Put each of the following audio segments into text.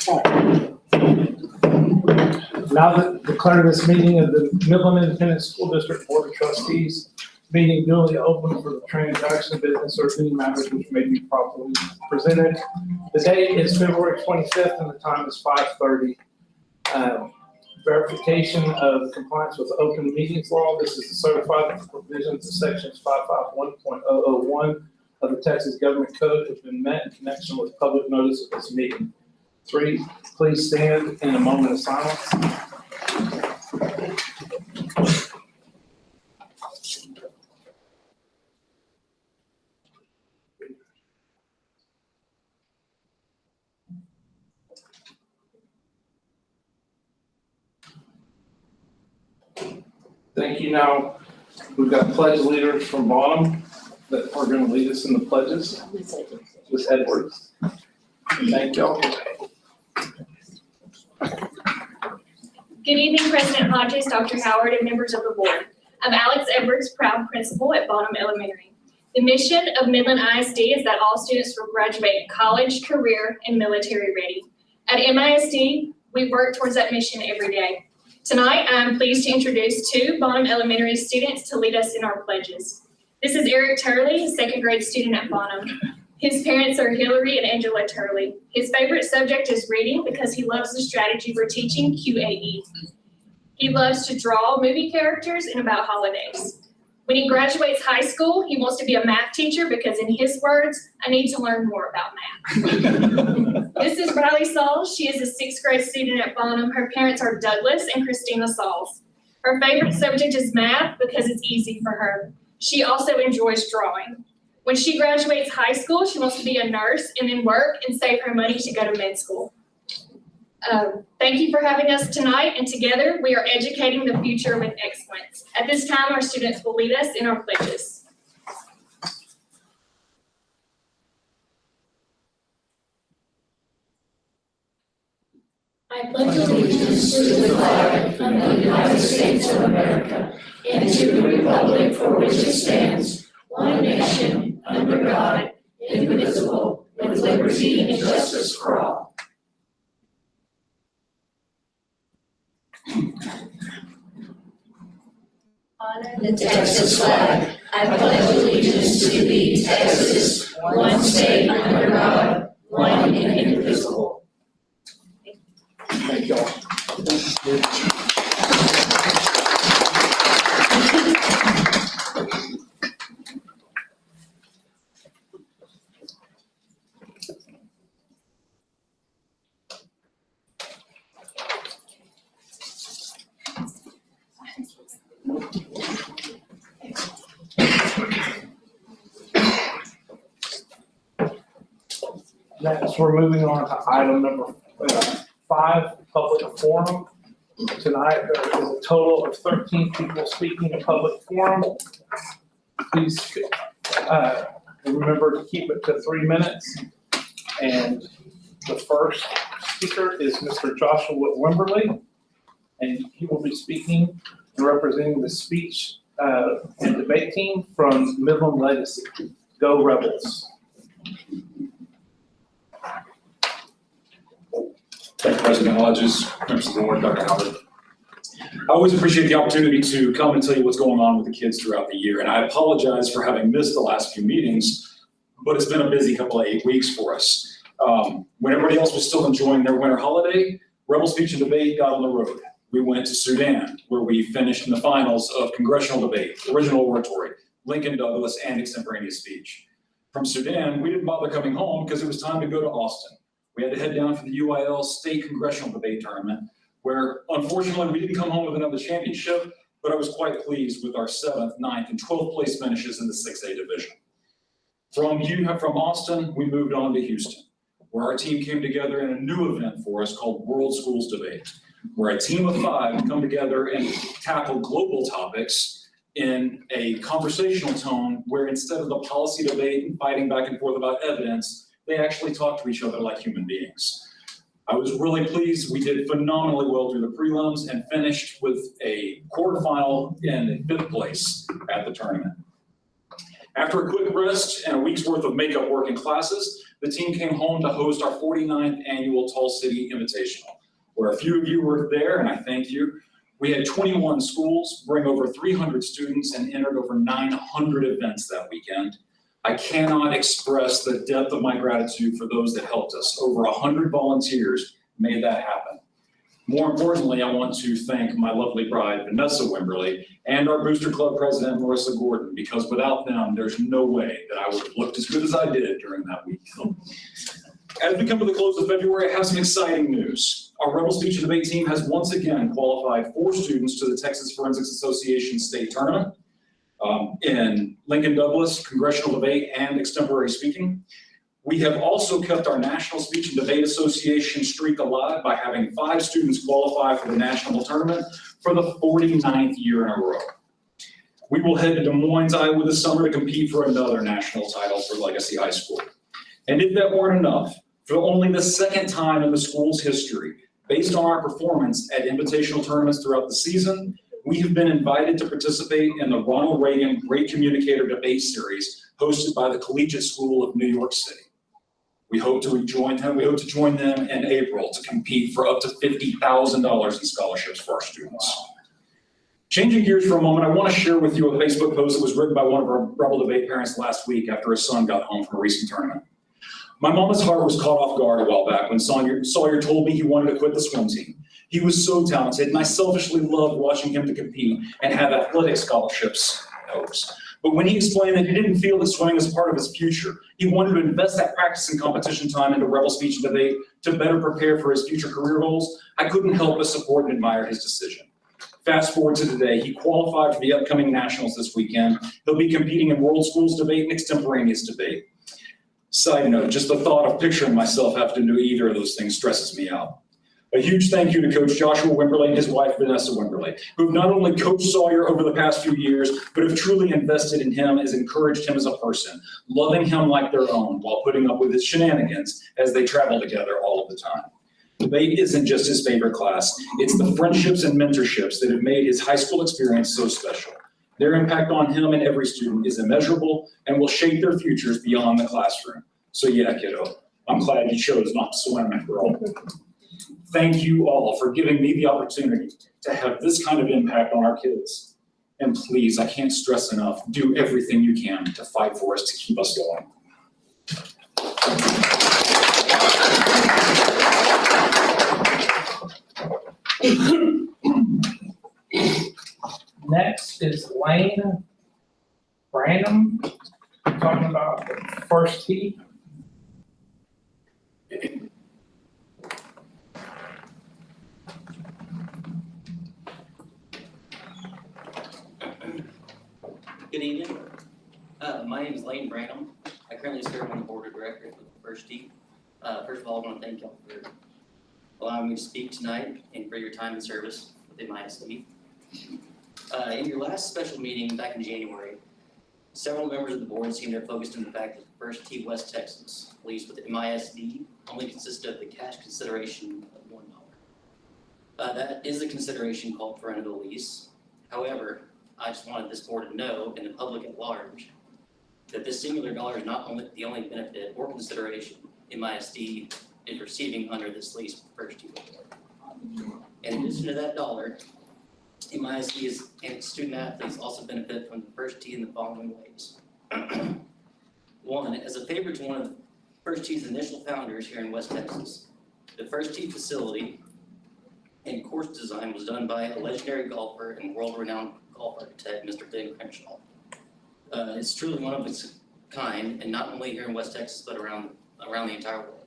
Now that declare this meeting of the Midland Independent School District Board of Trustees, meeting duly open for the transaction of business or any matters which may be properly presented. The date is February 25th and the time is 5:30. Verification of compliance with open meetings law. This is to certify that the provisions of sections 551.001 of the Texas Government Code have been met in connection with public notice of this meeting. 3, please stand in a moment of silence. Thank you. Now, we've got pledge leaders from Bonham that are going to lead us in the pledges. Ms. Edwards. Thank y'all. Good evening, President Hodges, Dr. Howard, and members of the board. I'm Alex Edwards, proud principal at Bonham Elementary. The mission of Midland ISD is that all students will graduate college, career, and military ready. At MISD, we work towards that mission every day. Tonight, I'm pleased to introduce 2 Bonham Elementary students to lead us in our pledges. This is Eric Turley, a 2nd grade student at Bonham. His parents are Hillary and Angela Turley. His favorite subject is reading because he loves the strategy for teaching QAE. He loves to draw movie characters and about holidays. When he graduates high school, he wants to be a math teacher because in his words, I need to learn more about math. This is Riley Sauls. She is a 6th grade student at Bonham. Her parents are Douglas and Christina Sauls. Her favorite subject is math because it's easy for her. She also enjoys drawing. When she graduates high school, she wants to be a nurse and then work and save her money to go to med school. Thank you for having us tonight, and together we are educating the future with excellence. At this time, our students will lead us in our pledges. I pledge allegiance to the flag of the United States of America and to the republic for which it stands, one nation, under God, indivisible, with liberty and justice for all. Honor The Texas flag. I pledge allegiance to thee, Texas, one state under God, one and indivisible. Thank y'all. Next, we're moving on to item number 5, public forum. Tonight, there is a total of 13 people speaking in public forum. Please remember to keep it to 3 minutes. And the first speaker is Mr. Joshua Wimberly, and he will be speaking and representing the speech and debate team from Midland Legacy. Go Rebels. Thank you, President Hodges, members of the board, Dr. Howard. I always appreciate the opportunity to come and tell you what's going on with the kids throughout the year. And I apologize for having missed the last few meetings, but it's been a busy couple of 8 weeks for us. When everybody else was still enjoying their winter holiday, Rebel Speech and Debate got on the road. We went to Sudan, where we finished in the finals of congressional debate, original oratory, Lincoln Douglas, and extemporaneous speech. From Sudan, we didn't bother coming home because it was time to go to Austin. We had to head down for the UIL State Congressional Debate Tournament, where unfortunately we didn't come home with another championship, but I was quite pleased with our 7th, 9th, and 12th place finishes in the 6A division. From Austin, we moved on to Houston, where our team came together in a new event for us called World Schools Debate, where a team of 5 come together and tackle global topics in a conversational tone where instead of the policy debate and fighting back and forth about evidence, they actually talk to each other like human beings. I was really pleased. We did phenomenally well through the prelims and finished with a quarterfinal in 5th place at the tournament. After a quick rest and a week's worth of makeup work and classes, the team came home to host our 49th annual Tall City Invitational, where a few of you were there, and I thank you. We had 21 schools bring over 300 students and entered over 900 events that weekend. I cannot express the depth of my gratitude for those that helped us. Over 100 volunteers made that happen. More importantly, I want to thank my lovely bride, Vanessa Wimberly, and our Booster Club president, Marissa Gordon, because without them, there's no way that I would have looked as good as I did during that week. As we come to the close of February, I have some exciting news. Our Rebel Speech and Debate team has once again qualified 4 students to the Texas Forensics Association State Tournament in Lincoln Douglas, Congressional Debate, and Extemporary Speaking. We have also kept our National Speech and Debate Association streak alive by having 5 students qualify for the national tournament for the 49th year in a row. We will head to Des Moines, Iowa this summer to compete for another national title for Legacy High School. And if that weren't enough, for only the 2nd time in the school's history, based on our performance at invitational tournaments throughout the season, we have been invited to participate in the Ronald Reagan Great Communicator Debate Series hosted by the Collegiate School of New York City. We hope to join them in April to compete for up to $50,000 in scholarships for our students. Changing gears for a moment, I want to share with you a Facebook post that was written by one of our Rebel Debate parents last week after his son got home from a recent tournament. My mama's heart was caught off guard a while back when Sawyer told me he wanted to quit the swim team. He was so talented, and I selfishly loved watching him to compete and have athletic scholarships hopes. But when he explained that he didn't feel that swimming was part of his future, he wanted to invest that practice and competition time into Rebel Speech and Debate to better prepare for his future career goals, I couldn't help but support and admire his decision. Fast forward to today, he qualified for the upcoming nationals this weekend. He'll be competing in World Schools Debate and Extemporaneous Debate. Side note, just the thought of picturing myself having to do either of those things stresses me out. A huge thank you to Coach Joshua Wimberly and his wife, Vanessa Wimberly, who have not only coached Sawyer over the past few years, but have truly invested in him, has encouraged him as a person, loving him like their own while putting up with his shenanigans as they travel together all of the time. Debate isn't just his favorite class. It's the friendships and mentorships that have made his high school experience so special. Their impact on him and every student is immeasurable and will shape their futures beyond the classroom. So yeah, kiddo, I'm glad you chose not to swim after all. Thank you all for giving me the opportunity to have this kind of impact on our kids. And please, I can't stress enough, do everything you can to fight for us to keep us going. Next is Lane Branham, talking about the first tee. Good evening. My name is Lane Branham. I currently serve on the board of directors with the First Tee. First of all, I want to thank y'all for allowing me to speak tonight and for your time and service with MISD. In your last special meeting back in January, several members of the board seemed to have focused on the fact that the First Tee West Texas lease with MISD only consisted of the cash consideration of $1. That is a consideration called for under the lease. However, I just wanted this board to know, and the public at large, that this singular dollar is not only the only benefit or consideration MISD is receiving under this lease with First Tee. In addition to that dollar, MISD and its student athletes also benefit from the First Tee in the following ways. One, as a favor to one of First Tee's initial founders here in West Texas, the First Tee facility and course design was done by a legendary golfer and world-renowned golf architect, Mr. Ben Crenshaw. It's truly one of its kind, and not only here in West Texas, but around the entire world.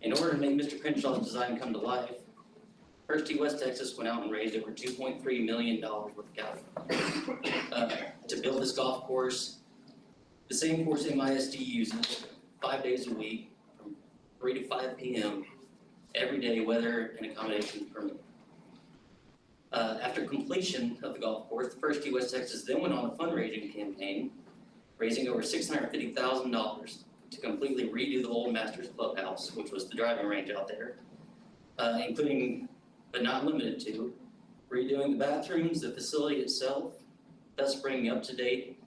In order to make Mr. Crenshaw's design come to life, First Tee West Texas went out and raised over $2.3 million worth of capital to build this golf course, the same course MISD uses 5 days a week from 3 to 5 p.m. every day, weather and accommodations permitting. After completion of the golf course, the First Tee West Texas then went on a fundraising campaign, raising over $650,000 to completely redo the old Masters Clubhouse, which was the driving range out there, including, but not limited to, redoing the bathrooms, the facility itself, thus bringing up to date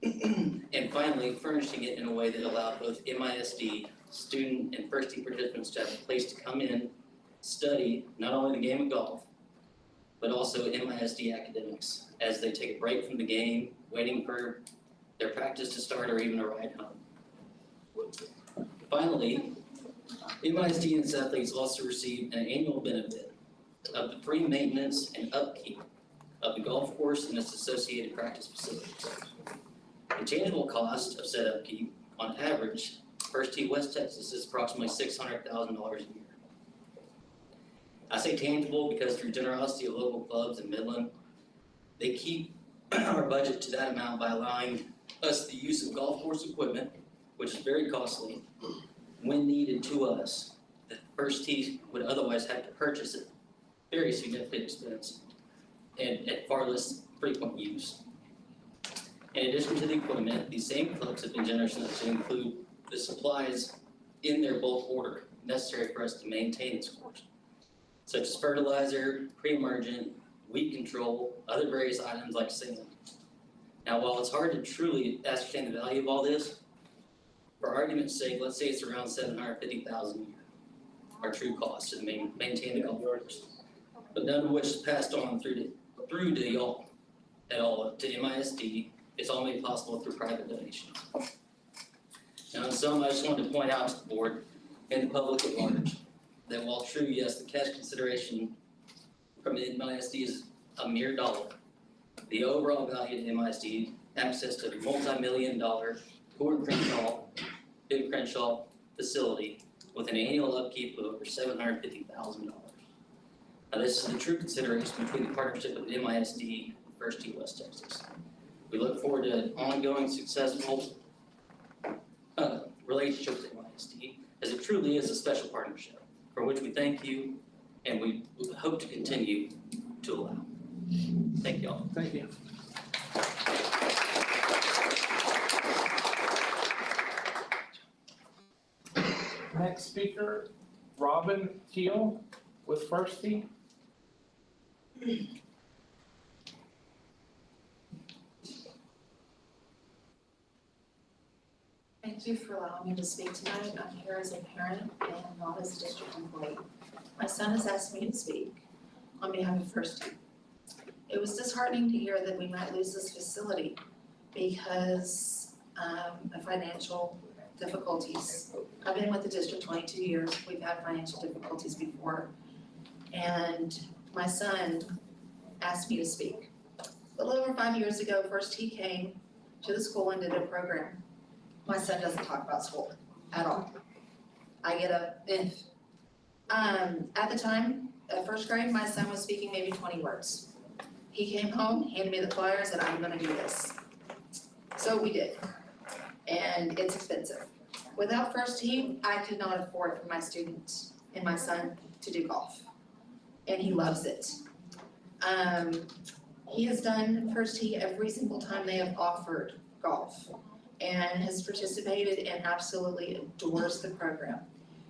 And finally, furnishing it in a way that allowed both MISD student and first team participants to have a place to come in, study not only the game of golf, but also MISD academics as they take a break from the game, waiting for their practice to start or even a ride home. Finally, MISD and its athletes also receive an annual benefit of the free maintenance and upkeep of the golf course and its associated practice facilities. The tangible cost of said upkeep, on average, First Tee West Texas is approximately $600,000 a year. I say tangible because through generosity of local clubs in Midland, they keep our budget to that amount by allowing us the use of golf course equipment, which is very costly, when needed to us. The First Tee would otherwise have to purchase it, very significant expense, and at far less frequent use. In addition to the equipment, these same clubs have been generous enough to include the supplies in their bulk order necessary for us to maintain this course, such as fertilizer, pre-emergent, weed control, other various items like sand. Now, while it's hard to truly ascertain the value of all this, for argument's sake, let's say it's around $750,000 a year, our true cost to maintain the golf course, but none of which is passed on through to y'all at all, to MISD. It's all made possible through private donations. Now, in sum, I just wanted to point out to the board and the public at large that while true, yes, the cash consideration from the MISD is a mere dollar, the overall value to MISD, access to the multi-million-dollar Big Crenshaw facility with an annual upkeep of over $750,000. Now, this is the true consideration between the partnership of MISD and First Tee West Texas. We look forward to an ongoing successful relationship with MISD, as it truly is a special partnership, for which we thank you and we hope to continue to allow. Thank you all. Thank you. Next speaker, Robin Keel with First Tee. Thank you for allowing me to speak tonight. I'm here as a parent and not as a district employee. My son has asked me to speak on behalf of First Tee. It was disheartening to hear that we might lose this facility because of financial difficulties. I've been with the district 22 years. We've had financial difficulties before. And my son asked me to speak. A little over 5 years ago, First Tee came to the school and did a program. My son doesn't talk about school at all. I get a if. At the time, at first grade, my son was speaking maybe 20 words. He came home, handed me the flyer, and said, I'm gonna do this. So we did. And it's expensive. Without First Tee, I could not afford for my students and my son to do golf. And he loves it. He has done First Tee every single time they have offered golf, and has participated and absolutely adores the program.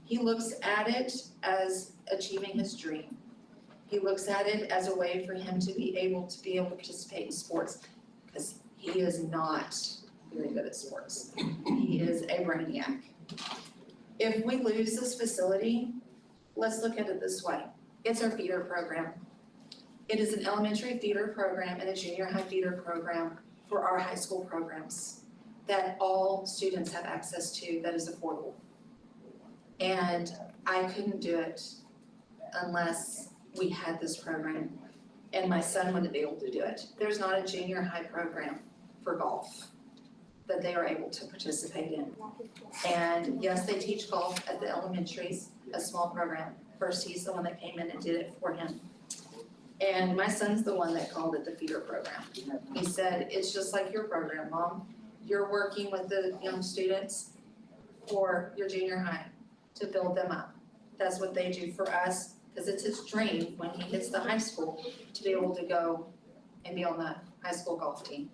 He looks at it as achieving his dream. He looks at it as a way for him to be able to participate in sports, because he is not very good at sports. He is a brainiac. If we lose this facility, let's look at it this way. It's our feeder program. It is an elementary feeder program and a junior high feeder program for our high school programs that all students have access to that is affordable. And I couldn't do it unless we had this program, and my son wouldn't be able to do it. There's not a junior high program for golf that they are able to participate in. And yes, they teach golf at the elementaries, a small program. First, he's the one that came in and did it for him. And my son's the one that called it the feeder program. He said, it's just like your program, Mom. You're working with the young students for your junior high to build them up. That's what they do for us, because it's his dream when he hits the high school to be able to go and be on the high school golf team.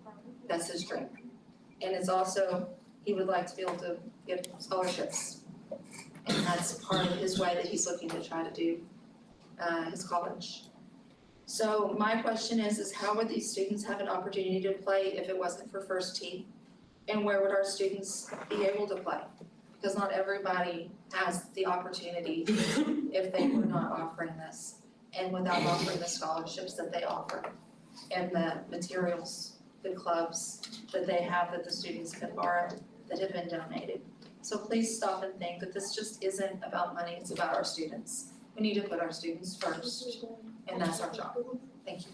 That's his dream. And it's also, he would like to be able to get scholarships. And that's part of his way that he's looking to try to do his college. So my question is how would these students have an opportunity to play if it wasn't for First Tee? And where would our students be able to play? Because not everybody has the opportunity if they were not offering this and without offering the scholarships that they offer and the materials, the clubs that they have that the students can borrow that have been donated. So please stop and think that this just isn't about money, it's about our students. We need to put our students first, and that's our job. Thank you.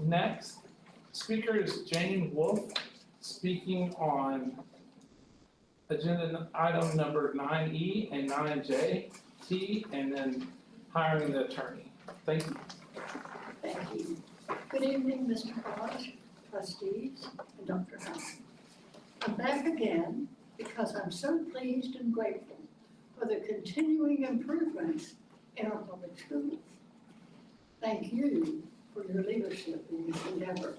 Next speaker is Jane Wolf, speaking on agenda item number 9E and 9J, and then hiring the attorney. Thank you. Thank you. Good evening, Mr. Hodge, trustees, and Dr. Howard. I'm back again because I'm so pleased and grateful for the continuing improvements in our public schools. Thank you for your leadership in this endeavor.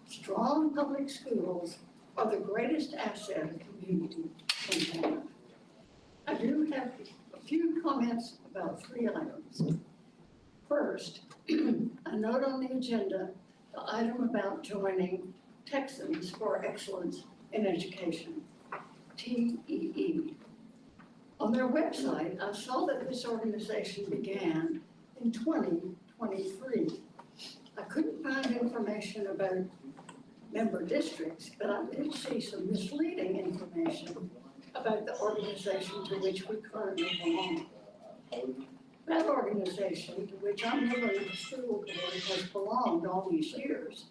Strong public schools are the greatest asset a community can have. I do have a few comments about 3 items. First, a note on the agenda, the item about joining Texans for Excellence in Education, TEE. On their website, I saw that this organization began in 2023. I couldn't find information about member districts, but I did see some misleading information about the organization to which we currently belong. That organization, to which I'm member of the school board, has belonged all these years,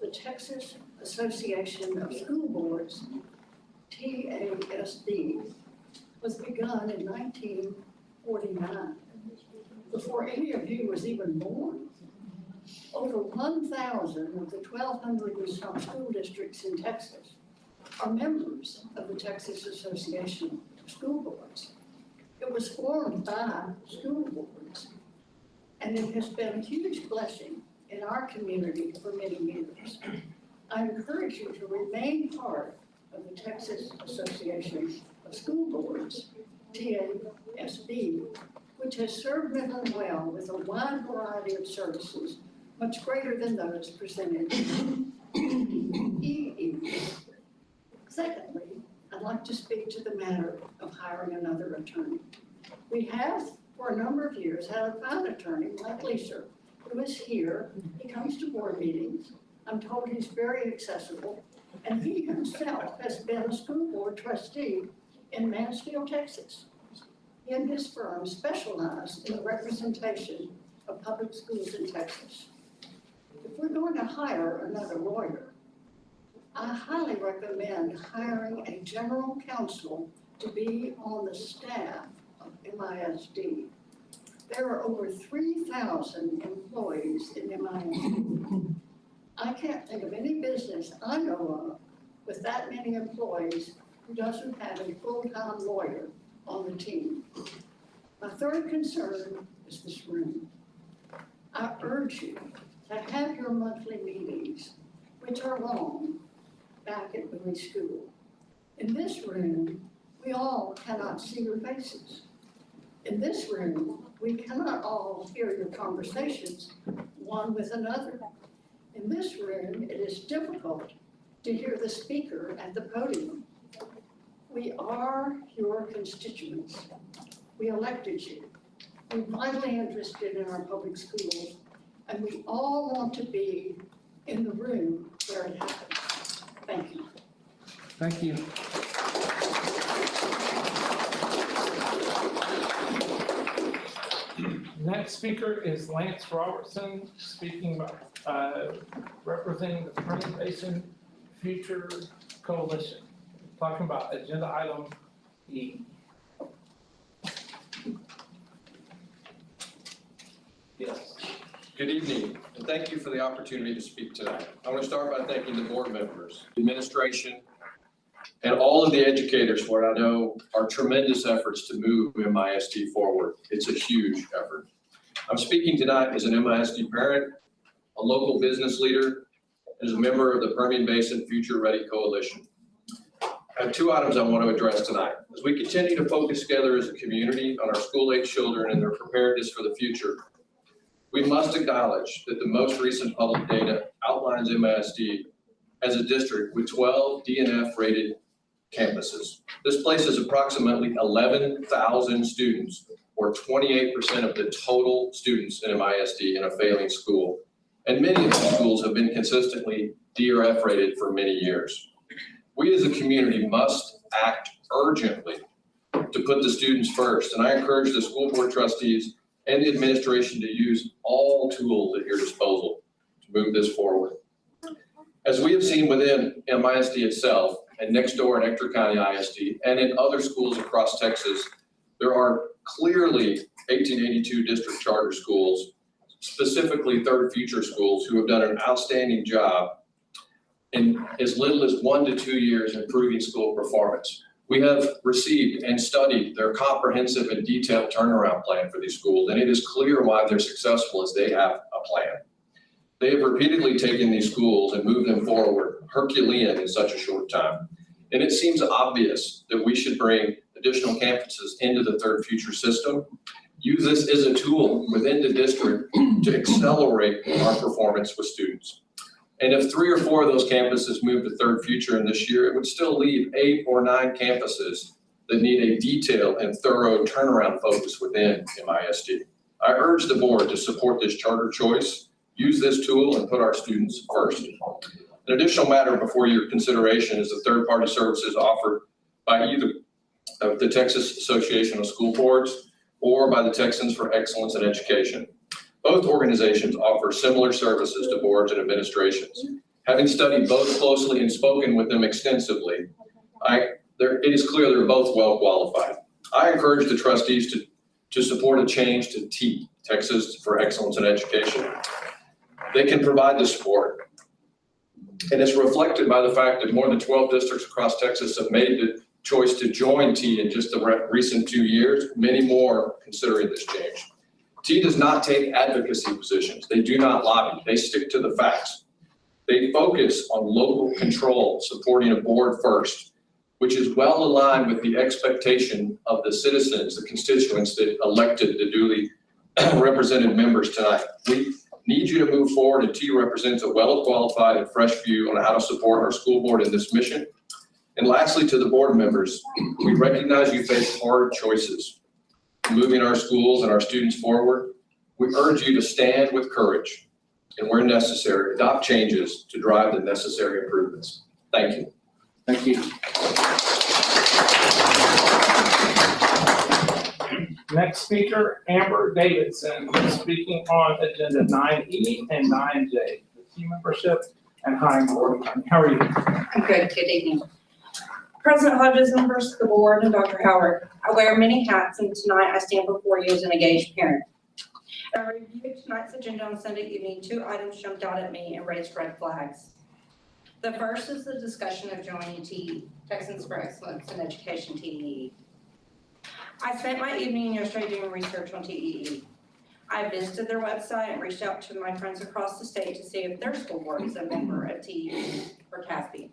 the Texas Association of School Boards, TASB, was begun in 1949, before any of you was even born. Over 1,000 of the 1,200 and some school districts in Texas are members of the Texas Association of School Boards. It was formed by school boards, and it has been a huge blessing in our community for many years. I encourage you to remain part of the Texas Association of School Boards, TASB, which has served Midland well with a wide variety of services, much greater than those presented in EE. Secondly, I'd like to speak to the matter of hiring another attorney. We have, for a number of years, had a fine attorney, Mike Leeser, who is here. He comes to board meetings. I'm told he's very accessible, and he himself has been a school board trustee in Mansfield, Texas. He and his firm specialize in the representation of public schools in Texas. If we're going to hire another lawyer, I highly recommend hiring a general counsel to be on the staff of MISD. There are over 3,000 employees in MISD. I can't think of any business I know of with that many employees who doesn't have a full-time lawyer on the team. My third concern is this room. I urge you to have your monthly meetings, which are long, back at Bowie School. In this room, we all cannot see your faces. In this room, we cannot all hear your conversations one with another. In this room, it is difficult to hear the speaker at the podium. We are your constituents. We elected you. We're vitally interested in our public schools, and we all want to be in the room where it happens. Thank you. Thank you. Next speaker is Lance Robertson, speaking representing the Permian Basin Future Coalition, talking about agenda item E. Yes. Good evening, and thank you for the opportunity to speak tonight. I want to start by thanking the board members, administration, and all of the educators for what I know are tremendous efforts to move MISD forward. It's a huge effort. I'm speaking tonight as an MISD parent, a local business leader, and as a member of the Permian Basin Future Ready Coalition. I have 2 items I want to address tonight. As we continue to focus together as a community on our school-age children and their preparedness for the future, We must acknowledge that the most recent public data outlines MISD as a district with 12 DNF rated campuses. This places approximately 11,000 students, or 28% of the total students in MISD in a failing school. And many of these schools have been consistently D or F rated for many years. We as a community must act urgently to put the students first. And I encourage the school board trustees and the administration to use all tools at your disposal to move this forward. As we have seen within MISD itself, and next door in Ector County ISD, and in other schools across Texas, there are clearly 1882 district charter schools, specifically Third Future schools, who have done an outstanding job in as little as 1 to 2 years improving school performance. We have received and studied their comprehensive and detailed turnaround plan for these schools, and it is clear why they're successful as they have a plan. They have repeatedly taken these schools and moved them forward, Herculean in such a short time. And it seems obvious that we should bring additional campuses into the Third Future system. Use this as a tool within the district to accelerate our performance with students. And if 3 or 4 of those campuses move to Third Future in this year, it would still leave 8 or 9 campuses that need a detailed and thorough turnaround focus within MISD. I urge the board to support this charter choice, use this tool, and put our students first. An additional matter before your consideration is the third-party services offered by either of the Texas Association of School Boards or by the Texans for Excellence in Education. Both organizations offer similar services to boards and administrations. Having studied both closely and spoken with them extensively, it is clear they're both well qualified. I encourage the trustees to support a change to TEEE, Texas for Excellence in Education. They can provide the support. And it's reflected by the fact that more than 12 districts across Texas have made the choice to join TEEE in just the recent 2 years, many more considering this change. TEEE does not take advocacy positions. They do not lobby. They stick to the facts. They focus on local control, supporting a board first, which is well aligned with the expectation of the citizens, the constituents that elected the duly represented members tonight. We need you to move forward, and TEEE represents a well-qualified and fresh view on how to support our school board in this mission. And lastly, to the board members, we recognize you face hard choices moving our schools and our students forward. We urge you to stand with courage and where necessary, adopt changes to drive the necessary improvements. Thank you. Thank you. Next speaker, Amber Davidson, speaking on agenda 9E and 9J, the team membership and hiring board. How are you? Good evening. President Hodges, members of the board, and Dr. Howard, I wear many hats, and tonight I stand before you as an engaged parent. I reviewed tonight's agenda on Sunday evening. 2 items jumped out at me and raised red flags. The first is the discussion of joining TEEE, Texans for Excellence in Education, TEE. I spent my evening yesterday doing research on TEE. I visited their website and reached out to my friends across the state to see if their school board is a member of TEE or TASB.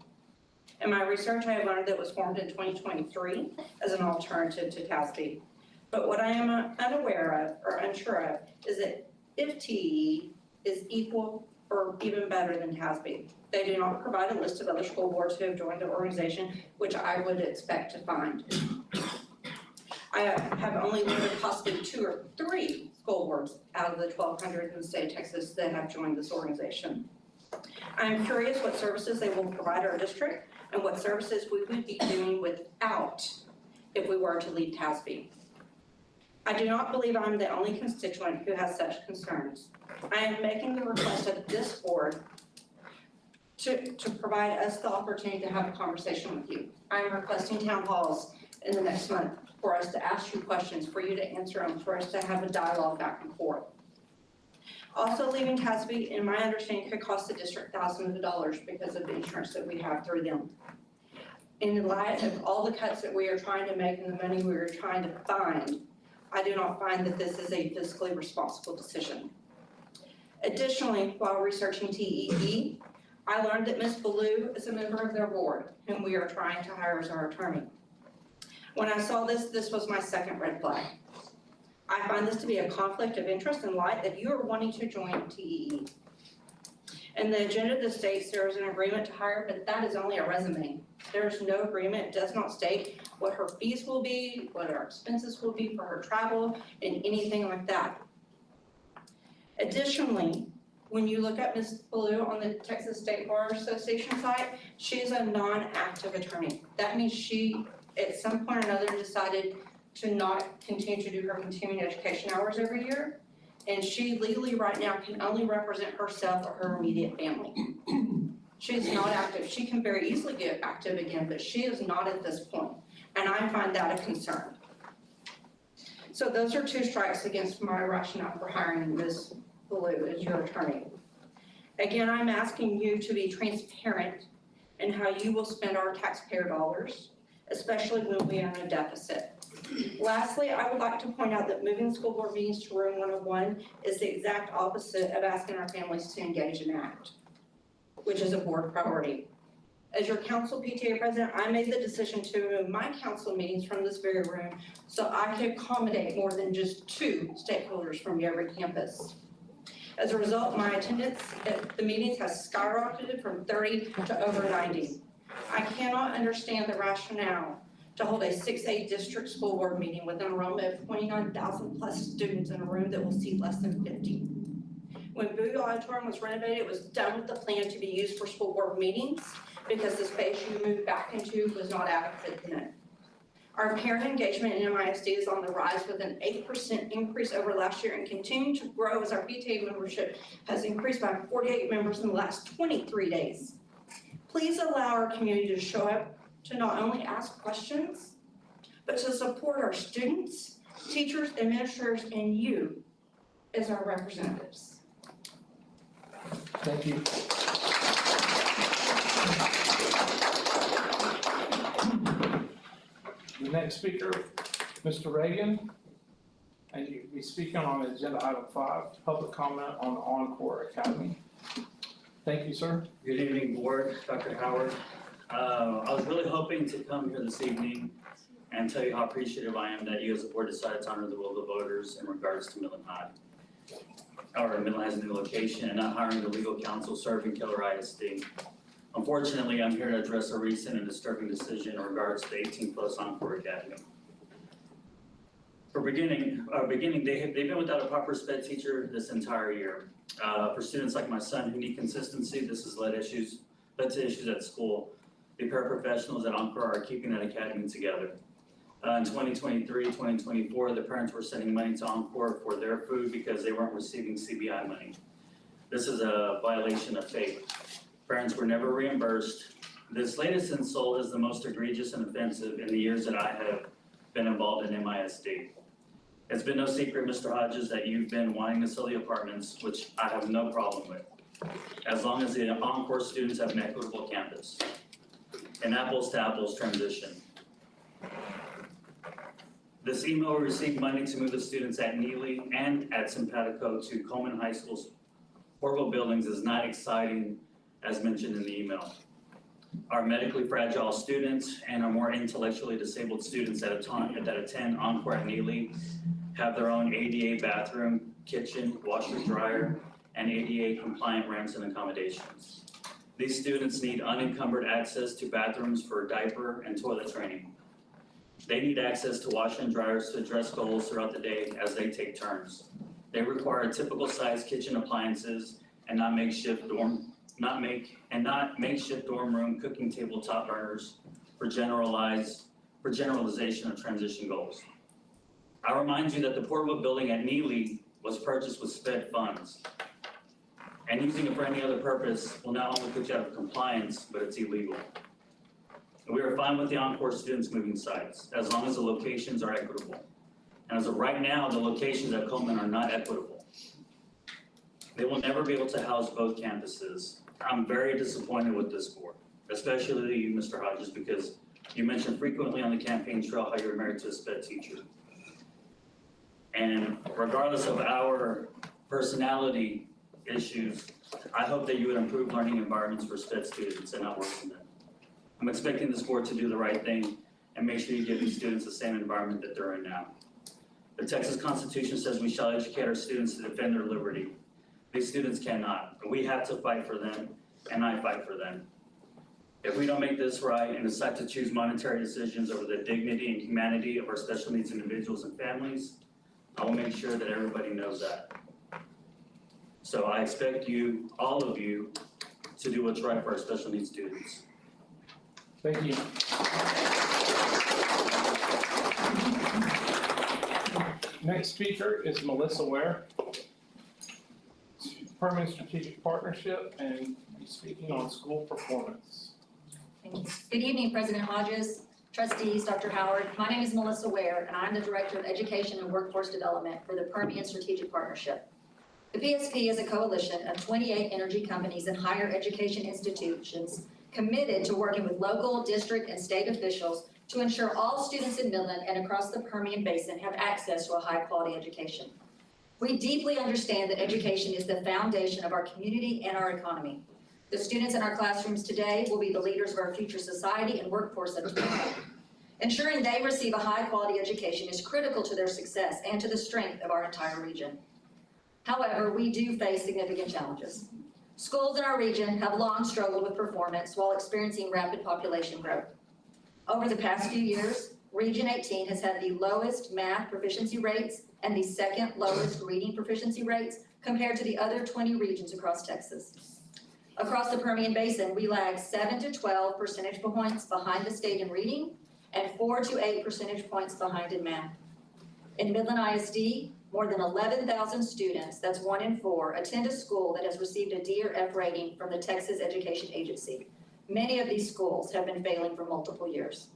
In my research, I have learned that it was formed in 2023 as an alternative to TASB. But what I am unaware of or unsure of is that if TEE is equal or even better than TASB. They do not provide a list of other school boards who have joined the organization, which I would expect to find. I have only learned of possibly 2 or 3 school boards out of the 1,200 in the state of Texas that have joined this organization. I am curious what services they will provide our district and what services we would be doing without if we were to leave TASB. I do not believe I'm the only constituent who has such concerns. I am making the request of this board to provide us the opportunity to have a conversation with you. I am requesting town halls in the next month for us to ask you questions, for you to answer them, for us to have a dialogue back and forth. Also, leaving TASB, in my understanding, could cost the district thousands of dollars because of the insurance that we have through them. In light of all the cuts that we are trying to make and the money we are trying to find, I do not find that this is a fiscally responsible decision. Additionally, while researching TEE, I learned that Ms. Ballou is a member of their board, whom we are trying to hire as our attorney. When I saw this was my second red flag. I find this to be a conflict of interest in light that you are wanting to join TEE. In the agenda, this states there is an agreement to hire, but that is only a resume. There is no agreement, it does not state what her fees will be, what her expenses will be for her travel, and anything like that. Additionally, when you look at Ms. Ballou on the Texas State Bar Association site, she is a non-active attorney. That means she, at some point or another, decided to not continue to do her continuing education hours every year. And she legally right now can only represent herself or her immediate family. She's not active. She can very easily get active again, but she is not at this point, and I find that a concern. So those are two strikes against my rationale for hiring Ms. Ballou as your attorney. Again, I'm asking you to be transparent in how you will spend our taxpayer dollars, especially when we are in a deficit. Lastly, I would like to point out that moving school board meetings to room 101 is the exact opposite of asking our families to engage and act, which is a board priority. As your council PTA president, I made the decision to remove my council meetings from this very room so I could accommodate more than just 2 stakeholders from every campus. As a result, my attendance at the meetings has skyrocketed from 30 to over 90. I cannot understand the rationale to hold a 6A district school board meeting with an enrollment of 29,000 plus students in a room that will seat less than 50. When Bowie Auditorium was renovated, it was done with the plan to be used for school board meetings because the space you moved back into was not adequate then. Our parent engagement in MISD is on the rise with an 8% increase over last year and continuing to grow as our PTA membership has increased by 48 members in the last 23 days. Please allow our community to show up to not only ask questions, but to support our students, teachers, administrators, and you as our representatives. Thank you. The next speaker, Mr. Reagan, and you'll be speaking on agenda item 5, public comment on the Encore Academy. Thank you, sir. Good evening, board, Dr. Howard. I was really hoping to come here this evening and tell you how appreciative I am that you as a board decided to honor the will of the voters in regards to Midland High. Or Midland has a new location and not hiring the legal counsel serving Keller ISD. Unfortunately, I'm here to address a recent and disturbing decision in regards to the 18+ Encore Academy. For beginning, they've been without a proper SPED teacher this entire year. For students like my son who need consistency, this has led to issues at school. The paraprofessionals at Encore are keeping that academy together. In 2023, 2024, the parents were sending money to Encore for their food because they weren't receiving CBI money. This is a violation of faith. Parents were never reimbursed. This latest insult is the most egregious and offensive in the years that I have been involved in MISD. It's been no secret, Mr. Hodges, that you've been wanting to sell the apartments, which I have no problem with, as long as the Encore students have an equitable campus, an apples to apples transition. This email received money to move the students at Neely and at Simpatico to Coleman High School's portable buildings is not exciting as mentioned in the email. Our medically fragile students and our more intellectually disabled students that attend Encore at Neely have their own ADA bathroom, kitchen, washer, dryer, and ADA compliant ramps and accommodations. These students need unencumbered access to bathrooms for diaper and toilet training. They need access to washer and dryers to address goals throughout the day as they take turns. They require typical sized kitchen appliances and not makeshift dorm room cooking table top burners for generalization of transition goals. I remind you that the portable building at Neely was purchased with SPED funds. And using it for any other purpose will not only put you out of compliance, but it's illegal. We are fine with the Encore students moving sites, as long as the locations are equitable. And as of right now, the locations at Coleman are not equitable. They will never be able to house both campuses. I'm very disappointed with this board, especially you, Mr. Hodges, because you mentioned frequently on the campaign trail how you're married to a SPED teacher. And regardless of our personality issues, I hope that you would improve learning environments for SPED students and not worsen them. I'm expecting this board to do the right thing and make sure you give these students the same environment that they're in now. The Texas Constitution says we shall educate our students to defend their liberty. These students cannot, and we have to fight for them, and I fight for them. If we don't make this right and decide to choose monetary decisions over the dignity and humanity of our special needs individuals and families, I will make sure that everybody knows that. So I expect you, all of you, to do what's right for our special needs students. Thank you. Next speaker is Melissa Ware, Permanent Strategic Partnership, and he's speaking on school performance. Thank you. Good evening, President Hodges, trustees, Dr. Howard. My name is Melissa Ware, and I'm the Director of Education and Workforce Development for the Permian Strategic Partnership. The PSP is a coalition of 28 energy companies and higher education institutions committed to working with local, district, and state officials to ensure all students in Midland and across the Permian Basin have access to a high-quality education. We deeply understand that education is the foundation of our community and our economy. The students in our classrooms today will be the leaders of our future society and workforce of tomorrow. Ensuring they receive a high-quality education is critical to their success and to the strength of our entire region. However, we do face significant challenges. Schools in our region have long struggled with performance while experiencing rapid population growth. Over the past few years, Region 18 has had the lowest math proficiency rates and the second lowest reading proficiency rates compared to the other 20 regions across Texas. Across the Permian Basin, we lag 7 to 12 percentage points behind the state in reading and 4 to 8 percentage points behind in math. In Midland ISD, more than 11,000 students, that's 1 in 4, attend a school that has received a D or F rating from the Texas Education Agency. Many of these schools have been failing for multiple years.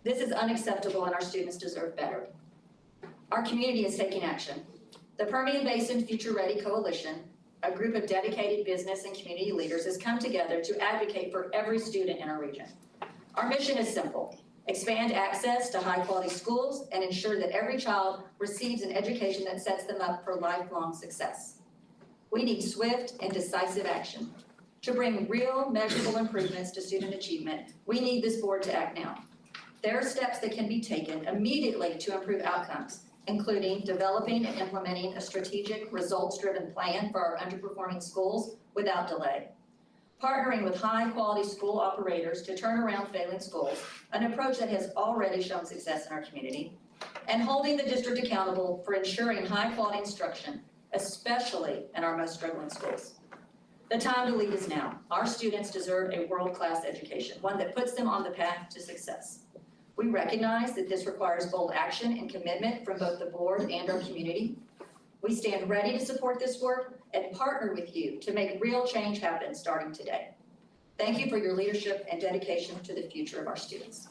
This is unacceptable and our students deserve better. Our community is taking action. The Permian Basin Future Ready Coalition, a group of dedicated business and community leaders, has come together to advocate for every student in our region. Our mission is simple: expand access to high-quality schools and ensure that every child receives an education that sets them up for lifelong success. We need swift and decisive action. To bring real, measurable improvements to student achievement, we need this board to act now. There are steps that can be taken immediately to improve outcomes, including developing and implementing a strategic, results-driven plan for our underperforming schools without delay. Partnering with high-quality school operators to turn around failing schools, an approach that has already shown success in our community, and holding the district accountable for ensuring high-quality instruction, especially in our most struggling schools. The time to lead is now. Our students deserve a world-class education, one that puts them on the path to success. We recognize that this requires bold action and commitment from both the board and our community. We stand ready to support this work and partner with you to make real change happen starting today. Thank you for your leadership and dedication to the future of our students.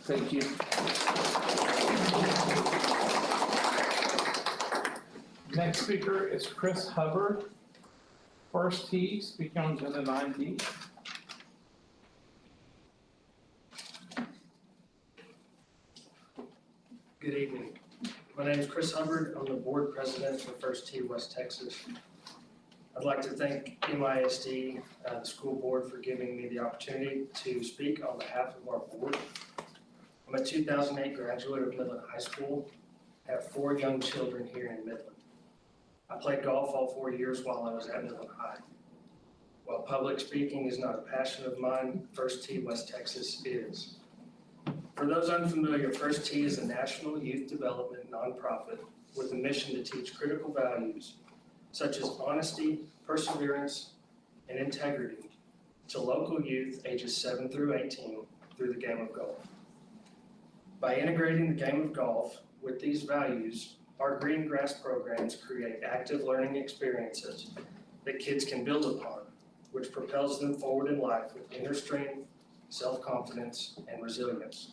Thank you. Next speaker is Chris Hubbard, First T, speaking on Agenda 9D. Good evening. My name is Chris Hubbard. I'm the board president for First T West Texas. I'd like to thank MISD, the school board, for giving me the opportunity to speak on behalf of our board. I'm a 2008 graduate of Midland High School. I have 4 young children here in Midland. I played golf all 4 years while I was at Midland High. While public speaking is not a passion of mine, First T West Texas is. For those unfamiliar, First T is a national youth development nonprofit with a mission to teach critical values such as honesty, perseverance, and integrity to local youth ages 7 through 18 through the game of golf. By integrating the game of golf with these values, our green grass programs create active learning experiences that kids can build upon, which propels them forward in life with inner strength, self-confidence, and resilience.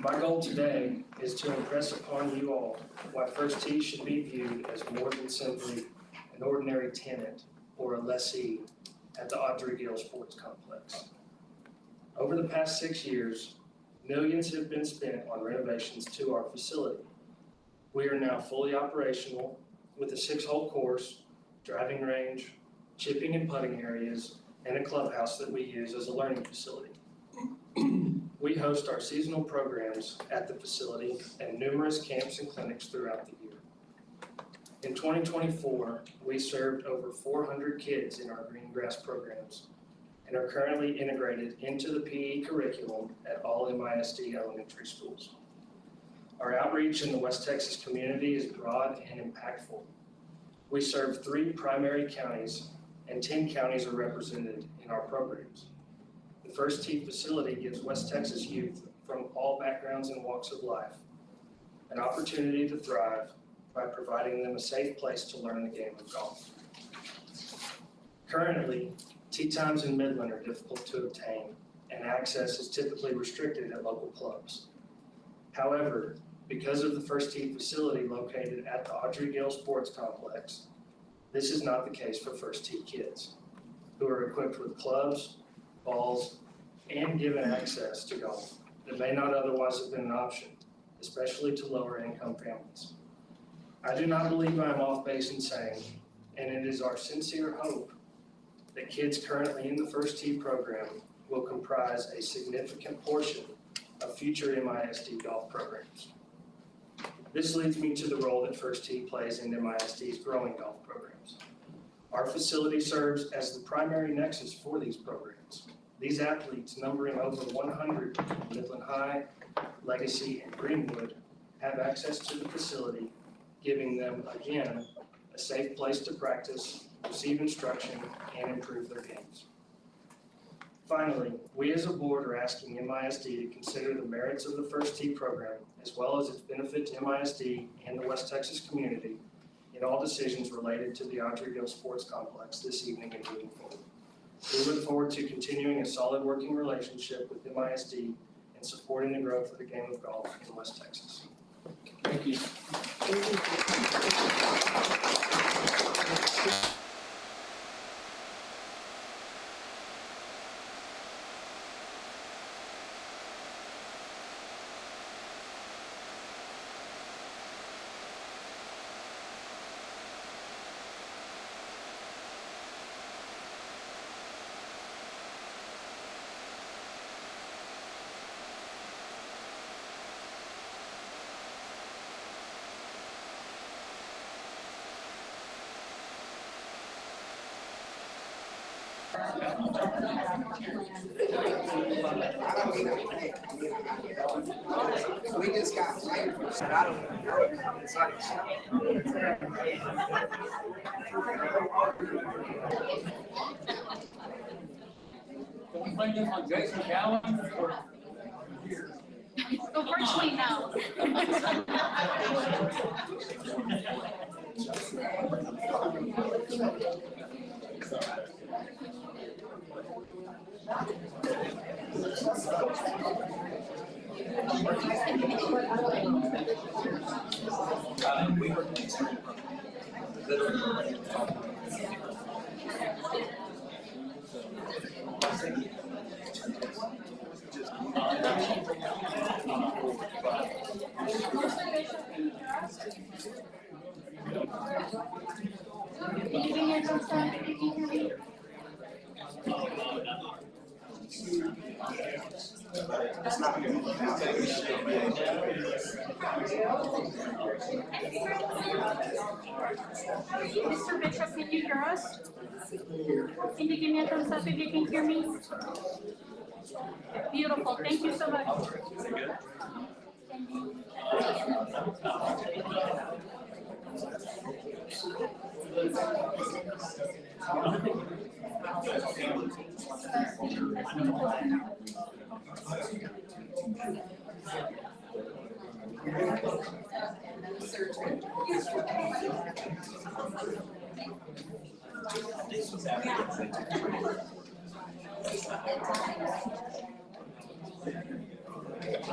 My goal today is to impress upon you all why First T should be viewed as more than simply an ordinary tenant or a lessee at the Audrey Gill Sports Complex. Over the past 6 years, millions have been spent on renovations to our facility. We are now fully operational with a 6-hole course, driving range, chipping and putting areas, and a clubhouse that we use as a learning facility. We host our seasonal programs at the facility and numerous camps and clinics throughout the year. In 2024, we served over 400 kids in our green grass programs and are currently integrated into the PE curriculum at all MISD elementary schools. Our outreach in the West Texas community is broad and impactful. We serve 3 primary counties and 10 counties are represented in our programs. The First Tee facility gives West Texas youth from all backgrounds and walks of life an opportunity to thrive by providing them a safe place to learn the game of golf. Currently, tee times in Midland are difficult to obtain and access is typically restricted at local clubs. However, because of the First Tee facility located at the Audrey Gill Sports Complex, this is not the case for First Tee kids, who are equipped with clubs, balls, and given access to golf that may not otherwise have been an option, especially to lower income families. I do not believe I am off base in saying, and it is our sincere hope, that kids currently in the First Tee program will comprise a significant portion of future MISD golf programs. This leads me to the role that First Tee plays in MISD's growing golf programs. Our facility serves as the primary nexus for these programs. These athletes, numbering over 100 in Midland High, Legacy, and Greenwood, have access to the facility, giving them, again, a safe place to practice, receive instruction, and improve their games. Finally, we as a board are asking MISD to consider the merits of the First Tee program, as well as its benefit to MISD and the West Texas community in all decisions related to the Audrey Gill Sports Complex this evening and moving forward. We look forward to continuing a solid working relationship with MISD and supporting the growth of the game of golf in West Texas. Thank you. We just got flavors. I don't know. It's like- Can we bring in on Jason Callen or? Unfortunately, no. Mr. Bishop, can you hear us? Can you give me a thumbs up if you can hear me? Beautiful, thank you so much.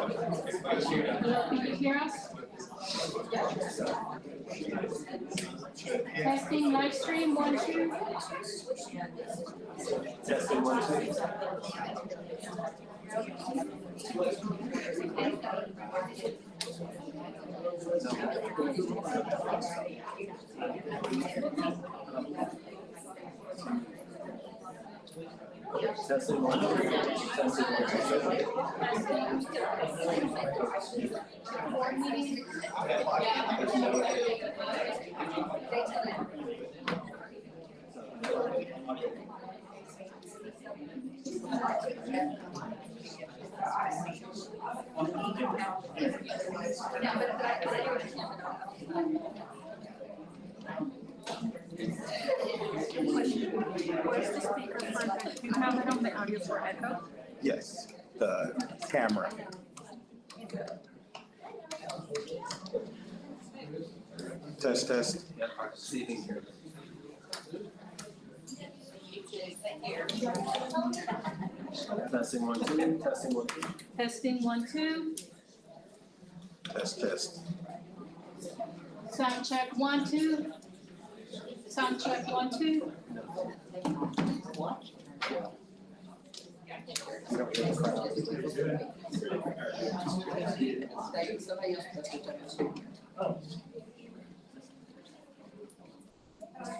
Hello, can you hear us? Testing live stream, 1, 2. Testing 1, 2. Testing 1, 2. Testing 1, 2. Where's the speaker for, do you have it on the audio for echo? Yes, the camera. Test, test. Testing 1, 2, testing 1, 2. Testing 1, 2. Test, test. Sound check 1, 2. Sound check 1, 2.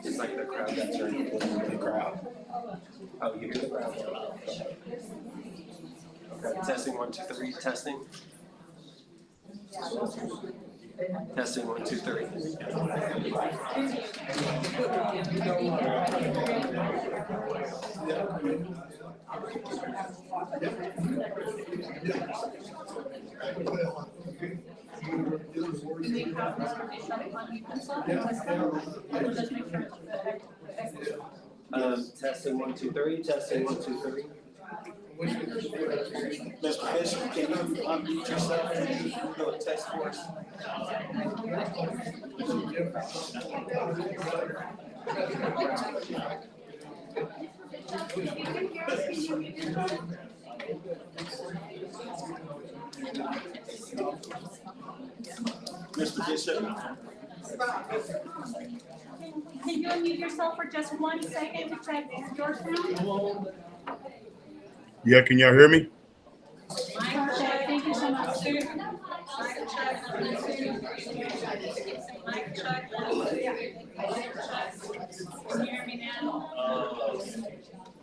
It's like the crowd that's turning the crowd. Oh, you hear the crowd? Okay, testing 1, 2, 3, testing. Testing 1, 2, 3. Do we have Mr. Bishop unmute himself? Or just make sure it's the Testing 1, 2, 3, testing 1, 2, 3. Mr. Bishop, can you unmute yourself and do a test for us? Mr. Bishop? Can you unmute yourself for just 1 second to check your sound? Yeah, can y'all hear me? Perfect, thank you so much. Mic check. Can you hear me now?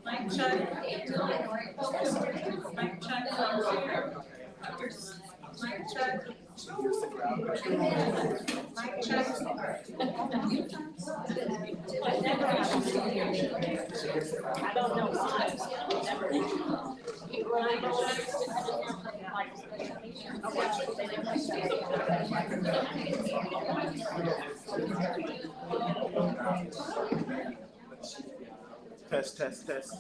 Mic check. Mic check. Mic check. Mic check. I don't know why. Test, test, test.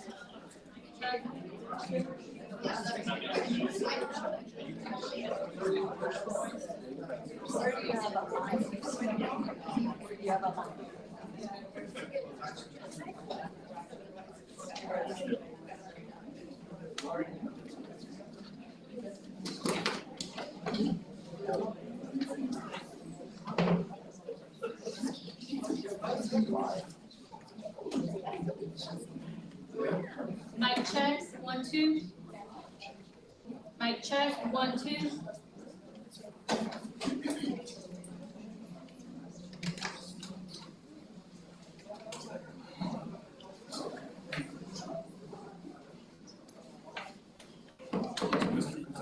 Mic check, 1, 2. Mic check, 1, 2.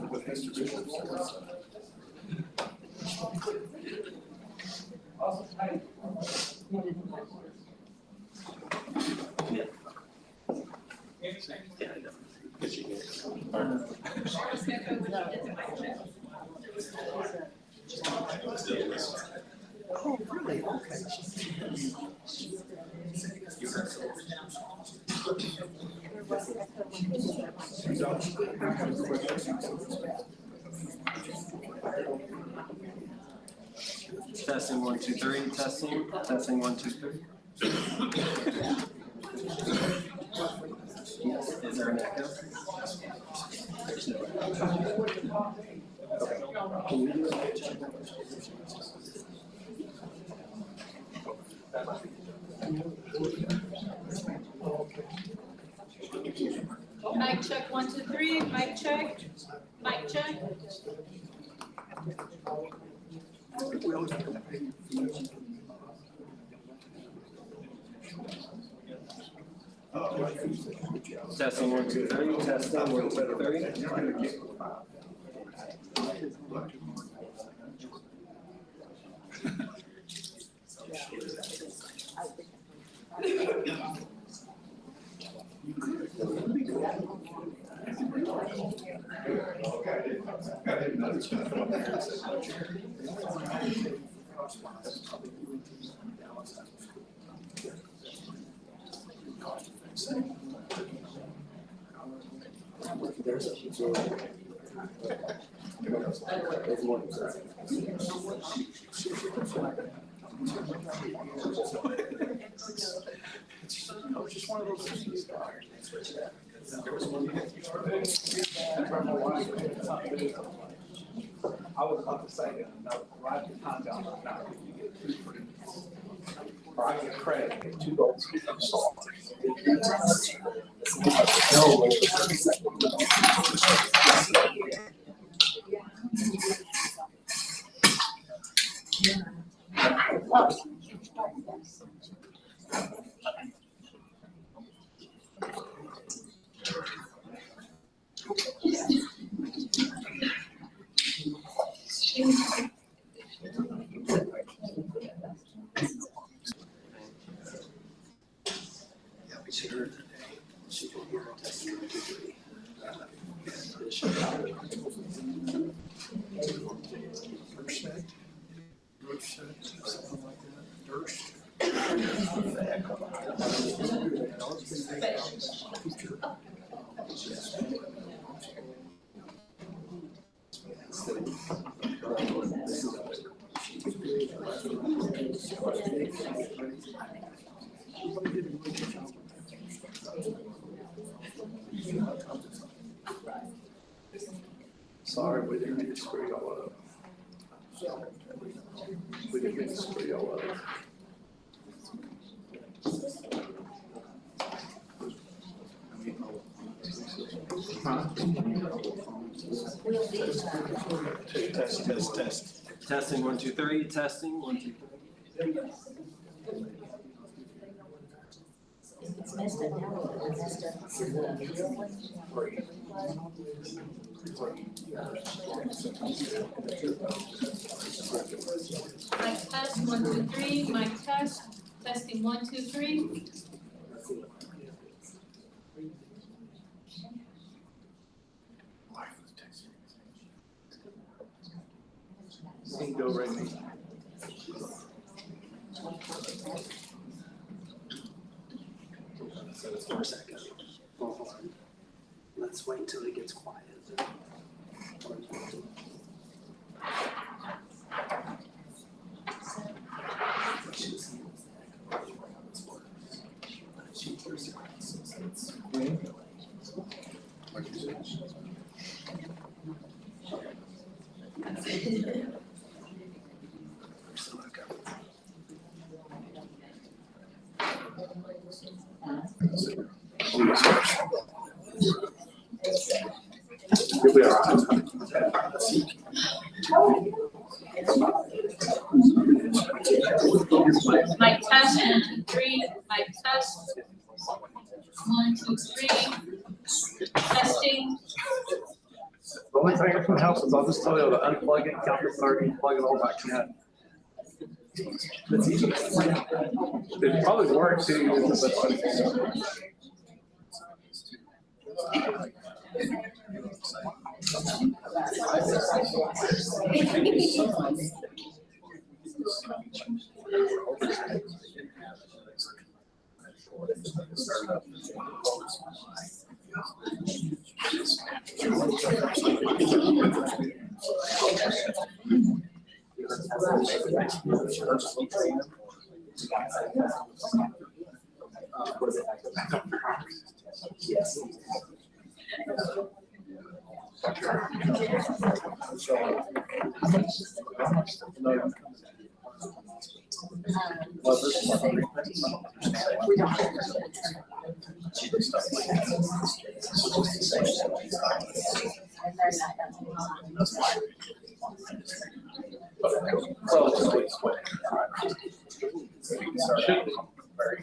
With Mr. Bishop. Oh, really? Okay. Testing 1, 2, 3, testing. Testing 1, 2, 3. Is there an echo? There's no echo. Okay. Can you do it? Mic check, 1, 2, 3. Mic check. Mic check. Testing 1, 2, 3, testing 1, 2, 3. I was about to say, no, write the time down right now, you get 2 free. Or I get credit, get 2 gold. Sorry, we didn't mean to screw y'all up. We didn't mean to screw y'all up. Test. Testing, 1, 2, 3, testing, 1, 2, 3. It's messed up now, it's messed Mic test, 1, 2, 3, mic test, testing 1, 2, 3. Go right me. Let's wait till it gets quiet. You'll be all right. Mic test, 1, 2, 3, mic test. 1, 2, 3. Testing. The only thing that's gonna help is I'll just tell you to unplug it, count to 30, and plug it all back in. That's easy. It probably works too, but relatively quick. Should be very.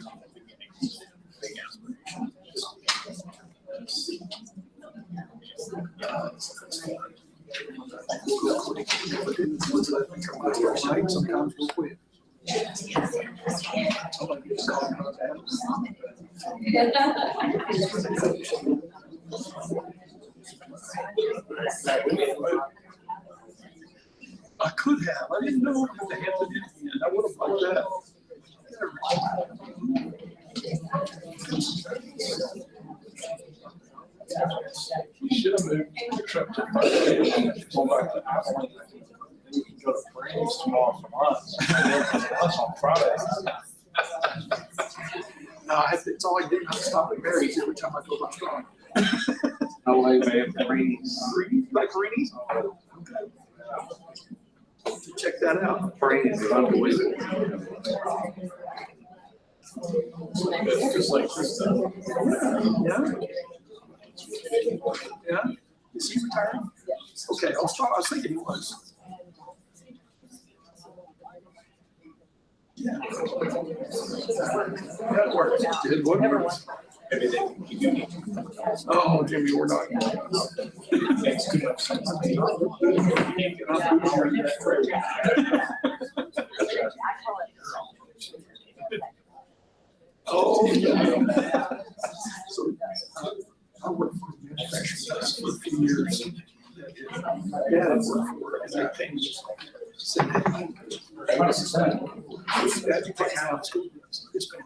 Sometimes we'll quit. I could have, I didn't know if they had to do it, I would have liked that. You should have moved the truck to the go back to Abilene. Then you can go to Brandy's tomorrow for lunch. Lunch on Friday. No, it's all I do, I stop at Mary's every time I go by truck. No way, man, Brady's. Like Greenies? Okay. Check that out. Brady's is unbelievable. Just like this. Yeah. Yeah? Is he retired? Okay, I was thinking he was. Yeah. That works. Did what works? Oh, Jimmy, we're not. Thanks too much. Oh, yeah. So, I worked for a manufacturing desk for a few years. Yeah, I worked for it, and I changed. Said, hey, that you take out of school. It's been.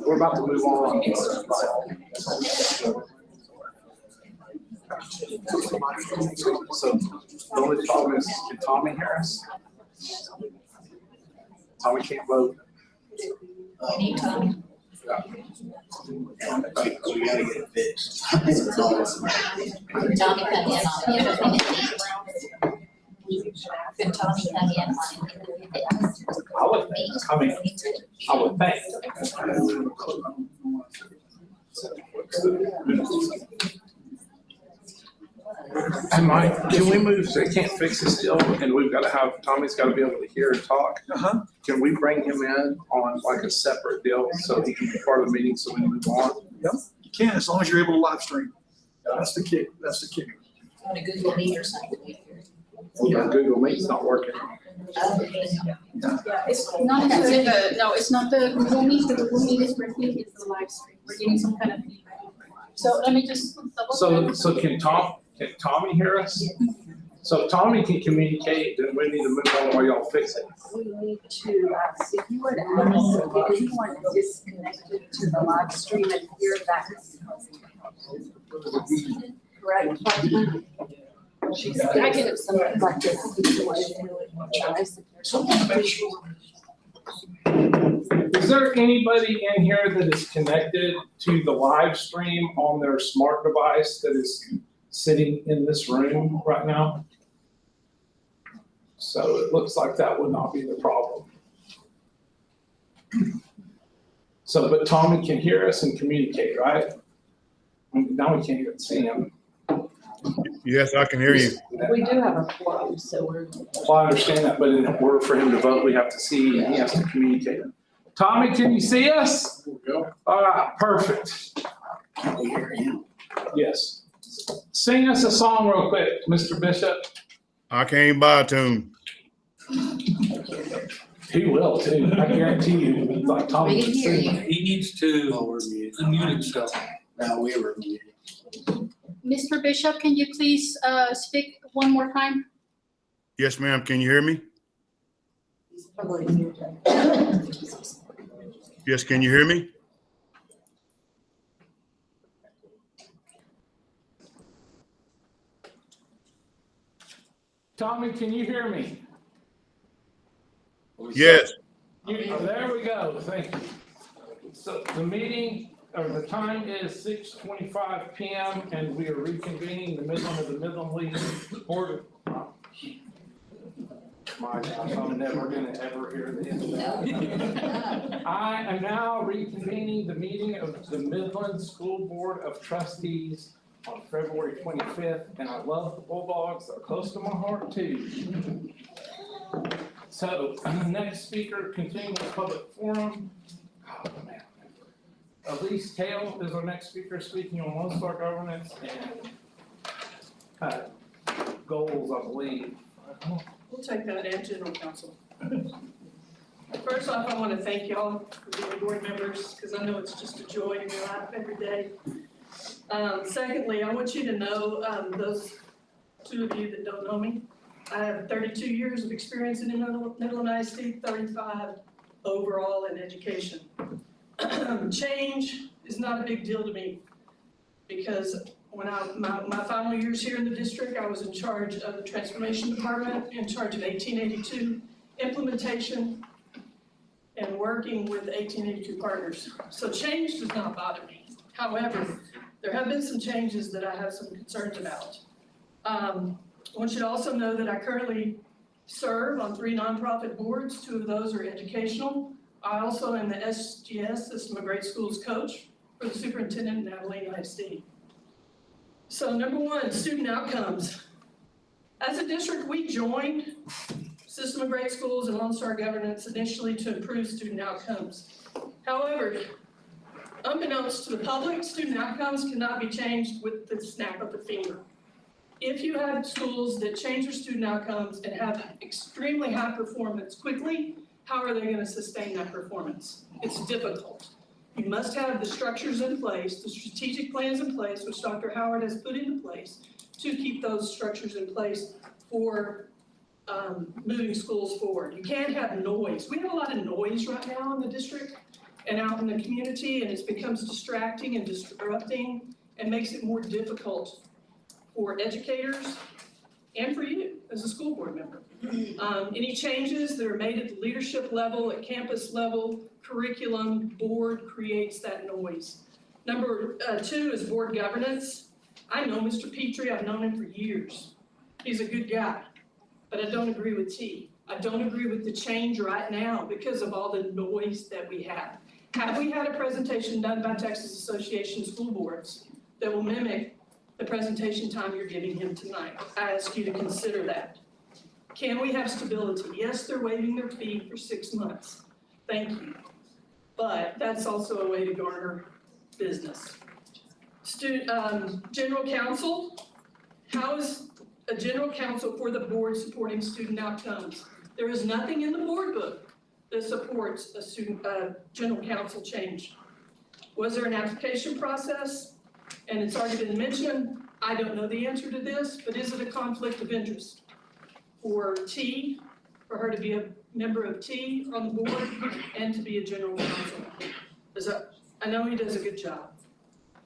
We're about to move on. So the only problem is, can Tommy Harris? Tommy can't vote. Anytime. We gotta get it fixed. Tommy come in on everything. Could Tommy come in on everything? I would think. And Mike, can we move, they can't fix this deal, and we've got to have, Tommy's got to be able to hear and talk. Can we bring him in on like a separate deal so he can be part of the meeting so we can move on? Yep, you can, as long as you're able to live stream. That's the kick, that's the kick. On a Google Meet or something. Yeah, Google Meet's not working. It's not it's not the Google Meet, the Google Meet is working, it's the live stream, we're getting some kind of feedback. So let me just double check. So can Tommy hear us? So if Tommy can communicate, then we need to move on while y'all fix it. We need to, if you would ask, if anyone is disconnected to the live stream and hear that. Correct? I get something like this. Is there anybody in here that is connected to the live stream on their smart device that is sitting in this room right now? So it looks like that would not be the problem. So, but Tommy can hear us and communicate, right? Now we can't even see him. Yes, I can hear you. We do have a quorum, so we're. Well, I understand that, but in order for him to vote, we have to see and he has to communicate. Tommy, can you see us? All right, perfect. Yes. Sing us a song real quick, Mr. Bishop. I can't buy a tune. He will too, I guarantee you, like Tommy. We can hear you. He needs to unmute himself. No, we were muted. Mr. Bishop, can you please speak one more time? Yes, ma'am. Can you hear me? Yes, can you hear me? Tommy, can you hear me? Yes. There we go, thank you. So the meeting, or the time is 6:25 PM and we are reconvening the Midland of the Midland League Board of. My gosh, I'm never gonna ever hear the end of that. I am now reconvening the meeting of the Midland School Board of Trustees on February 25th, and I love the Bulldogs, they're close to my heart too. So, next speaker, continuing with public forum. Oh, man. Elise Tail is our next speaker, speaking on Lone Star governance and goals, I believe. We'll take that and general counsel. First off, I want to thank y'all for being board members, because I know it's just a joy in your life every day. Secondly, I want you to know, those two of you that don't know me, I have 32 years of experience in Midland ISD, 35 overall in education. Change is not a big deal to me, because when my final years here in the district, I was in charge of the transformation department, in charge of 1882 implementation, and working with 1882 partners. So change does not bother me. However, there have been some changes that I have some concerns about. I want you to also know that I currently serve on 3 nonprofit boards. 2 of those are educational. I also am the SGS, System of Great Schools coach for the superintendent in Abilene ISD. So number 1, student outcomes. As a district, we joined System of Great Schools and Lone Star Governance initially to improve student outcomes. However, unbeknownst to the public, student outcomes cannot be changed with the snap of a finger. If you have schools that change their student outcomes and have extremely high performance quickly, how are they going to sustain that performance? It's difficult. You must have the structures in place, the strategic plans in place, which Dr. Howard has put into place to keep those structures in place for moving schools forward. You can't have noise. We have a lot of noise right now in the district and out in the community, and it becomes distracting and disrupting and makes it more difficult for educators and for you as a school board member. Any changes that are made at the leadership level, at campus level, curriculum, board creates that noise. Number 2 is board governance. I know Mr. Petrie, I've known him for years. He's a good guy, but I don't agree with T. I don't agree with the change right now because of all the noise that we have. Have we had a presentation done by Texas Association of School Boards that will mimic the presentation time you're giving him tonight? I ask you to consider that. Can we have stability? Yes, they're waiving their fee for 6 months. Thank you. But that's also a way to garner business. General counsel, how is a general counsel for the board supporting student outcomes? There is nothing in the board book that supports a general counsel change. Was there an application process? And it's already been mentioned, I don't know the answer to this, but is it a conflict of interest for T, for her to be a member of T on the board and to be a general counsel? I know he does a good job.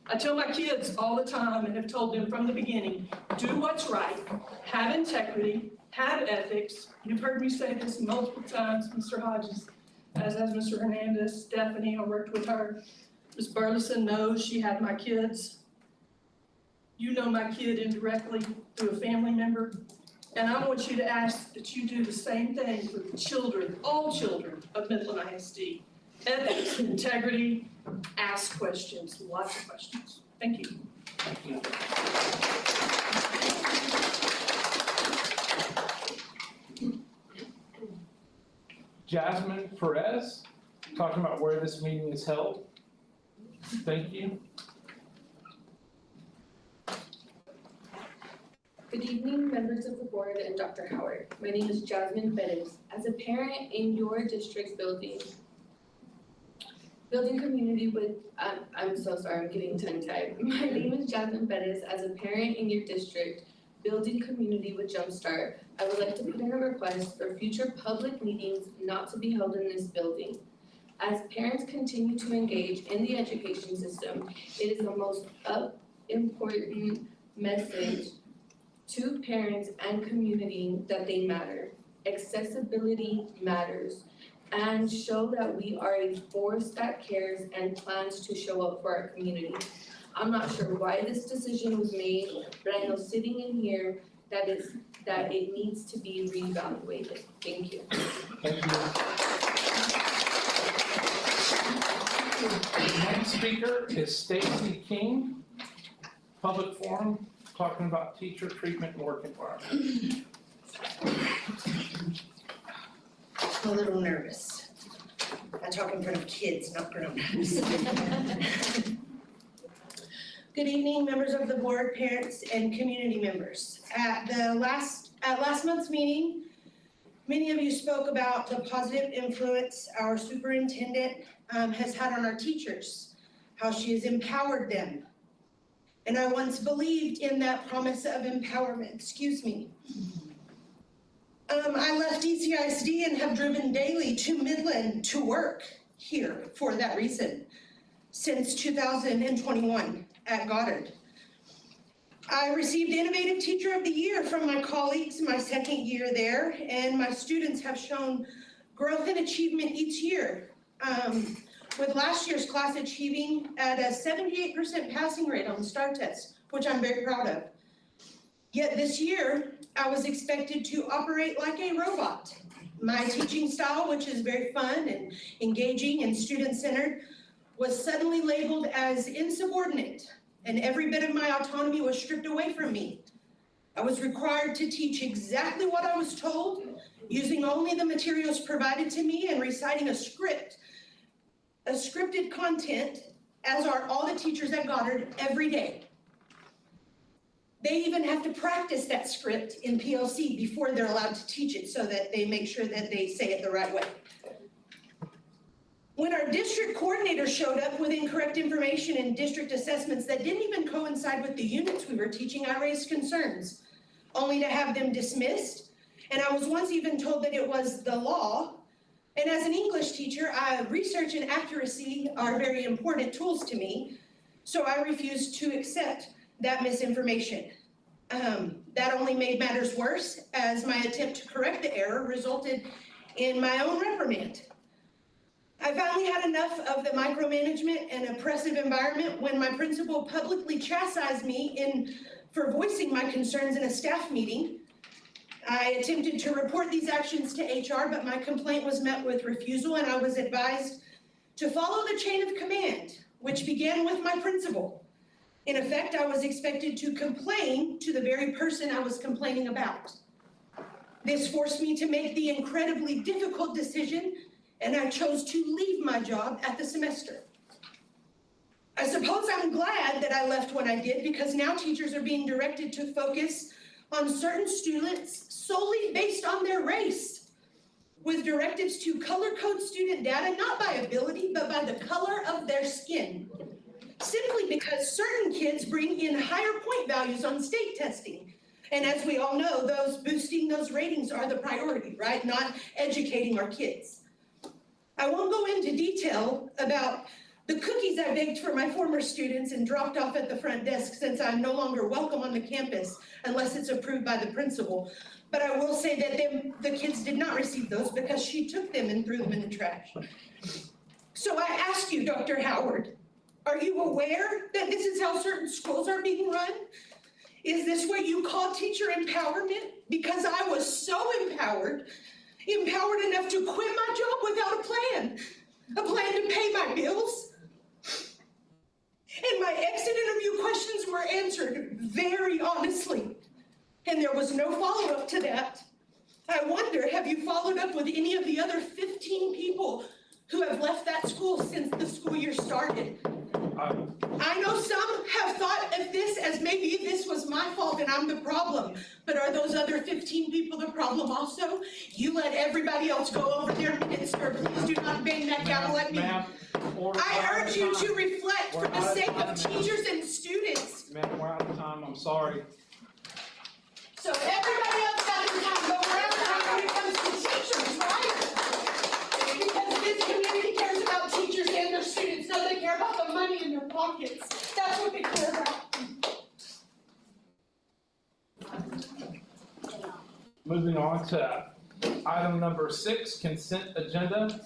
I tell my kids all the time and have told them from the beginning, do what's right, have integrity, have ethics. You've heard me say this multiple times, Mr. Hodges, as has Mr. Hernandez, Stephanie, I worked with her. Ms. Burleson knows she had my kids. You know my kid indirectly through a family member. And I want you to ask that you do the same thing for the children, all children of Midland ISD. Ethics, integrity, ask questions, lots of questions. Thank you. Thank you. Jasmine Perez, talking about where this meeting is held. Thank you. Good evening, members of the board and Dr. Howard. My name is Jasmine Perez. As a parent in your district's building community with, I'm so sorry, I'm getting tongue-tied. My name is Jasmine Perez. As a parent in your district, building community with Jumpstart, I would like to put in a request for future public meetings not to be held in this building. As parents continue to engage in the education system, it is the most important message to parents and community that they matter. Accessibility matters, and show that we are a force that cares and plans to show up for our community. I'm not sure why this decision was made, but I know sitting in here that it needs to be reevaluated. Thank you. Thank you. The next speaker is Stacy King, public forum, talking about teacher treatment and work environment. a little nervous. I talk in front of kids, not grown-ups. Good evening, members of the board, parents, and community members. At last month's meeting, many of you spoke about the positive influence our superintendent has had on our teachers, how she has empowered them. And I once believed in that promise of empowerment, I left DCISD and have driven daily to Midland to work here for that reason since 2021 at Goddard. I received Innovative Teacher of the Year from my colleagues my second year there, and my students have shown growth and achievement each year, with last year's class achieving at a 78% passing rate on the STAR test, which I'm very proud of. Yet this year, I was expected to operate like a robot. My teaching style, which is very fun and engaging and student-centered, was suddenly labeled as insubordinate, and every bit of my autonomy was stripped away from me. I was required to teach exactly what I was told, using only the materials provided to me and reciting a scripted content, as are all the teachers at Goddard every day. They even have to practice that script in PLC before they're allowed to teach it so that they make sure that they say it the right way. When our district coordinator showed up with incorrect information and district assessments that didn't even coincide with the units we were teaching, I raised concerns, only to have them dismissed. And I was once even told that it was the law. And as an English teacher, research and accuracy are very important tools to me, so I refused to accept that misinformation. That only made matters worse, as my attempt to correct the error resulted in my own reprimand. I finally had enough of the micromanagement and oppressive environment when my principal publicly chastised me for voicing my concerns in a staff meeting. I attempted to report these actions to HR, but my complaint was met with refusal, and I was advised to follow the chain of command, which began with my principal. In effect, I was expected to complain to the very person I was complaining about. This forced me to make the incredibly difficult decision, and I chose to leave my job at the semester. I suppose I'm glad that I left when I did, because now teachers are being directed to focus on certain students solely based on their race, with directives to color code student data, not by ability, but by the color of their skin, simply because certain kids bring in higher point values on state testing. And as we all know, boosting those ratings are the priority, right? Not educating our kids. I won't go into detail about the cookies I baked for my former students and dropped off at the front desk, since I'm no longer welcome on the campus unless it's approved by the principal. But I will say that the kids did not receive those because she took them and threw them in the trash. So I ask you, Dr. Howard, are you aware that this is how certain schools are being run? Is this what you call teacher empowerment? Because I was so empowered enough to quit my job without a plan to pay my bills. And my exit interview questions were answered very honestly, and there was no follow-up to that. I wonder, have you followed up with any of the other 15 people who have left that school since the school year started? I know some have thought of this as maybe this was my fault and I'm the problem, but are those other 15 people the problem also? You let everybody else go over their minutes, sir. Please do not bang that gavel at me. I urge you to reflect for the sake of teachers and students. Ma'am, we're out of time, I'm sorry. So everybody else got their time, but we're out of time when it comes to teachers, right? Because this community cares about teachers and their students, so they care about the money in their pockets. That's what they care about. Moving on to item number 6, consent agenda.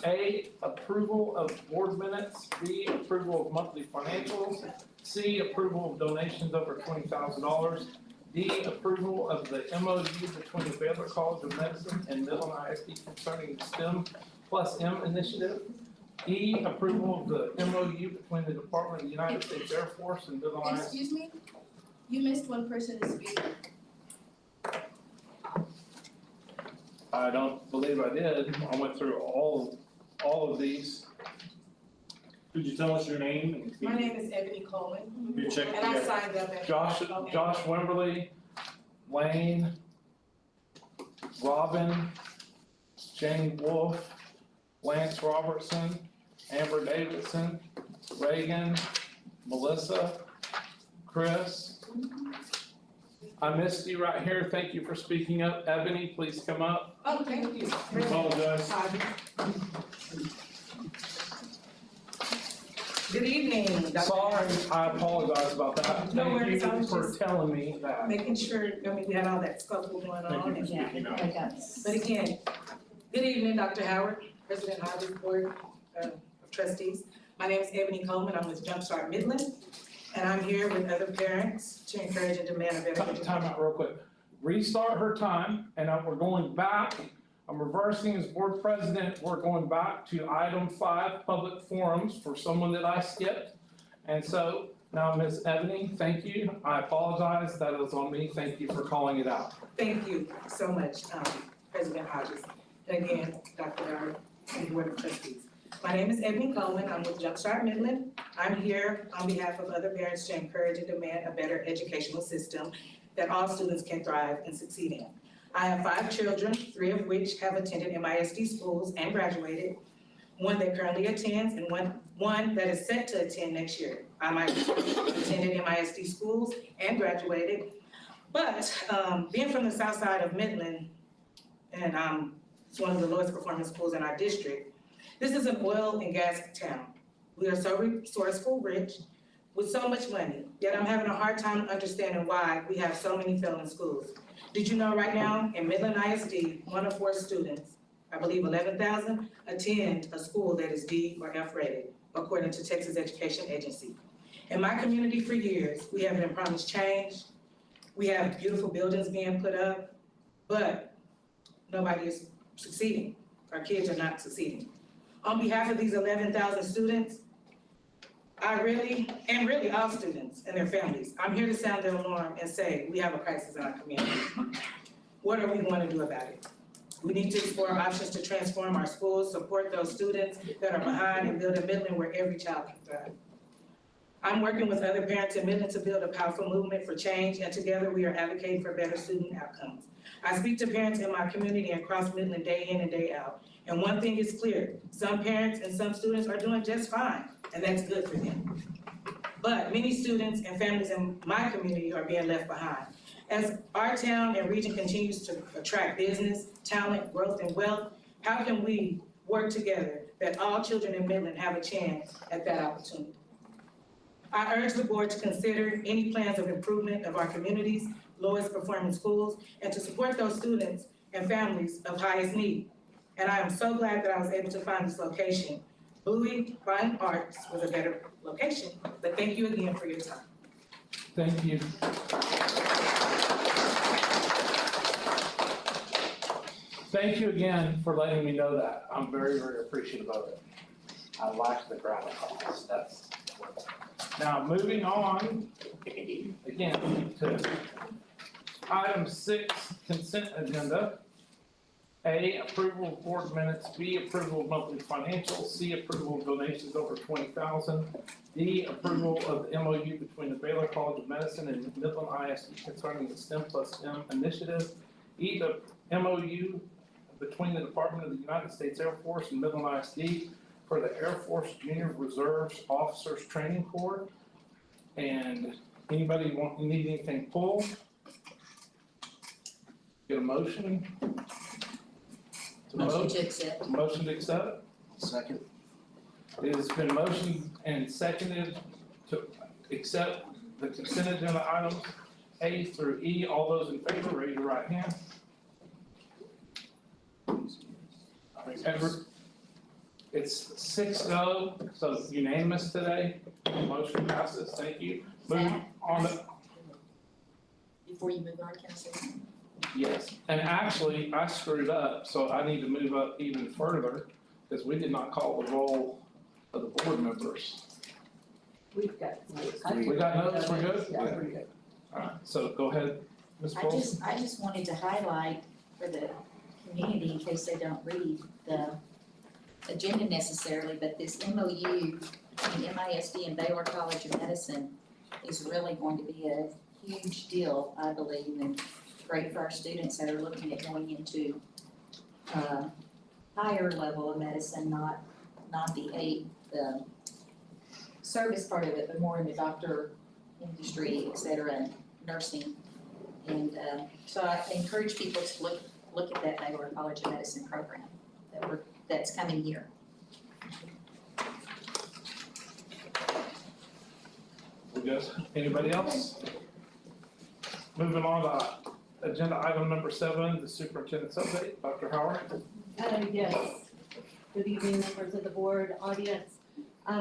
A, approval of board minutes. B, approval of monthly financials. C, approval of donations over $20,000. D, approval of the MOU between the Baylor College of Medicine and Midland ISD concerning the STEM plus M initiative. E, approval of the MOU between the Department of the United States Air Force and Midland ISD. Excuse me, you missed one person to speak. I don't believe I did. I went through all of these. Could you tell us your name? My name is Ebony Coleman, You check. and I signed up at. Josh Wimberly, Lane, Robin, Jane Wolf, Lance Robertson, Amber Davidson, Reagan, Melissa, Chris. I missed you right here. Thank you for speaking up. Ebony, please come up. Oh, thank you. Apologize. Good evening, Dr. Sorry, I apologize about that. No worries, I Thank you was for just telling me that. making sure, we had all that scuffle going Thank on. you for speaking up. But again, good evening, Dr. Howard, President Hodges Board of Trustees. My name is Ebony Coleman, I'm with Jumpstart Midland, and I'm here with other parents to encourage and demand a better education. Time out real quick. Restart her time, and we're going back. I'm reversing as board president. We're going back to item 5, public forums for someone that I skipped. And so now, Ms. Ebony, thank you. I apologize. That is on me. Thank you for calling it out. Thank you so much, President Hodges. And again, Dr. Howard and the Board of Trustees. My name is Ebony Coleman, I'm with Jumpstart Midland. I'm here on behalf of other parents to encourage and demand a better educational system that all students can thrive and succeed in. I have 5 children, 3 of which have attended MISD schools and graduated, 1 that currently attends and one that is set to attend next year. I attended MISD schools and graduated, but being from the south side of Midland, and it's one of the lowest performing schools in our district, this is an oil and gas town. We are so resourceful, rich, with so much money, yet I'm having a hard time understanding why we have so many failing schools. Did you know right now in Midland ISD, 1 of 4 students, I believe 11,000, attend a school that is D or F rated, according to Texas Education Agency. In my community for years, we have been promised change. We have beautiful buildings being put up, but nobody is succeeding. Our kids are not succeeding. On behalf of these 11,000 students, really all students and their families, I'm here to sound the alarm and say, we have a crisis in our community. What are we going to do about it? We need to explore options to transform our schools, support those students that are behind, and build a Midland where every child can thrive. I'm working with other parents in Midland to build a powerful movement for change, and together we are advocating for better student outcomes. I speak to parents in my community and across Midland day in and day out, and one thing is clear, some parents and some students are doing just fine, and that's good for them. But many students and families in my community are being left behind. As our town and region continues to attract business, talent, growth, and wealth, how can we work together that all children in Midland have a chance at that opportunity? I urge the board to consider any plans of improvement of our community's lowest performing schools and to support those students and families of highest need. And I am so glad that I was able to find this location. Bowie Fine Arts was a better location, but thank you again for your time. Thank you. Thank you again for letting me know that. I'm very, very appreciative of it. I like the gravitas. That's now moving on again to item 6, consent agenda. A, approval of board minutes. B, approval of monthly financials. C, approval of donations over $20,000. D, approval of the MOU between the Baylor College of Medicine and Midland ISD concerning the STEM plus M initiative. E, the MOU between the Department of the United States Air Force and Midland ISD for the Air Force Junior Reserves Officers Training Corps. And anybody need anything pulled? Get a motion? Motion to accept. Motion to accept? Second. It has been motioned and seconded to accept the consent agenda items A through E. All those in favor, raise your right hand. It's 6-0, so unanimous today. Motion passes. Thank you. Moving on to. Before you move on, can I say something? Yes, and actually, I screwed up, so I need to move up even further, because we did not call the roll of the board members. We've got notes. We got notes, we're good? Yeah, we're good. All right, so go ahead, Ms. I Paul. just wanted to highlight for the community in case they don't read the agenda necessarily, but this MOU between MISD and Baylor College of Medicine is really going to be a huge deal, I believe, and great for our students that are looking at going into higher level of medicine, not the service part of it, but more in the doctor industry, et cetera, and nursing. And so I encourage people to look at that Baylor College of Medicine program that's coming here. We good? Anybody else? Moving on to agenda item number 7, the superintendent's update. Dr. Howard? Yes. Good evening, members of the board, audience.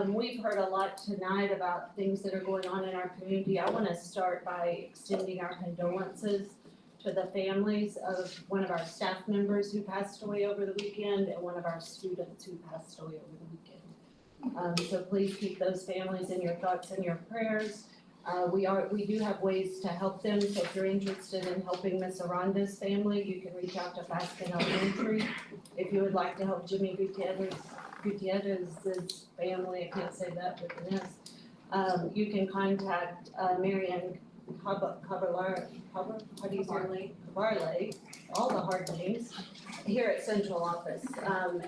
We've heard a lot tonight about things that are going on in our community. I want to start by extending our condolences to the families of one of our staff members who passed away over the weekend and one of our students who passed away over the weekend. So please keep those families in your thoughts and your prayers. We do have ways to help them, so if you're interested in helping Miss Aranda's family, you can reach out to Faskin Elementary. If you would like to help Jimmy Gutierrez's family, I can't say that with an S, you can contact Marianne Cabarle, all the hard names, here at central office.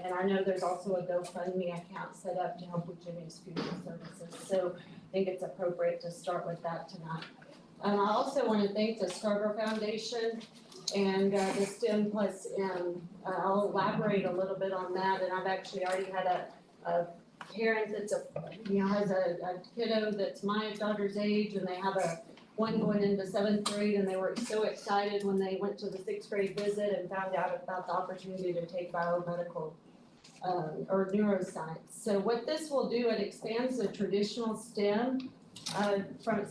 And I know there's also a GoFundMe account set up to help with Jimmy's funeral services. So I think it's appropriate to start with that tonight. I also want to thank the Scarborough Foundation and the STEM plus M. I'll elaborate a little bit on that, and I've actually already had a parent that's has a kiddo that's my daughter's age, and they have one going into 7th grade, and they were so excited when they went to the 6th grade visit and found out about the opportunity to take biomedical or neuroscience. So what this will do, it expands the traditional STEM from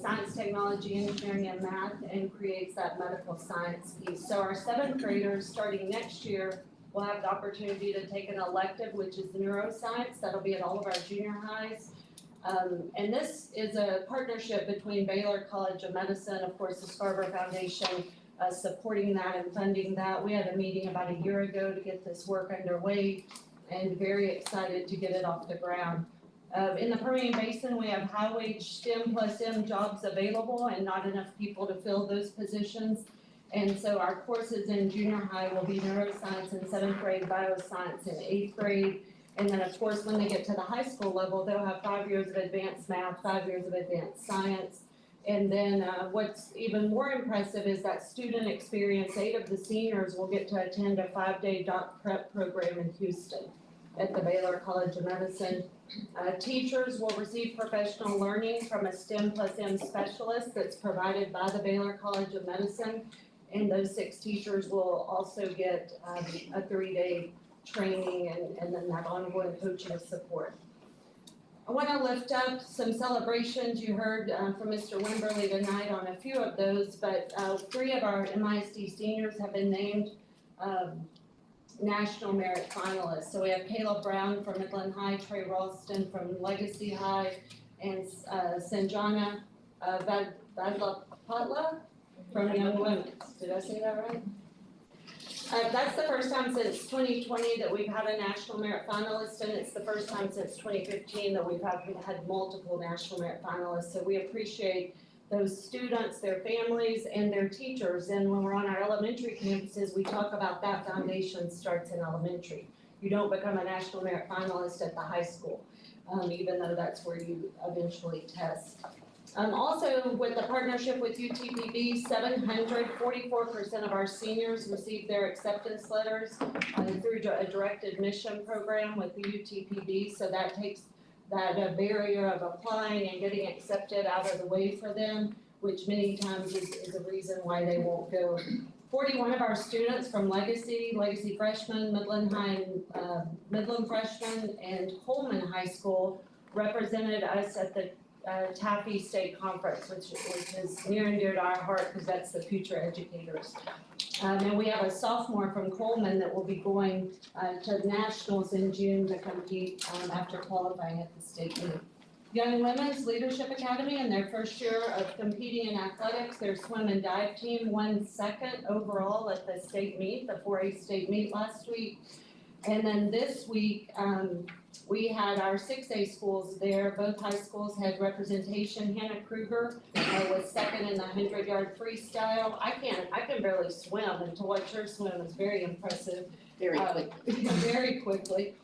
science, technology, engineering, and math, and creates that medical science piece. So our 7th graders, starting next year, will have the opportunity to take an elective, which is neuroscience. That'll be at all of our junior highs. And this is a partnership between Baylor College of Medicine, of course, the Scarborough Foundation, supporting that and funding that. We had a meeting about a year ago to get this work underway, and very excited to get it off the ground. In the Permian Basin, we have high-wage STEM plus M jobs available and not enough people to fill those positions. And so our courses in junior high will be neuroscience in 7th grade, bioscience in 8th grade. And then, of course, when they get to the high school level, they'll have 5 years of advanced math, 5 years of advanced science. And then what's even more impressive is that student experience. 8 of the seniors will get to attend a 5-day doc prep program in Houston at the Baylor College of Medicine. Teachers will receive professional learning from a STEM plus M specialist that's provided by the Baylor College of Medicine. And those 6 teachers will also get a 3-day training and then that ongoing coaching support. I want to lift up some celebrations. You heard from Mr. Wimberly tonight on a few of those, but 3 of our MISD seniors have been named National Merit Finalists. So we have Caleb Brown from Midland High, Trey Ralston from Legacy High, and Sanjana Vadlapatla from Young Women's. Did I say that right? That's the first time since 2020 that we've had a National Merit Finalist, and it's the first time since 2015 that we've had multiple National Merit Finalists. So we appreciate those students, their families, and their teachers. And when we're on our elementary campuses, we talk about that foundation starts in elementary. You don't become a National Merit Finalist at the high school, even though that's where you eventually test. Also, with the partnership with UTPB, 744% of our seniors received their acceptance letters through a direct admission program with the UTPB. So that takes that barrier of applying and getting accepted out of the way for them, which many times is a reason why they won't go. 41 of our students from Legacy freshmen, Midland High, Midland freshmen, and Coleman High School represented us at the Taffy State Conference, which is near and dear to our heart because that's the future educators. And we have a sophomore from Coleman that will be going to nationals in June to compete after qualifying at the state meet. Young Women's Leadership Academy in their first year of competing in athletics. Their swim and dive team won second overall at the state meet, the 4A state meet last week. And then this week, we had our 6A schools there. Both high schools had representation. Hannah Kruger was second in the 100-yard freestyle. I can barely swim, and to watch her swim is very impressive. Very quickly. Very quickly.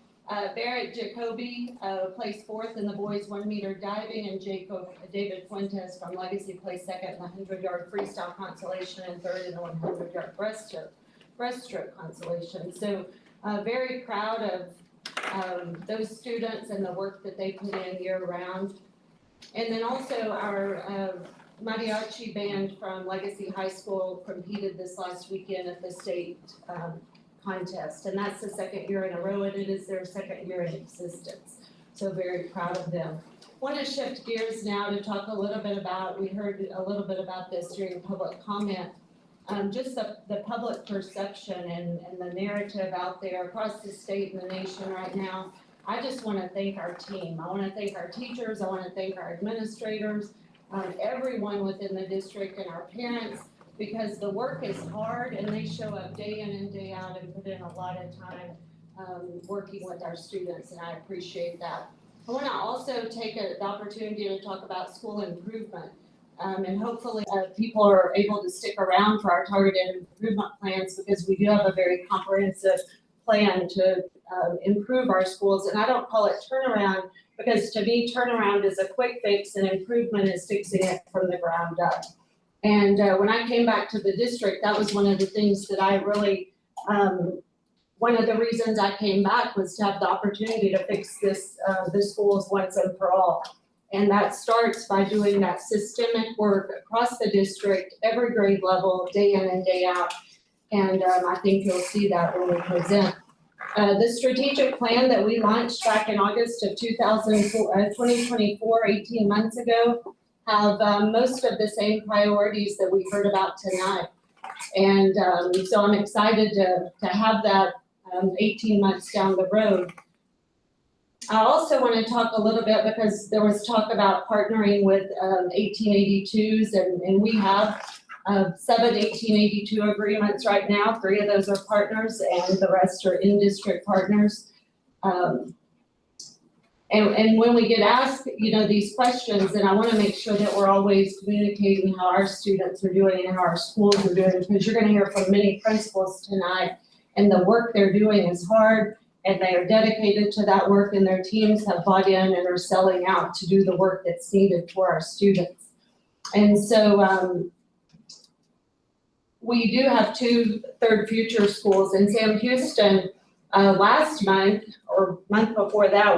Barrett Jacoby placed fourth in the boys 1-meter diving, and David Fuentes from Legacy placed second in the 100-yard freestyle consolation and third in the 100-yard breaststroke consolation. So very proud of those students and the work that they put in year round. And then also our mariachi band from Legacy High School competed this last weekend at the state contest, and that's the second year in a row, and it is their second year in existence. So very proud of them. Want to shift gears now to talk a little bit about, we heard a little bit about this during public comment, just the public perception and the narrative out there across the state and the nation right now. I just want to thank our team. I want to thank our teachers. I want to thank our administrators, everyone within the district, and our parents, because the work is hard and they show up day in and day out and put in a lot of time working with our students, and I appreciate that. I want to also take the opportunity to talk about school improvement. And hopefully people are able to stick around for our targeted improvement plans, because we do have a very comprehensive plan to improve our schools. And I don't call it turnaround, because to me, turnaround is a quick fix and improvement is fixing it from the ground up. And when I came back to the district, that was one of the things that I really, one of the reasons I came back was to have the opportunity to fix the schools once and for all. And that starts by doing that systemic work across the district, every grade level, day in and day out. And I think you'll see that when we present. The strategic plan that we launched back in August of 2024, 18 months ago, have most of the same priorities that we heard about tonight. And so I'm excited to have that 18 months down the road. I also want to talk a little bit, because there was talk about partnering with 1882s, and we have 7 1882 agreements right now. 3 of those are partners and the rest are in-district partners. And when we get asked, these questions, and I want to make sure that we're always communicating how our students are doing and how our schools are doing, because you're going to hear from many principals tonight, and the work they're doing is hard, and they are dedicated to that work, and their teams have bought in and are selling out to do the work that's needed for our students. And so we do have 2 Third Future schools in Sam Houston. Last month, or month before that,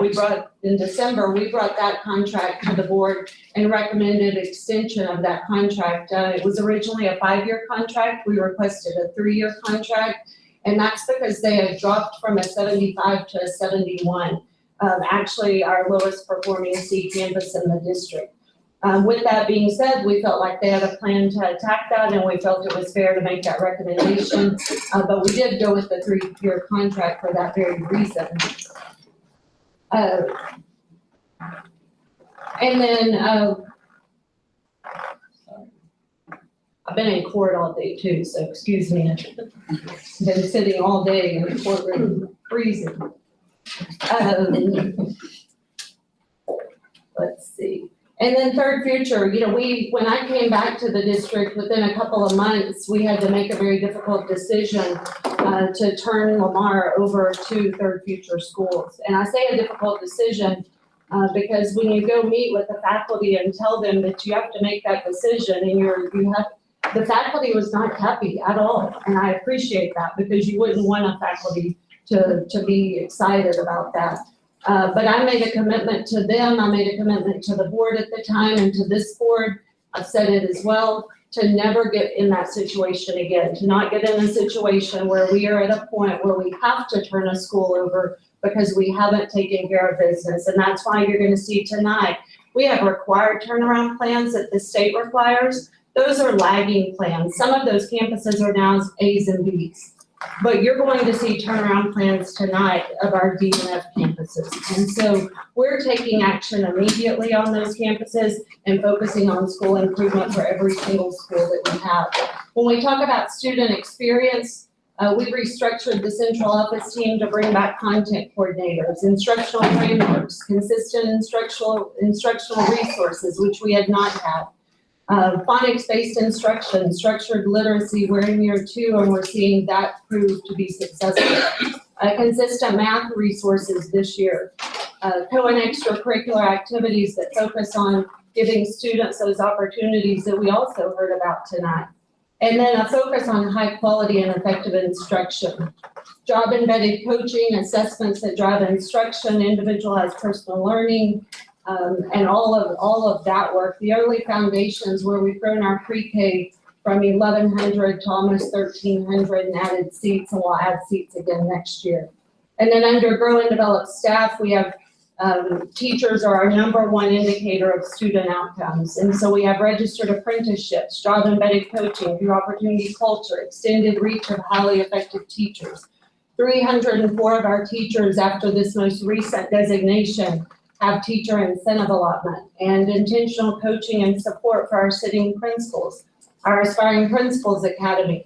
in December, we brought that contract to the board and recommended extension of that contract. It was originally a 5-year contract. We requested a 3-year contract, and that's because they had dropped from a 75 to a 71. Actually, our lowest performing C campus in the district. With that being said, we felt like they had a plan to attack that, and we felt it was fair to make that recommendation. But we did go with the 3-year contract for that very reason. And then I've been in court all day too, so excuse me. I've been sitting all day in the courtroom, freezing. Let's see. And then Third Future, when I came back to the district within a couple of months, we had to make a very difficult decision to turn Lamar over to Third Future schools. And I say a difficult decision because when you go meet with the faculty and tell them that you have to make that decision, and the faculty was not happy at all. And I appreciate that, because you wouldn't want a faculty to be excited about that. But I made a commitment to them, I made a commitment to the board at the time and to this board, I've said it as well, to never get in that situation again, to not get in a situation where we are at a point where we have to turn a school over because we haven't taken care of business. And that's why you're gonna see tonight, we have required turnaround plans that the state requires. Those are lagging plans. Some of those campuses are now A's and B's. But you're going to see turnaround plans tonight of our D and F campuses. And so we're taking action immediately on those campuses and focusing on school improvement for every single school that we have. When we talk about student experience, we restructured the central office team to bring back content coordinators, instructional frameworks, consistent instructional resources, which we had not had. Phonics-based instruction, structured literacy, we're in year 2 and we're seeing that prove to be successful. Consistent math resources this year. Co and extracurricular activities that focus on giving students those opportunities that we also heard about tonight. And then a focus on high quality and effective instruction. Job embedded coaching, assessments that drive instruction, individualized personal learning, and all of that work. The early foundations where we've grown our pre-K from 1,100 to almost 1,300 and added seats, and we'll add seats again next year. And then under grow and develop staff, we have teachers are our #1 indicator of student outcomes. And so we have registered apprenticeships, job embedded coaching, through opportunity culture, extended reach of highly effective teachers. 304 of our teachers after this most recent designation have teacher incentive allotment and intentional coaching and support for our sitting principals. Our Aspiring Principals Academy,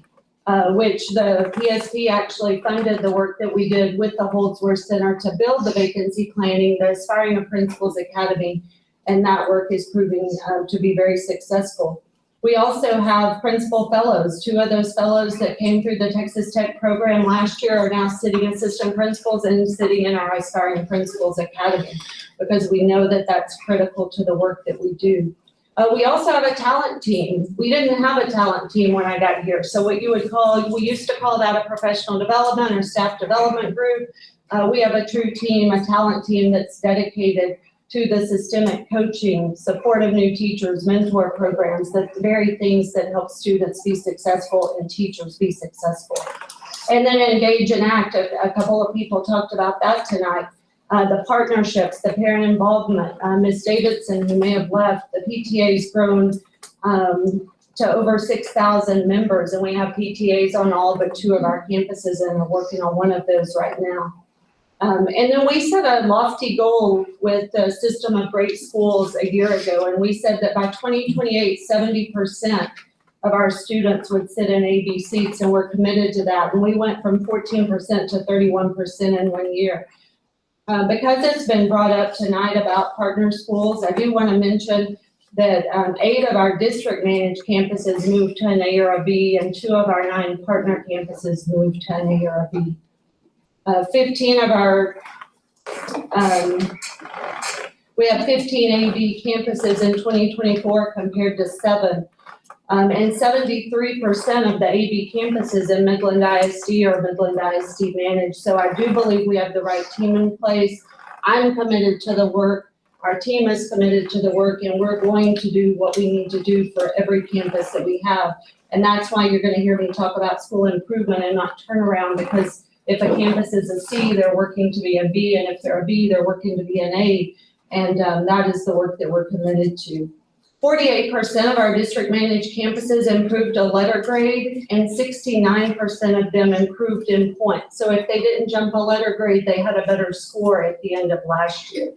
which the PSP actually funded the work that we did with the Holdsworth Center to build the vacancy planning, the Aspiring Principals Academy, and that work is proving to be very successful. We also have principal fellows. 2 of those fellows that came through the Texas Tech program last year are now sitting assistant principals and sitting in our Aspiring Principals Academy, because we know that that's critical to the work that we do. We also have a talent team. We didn't have a talent team when I got here. So what you would call, we used to call that a professional development or staff development group. We have a true team, a talent team that's dedicated to the systemic coaching, support of new teachers, mentor programs, the very things that help students be successful and teachers be successful. And then engage and act. A couple of people talked about that tonight. The partnerships, the parent involvement. Ms. Davidson, who may have left, the PTA's grown to over 6,000 members, and we have PTAs on all but 2 of our campuses, and we're working on 1 of those right now. And then we set a lofty goal with the System of Great Schools a year ago, and we said that by 2028, 70% of our students would sit in AB seats, and we're committed to that. And we went from 14% to 31% in 1 year. Because it's been brought up tonight about partner schools, I do want to mention that 8 of our district managed campuses moved to an A or a B, and 2 of our 9 partner campuses moved to an A or a B. 15 of our, we have 15 AB campuses in 2024 compared to 7. And 73% of the AB campuses in Midland ISD are Midland ISD managed. So I do believe we have the right team in place. I'm committed to the work. Our team is committed to the work, and we're going to do what we need to do for every campus that we have. And that's why you're going to hear me talk about school improvement and not turnaround, because if a campus is a C, they're working to be a B, and if they're a B, they're working to be an A. And that is the work that we're committed to. 48% of our district managed campuses improved a letter grade, and 69% of them improved in points. So if they didn't jump a letter grade, they had a better score at the end of last year.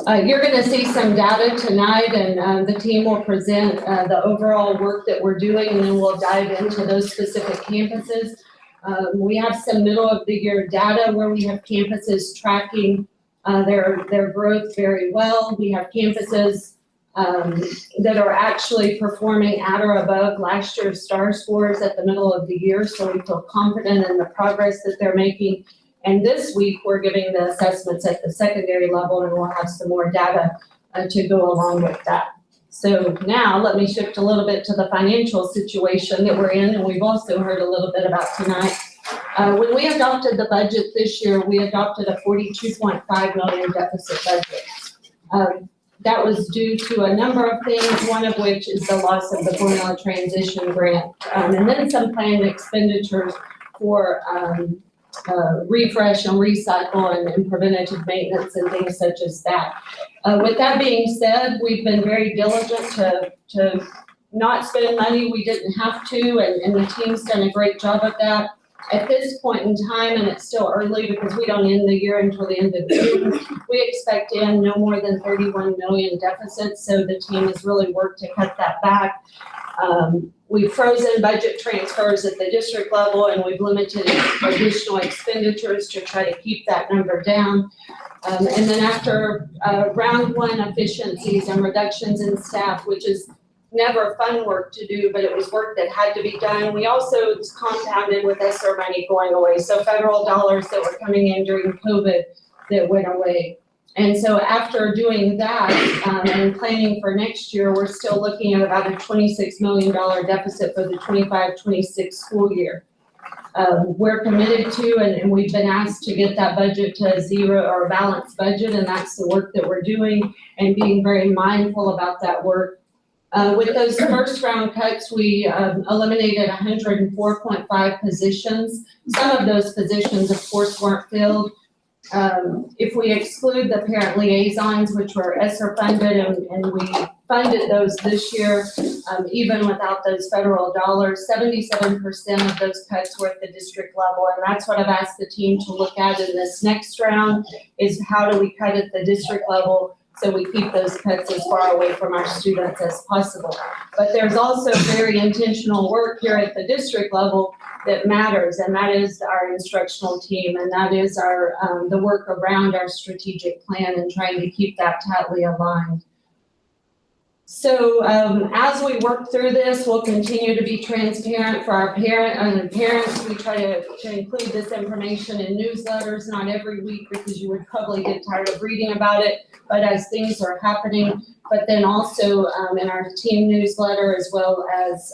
You're going to see some data tonight, and the team will present the overall work that we're doing, and then we'll dive into those specific campuses. We have some middle of the year data where we have campuses tracking their growth very well. We have campuses that are actually performing at or above last year's STAR scores at the middle of the year, so we feel confident in the progress that they're making. And this week, we're giving the assessments at the secondary level, and we'll have some more data to go along with that. So now let me shift a little bit to the financial situation that we're in, and we've also heard a little bit about tonight. When we adopted the budget this year, we adopted a $42.5 million deficit budget. That was due to a number of things, one of which is the loss of the formula transition grant, and then some planned expenditures for refresh and recycle and preventative maintenance and things such as that. With that being said, we've been very diligent to not spend money we didn't have to, and the team's done a great job of that. At this point in time, and it's still early because we don't end the year until the end of June, we expect to end no more than 31 million deficit, so the team has really worked to cut that back. We've frozen budget transfers at the district level, and we've limited additional expenditures to try to keep that number down. And then after round one efficiencies and reductions in staff, which is never fun work to do, but it was work that had to be done. We also compounded with ESSER money going away, so federal dollars that were coming in during COVID that went away. And so after doing that and planning for next year, we're still looking at about a $26 million deficit for the 25-26 school year. We're committed to, and we've been asked to get that budget to zero or a balanced budget, and that's the work that we're doing and being very mindful about that work. With those first round cuts, we eliminated 104.5 positions. Some of those positions, of course, weren't filled. If we exclude the parent liaisons, which were ESSER funded, and we funded those this year, even without those federal dollars, 77% of those cuts were at the district level. And that's what I've asked the team to look at in this next round, is how do we cut at the district level so we keep those cuts as far away from our students as possible. But there's also very intentional work here at the district level that matters, and that is our instructional team, and that is our the work around our strategic plan and trying to keep that tightly aligned. So as we work through this, we'll continue to be transparent for our parents. We try to include this information in newsletters, not every week because you would probably get tired of reading about it, but as things are happening, but then also in our team newsletter, as well as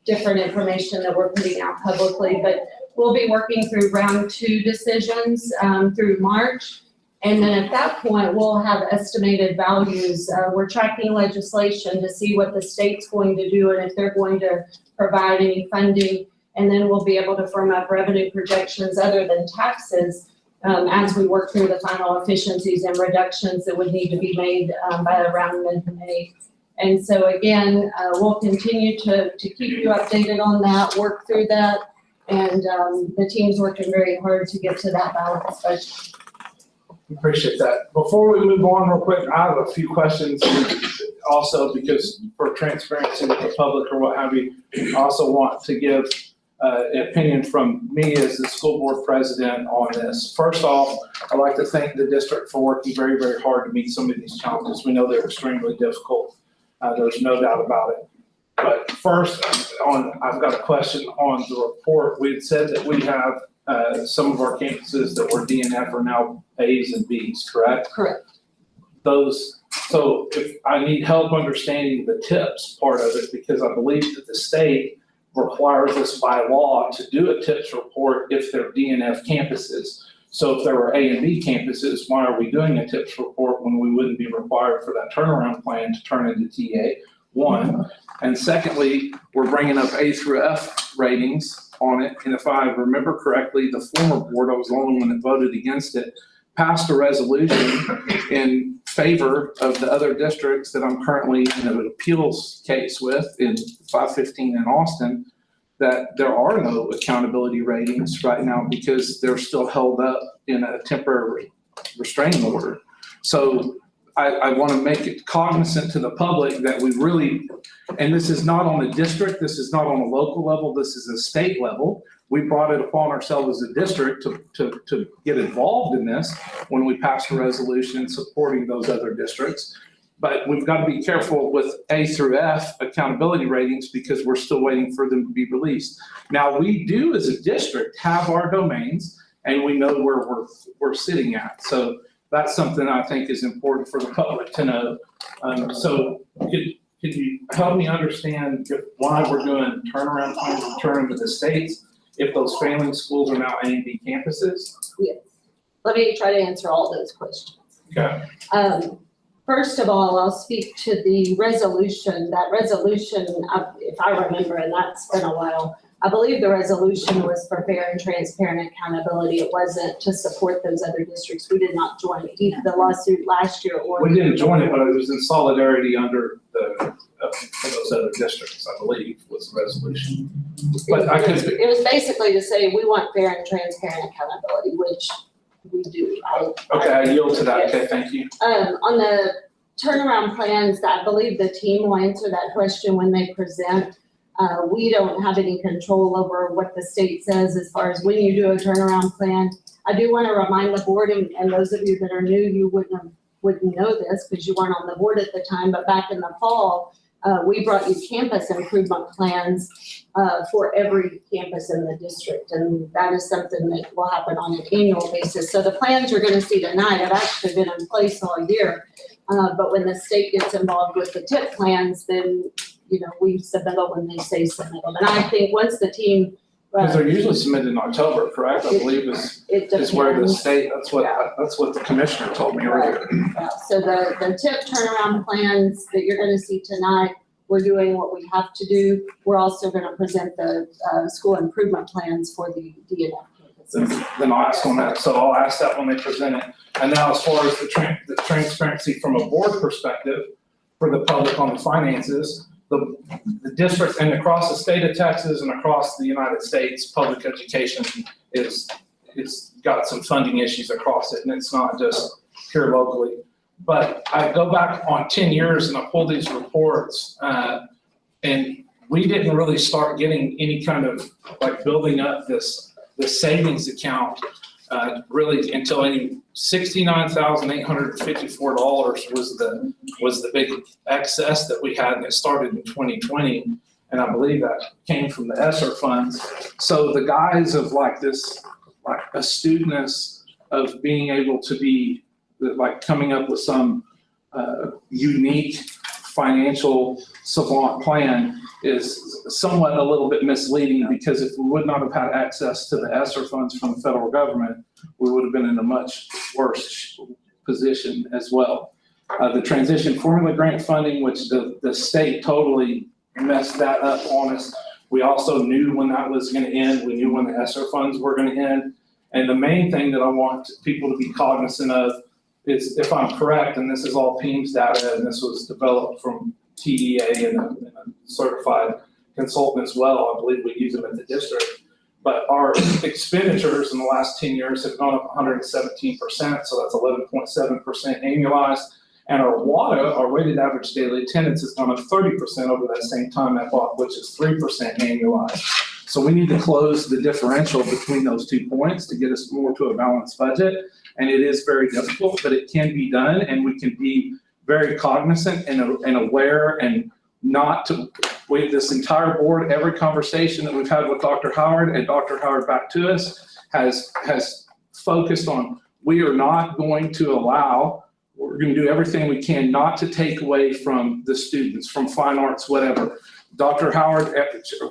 different information that we're putting out publicly. But we'll be working through round 2 decisions through March. And then at that point, we'll have estimated values. We're tracking legislation to see what the state's going to do and if they're going to provide any funding. And then we'll be able to firm up revenue projections other than taxes as we work through the final efficiencies and reductions that would need to be made by around mid-May. And so again, we'll continue to keep you updated on that, work through that. And the team's working very hard to get to that balanced budget. Appreciate that. Before we move on real quick, I have a few questions also, because for transparency with the public or what have you, I also want to give an opinion from me as the school board president on this. First off, I'd like to thank the district for working very, very hard to meet some of these challenges. We know they're extremely difficult. There's no doubt about it. But first, I've got a question on the report. We had said that we have some of our campuses that were DNF are now A's and B's, correct? Correct. So if I need help understanding the tips part of it, because I believe that the state requires us by law to do a tips report if they're DNF campuses. So if there were A and B campuses, why are we doing a tips report when we wouldn't be required for that turnaround plan to turn into TA? One. And secondly, we're bringing up A through F ratings on it. And if I remember correctly, the former board, I was the only one that voted against it, passed a resolution in favor of the other districts that I'm currently in an appeals case with in 515 in Austin, that there are no accountability ratings right now because they're still held up in a temporary restraining order. So I want to make it cognizant to the public that we really, and this is not on the district, this is not on a local level, this is a state level. We brought it upon ourselves as a district to get involved in this when we passed a resolution supporting those other districts. But we've got to be careful with A through F accountability ratings because we're still waiting for them to be released. Now, we do as a district have our domains and we know where we're sitting at. So that's something I think is important for the public to know. So could you help me understand why we're doing turnaround plans to turn them to the states if those failing schools are now A and B campuses? Yes. Let me try to answer all those questions. Okay. First of all, I'll speak to the resolution. That resolution, if I remember, and that's been a while, I believe the resolution was for fair and transparent accountability. It wasn't to support those other districts. We did not join either the lawsuit last year or. We didn't join it, but it was in solidarity under the, for those other districts, I believe, was the resolution. But I could, It was basically to say we want fair and transparent accountability, which we do. okay, I yield to that, okay, thank you. On the turnaround plans, I believe the team will answer that question when they present. We don't have any control over what the state says as far as when you do a turnaround plan. I do want to remind the board, and those of you that are new, you wouldn't know this because you weren't on the board at the time, but back in the fall, we brought you campus improvement plans for every campus in the district, and that is something that will happen on an annual basis. So the plans you're going to see tonight have actually been in place all year, but when the state gets involved with the TIP plans, then we submit them when they say submit them. And I think once the team. Because they're usually submitted in October, correct? I believe is where the state, that's what the commissioner told me earlier. Yeah, so the TIP turnaround plans that you're gonna see tonight, we're doing what we have to do. We're also gonna present the school improvement plans for the DNF campuses. Then I'll ask on that. So I'll ask that when they present it. And now as far as the transparency from a board perspective for the public on the finances, the district and across the state of Texas and across the United States, public education it's got some funding issues across it, and it's not just here locally. But I go back on 10 years and I pull these reports, and we didn't really start getting any kind of like building up this savings account really until $69,854 was the big excess that we had, and it started in 2020, and I believe that came from the ESSER funds. So the guise of like this, like astuteness of being able to be like coming up with some unique financial savant plan is somewhat a little bit misleading, because if we would not have had access to the ESSER funds from the federal government, we would have been in a much worse position as well. The transition formula grant funding, which the state totally messed that up on us. We also knew when that was going to end. We knew when the ESSER funds were going to end. And the main thing that I want people to be cognizant of is, if I'm correct, and this is all PEMS data, and this was developed from TEA and a certified consultant as well. I believe we use them at the district. But our expenditures in the last 10 years have gone up 117%, so that's 11.7% annualized. And our WADA, our weighted average daily attendance, has gone up 30% over that same time at block, which is 3% annualized. So we need to close the differential between those 2 points to get us more to a balanced budget. And it is very difficult, but it can be done, and we can be very cognizant and aware, and not to wait. This entire board, every conversation that we've had with Dr. Howard and Dr. Howard back to us has focused on, we are not going to allow, we're going to do everything we can not to take away from the students, from fine arts, whatever. Dr. Howard,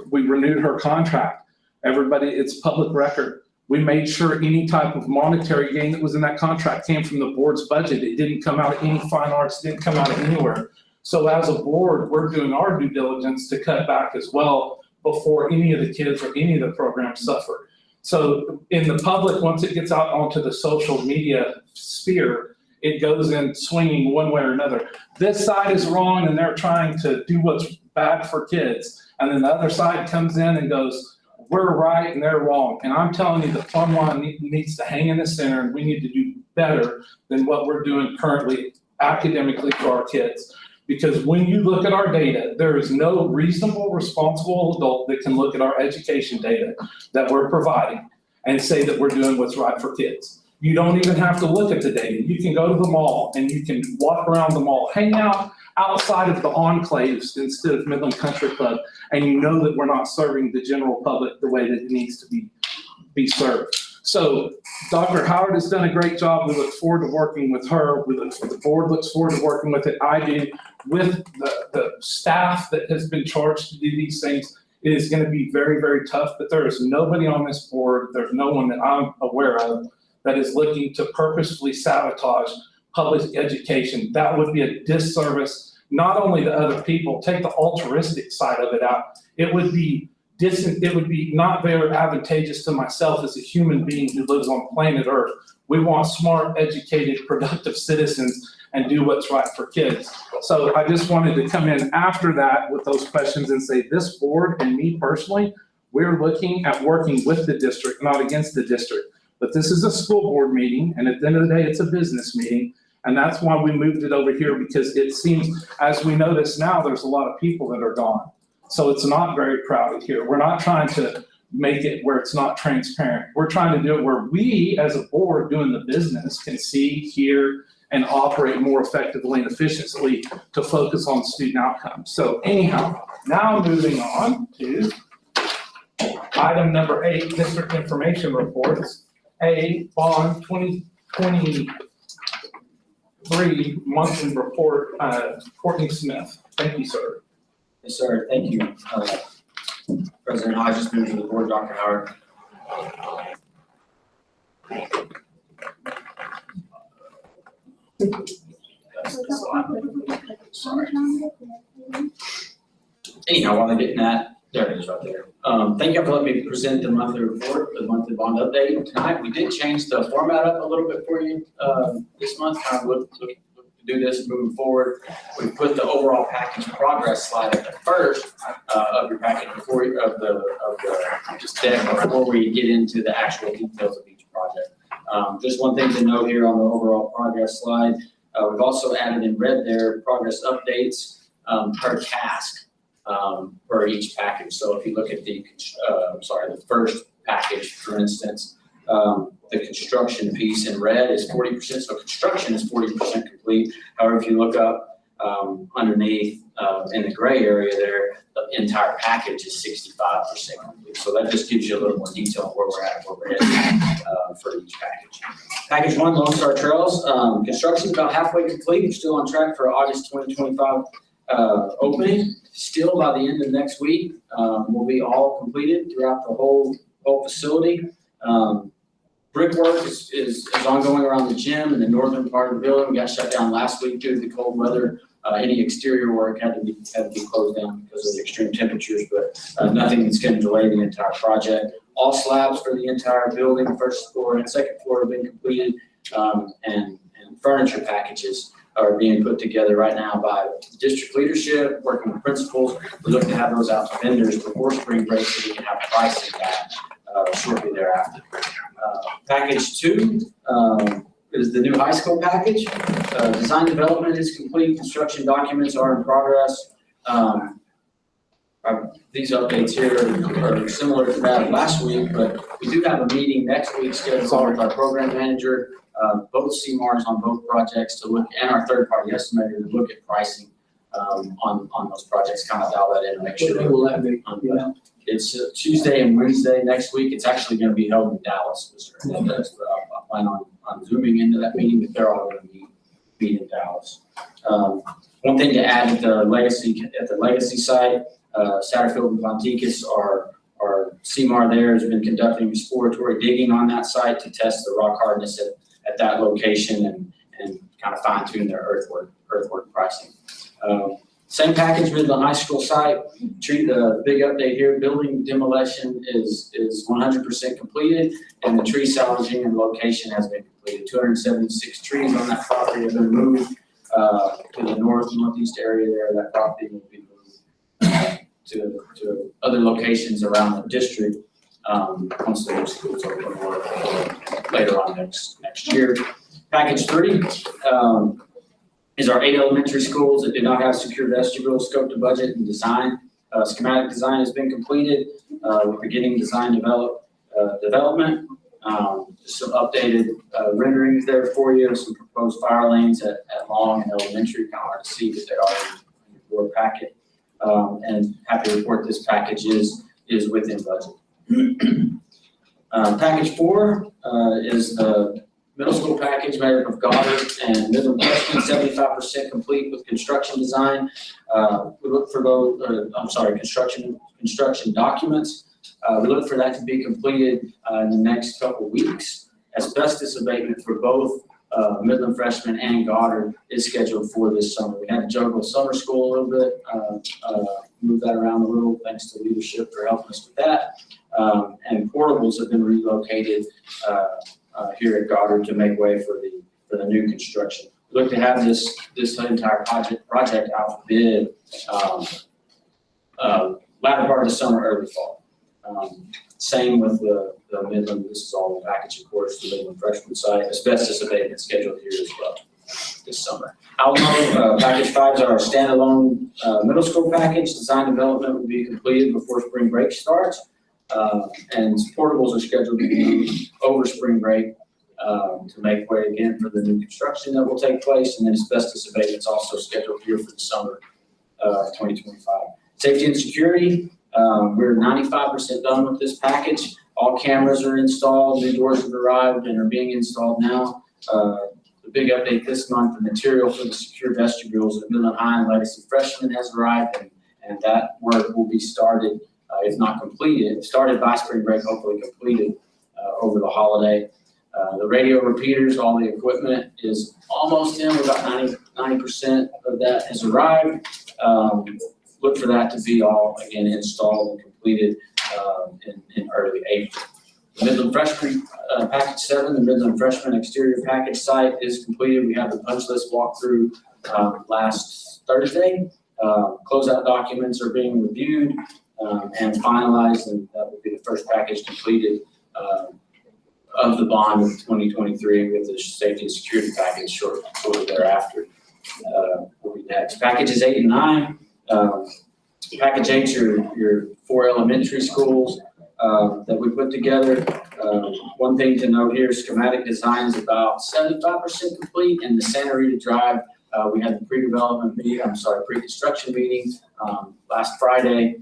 we renewed her contract. Everybody, it's public record. We made sure any type of monetary gain that was in that contract came from the board's budget. It didn't come out of any fine arts, it didn't come out of anywhere. So as a board, we're doing our due diligence to cut back as well before any of the kids or any of the programs suffer. So in the public, once it gets out onto the social media sphere, it goes in swinging one way or another. This side is wrong and they're trying to do what's bad for kids. And then the other side comes in and goes, we're right and they're wrong. And I'm telling you, the plumb line needs to hang in the center, and we need to do better than what we're doing currently academically for our kids. Because when you look at our data, there is no reasonable, responsible adult that can look at our education data that we're providing and say that we're doing what's right for kids. You don't even have to look at the data. You can go to the mall and you can walk around the mall, hang out outside of the enclaves instead of Midland Country Club, and you know that we're not serving the general public the way that it needs to be served. So Dr. Howard has done a great job. We look forward to working with her. The board looks forward to working with it. I do. With the staff that has been charged to do these things, it is going to be very, very tough, but there is nobody on this board, there's no one that I'm aware of that is looking to purposefully sabotage public education. That would be a disservice, not only to other people, take the altruistic side of it out. It would be it would be not very advantageous to myself as a human being who lives on planet Earth. We want smart, educated, productive citizens and do what's right for kids. So I just wanted to come in after that with those questions and say, this board and me personally, we're looking at working with the district, not against the district. But this is a school board meeting, and at the end of the day, it's a business meeting. And that's why we moved it over here, because it seems, as we notice now, there's a lot of people that are gone. So it's not very crowded here. We're not trying to make it where it's not transparent. We're trying to do it where we, as a board doing the business, can see, hear, and operate more effectively and efficiently to focus on student outcomes. So anyhow, now moving on to item number 8, district information reports. A, bond 2023 monthly report, Courtney Smith. Thank you, sir. Yes, sir. Thank you, President Hodges, members of the board, Dr. Howard. Sorry. Anyhow, while they're getting that, there it is right there. Thank you for letting me present the monthly report, the monthly bond update tonight. We did change the format up a little bit for you this month, kind of look to do this moving forward. We put the overall package progress slide at the first of your package before of the deck before we get into the actual details of each project. Just one thing to note here on the overall progress slide, we've also added in red there progress updates per task for each package. So if you look at the first package, for instance, the construction piece in red is 40%, so construction is 40% complete. However, if you look up underneath in the gray area there, the entire package is 65% complete. So that just gives you a little more detail on where we're at and where we're headed for each package. Package 1, Lone Star Trails, construction is about halfway complete. We're still on track for August 2025 opening. Still by the end of next week, will be all completed throughout the whole facility. Brickwork is ongoing around the gym in the northern part of the building. We got shut down last week due to the cold weather. Any exterior work had to be closed down because of the extreme temperatures, but nothing that's going to delay the entire project. All slabs for the entire building, first floor and second floor, have been completed, and furniture packages are being put together right now by district leadership, working with principals. We look to have those out to vendors before spring break so we can have pricing back shortly thereafter. Package 2 is the new high school package. Design development is complete. Construction documents are in progress. These updates here are similar to that of last week, but we do have a meeting next week scheduled with our program manager, both CMARs on both projects to look, and our third-party estimator to look at pricing on those projects, kind of dial that in and make sure. It's Tuesday and Wednesday next week. It's actually going to be held in Dallas. I plan on zooming into that meeting, but they're all going to meet in Dallas. One thing to add at the legacy site, Satterfield and Ponticus, our CMAR there has been conducting exploratory digging on that site to test the rock hardness at that location and kind of fine tune their earthwork pricing. Same package with the high school site. The big update here, building demolition is 100% completed, and the tree salvaging and location has been completed. 276 trees on that property have been moved to the northeast area there. That property will be moved to other locations around the district once the new schools open or later on next year. Package 3. Is our 8 elementary schools that do not have secure vestibule, scope to budget and design. Schematic design has been completed. We're beginning design development. Just some updated renderings there for you. Some proposed fire lanes at Long and Elementary, kind of hard to see, but they are in your board packet. And happy to report this package is within budget. Package 4 is the middle school package made up of Goddard and Midland Freshman, 75% complete with construction design. We look for those, construction documents. We look for that to be completed in the next couple weeks. Asbestos abatement for both Midland Freshman and Goddard is scheduled for this summer. We had to juggle summer school a little bit move that around a little, thanks to leadership for helping us with that. And portables have been relocated here at Goddard to make way for the new construction. We look to have this entire project out for bid latter part of the summer, early fall. Same with the Midland, this is all the package, of course, the Midland freshman site, asbestos abatement scheduled here as well this summer. Alamo, package 5 is our standalone middle school package. Design development will be completed before spring break starts. And portables are scheduled to be over spring break to make way again for the new construction that will take place. And then asbestos abatement is also scheduled here for the summer of 2025. Safety and security, we're 95% done with this package. All cameras are installed, new doors have arrived and are being installed now. The big update this month, the material for the secure vestibules at Midland High and Legacy Freshman has arrived, and that work will be started, if not completed, started by spring break, hopefully completed over the holiday. The radio repeaters, all the equipment is almost in, about 90% of that has arrived. Look for that to be all, again, installed and completed in early April. The Midland Freshman, Package 7, the Midland Freshman exterior package site is completed. We have the punch list walkthrough last Thursday. Closeout documents are being reviewed and finalized, and that will be the first package completed of the bond of 2023 with the safety and security package shortly thereafter will be next. Packages 8 and 9. Package 8 your 4 elementary schools that we put together. One thing to note here, schematic design is about 75% complete, and the Santa Rita Drive, we had the pre-construction meeting last Friday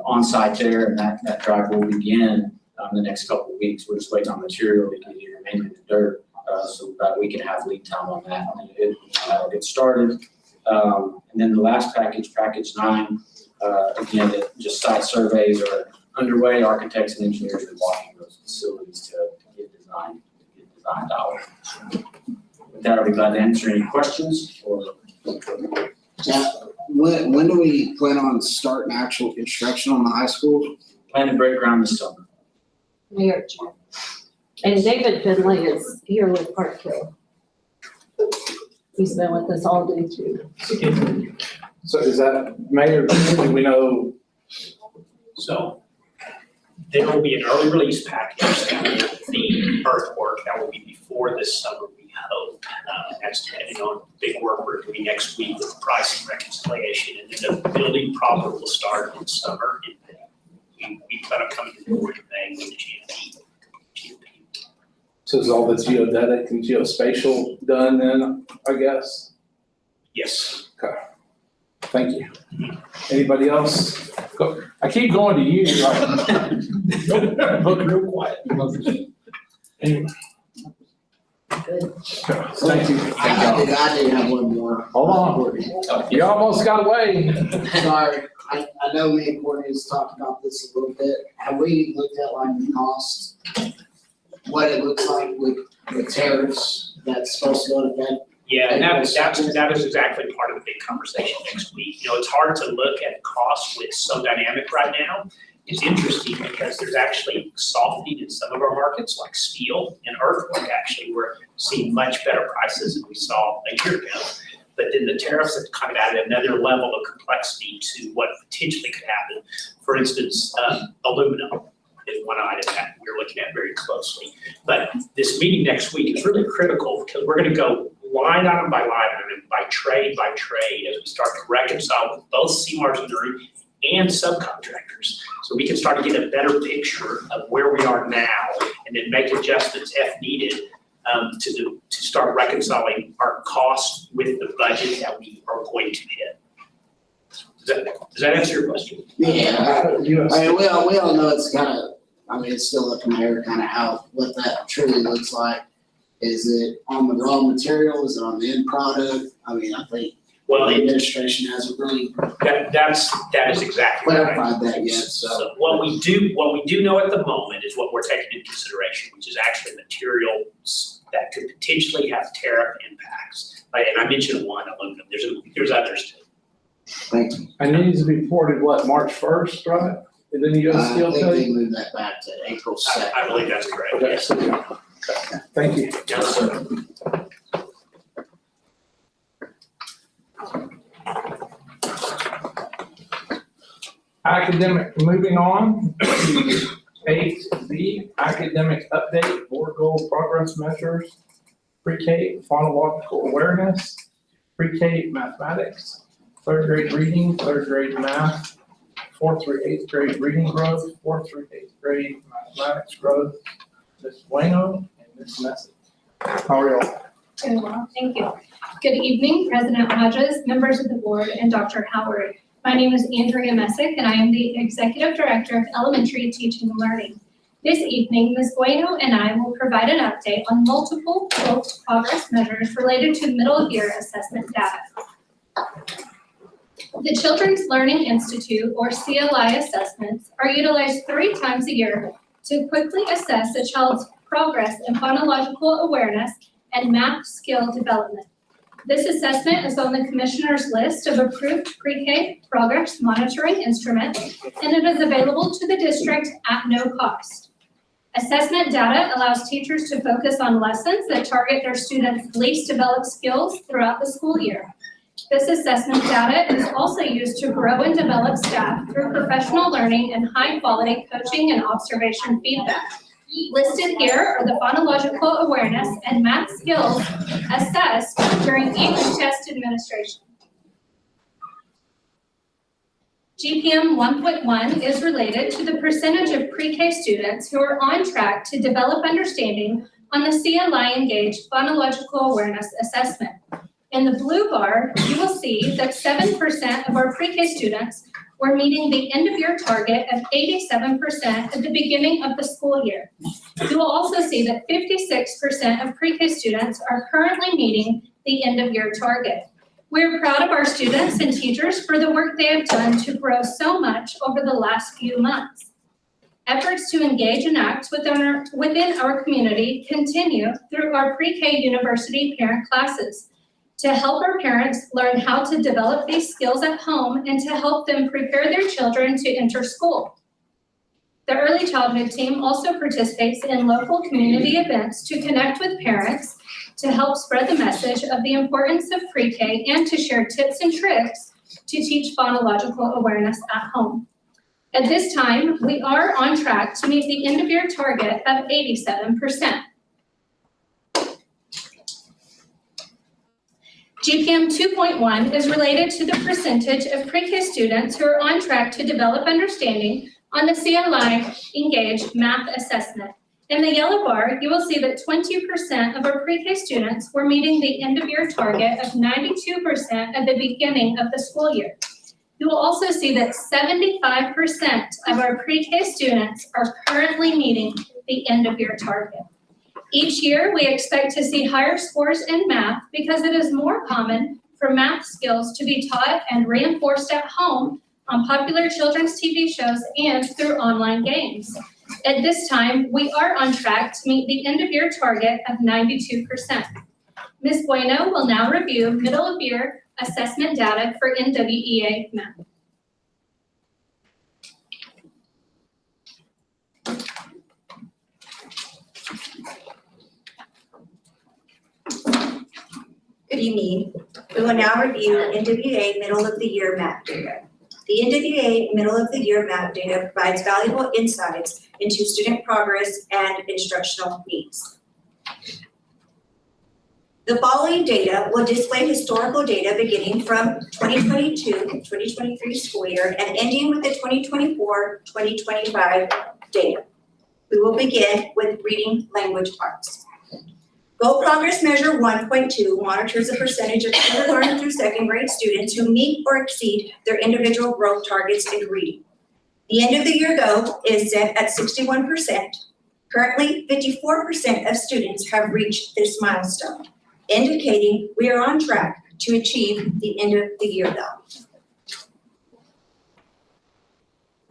on site there, and that drive will begin the next couple of weeks. We're just waiting on material to get here, mainly the dirt, so that we can have lead time on that. And that'll get started. And then the last package, package 9, again, just site surveys are underway. Architects and engineers are walking those facilities to get designed out. With that, I'll be glad to answer any questions or. Yeah, when do we plan on starting actual construction on the high school? Plan to break ground this summer. Mayor Chair. And David Finley is here with Park Hill. He's been with us all day too. So is that, Mayor, do we know? So there will be an early release package that will be earthwork that will be before this summer, we hope. That's depending on big work we're doing next week with pricing reconciliation. And then the building proper will start in the summer. We plan on coming to the board in May with the GMP. So is all the geodetic and geospatial done then, I guess? Yes. Okay. Thank you. Anybody else? Go. I keep going to you. Look real quiet. Anyway. Good. Thank you. I do have one more. Hold on. You almost got away. Sorry, I know me and Courtney has talked about this a little bit. Have we looked at like the cost? What it looks like with tariffs that's supposed to go to bed? Yeah, and that is exactly part of the big conversation next week. You know, it's hard to look at costs with so dynamic right now. It's interesting because there's actually softening in some of our markets, like steel and earthwork. Actually, we're seeing much better prices than we saw a year ago. But then the tariffs have kind of added another level of complexity to what potentially could happen. For instance, aluminum is one item that we're looking at very closely. But this meeting next week is really critical because we're going to go line item by line item, by trade as we start to reconcile with both CMARs and Drew and subcontractors. So we can start to get a better picture of where we are now and then make adjustments if needed to start reconciling our costs with the budget that we are going to hit. Does that answer your question? Yeah, I mean, we all know it's kind of, it's still up in the air kind of what that truly looks like. Is it on the raw material? Is it on the end product? I think the administration hasn't really that is exactly right. clarified that yet. So what we do know at the moment is what we're taking into consideration, which is actually materials that could potentially have tariff impacts. And I mentioned one, aluminum. There's others too. Thank you. And it needs to be reported, what, March 1st, right? And then you go to I skill think test? they moved that back to April second. I believe that's correct, Okay, yes. so, okay, thank you. Yes, sir. Moving on to 8B, academic update, board goal progress measures, pre-K phonological awareness, pre-K mathematics, third grade reading, third grade math, fourth through eighth grade reading growth, fourth through eighth grade mathematics growth. Ms. Bueno and Ms. Messick. How are y'all? Doing well, thank you. Good evening, President Hodges, members of the board, and Dr. Howard. My name is Andrea Messick, and I am the Executive Director of Elementary Teaching and Learning. This evening, Ms. Bueno and I will provide an update on multiple progress measures related to middle of year assessment data. The Children's Learning Institute, or CLI assessments, are utilized 3 times a year to quickly assess a child's progress in phonological awareness and math skill development. This assessment is on the Commissioner's list of approved pre-K progress monitoring instruments, and it is available to the district at no cost. Assessment data allows teachers to focus on lessons that target their students' least developed skills throughout the school year. This assessment data is also used to grow and develop staff through professional learning and high-quality coaching and observation feedback. Listed here are the phonological awareness and math skills assessed during each test administration. GPM 1.1 is related to the percentage of pre-K students who are on track to develop understanding on the CLI Engage Phonological Awareness Assessment. In the blue bar, you will see that 7% of our pre-K students were meeting the end-of-year target of 87% at the beginning of the school year. You will also see that 56% of pre-K students are currently meeting the end-of-year target. We're proud of our students and teachers for the work they have done to grow so much over the last few months. Efforts to engage and act within our community continue through our pre-K university parent classes, to help our parents learn how to develop these skills at home and to help them prepare their children to enter school. The early childhood team also participates in local community events to connect with parents, to help spread the message of the importance of pre-K and to share tips and tricks to teach phonological awareness at home. At this time, we are on track to meet the end-of-year target of 87%. GPM 2.1 is related to the percentage of pre-K students who are on track to develop understanding on the CLI Engage math assessment. In the yellow bar, you will see that 20% of our pre-K students were meeting the end-of-year target of 92% at the beginning of the school year. You will also see that 75% of our pre-K students are currently meeting the end-of-year target. Each year, we expect to see higher scores in math because it is more common for math skills to be taught and reinforced at home on popular children's TV shows and through online games. At this time, we are on track to meet the end-of-year target of 92%. Ms. Bueno will now review middle-of-year assessment data for NWEA math. Good evening. We will now review NWEA middle of the year math data. The NWEA middle of the year math data provides valuable insights into student progress and instructional needs. The following data will display historical data beginning from 2022-2023 school year and ending with the 2024-2025 data. We will begin with reading language arts. Goal Progress Measure 1.2 monitors the percentage of kindergarten through second grade students who meet or exceed their individual growth targets in reading. The end of the year goal is set at 61%. Currently, 54% of students have reached this milestone, indicating we are on track to achieve the end of the year goal.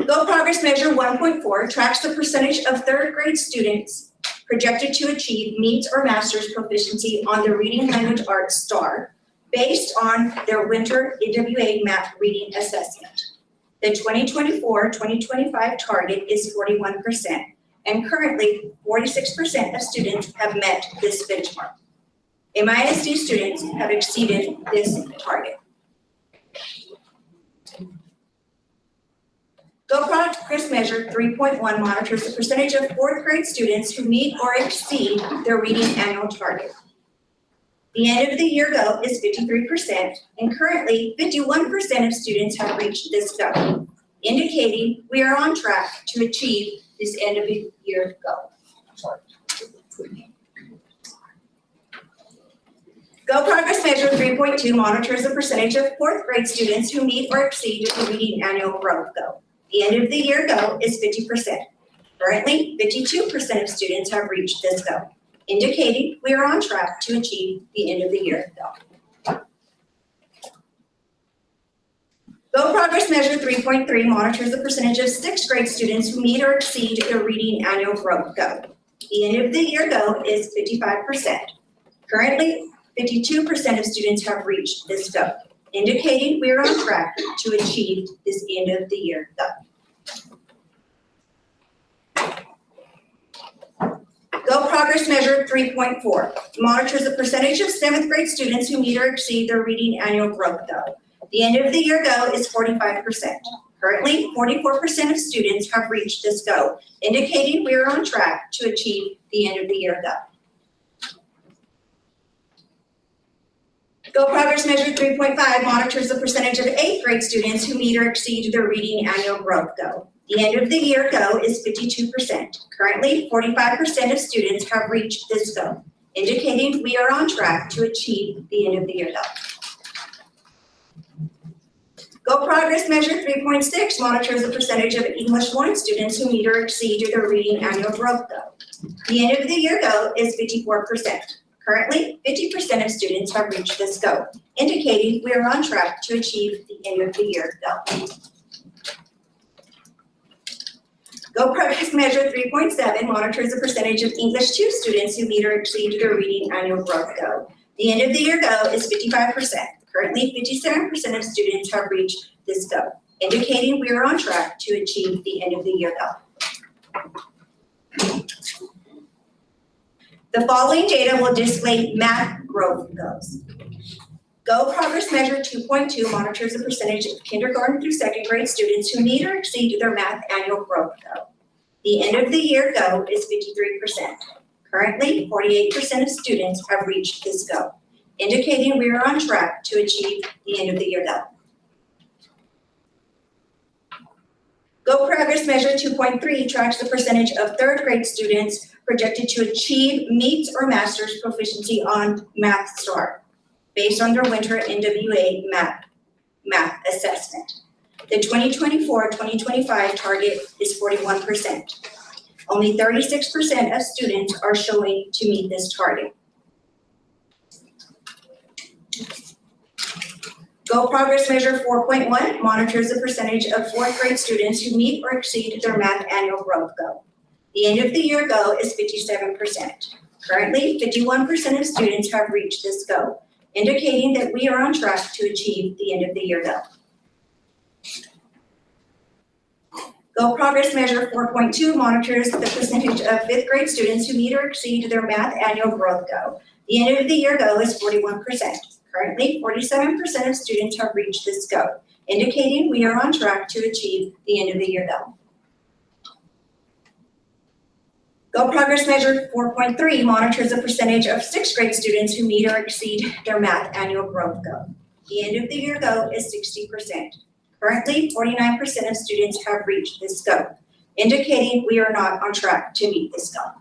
Goal Progress Measure 1.4 tracks the percentage of third grade students projected to achieve meets or master's proficiency on the Reading Language Arts STAR based on their winter NWA math reading assessment. The 2024-2025 target is 41%, and currently 46% of students have met this benchmark. MISD students have exceeded this target. Go Progress Measure 3.1 monitors the percentage of fourth grade students who meet or exceed their reading annual target. The end of the year goal is 53%, and currently 51% of students have reached this goal, indicating we are on track to achieve this end of the year goal. Go Progress Measure 3.2 monitors the percentage of fourth grade students who meet or exceed the reading annual growth goal. The end of the year goal is 50%. Currently, 52% of students have reached this goal, indicating we are on track to achieve the end of the year goal. Go Progress Measure 3.3 monitors the percentage of sixth grade students who meet or exceed their reading annual growth goal. The end of the year goal is 55%. Currently, 52% of students have reached this goal, indicating we are on track to achieve this end of the year goal. Go Progress Measure 3.4 monitors the percentage of seventh grade students who meet or exceed their reading annual growth goal. The end of the year goal is 45%. Currently, 44% of students have reached this goal, indicating we are on track to achieve the end of the year goal. Go Progress Measure 3.5 monitors the percentage of eighth grade students who meet or exceed their reading annual growth goal. The end of the year goal is 52%. Currently, 45% of students have reached this goal, indicating we are on track to achieve the end of the year goal. Go Progress Measure 3.6 monitors the percentage of English 1 students who meet or exceed their reading annual growth goal. The end of the year goal is 54%. Currently, 50% of students have reached this goal, indicating we are on track to achieve the end of the year goal. Go Progress Measure 3.7 monitors the percentage of English 2 students who meet or exceed their reading annual growth goal. The end of the year goal is 55%. Currently, 57% of students have reached this goal, indicating we are on track to achieve the end of the year goal. The following data will display math growth goals. Go Progress Measure 2.2 monitors the percentage of kindergarten through second grade students who meet or exceed their math annual growth goal. The end of the year goal is 53%. Currently, 48% of students have reached this goal, indicating we are on track to achieve the end of the year goal. Go Progress Measure 2.3 tracks the percentage of third grade students projected to achieve meets or masters proficiency on Math Star based on their winter NWA math assessment. The 2024-2025 target is 41%. Only 36% of students are showing to meet this target. Go Progress Measure 4.1 monitors the percentage of fourth grade students who meet or exceed their math annual growth goal. The end of the year goal is 57%. Currently, 51% of students have reached this goal, indicating that we are on track to achieve the end of the year goal. Go Progress Measure 4.2 monitors the percentage of fifth grade students who meet or exceed their math annual growth goal. The end of the year goal is 41%. Currently, 47% of students have reached this goal, indicating we are on track to achieve the end of the year goal. Go Progress Measure 4.3 monitors the percentage of sixth grade students who meet or exceed their math annual growth goal. The end of the year goal is 60%. Currently, 49% of students have reached this goal, indicating we are not on track to meet this goal.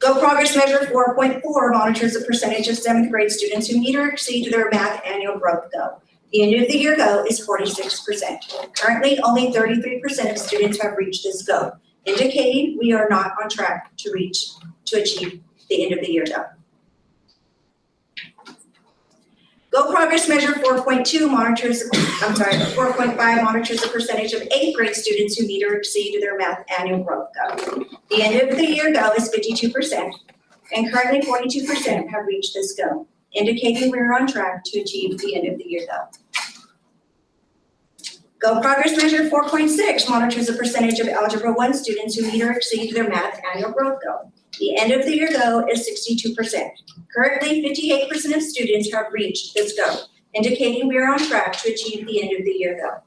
Go Progress Measure 4.4 monitors the percentage of seventh grade students who meet or exceed their math annual growth goal. The end of the year goal is 46%. Currently, only 33% of students have reached this goal, indicating we are not on track to achieve the end of the year goal. Go Progress Measure 4.5 monitors the percentage of eighth grade students who meet or exceed their math annual growth goal. The end of the year goal is 52%. and currently 42% have reached this goal, indicating we're on track to achieve the end of the year goal. Goal progress measure 4.6 monitors the percentage of Algebra 1 students who meet or exceed their math annual growth goal. The end of the year goal is 62%. Currently, 58% of students have reached this goal, indicating we are on track to achieve the end of the year goal.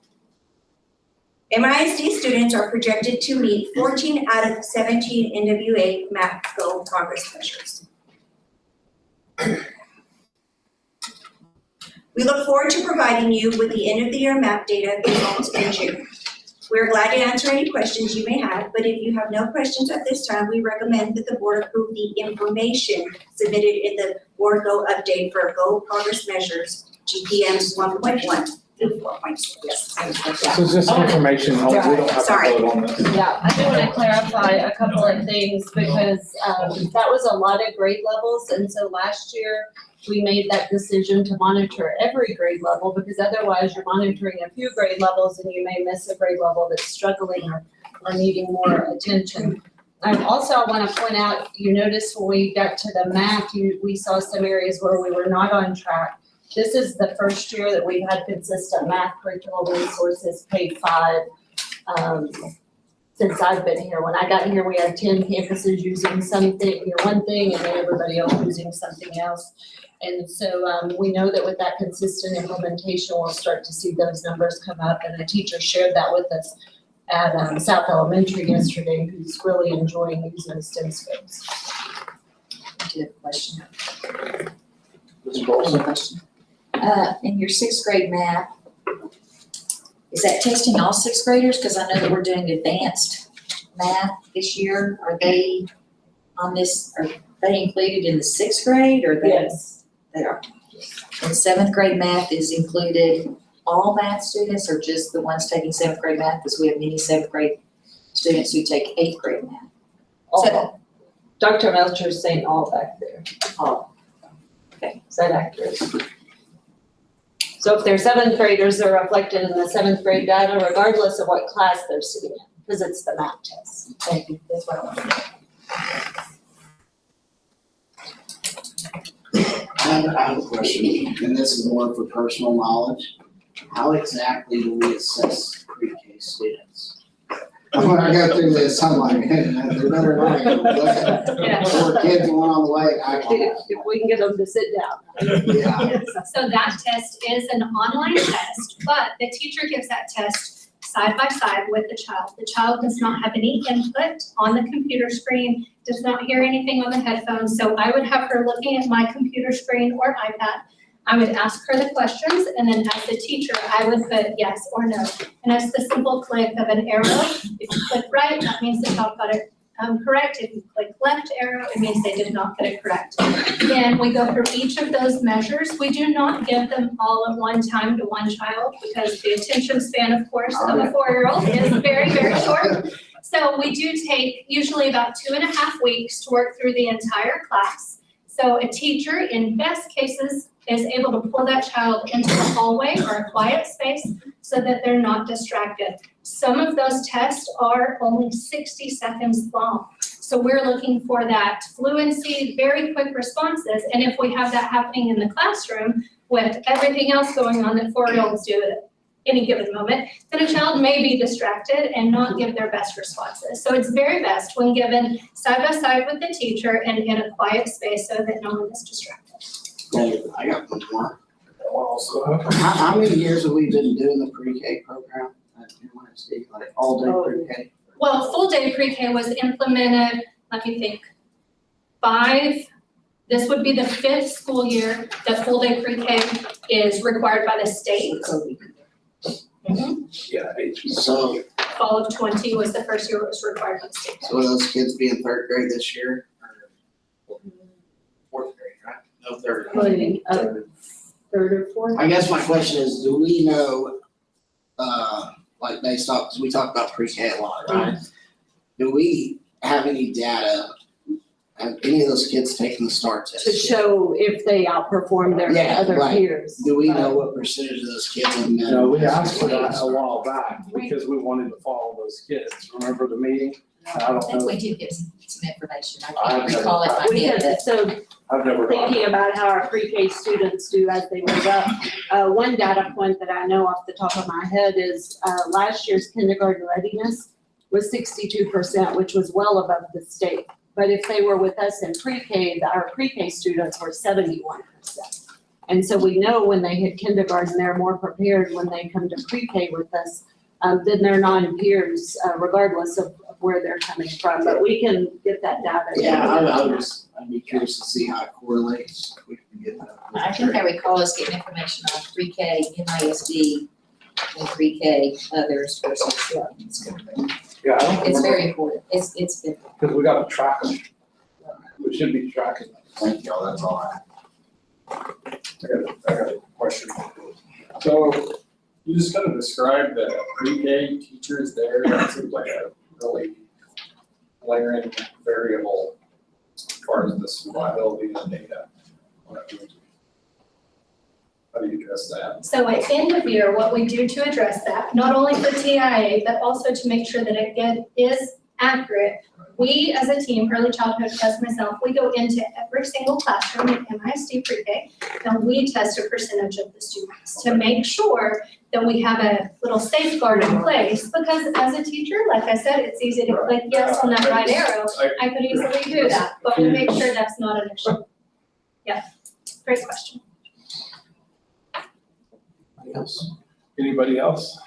MISD students are projected to meet 14 out of 17 NWA math goal progress measures. We look forward to providing you with the end of the year map data results in June. We're glad to answer any questions you may have, but if you have no questions at this time, we recommend that the board approve the information submitted in the board goal update for goal progress measures, GPMs 1.1 through 4.6. Yes. So just information, we don't have to Sorry. vote on this. Yeah, I do want to clarify a couple of things because that was a lot of grade levels. And so last year, we made that decision to monitor every grade level because otherwise you're monitoring a few grade levels and you may miss a grade level that's struggling or needing more attention. Also, I want to point out, you noticed when we got to the math, we saw some areas where we were not on track. This is the first year that we've had consistent math curriculum resources paid 5 since I've been here. When I got here, we had 10 campuses using something, one thing, and then everybody else using something else. And so we know that with that consistent implementation, we'll start to see those numbers come up. And the teacher shared that with us at South Elementary yesterday, who's really enjoying using STEM skills. Do you have a question? Ms. Wilson? In your 6th grade math, is that testing all 6th graders? Because I know that we're doing advanced math this year. Are they on this, are they included in the 6th grade or they? Yes. They are. And 7th grade math is included all math students or just the ones taking 7th grade math? Because we have many 7th grade students who take 8th grade math. All. Dr. Melcher is saying all back there. All. Okay, is that accurate? So if they're 7th graders, they're reflected in the 7th grade data regardless of what class they're sitting in, because it's the math test. Thank you, that's what I want to know. I have a question, and this is more for personal knowledge. How exactly do we assess pre-K students? When I go through this, I'm like, hey, man, they're better than I am. Four kids going on the way, I can't. If we can get them to sit down. Yeah. So that test is an online test, but the teacher gives that test side by side with the child. The child does not have any input on the computer screen, does not hear anything on the headphones. So I would have her looking at my computer screen or iPad. I would ask her the questions, and then as the teacher, I would put yes or no. And it's the simple click of an arrow. If you click right, that means the child got it correct. If you click left arrow, it means they did not get it correct. Then we go through each of those measures. We do not give them all at one time to one child because the attention span, of course, of a 4-year-old is very, very short. So we do take usually about 2.5 weeks to work through the entire class. So a teacher, in best cases, is able to pull that child into the hallway or a quiet space so that they're not distracted. Some of those tests are only 60 seconds long. So we're looking for that fluency, very quick responses. And if we have that happening in the classroom with everything else going on that 4-year-olds do at any given moment, then a child may be distracted and not give their best responses. So it's very best when given side by side with the teacher and in a quiet space so that no one is distracted. Okay, I got one more. How many years have we been doing the pre-K program at UNSD, like all day pre-K? Well, full day pre-K was implemented, let me think, 5, this would be the 5th school year that full day pre-K is required by the state. Yeah. So, Fall of 20 was the first year it was required by the state. so will those kids be in 3rd grade this year? Or 4th grade, right? No, 3rd. Probably, 3rd or 4th. I guess my question is, do we know, like based off, because we talk about pre-K a lot, right? Do we have any data have any of those kids taken the STAR test? To show if they outperform their Yeah, other right. peers. Do we know what percentage of those kids have met? No, we asked for that a while back because we wanted to follow those kids. Remember the meeting? I I don't think know. we did get some information. I I've can't never- recall it by We head, can, but so I've never gone. thinking about how our pre-K students do as they move up, one data point that I know off the top of my head is, last year's kindergarten readiness was 62%, which was well above the state. But if they were with us in pre-K, our pre-K students were 71%. And so we know when they hit kindergarten, they're more prepared when they come to pre-K with us than their non-peers, regardless of where they're coming from. But we can get that data. Yeah, I'd be curious to see how it correlates. We can get that. I think I recall us getting information on pre-K, NISD, and pre-K others versus. Yeah, I don't It's remember, very important. It's been. because we got to track them. We should be tracking them. Thank y'all, that's all I have. I got a question. So you just kind of described the pre-K teachers there, that seems like a really glaring variable as far as the survivability of the data. How do you address that? So at end of year, what we do to address that, not only for TIA, but also to make sure that it is accurate, we as a team, Early Childhood plus myself, we go into every single classroom in MISD pre-K and we test a percentage of the students to make sure that we have a little safeguard in place, because as a teacher, like I said, it's easy to click yes on that right arrow. I could easily do that, but we make sure that's not an issue. Yeah, great question. Anybody else?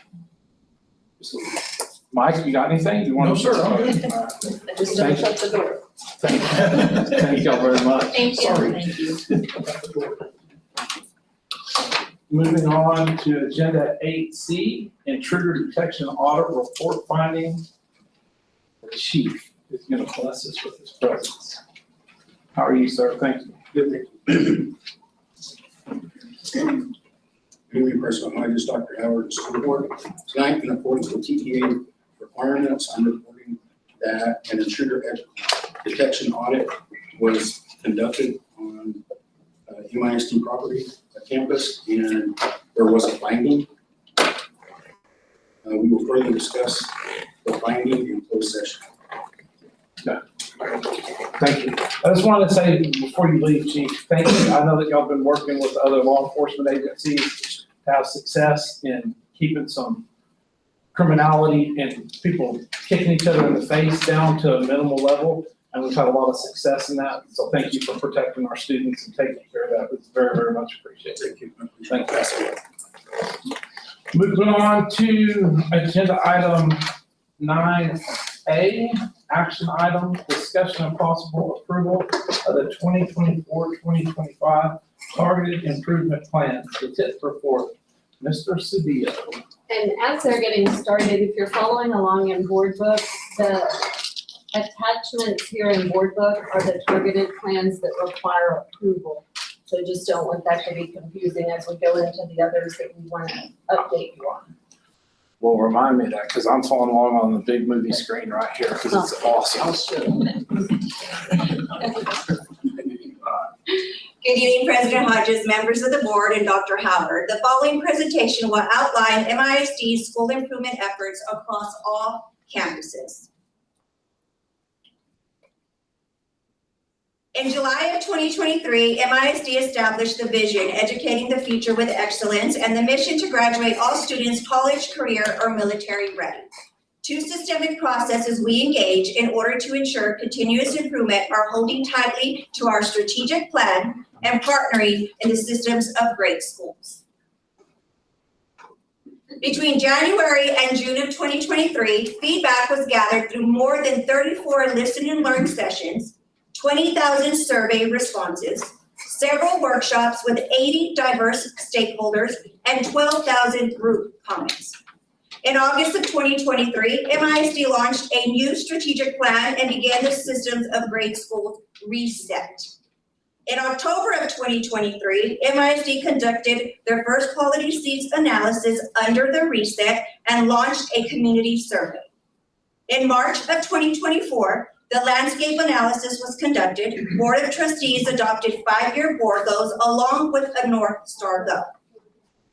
Mike, you got anything? You want No, to? sir, I'm good. Just don't shut the door. Thank y'all very much. Thank you. Sorry. Thank you. Moving on to agenda 8C, intruder detection audit report finding. The chief is going to bless us with his presence. How are you, sir? Thank you. Good evening, President Hodges, Dr. Howard, School Board. Tonight, in accordance with TTA requirements, I'm reporting that an intruder detection audit was conducted on MISD property, a campus, and there was a finding. We will further discuss the finding in closed session. Thank you. I just wanted to say before you leave, Chief, thank you. I know that y'all been working with other law enforcement agencies to have success in keeping some criminality and people kicking each other in the face down to a minimal level. And we've had a lot of success in that. So thank you for protecting our students and taking care of that. It's very, very much appreciated. Thank you. Thank you. Moving on to agenda item 9A, action item, discussion and possible approval of the 2024-2025 targeted improvement plan. The tip report, Mr. Cedillo. And as they're getting started, if you're following along in board book, the attachments here in board book are the targeted plans that require approval. So just don't want that to be confusing as we go into the others that we want to update you on. Well, remind me of that, because I'm following along on the big movie screen right here, because it's awesome. I'll show you. Good evening, President Hodges, members of the board, and Dr. Howard. The following presentation will outline MISD's school improvement efforts across all campuses. In July of 2023, MISD established the vision, Educating the Future with Excellence, and the mission to graduate all students college, career, or military ready. Two systemic processes we engage in order to ensure continuous improvement are holding tightly to our strategic plan and partnering in the systems of great schools. Between January and June of 2023, feedback was gathered through more than 34 listen and learn sessions, 20,000 survey responses, several workshops with 80 diverse stakeholders, and 12,000 group comments. In August of 2023, MISD launched a new strategic plan and began the Systems of Great Schools reset. In October of 2023, MISD conducted their first quality seats analysis under the reset and launched a community survey. In March of 2024, The landscape analysis was conducted. Board of Trustees adopted 5-year board goals along with a North Star goal.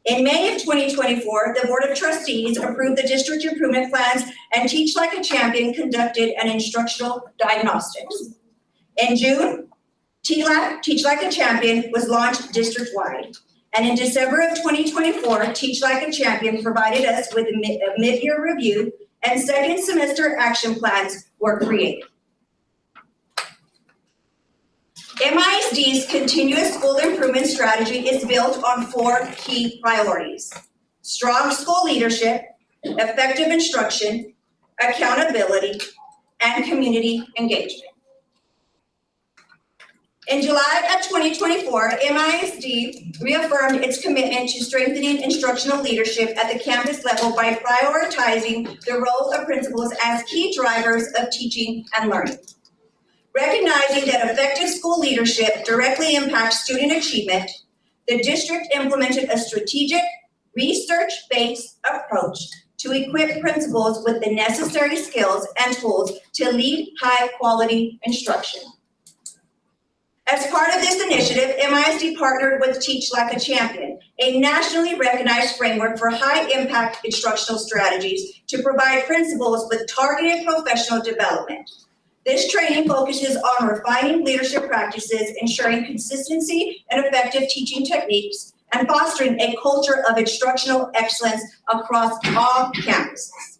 In May of 2024, the Board of Trustees approved the district improvement plans and Teach Like a Champion conducted an instructional diagnostics. In June, TLAC, Teach Like a Champion, was launched district-wide. And in December of 2024, Teach Like a Champion provided us with a mid-year review and second semester action plans were created. MISD's continuous school improvement strategy is built on 4 key priorities: strong school leadership, effective instruction, accountability, and community engagement. In July of 2024, MISD reaffirmed its commitment to strengthening instructional leadership at the campus level by prioritizing the role of principals as key drivers of teaching and learning. Recognizing that effective school leadership directly impacts student achievement, the district implemented a strategic, research-based approach to equip principals with the necessary skills and tools to lead high-quality instruction. As part of this initiative, MISD partnered with Teach Like a Champion, a nationally recognized framework for high-impact instructional strategies to provide principals with targeted professional development. This training focuses on refining leadership practices, ensuring consistency and effective teaching techniques, and fostering a culture of instructional excellence across all campuses.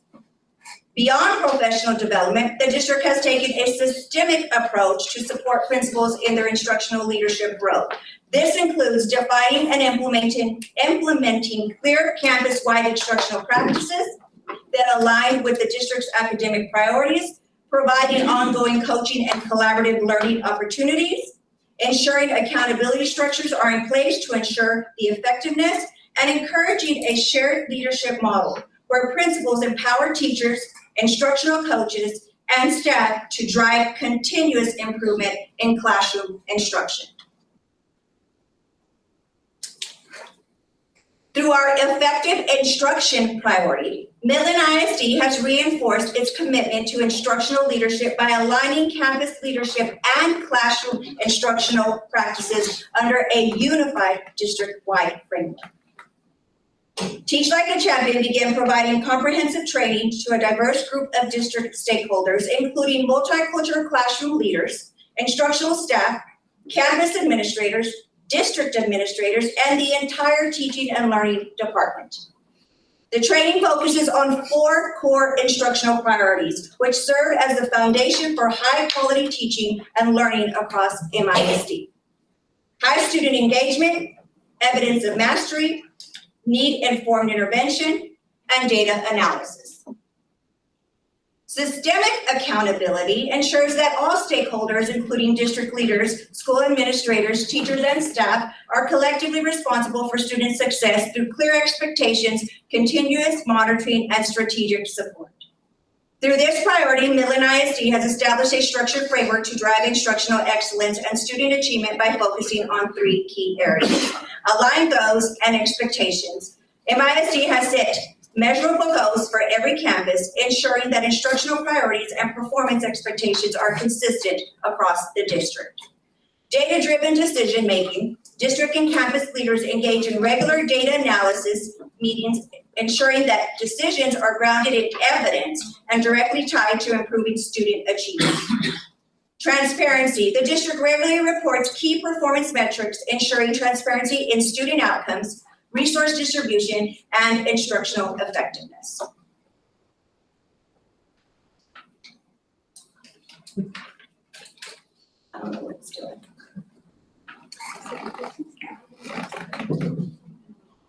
Beyond professional development, the district has taken a systemic approach to support principals in their instructional leadership role. This includes defining and implementing clear campus-wide instructional practices that align with the district's academic priorities, providing ongoing coaching and collaborative learning opportunities, ensuring accountability structures are in place to ensure the effectiveness, and encouraging a shared leadership model where principals empower teachers, instructional coaches, and staff to drive continuous improvement in classroom instruction. Through our effective instruction priority, Midland ISD has reinforced its commitment to instructional leadership by aligning campus leadership and classroom instructional practices under a unified district-wide framework. Teach Like a Champion began providing comprehensive training to a diverse group of district stakeholders, including multicultural classroom leaders, instructional staff, campus administrators, district administrators, and the entire teaching and learning department. The training focuses on 4 core instructional priorities, which serve as the foundation for high-quality teaching and learning across MISD. High student engagement, evidence of mastery, need-informed intervention, and data analysis. Systemic accountability ensures that all stakeholders, including district leaders, school administrators, teachers, and staff, are collectively responsible for student success through clear expectations, continuous monitoring, and strategic support. Through this priority, Midland ISD has established a structured framework to drive instructional excellence and student achievement by focusing on 3 key areas: align goals and expectations. MISD has set measurable goals for every campus, ensuring that instructional priorities and performance expectations are consistent across the district. Data-driven decision-making, district and campus leaders engage in regular data analysis meetings, ensuring that decisions are grounded in evidence and directly tied to improving student achievement. Transparency, the district regularly reports key performance metrics, ensuring transparency in student outcomes, resource distribution, and instructional effectiveness. I don't know what it's doing.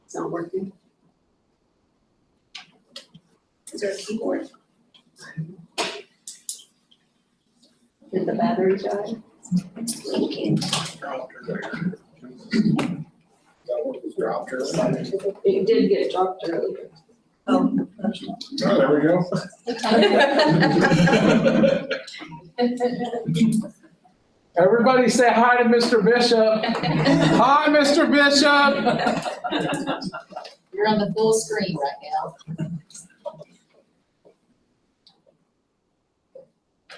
It's not working. Is there a keyboard? Did the battery die? It's blinking. It did get dropped earlier. Oh. Oh, there we go. Everybody say hi to Mr. Bishop. Hi, Mr. Bishop. You're on the full screen right now.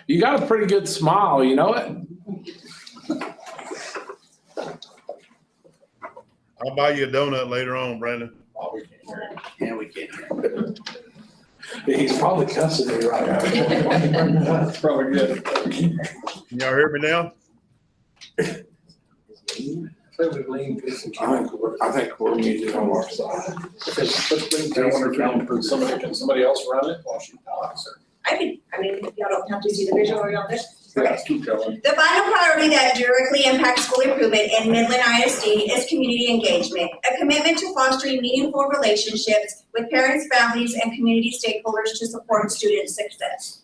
You got a pretty good smile, you know it? I'll buy you a donut later on, Brandon. Oh, we can't hear it. Yeah, we can't hear it. He's probably cussing me right now. That's probably good. Can y'all hear me now? I think we're muted on our side. Can somebody else run it while she talks, or? I mean, y'all don't have to see the visual or y'all just. Yeah, keep going. The final priority that directly impacts school improvement in Midland ISD is community engagement, a commitment to fostering meaningful relationships with parents, families, and community stakeholders to support student success.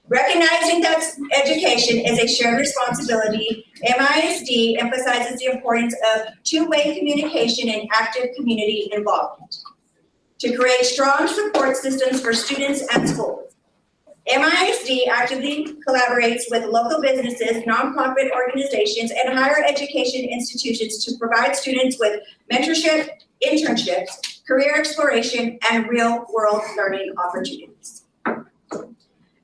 Recognizing that education is a shared responsibility, MISD emphasizes the importance of two-way communication and active community involvement to create strong support systems for students and schools. MISD actively collaborates with local businesses, nonprofit organizations, and higher education institutions to provide students with mentorship, internships, career exploration, and real-world learning opportunities.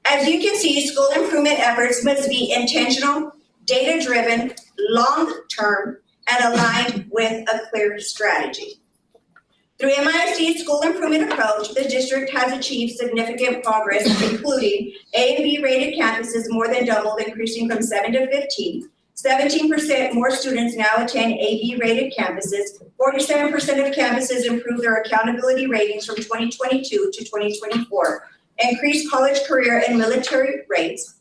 As you can see, school improvement efforts must be intentional, data-driven, long-term, and aligned with a clear strategy. Through MISD's school improvement approach, the district has achieved significant progress, including A and B rated campuses more than doubled, increasing from 7 to 15. 17% more students now attend AB rated campuses. 47% of campuses improved their accountability ratings from 2022 to 2024. Increased college, career, and military rates.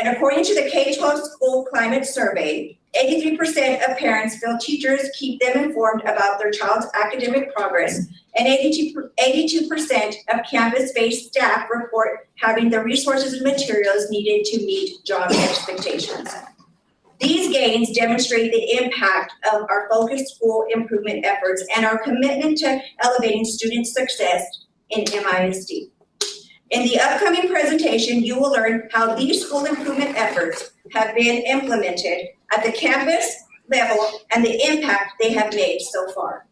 And according to the K-12 School Climate Survey, 83% of parents feel teachers keep them informed about their child's academic progress, and 82% of campus-based staff report having the resources and materials needed to meet job expectations. These gains demonstrate the impact of our focused school improvement efforts and our commitment to elevating student success in MISD. In the upcoming presentation, you will learn how these school improvement efforts have been implemented at the campus level and the impact they have made so far.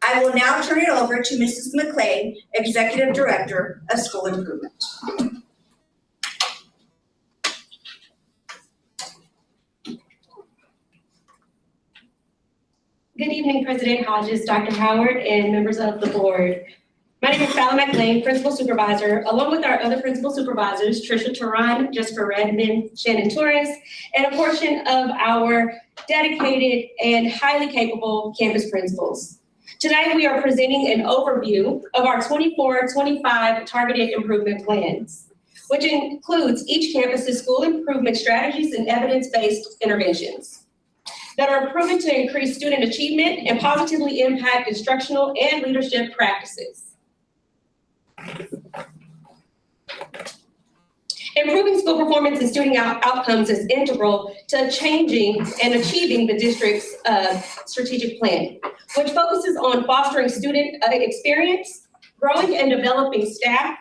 I will now turn it over to Mrs. McLean, Executive Director of School Improvement. Good evening, President Hodges, Dr. Howard, and members of the board. My name is Fallon McLean, Principal Supervisor, along with our other Principal Supervisors, Trisha Turan, Jessica Redmond, Shannon Torres, and a portion of our dedicated and highly capable campus principals. Tonight, we are presenting an overview of our 24-25 targeted improvement plans, which includes each campus's school improvement strategies and evidence-based interventions that are proven to increase student achievement and positively impact instructional and leadership practices. Improving school performance and student outcomes is integral to changing and achieving the district's strategic plan, which focuses on fostering student experience, growing and developing staff,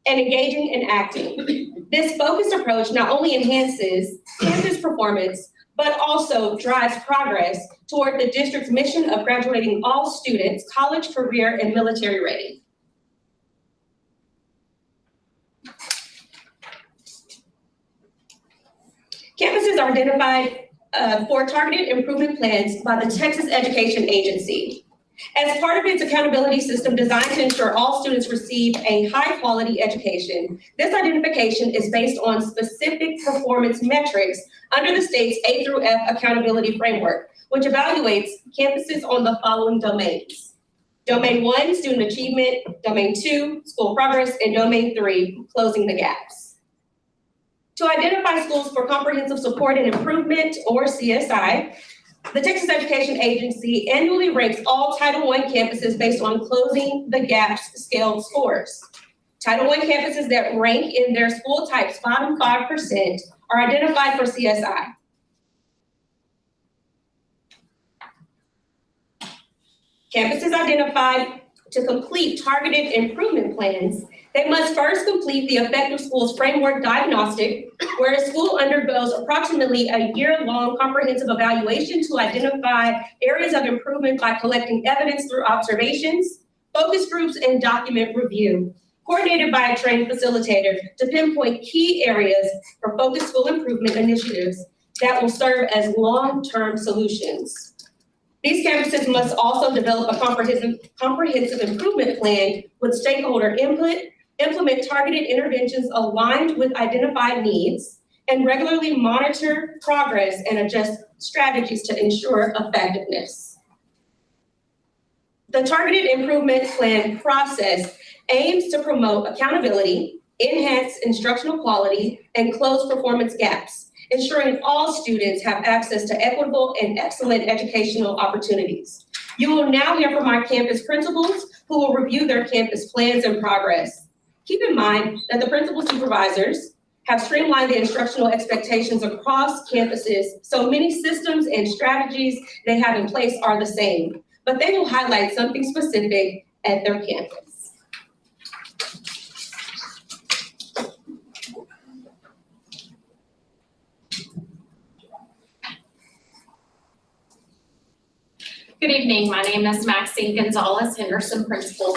and engaging and acting. This focused approach not only enhances campus performance, but also drives progress toward the district's mission of graduating all students, college, career, and military ready. Campuses are identified for targeted improvement plans by the Texas Education Agency. As part of its accountability system designed to ensure all students receive a high-quality education, this identification is based on specific performance metrics under the state's A through F accountability framework, which evaluates campuses on the following domains. Domain 1, student achievement. Domain 2, school progress. And Domain 3, closing the gaps. To identify schools for comprehensive support and improvement, or CSI, the Texas Education Agency annually ranks all Title I campuses based on closing the gaps scaled scores. Title I campuses that rank in their school type's bottom 5% are identified for CSI. Campuses identified to complete targeted improvement plans, they must first complete the Effective Schools Framework diagnostic, where a school undergoes approximately a year-long comprehensive evaluation to identify areas of improvement by collecting evidence through observations, focus groups, and document review. coordinated by a trained facilitator to pinpoint key areas for focused school improvement initiatives that will serve as long-term solutions. These campuses must also develop a comprehensive improvement plan with stakeholder input, implement targeted interventions aligned with identified needs, and regularly monitor progress and adjust strategies to ensure effectiveness. The targeted improvement plan process aims to promote accountability, enhance instructional quality, and close performance gaps, ensuring all students have access to equitable and excellent educational opportunities. You will now hear from our campus principals who will review their campus plans and progress. Keep in mind that the principal supervisors have streamlined the instructional expectations across campuses, so many systems and strategies they have in place are the same, but they will highlight something specific at their campus. Good evening, my name is Maxine Gonzalez, Henderson Principal.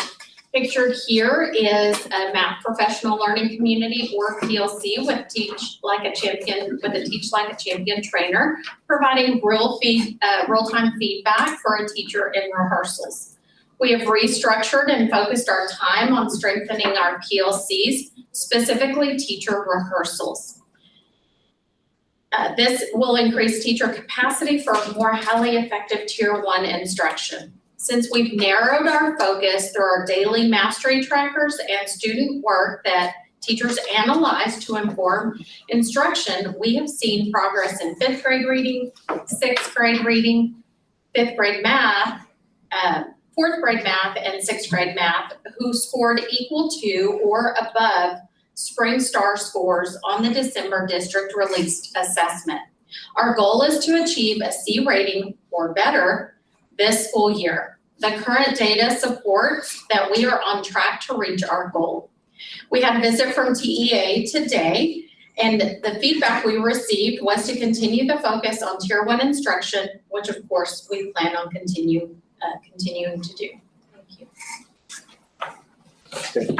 Pictured here is a Math Professional Learning Community, or PLC, with Teach Like a Champion trainer, providing real-time feedback for a teacher in rehearsals. We have restructured and focused our time on strengthening our PLCs, specifically teacher rehearsals. This will increase teacher capacity for more highly effective Tier 1 instruction. Since we've narrowed our focus through our daily mastery trackers and student work that teachers analyze to inform instruction, we have seen progress in 5th grade reading, 6th grade reading, 5th grade math, 4th grade math, and 6th grade math, who scored equal to or above Spring Star scores on the December district released assessment. Our goal is to achieve a C rating or better this school year. The current data supports that we are on track to reach our goal. We had a visit from TEA today, and the feedback we received was to continue the focus on Tier 1 instruction, which of course we plan on continuing to do. Thank you.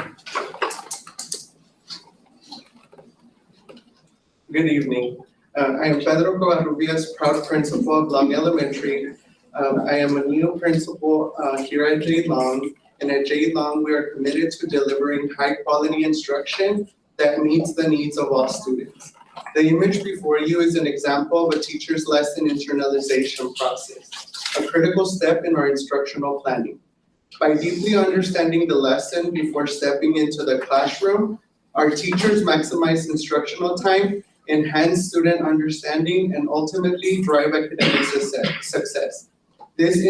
Good evening. I am Pedro Covarrubias, proud principal of Long Elementary. I am a new principal here at J. Long, and at J. Long, we are committed to delivering high-quality instruction that meets the needs of all students. The image before you is an example of a teacher's lesson internalization process, a critical step in our instructional planning. By deeply understanding the lesson before stepping into the classroom, our teachers maximize instructional time, enhance student understanding, and ultimately drive academic success. This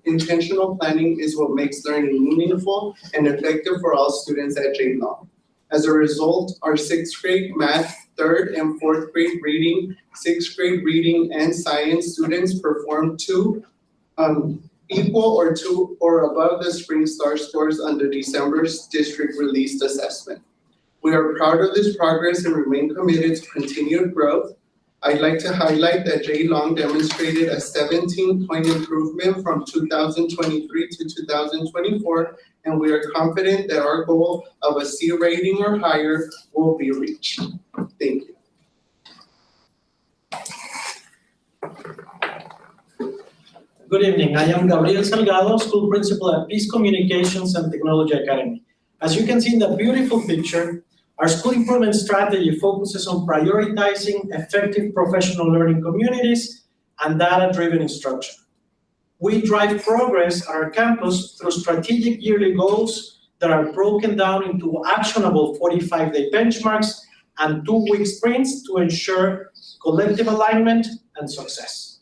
intentional planning is what makes learning meaningful and effective for all students at J. Long. As a result, our 6th grade math, 3rd and 4th grade reading, 6th grade reading, and science students performed equal or to or above the Spring Star scores on the December's district released assessment. We are proud of this progress and remain committed to continued growth. I'd like to highlight that J. Long demonstrated a 17-point improvement from 2023 to 2024, and we are confident that our goal of a C rating or higher will be reached. Thank you. Good evening, I am Gabriel Salgado, school principal at Peace Communications and Technology Academy. As you can see in the beautiful picture, our school improvement strategy focuses on prioritizing effective professional learning communities and data-driven instruction. We drive progress at our campus through strategic yearly goals that are broken down into actionable 45-day benchmarks and 2-week sprints to ensure collective alignment and success.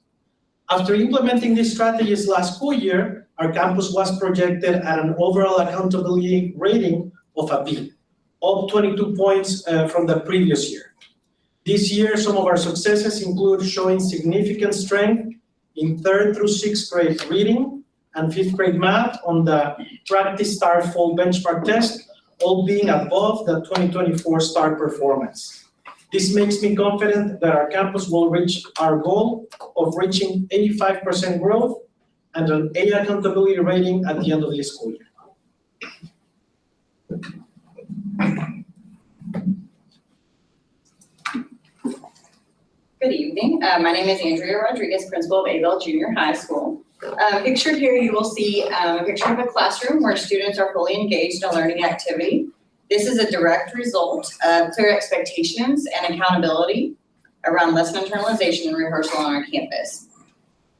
After implementing these strategies last school year, our campus was projected at an overall accountability rating of a B, up 22 points from the previous year. This year, some of our successes include showing significant strength in 3rd through 6th grade reading and 5th grade math on the Practice Star Fall Benchmark Test, all being above the 2024 STAR performance. This makes me confident that our campus will reach our goal of reaching 85% growth and an A accountability rating at the end of this school year. Good evening. My name is Andrea Rodriguez, principal of Abel Junior High School. Pictured here, you will see a picture of a classroom where students are fully engaged in a learning activity. This is a direct result of clear expectations and accountability around lesson internalization and rehearsal on our campus.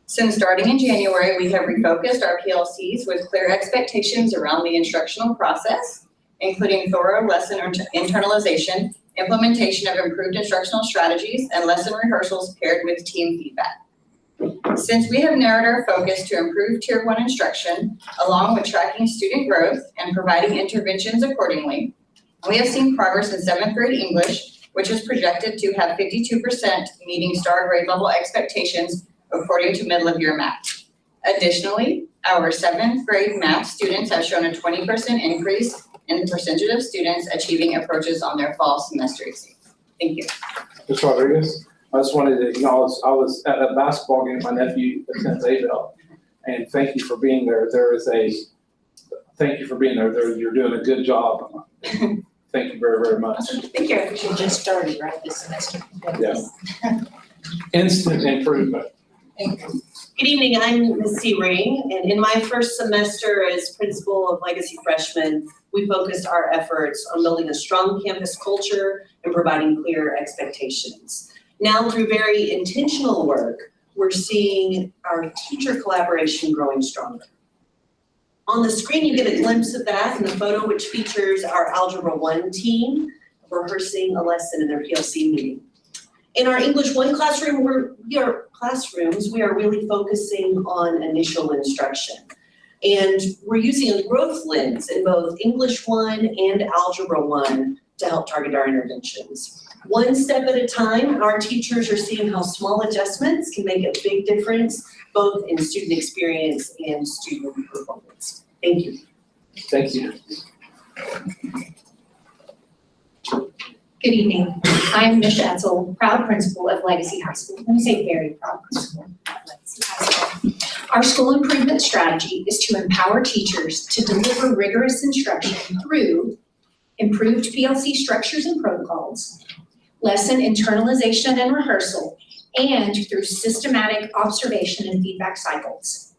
Since starting in January, we have refocused our PLCs with clear expectations around the instructional process, including thorough lesson internalization, implementation of improved instructional strategies, and lesson rehearsals paired with team feedback. Since we have narrowed our focus to improve Tier 1 instruction, along with tracking student growth and providing interventions accordingly, we have seen progress in 7th grade English, which is projected to have 52% meeting star grade level expectations according to middle of year math. Additionally, our 7th grade math students have shown a 20% increase in the percentage of students achieving approaches on their fall semester exams. Thank you. Ms. Rodriguez, I just wanted to acknowledge, I was at a basketball game, my nephew attends Abel, and thank you for being there. Thank you for being there. You're doing a good job. Thank you very, very much. Thank you. We should just started right this semester. Yeah. Instant improvement. Good evening, I'm Ms. C. Ring, and in my first semester as principal of Legacy Freshmen, we focused our efforts on building a strong campus culture and providing clear expectations. Now, through very intentional work, we're seeing our teacher collaboration growing stronger. On the screen, you get a glimpse of that in the photo, which features our Algebra 1 team rehearsing a lesson in their PLC meeting. In our English 1 classroom, we are really focusing on initial instruction. And we're using a growth lens in both English 1 and Algebra 1 to help target our interventions. One step at a time, our teachers are seeing how small adjustments can make a big difference, both in student experience and student performance. Thank you. Thank you. Good evening. I'm Mish Etzel, proud principal of Legacy High School. Let me say very proud principal of Legacy High School. Our school improvement strategy is to empower teachers to deliver rigorous instruction through improved PLC structures and protocols, lesson internalization and rehearsal, and through systematic observation and feedback cycles.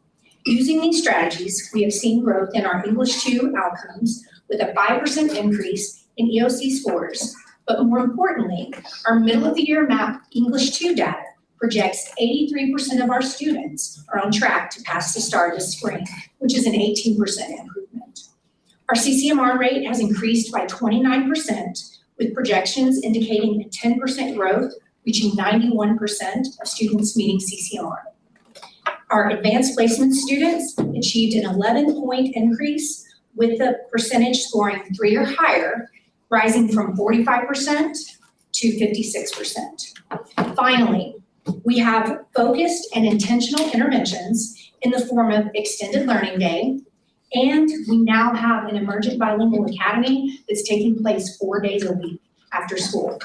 Using these strategies, we have seen growth in our English 2 outcomes with a 5% increase in EOC scores. But more importantly, our middle of the year map English 2 data projects 83% of our students are on track to pass the STAR this spring, which is an 18% improvement. Our CCMR rate has increased by 29%, with projections indicating a 10% growth, reaching 91% of students meeting CCMR. Our advanced placement students achieved an 11-point increase, with the percentage scoring 3 or higher, rising from 45% to 56%. Finally, we have focused and intentional interventions in the form of extended learning day, and we now have an emergent bilingual academy that's taking place 4 days a week after school.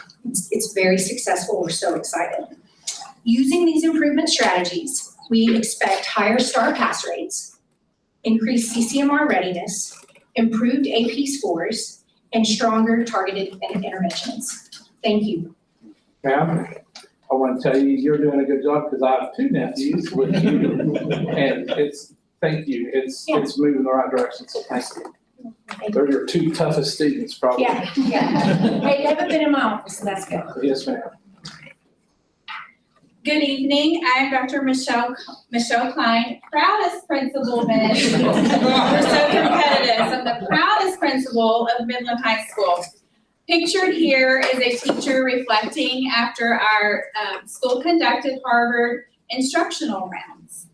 It's very successful. We're so excited. Using these improvement strategies, we expect higher STAR pass rates, increased CCMR readiness, improved AP scores, and stronger targeted interventions. Thank you. Ma'am, I want to tell you, you're doing a good job because I have 2 nephews with you. And thank you. It's moving in the right direction, so thank you. They're your 2 toughest students, probably. Yeah. Hey, you haven't been in my office, so that's good. Yes, ma'am. Good evening, I'm Dr. Michelle Klein, proudest principal, Miss. We're so competitive. I'm the proudest principal of Midland High School. Pictured here is a teacher reflecting after our school conducted Harvard instructional rounds.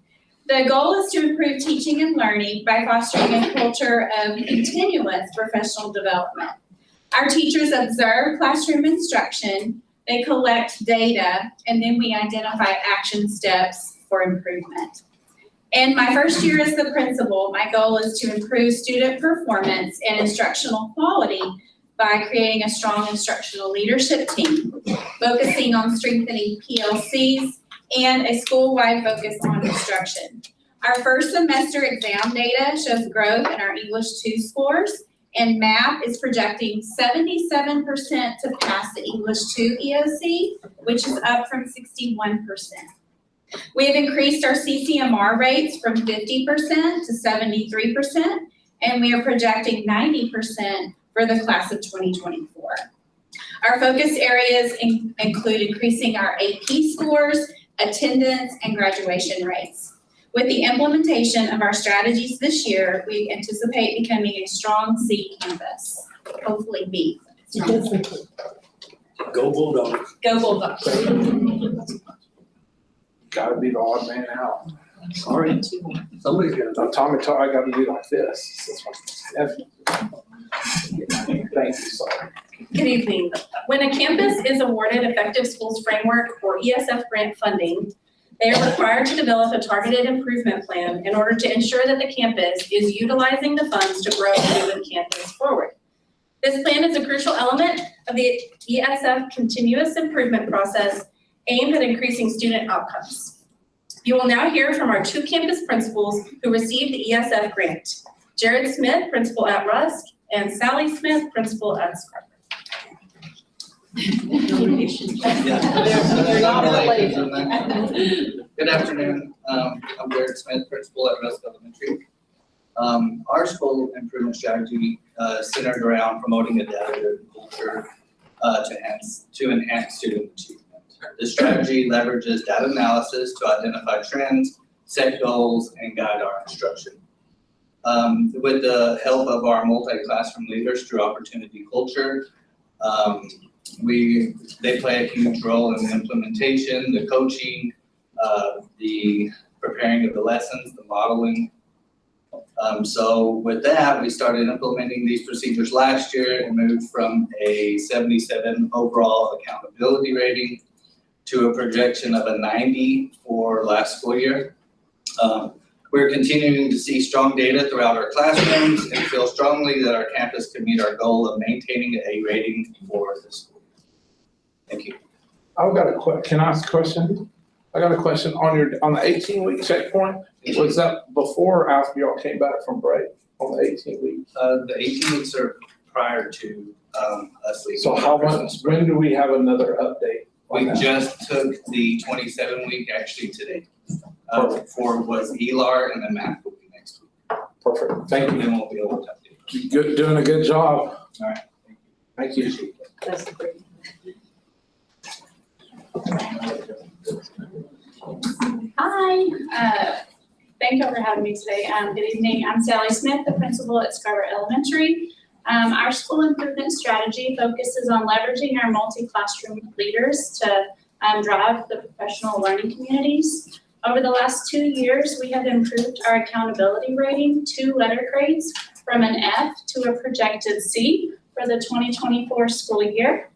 The goal is to improve teaching and learning by fostering a culture of continuous professional development. Our teachers observe classroom instruction, they collect data, and then we identify action steps for improvement. In my first year as the principal, my goal is to improve student performance and instructional quality by creating a strong instructional leadership team, focusing on strengthening PLCs, and a school-wide focus on instruction. Our first semester exam data shows growth in our English 2 scores and math is projecting 77% to pass the English 2 EOC, which is up from 61%. We have increased our CCMR rates from 50% to 73%, and we are projecting 90% for the class of 2024. Our focus areas include increasing our AP scores, attendance, and graduation rates. With the implementation of our strategies this year, we anticipate becoming a strong C campus, hopefully B. Go Bulldogs. Go Bulldogs. Gotta be the odd man out. Sorry. Somebody's gonna. Tommy, I gotta do like this. Thank you, sorry. Good evening. When a campus is awarded Effective Schools Framework or ESF grant funding, they are required to develop a targeted improvement plan in order to ensure that the campus is utilizing the funds to grow and move the campus forward. This plan is a crucial element of the ESF continuous improvement process aimed at increasing student outcomes. You will now hear from our 2 campus principals who received the ESF grant. Jared Smith, principal at Rusk, and Sally Smith, principal at Scarborough. They're not related. Good afternoon, I'm Jared Smith, principal at Rusk Elementary. Our school improvement strategy centered around promoting a data-driven culture to enhance student achievement. The strategy leverages data analysis to identify trends, set goals, and guide our instruction. With the help of our multi-classroom leaders through Opportunity Culture, they play a huge role in the implementation, the coaching, the preparing of the lessons, the modeling. So with that, we started implementing these procedures last year and moved from a 77 overall accountability rating to a projection of a 90 for last school year. We're continuing to see strong data throughout our classrooms and feel strongly that our campus can meet our goal of maintaining an A rating for the school. Thank you. I've got can I ask a question? I got a question on the 18-week checkpoint. Was that before or after y'all came back from break on the 18 weeks? The 18 weeks are prior to us leaving. So when do we have another update? We just took the 27-week actually today. For was ELAR and then math will be next week. Perfect, thank you. Then we'll be able to update. You're doing a good job. All right. Thank you. That's great. Hi, thank you for having me today. Good evening, I'm Sally Smith, the principal at Scarborough Elementary. Our school improvement strategy focuses on leveraging our multi-classroom leaders to drive the professional learning communities. Over the last 2 years, we have improved our accountability rating 2 letter grades from an F to a projected C for the 2024 school year.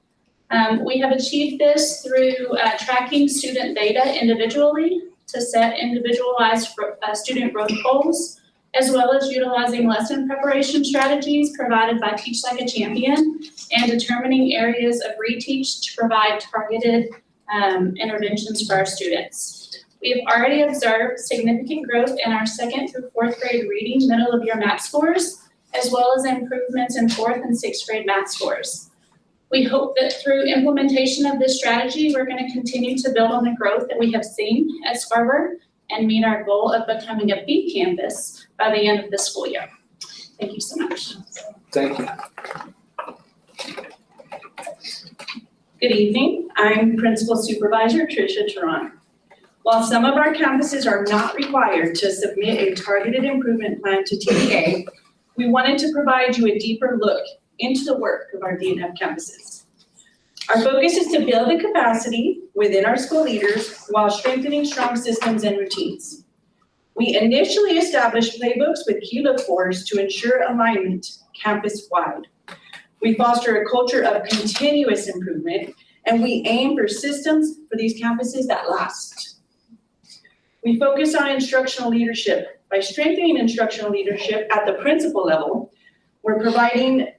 We have achieved this through tracking student data individually to set individualized student growth goals, as well as utilizing lesson preparation strategies provided by Teach Like a Champion and determining areas of reteach to provide targeted interventions for our students. We have already observed significant growth in our 2nd through 4th grade reading middle of year math scores, as well as improvements in 4th and 6th grade math scores. We hope that through implementation of this strategy, we're going to continue to build on the growth that we have seen at Scarborough and meet our goal of becoming a B campus by the end of the school year. Thank you so much. Thank you. Good evening, I'm Principal Supervisor Tricia Teron. While some of our campuses are not required to submit a targeted improvement plan to TDA, we wanted to provide you a deeper look into the work of our DNF campuses. Our focus is to build the capacity within our school leaders while strengthening strong systems and routines. We initially established playbooks with key look-fors to ensure alignment campus-wide. We foster a culture of continuous improvement, and we aim for systems for these campuses that last. We focus on instructional leadership. By strengthening instructional leadership at the principal level, we're providing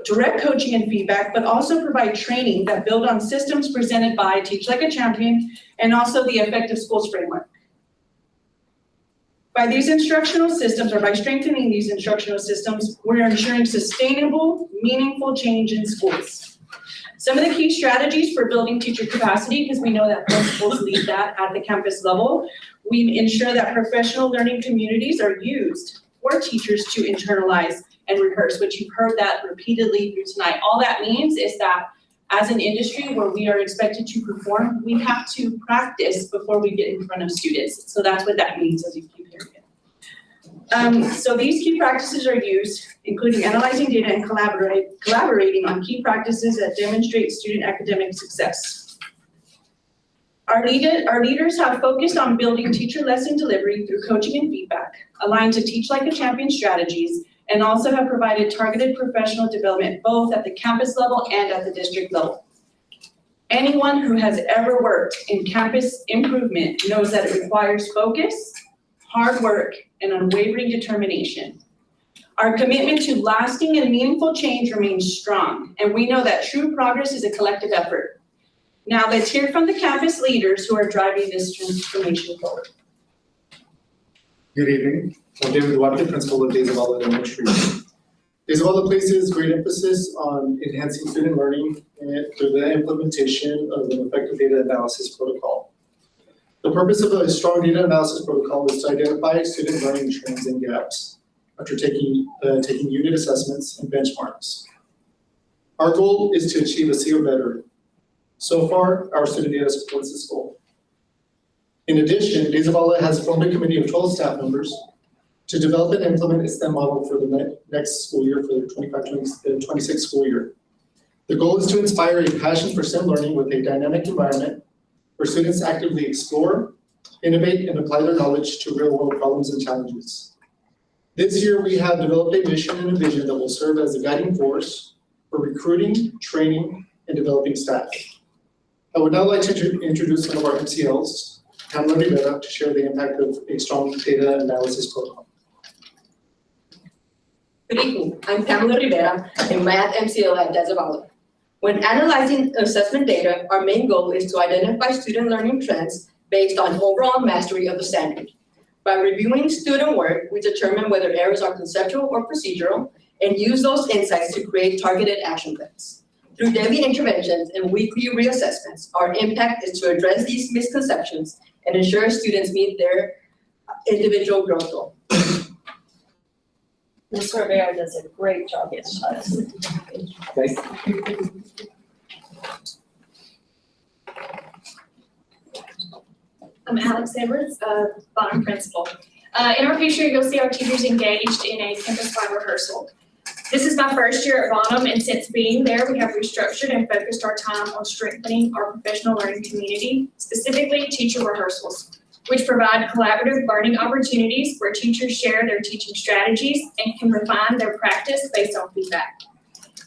direct coaching and feedback, but also provide training that build on systems presented by Teach Like a Champion and also the Effective Schools Framework. By these instructional systems, or by strengthening these instructional systems, we're ensuring sustainable, meaningful change in schools. Some of the key strategies for building teacher capacity, because we know that principals lead that at the campus level, we ensure that professional learning communities are used for teachers to internalize and rehearse, which you've heard that repeatedly through tonight. All that means is that as an industry where we are expected to perform, we have to practice before we get in front of students. So that's what that means, as you keep hearing it. So these key practices are used, including analyzing data and collaborating on key practices that demonstrate student academic success. Our leaders have focused on building teacher lesson delivery through coaching and feedback, aligned to Teach Like a Champion strategies, and also have provided targeted professional development both at the campus level and at the district level. Anyone who has ever worked in campus improvement knows that it requires focus, hard work, and unwavering determination. Our commitment to lasting and meaningful change remains strong, and we know that true progress is a collective effort. Now let's hear from the campus leaders who are driving this transformation forward. Good evening. I'm David Duarte, principal of De Zavala Elementary. De Zavala places great emphasis on enhancing student learning through the implementation of an effective data analysis protocol. The purpose of a strong data analysis protocol is to identify student learning trends and gaps after taking unit assessments and benchmarks. Our goal is to achieve a C or better. So far, our student data supports this goal. In addition, De Zavala has formed a committee of 12 staff members to develop and implement a STEM model for the next school year, for the 25-26 school year. The goal is to inspire a passion for STEM learning with a dynamic environment where students actively explore, innovate, and apply their knowledge to real-world problems and challenges. This year, we have developed a mission and a vision that will serve as a guiding force for recruiting, training, and developing staff. I would now like to introduce one of our MCLs, Pamela Rivera, to share the impact of a strong data analysis protocol. Good evening, I'm Pamela Rivera, a math MCL at De Zavala. When analyzing assessment data, our main goal is to identify student learning trends based on overall mastery of the standard. By reviewing student work, we determine whether errors are conceptual or procedural and use those insights to create targeted action plans. Through daily interventions and weekly reassessments, our impact is to address these misconceptions and ensure students meet their individual growth goal. Ms. Rivera does a great job. Yes, I'm Alex Edwards, Bonham principal. In our picture, you'll see our teachers engaged in a campus-wide rehearsal. This is my first year at Bonham, and since being there, we have restructured and focused our time on strengthening our professional learning community, specifically teacher rehearsals, which provide collaborative learning opportunities where teachers share their teaching strategies and can refine their practice based on feedback.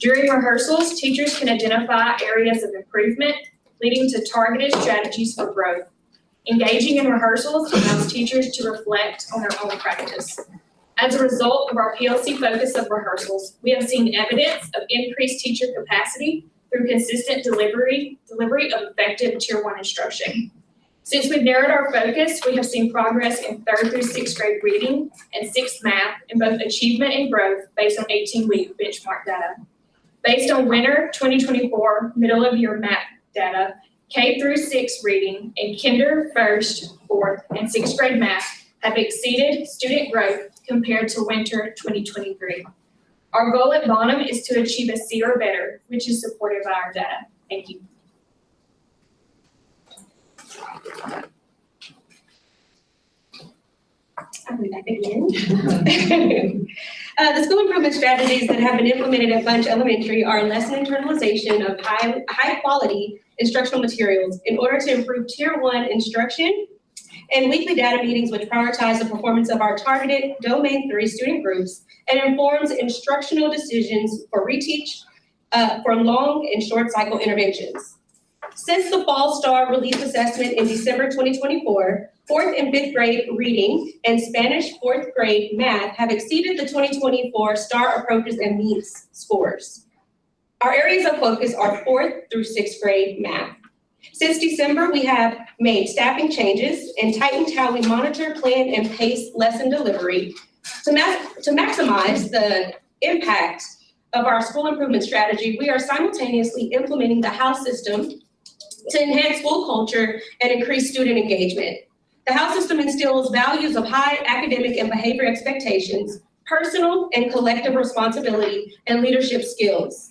During rehearsals, teachers can identify areas of improvement, leading to targeted strategies for growth. Engaging in rehearsals allows teachers to reflect on their own practice. As a result of our PLC focus of rehearsals, we have seen evidence of increased teacher capacity through consistent delivery of effective Tier 1 instruction. Since we've narrowed our focus, we have seen progress in 3rd through 6th grade reading and 6th math in both achievement and growth based on 18-week benchmark data. Based on winter 2024 middle of year math data, K through 6 reading and kinder, 1st, 4th, and 6th grade math have exceeded student growth compared to winter 2023. Our goal at Bonham is to achieve a C or better, which is supported by our data. Thank you. I'll be back again. The school improvement strategies that have been implemented at Bunch Elementary are lesson internalization of high quality instructional materials in order to improve Tier 1 instruction and weekly data meetings which prioritize the performance of our targeted Domain 3 student groups and informs instructional decisions for reteach for long and short cycle interventions. Since the Fall STAR Relief Assessment in December 2024, 4th and 5th grade reading and Spanish 4th grade math have exceeded the 2024 STAR Approaches and Meets scores. Our areas of focus are 4th through 6th grade math. Since December, we have made staffing changes and tightened how we monitor, plan, and pace lesson delivery to maximize the impact of our school improvement strategy. We are simultaneously implementing the house system to enhance school culture and increase student engagement. The house system instills values of high academic and behavior expectations, personal and collective responsibility, and leadership skills.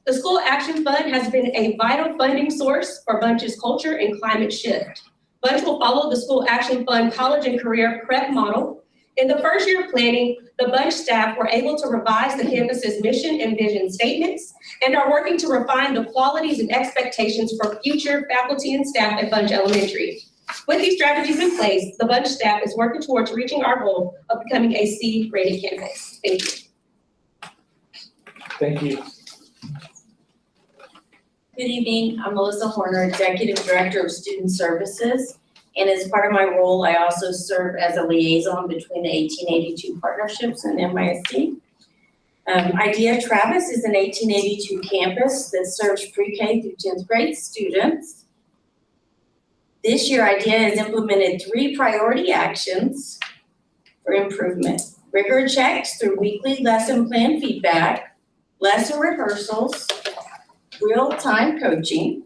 The School Action Fund has been a vital funding source for Bunch's culture and climate shift. Bunch will follow the School Action Fund college and career prep model. In the first year of planning, the Bunch staff were able to revise the campus's mission and vision statements and are working to refine the qualities and expectations for future faculty and staff at Bunch Elementary. With these strategies in place, the Bunch staff is working towards reaching our goal of becoming a C-rated campus. Thank you. Thank you. Good evening, I'm Melissa Horner, Executive Director of Student Services. And as part of my role, I also serve as a liaison between the 1882 partnerships and MISD. IDEA Travis is an 1882 campus that serves pre-K through 10th grade students. This year, IDEA has implemented 3 priority actions for improvement. Rigor checks through weekly lesson plan feedback, lesson rehearsals, real-time coaching,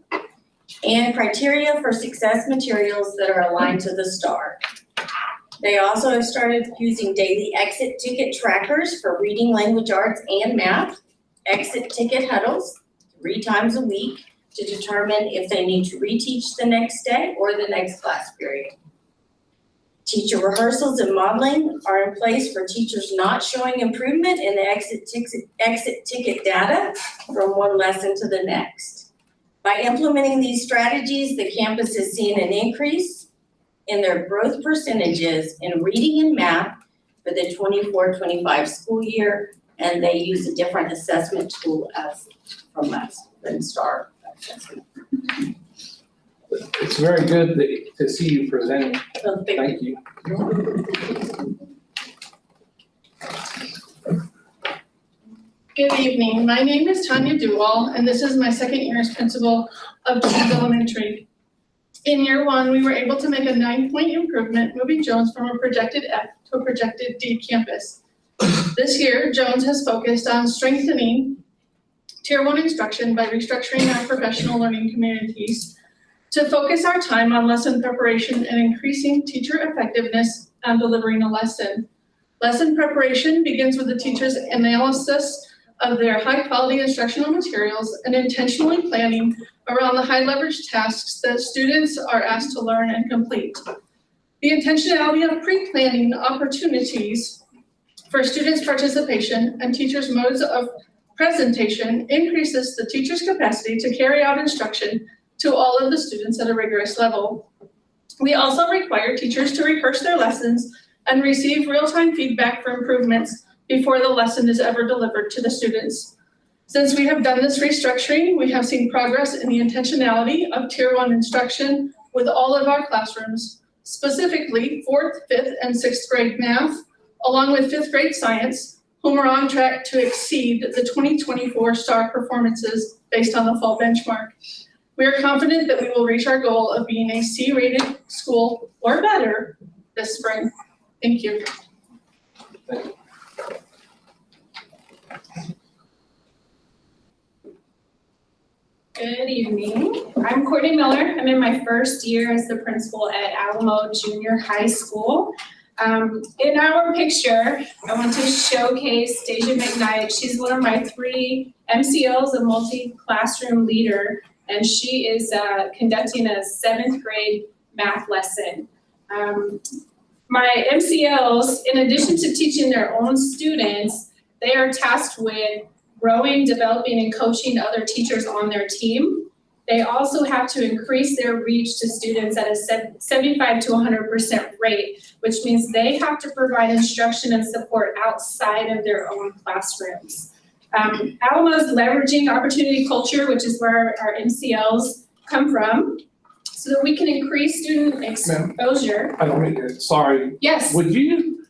and criteria for success materials that are aligned to the STAR. They also have started using daily exit ticket trackers for reading, language arts, and math, exit ticket huddles 3 times a week to determine if they need to reteach the next day or the next class period. Teacher rehearsals and modeling are in place for teachers not showing improvement in the exit ticket data from one lesson to the next. By implementing these strategies, the campus has seen an increase in their growth percentages in reading and math for the 24-25 school year, and they use a different assessment tool from us than STAR assessment. It's very good to see you presenting. So Thank you. Good evening, my name is Tanya Duwall, and this is my second year as principal of Jones Elementary. In year 1, we were able to make a 9-point improvement, moving Jones from a projected F to a projected D campus. This year, Jones has focused on strengthening Tier 1 instruction by restructuring our professional learning communities to focus our time on lesson preparation and increasing teacher effectiveness on delivering a lesson. Lesson preparation begins with the teacher's analysis of their high-quality instructional materials and intentionally planning around the high-leverage tasks that students are asked to learn and complete. The intentionality of pre-planning opportunities for students' participation and teachers' modes of presentation increases the teacher's capacity to carry out instruction to all of the students at a rigorous level. We also require teachers to rehearse their lessons and receive real-time feedback for improvements before the lesson is ever delivered to the students. Since we have done this restructuring, we have seen progress in the intentionality of Tier 1 instruction with all of our classrooms, specifically 4th, 5th, and 6th grade math, along with 5th grade science, whom are on track to exceed the 2024 STAR performances based on the fall benchmark. We are confident that we will reach our goal of being a C-rated school or better this spring. Thank you. Good evening. I'm Courtney Miller. I'm in my first year as the principal at Alamo Junior High School. In our picture, I want to showcase Deja McKnight. She's one of my 3 MCLs, a multi-classroom leader, and she is conducting a 7th grade math lesson. My MCLs, in addition to teaching their own students, they are tasked with growing, developing, and coaching other teachers on their team. They also have to increase their reach to students at a 75 to 100% rate, which means they have to provide instruction and support outside of their own classrooms. Alamo's leveraging opportunity culture, which is where our MCLs come from, so that we can increase student exposure. I don't mean to, sorry. Yes. Would you,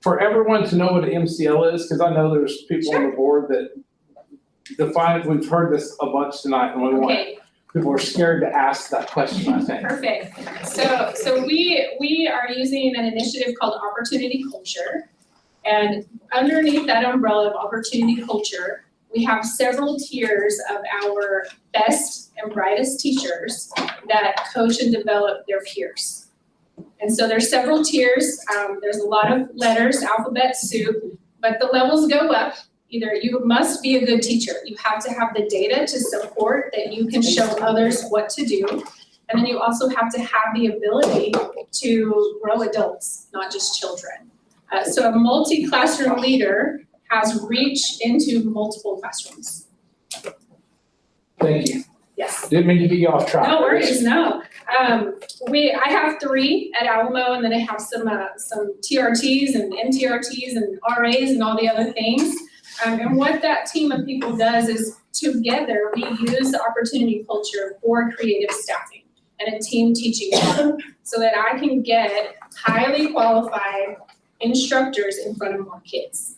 for everyone to know what an MCL is, because I know there's people on the board that define, we've heard this a bunch tonight, and we want. Okay. People are scared to ask that question, I think. Perfect. So we are using an initiative called Opportunity Culture. And underneath that umbrella of Opportunity Culture, we have several tiers of our best and brightest teachers that coach and develop their peers. And so there's several tiers. There's a lot of letters, alphabet soup, but the levels go up. Either you must be a good teacher. You have to have the data to support that you can show others what to do. And then you also have to have the ability to grow adults, not just children. So a multi-classroom leader has reach into multiple classrooms. Thank you. Yes. Didn't mean to get you off track. No worries, no. I have 3 at Alamo, and then I have some TRTs and MTRTs and RAs and all the other things. And what that team of people does is together we use the opportunity culture for creative staffing and a team teaching model so that I can get highly qualified instructors in front of more kids.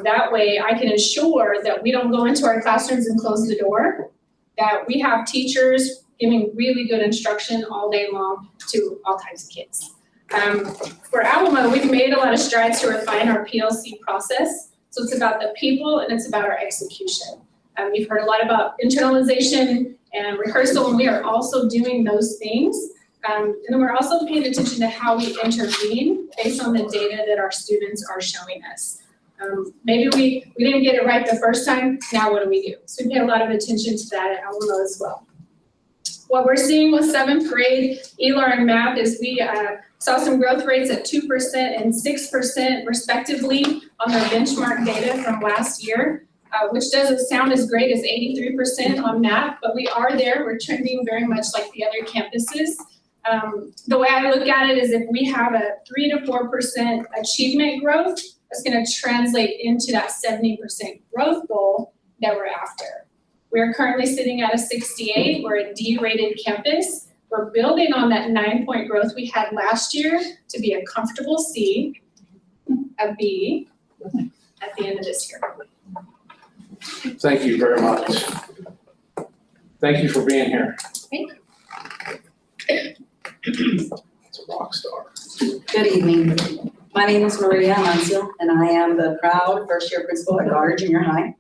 That way I can ensure that we don't go into our classrooms and close the door, that we have teachers giving really good instruction all day long to all types of kids. For Alamo, we've made a lot of strides to refine our PLC process. So it's about the people and it's about our execution. You've heard a lot about internalization and rehearsal, and we are also doing those things. And then we're also paying attention to how we intervene based on the data that our students are showing us. Maybe we didn't get it right the first time, now what do we do? So we pay a lot of attention to that at Alamo as well. What we're seeing with 7th grade ELAR and math is we saw some growth rates at 2% and 6% respectively on their benchmark data from last year, which doesn't sound as great as 83% on math, but we are there. We're trending very much like the other campuses. The way I look at it is if we have a 3 to 4% achievement growth, that's going to translate into that 70% growth goal that we're after. We're currently sitting at a 68. We're a D-rated campus. We're building on that 9-point growth we had last year to be a comfortable C, a B at the end of this year. Thank you very much. Thank you for being here. Thank you. It's a rock star. Good evening. My name is Maria Amancio, and I am the proud first-year principal at Goddard Junior High.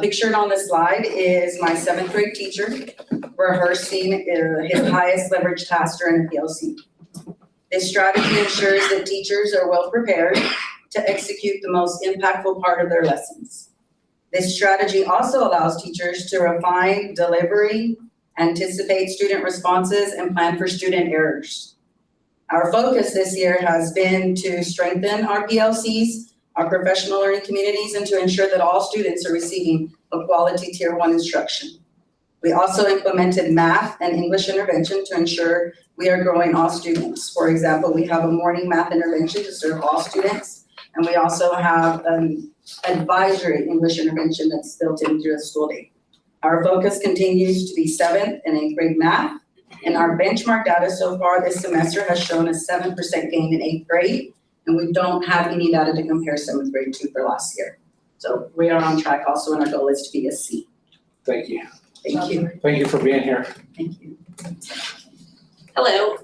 Pictured on the slide is my 7th grade teacher rehearsing his highest leverage task during a PLC. This strategy ensures that teachers are well prepared to execute the most impactful part of their lessons. This strategy also allows teachers to refine delivery, anticipate student responses, and plan for student errors. Our focus this year has been to strengthen our PLCs, our professional learning communities, and to ensure that all students are receiving a quality Tier 1 instruction. We also implemented math and English intervention to ensure we are growing all students. For example, we have a morning math intervention to serve all students, and we also have an advisory English intervention that's built into the school day. Our focus continues to be 7th and 8th grade math, and our benchmark data so far this semester has shown a 7% gain in 8th grade, and we don't have any data to compare 7th grade to for last year. So we are on track also, and our goal is to be a C. Thank you. Thank you. Thank you for being here. Thank you. Hello,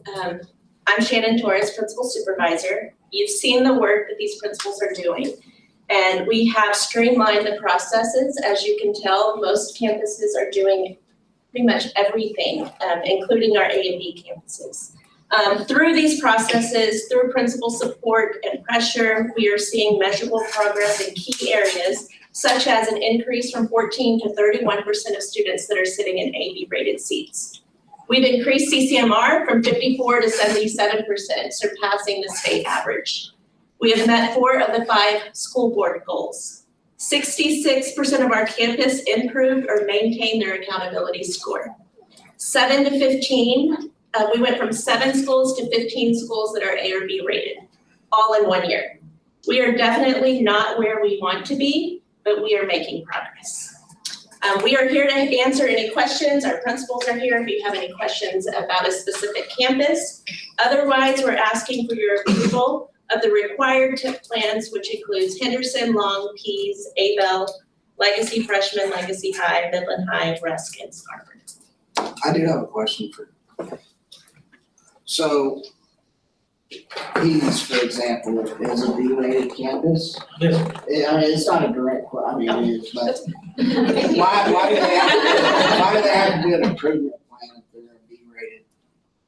I'm Shannon Torres, Principal Supervisor. You've seen the work that these principals are doing, and we have streamlined the processes. As you can tell, most campuses are doing pretty much everything, including our A and B campuses. Through these processes, through principal support and pressure, we are seeing measurable progress in key areas, such as an increase from 14 to 31% of students that are sitting in AB rated seats. We've increased CCMR from 54 to 77%, surpassing the state average. We have met 4 of the 5 school board goals. 66% of our campus improved or maintained their accountability score. 7 to 15, we went from 7 schools to 15 schools that are A or B rated, all in 1 year. We are definitely not where we want to be, but we are making progress. We are here to answer any questions. Our principals are here if you have any questions about a specific campus. Otherwise, we're asking for your approval of the required TIP plans, which includes Henderson, Long, Pease, Abell, Legacy Freshman, Legacy High, Midland High, Rusk, and Scarford. I do have a question for, so Pease, for example, is a B-rated campus. Yes. I mean, it's not a direct, I mean, it is, but why do they have to do an improvement plan if they're B-rated?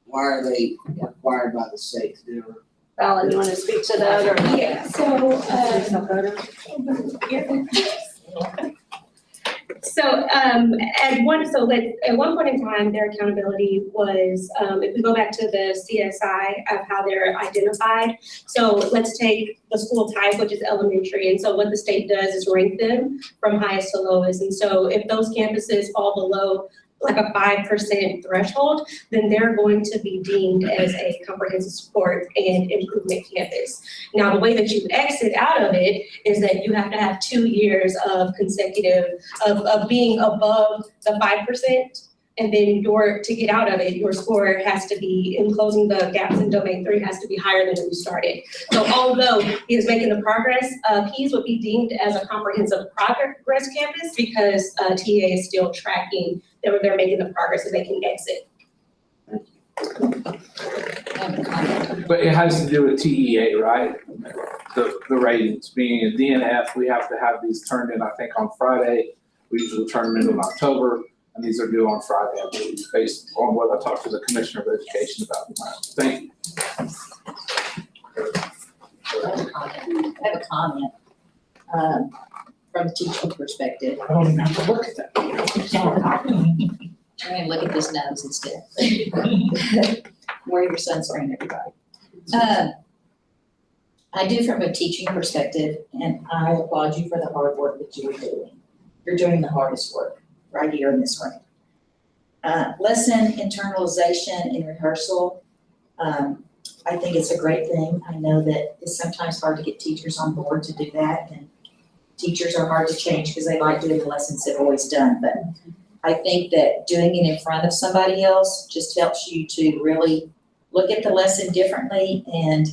Why are they required by the state to do it? Alan, you want to speak to that or? Yeah, at one point in time, their accountability was, if we go back to the CSI of how they're identified. So let's take the school type, which is elementary, and so what the state does is rank them from highest to lowest. And so if those campuses fall below like a 5% threshold, then they're going to be deemed as a comprehensive support and improvement campus. Now, the way that you exit out of it is that you have to have 2 years of consecutive, of being above the 5%. And then to get out of it, your score has to be, in closing the gaps in domain 3, has to be higher than when you started. So although he is making the progress, Pease would be deemed as a comprehensive progress campus because TA is still tracking that they're making the progress so they can exit. But it has to do with TEA, right? The ratings, being a DNF, we have to have these turned in, I think, on Friday. We usually turn them in October. And these are due on Friday, I believe, based on what I talked to the Commissioner of Education about. Thank you. I have a comment, from a teaching perspective. I don't even have to look at that. I'm gonna look at this nose instead. Where your sunscreen, everybody. I do from a teaching perspective, and I applaud you for the hard work that you are doing. You're doing the hardest work right here in this room. Lesson internalization and rehearsal, I think it's a great thing. I know that it's sometimes hard to get teachers on board to do that, and teachers are hard to change because they like doing the lessons they've always done. But I think that doing it in front of somebody else just helps you to really look at the lesson differently. And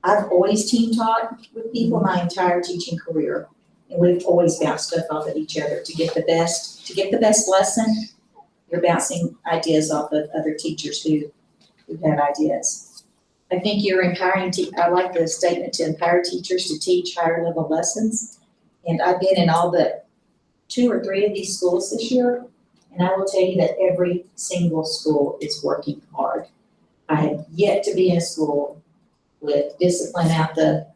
I've always team taught with people my entire teaching career. And we've always bounced stuff off of each other to get the best lesson. You're bouncing ideas off of other teachers who have ideas. I think you're empowering, I like the statement to empower teachers to teach higher level lessons. And I've been in all but 2 or 3 of these schools this year. And I will tell you that every single school is working hard. I have yet to be in a school with discipline out the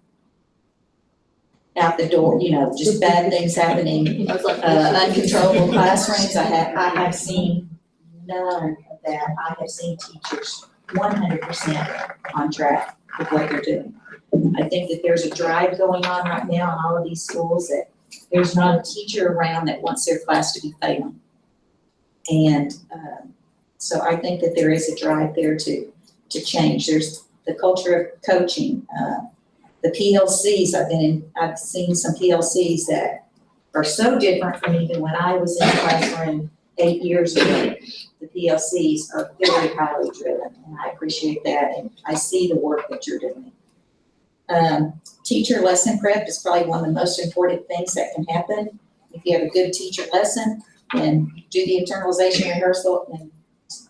door, just bad things happening, uncontrollable classrooms. I have seen none of that. I have seen teachers 100% on track with what they're doing. I think that there's a drive going on right now in all of these schools that there's not a teacher around that wants their class to be failing. And so I think that there is a drive there to change. There's the culture of coaching, the PLCs, I've seen some PLCs that are so different from even when I was in the classroom 8 years ago. The PLCs are very highly driven, and I appreciate that, and I see the work that you're doing. Teacher lesson prep is probably one of the most important things that can happen. If you have a good teacher lesson, and do the internalization rehearsal, and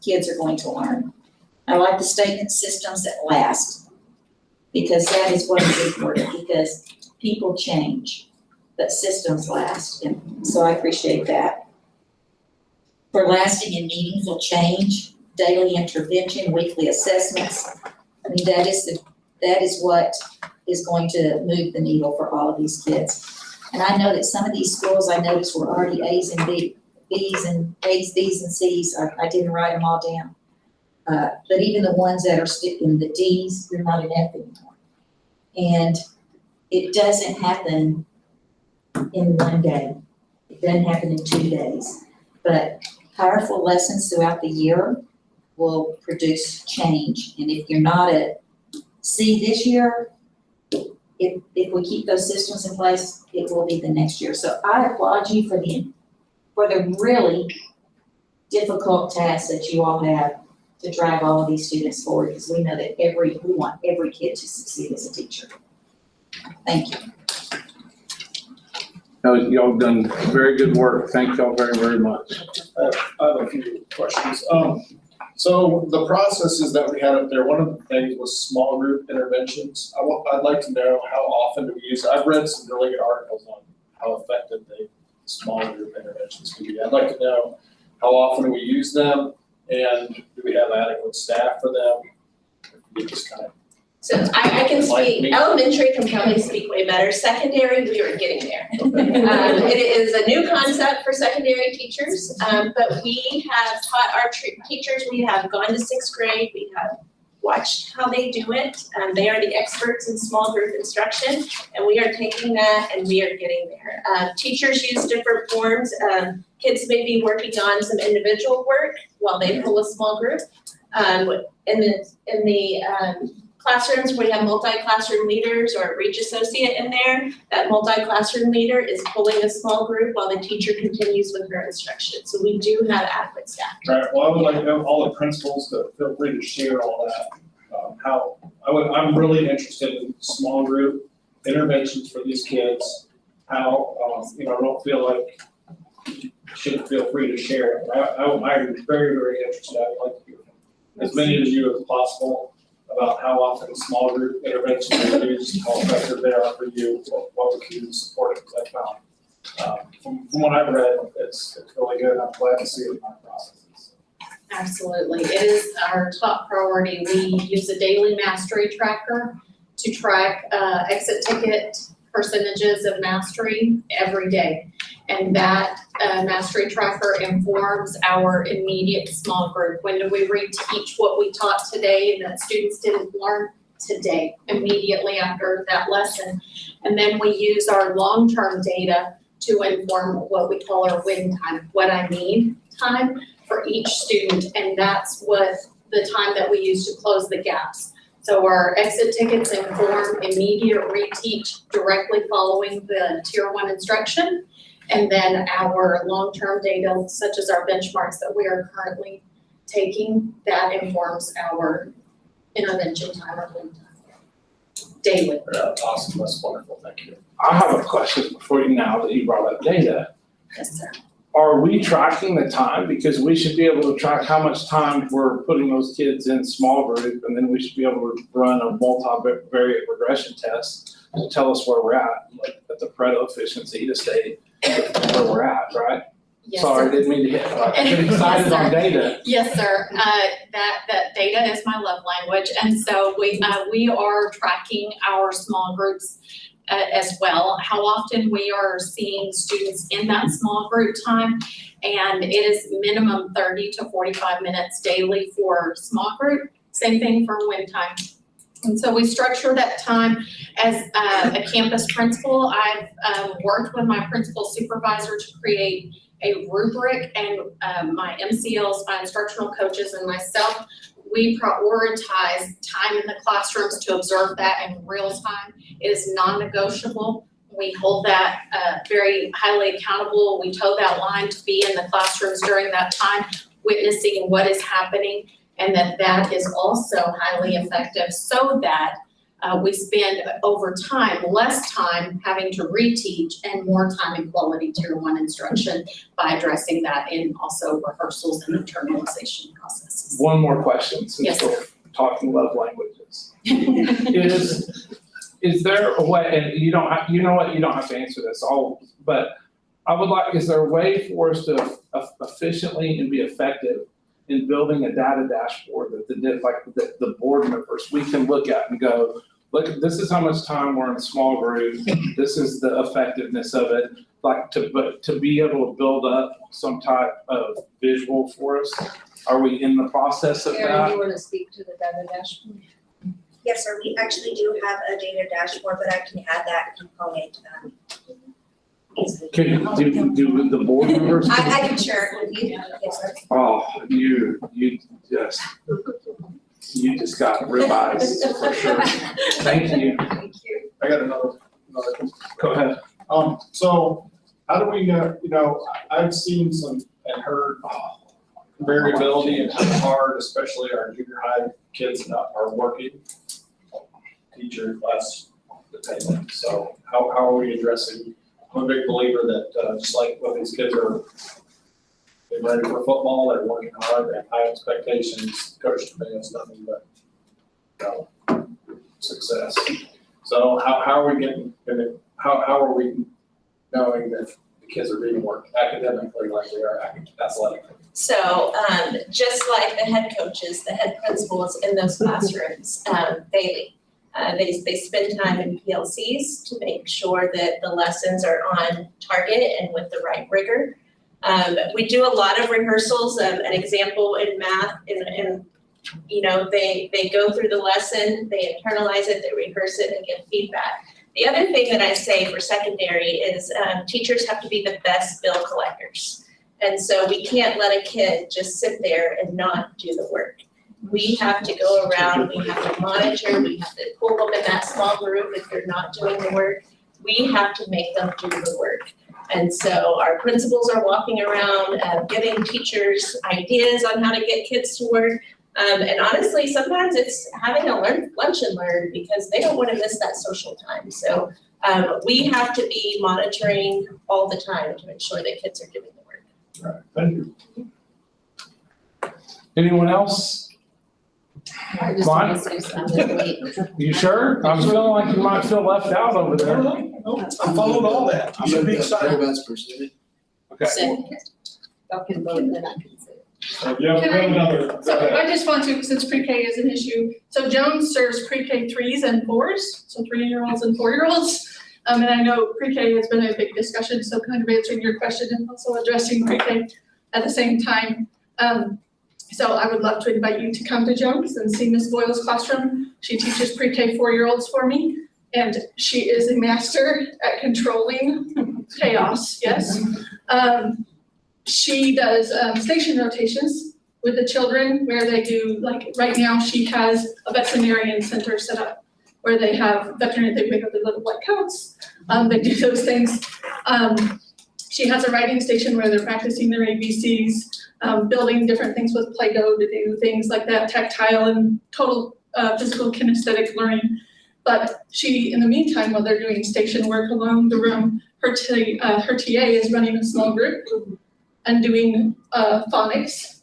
kids are going to learn. I like the statement systems that last, because that is what is important, because people change, but systems last, and so I appreciate that. For lasting and meaningful change, daily intervention, weekly assessments, I mean, that is what is going to move the needle for all of these kids. And I know that some of these schools I noticed were already A's and B's and A's, B's and C's. I didn't write them all down. But even the ones that are sticking the D's, they're not an F anymore. And it doesn't happen in one day. It doesn't happen in 2 days. But powerful lessons throughout the year will produce change. And if you're not at C this year, if we keep those systems in place, it will be the next year. So I applaud you for the really difficult task that you all have to drive all of these students forward, because we know that we want every kid to succeed as a teacher. Thank you. Y'all done very good work. Thank y'all very, very much. I have a few questions. So the processes that we had up there, one of the things was small group interventions. I'd like to know how often do we use it? I've read some really good articles on how effective small group interventions can be. I'd like to know how often do we use them, and do we have adequate staff for them? If you could just kind of. So I can Like speak, me. elementary can probably speak way better. Secondary, we are getting there. It is a new concept for secondary teachers, but we have taught our teachers, we have gone to 6th grade, we have watched how they do it. They are the experts in small group instruction, and we are taking that and we are getting there. Teachers use different forms. Kids may be working on some individual work while they pull a small group. In the classrooms where you have multi-classroom leaders or a Reach associate in there, that multi-classroom leader is pulling a small group while the teacher continues with her instruction. So we do have adequate staff. Right, well, I would like to know all the principals to feel free to share all that. I'm really interested in small group interventions for these kids. How, I don't feel like you should feel free to share. I'm very, very interested. I'd like to hear from as many of you as possible about how often small group interventions are used, how effective they are for you, what we can do to support it, because I found, from what I've read, it's really good. I'm glad to see it in my processes. Absolutely. It is our top priority. We use a daily mastery tracker to track exit ticket percentages of mastery every day. And that mastery tracker informs our immediate small group. When do we reteach what we taught today that students didn't learn today, immediately after that lesson? And then we use our long-term data to inform what we call our win time, what I need time for each student. And that's what the time that we use to close the gaps. So our exit tickets inform immediate reteach directly following the Tier 1 instruction. And then our long-term data, such as our benchmarks that we are currently taking, that informs our intervention time or win time daily. Awesome, that's wonderful, thank you. I have a question for you now that you brought up data. Yes, sir. Are we tracking the time? Because we should be able to track how much time we're putting those kids in small group, and then we should be able to run a multivariate regression test to tell us where we're at, like at the Pareto efficiency to stay where we're at, right? Yes, Sorry, sir. didn't mean to get excited on data. Yes, sir. That data is my love language. And so we are tracking our small groups as well, how often we are seeing students in that small group time. And it is minimum 30 to 45 minutes daily for small group, same thing for win time. And so we structure that time as a campus principal. I've worked with my principal supervisor to create a rubric, and my MCLs, my instructional coaches, and myself, we prioritize time in the classrooms to observe that in real time. It is non-negotiable. We hold that very highly accountable. We toe that line to be in the classrooms during that time, witnessing what is happening, and that is also highly effective so that we spend over time, less time having to reteach and more time in quality Tier 1 instruction by addressing that in also rehearsals and internalization processes. One more question, Yes, since we're talking love languages. Is there a way, and you don't have, you know what, you don't have to answer this all, but I would like, is there a way for us to efficiently and be effective in building a data dashboard that the board members, we can look at and go, look, this is how much time we're in a small group, this is the effectiveness of it, like to be able to build up some type of visual for us? Are we in the process of Erin, that? you want to speak to the data dashboard? Yes, sir, we actually do have a data dashboard, but I can add that component, easily. Can do the board members? I can share it with you, yes, sir. Oh, you just got ribeyes for sure. Thank you. Thank you. I got another. Go ahead. So how do we, I've seen some and heard variability in how hard, especially our junior high kids are working. Teacher, class dependent. So how are we addressing I'm a big believer that, just like when these kids are getting ready for football, they're working hard, they have high expectations, coach demands nothing but, success. So how are we how are we knowing that the kids are doing work academically like they are athletically? So, just like the head coaches, the head principals in those classrooms, daily. They spend time in PLCs to make sure that the lessons are on target and with the right rigor. We do a lot of rehearsals. An example in math, they go through the lesson, they internalize it, they rehearse it, and give feedback. The other thing that I say for secondary is teachers have to be the best bill collectors. And so we can't let a kid just sit there and not do the work. We have to go around, we have to monitor, we have to pull them in that small group if they're not doing the work. We have to make them do the work. And so our principals are walking around giving teachers ideas on how to get kids to work. And honestly, sometimes it's having a lunch and learn because they don't want to miss that social time. So we have to be monitoring all the time to ensure that kids are doing the work. All right, thank you. Anyone else? I just want to say something. You sure? I'm feeling like you might feel left out over there. I followed all that. You should be excited. Everybody's pursuing. Okay. Y'all can vote and then I can say. Yeah, we have another. So I just want to, since pre-K is an issue, so Jones serves pre-K 3s and 4s, so 3-year-olds and 4-year-olds. And I know pre-K has been a big discussion, so kind of answering your question and also addressing pre-K at the same time. So I would love to invite you to come to Jones and see Ms. Boyle's classroom. She teaches pre-K 4-year-olds for me, and she is a master at controlling chaos, yes. She does station rotations with the children where they do, like right now she has a veterinarian center set up where they have veterinarian, they pick up the little white coats, they do those things. She has a writing station where they're practicing their ABCs, building different things with Play-Doh to do things like that, tactile and total physical kinesthetic learning. But she, in the meantime, while they're doing station work along the room, her TA is running a small group and doing phonics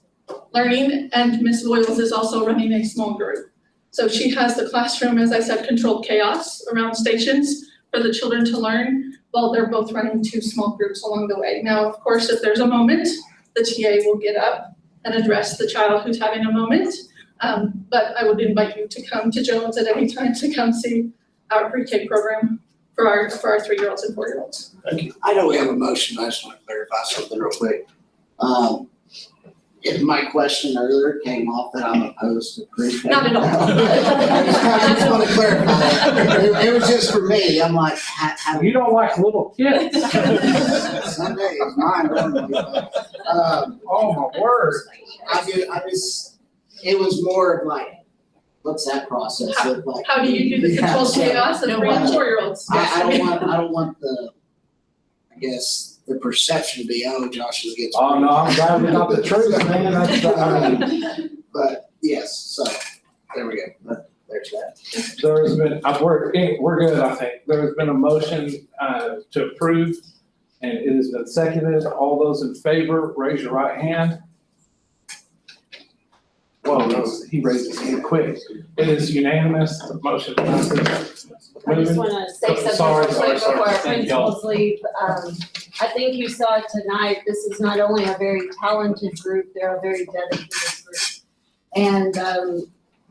learning, and Ms. Boyles is also running a small group. So she has the classroom, as I said, controlled chaos around stations for the children to learn while they're both running 2 small groups along the way. Now, of course, if there's a moment, the TA will get up and address the child who's having a moment. But I would invite you to come to Jones at any time to come see our pre-K program for our 3-year-olds and 4-year-olds. Thank you. I know we have a motion, I just want to clarify something real quick. If my question earlier came off that I'm opposed to pre-K. Not at all. I just want to clarify that. It was just for me, I'm like, how. You don't like little kids. Some days, mine don't. Oh, my word. It was more of like, what's that process look like? How do you do the controlled chaos of 3 and 4-year-olds? I don't want the, I guess, the perception to be, oh, Josh is getting. Oh, no, I'm glad we got the truth, man. That's, But yes, so there we go. But there's that. There's been, we're good, I think. There's been a motion to approve, and it has been seconded. All those in favor, raise your right hand. Whoa, he raised his hand quick. It is unanimous, the motion passes. I just wanna say something Sorry, real quick before our Thank y'all. principals leave. I think you saw it tonight, this is not only a very talented group, they're a very dedicated group. And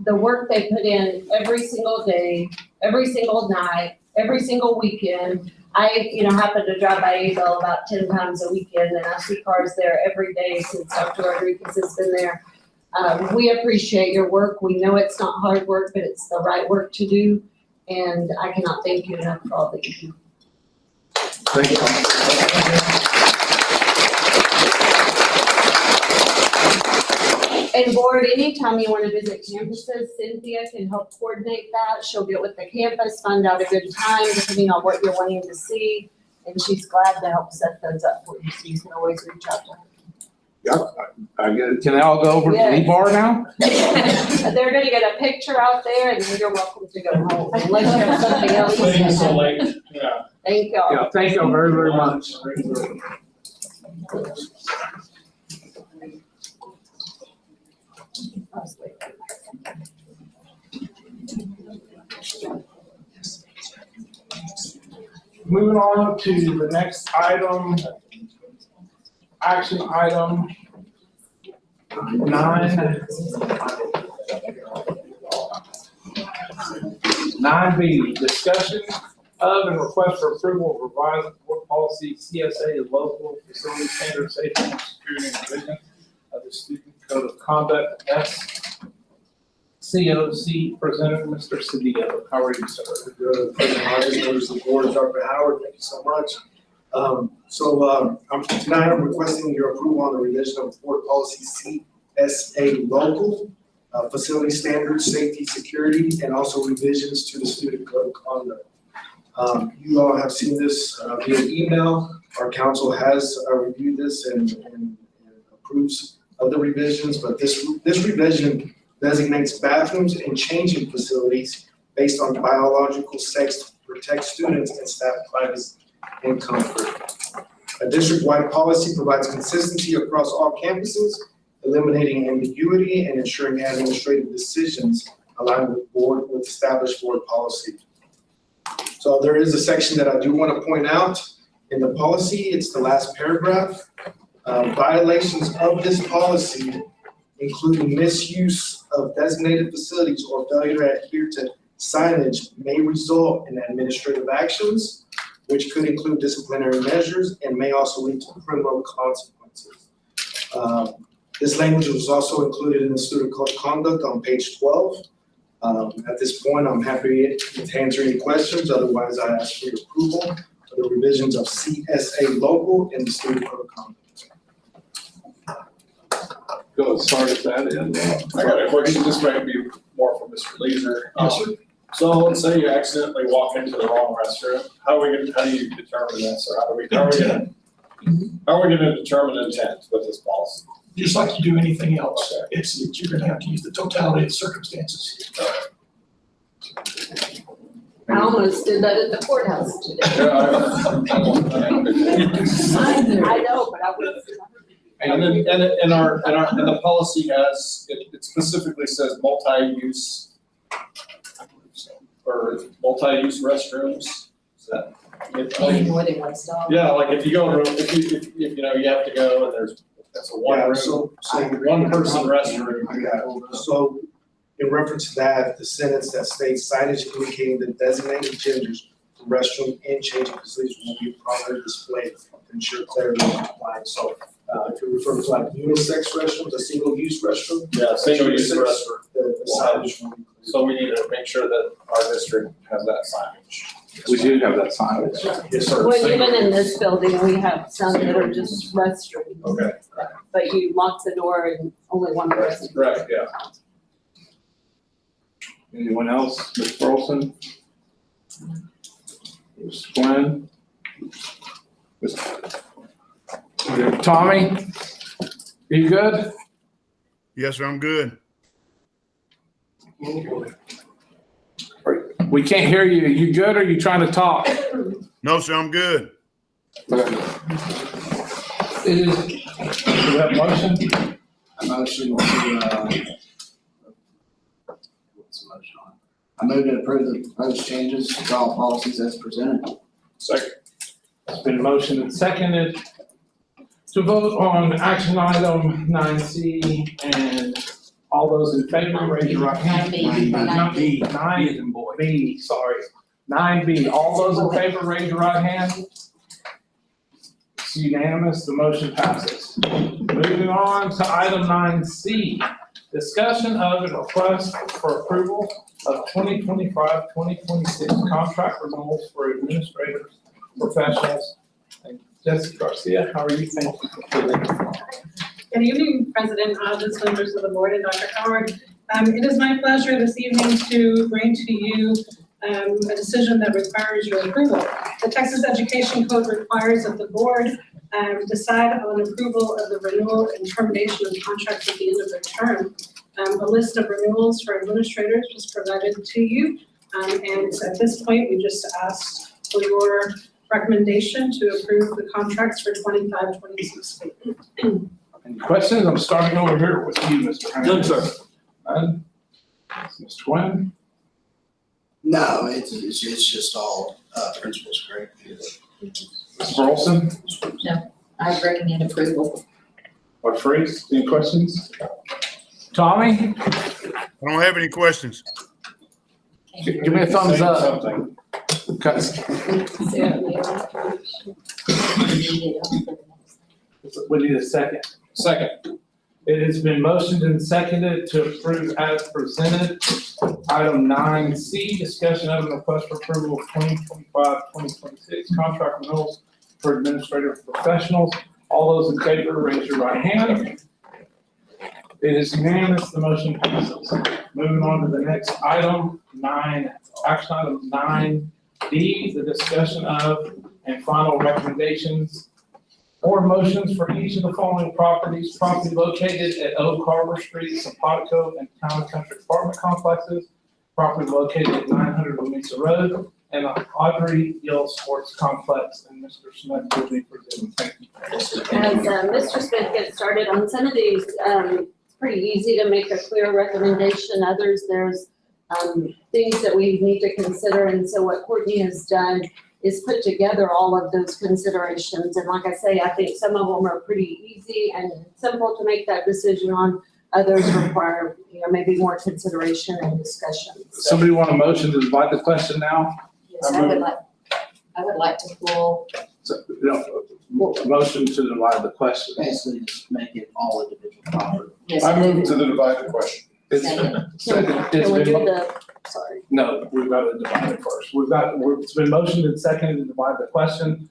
the work they put in every single day, every single night, every single weekend. I, happen to drive by Abel about 10 times a weekend, and I see cars there every day since Dr. Rodriguez has been there. We appreciate your work. We know it's not hard work, but it's the right work to do. And I cannot thank you enough for all that you do. Thank you. And board, anytime you want to visit campuses, Cynthia can help coordinate that. She'll get with the campus, find out a good time, depending on what you're wanting to see. And she's glad to help set those up for you, so you can always reach out to her. I get it. Can they all go over to the bar now? They're gonna get a picture out there, and then you're welcome to go home, unless you have something else to Staying say. so late, yeah. Thank y'all. Yeah, thank you very, very much. Moving on to the next item, action item 9B, discussion of and request for approval of revised board policy CSA local facility standard safety and security and provision of the student code of conduct SCOC presented Mr. Cedillo. How are you, sir? Good, President Hodges, members of the board, Dr. Howard, thank you so much. Tonight I'm requesting your approval on the revision of board policy CSA local, facility standards, safety, security, and also revisions to the student code of conduct. You all have seen this via email. Our council has reviewed this and approves of the revisions, but this revision designates bathrooms and changing facilities based on biological sex to protect students and staff privacy and comfort. A district-wide policy provides consistency across all campuses, eliminating ambiguity and ensuring administrative decisions align with established board policy. So there is a section that I do want to point out in the policy. It's the last paragraph. Violations of this policy, including misuse of designated facilities or failure to adhere to signage, may result in administrative actions, which could include disciplinary measures and may also lead to criminal consequences. This language was also included in the student code of conduct on page 12. At this point, I'm happy to answer any questions. Otherwise, I ask for your approval of the revisions of CSA local and the student code of conduct. Go as far as that is. I got a question, this might be more for Mr. Leeser. Yes, sir. So let's say you accidentally walk into the wrong restroom, how do you determine this, or how are we gonna determine intent with this policy? Just like you do anything else, it's that you're gonna have to use the totality of circumstances. I almost did that at the courthouse today. I know, but I was. And then, and the policy has, it specifically says multi-use, or multi-use restrooms, is that? More than one stall. Yeah, like if you go, if you know, you have to go and that's a one room, one person restroom. So in reference to that, the sentence that states signage indicating the designated genders for restroom and changing facilities will be prominently displayed to ensure clarity and compliance. So if you refer to like unisex restrooms, a single-use restroom. Yeah, single-use restroom. The signage will be clear. So we need to make sure that our district has that signage. We do have that signage. Yes, sir. Well, even in this building, we have some that are just restrooms. Okay. But you lock the door and only one person. Right, yeah. Anyone else? Ms. Burleson? Ms. Glenn? Tommy? Are you good? Yes, sir, I'm good. We can't hear you. You good or you trying to talk? No, sir, I'm good. Do we have a motion? A motion to, what's the motion on? I move to approve the proposed changes to all policies as presented. Second. It's been motioned and seconded to vote on action item 9C, and all those in favor, raise your right hand. 9B, sorry. 9B, all those in favor, raise your right hand. It's unanimous, the motion passes. Moving on to item 9C, discussion of and request for approval of 2025-2026 contract renewals for administrators, professionals. Jessica Garcia, how are you? Thank you. Good evening, President Hodges, members of the board, and Dr. Howard. It is my pleasure this evening to bring to you a decision that requires your approval. The Texas Education Code requires that the board decide on approval of the renewal and termination of contracts at the end of their term. A list of renewals for administrators was provided to you, and at this point, we just asked for your Recommendation to approve the contracts for 25-26. Any questions? I'm starting over here with you, Mr. Hernandez. None, sir. None? Mr. Quinn? No, it's just all, principals, correct? Ms. Burleson? I recommend approval. What Freeze? Any questions? Tommy? I don't have any questions. Give me a thumbs Say up. something. We need a second. Second. It has been motioned and seconded to approve as presented. Item 9C, discussion of an request for approval of 2025-2026 contract renewals for administrative professionals. All those in favor, raise your right hand. It is unanimous, the motion passes. Moving on to the next item, action item 9D, the discussion of and final recommendations or motions for each of the following properties: property located at Oak Harbor Street, Zapatico, and Town and Country Apartment Complexes, property located at 900 Lamesa Road, and the Audrey Gill Sports Complex. And Mr. Smith will be presenting. Thank you. As Mr. Smith gets started on some of these, it's pretty easy to make a clear recommendation. Others, there's things that we need to consider. And so what Courtney has done is put together all of those considerations. And like I say, I think some of them are pretty easy and simple to make that decision on. Others require, maybe more consideration and discussion. So, Somebody want a motion to divide the question now? Yes, I would like to pull, So, motion to divide the question. Basically, just make it all individual property. yes. I move to the divide the question. It's- Can it's we been- do sorry. No, we've got to divide it first. It's been motioned and seconded to divide the question.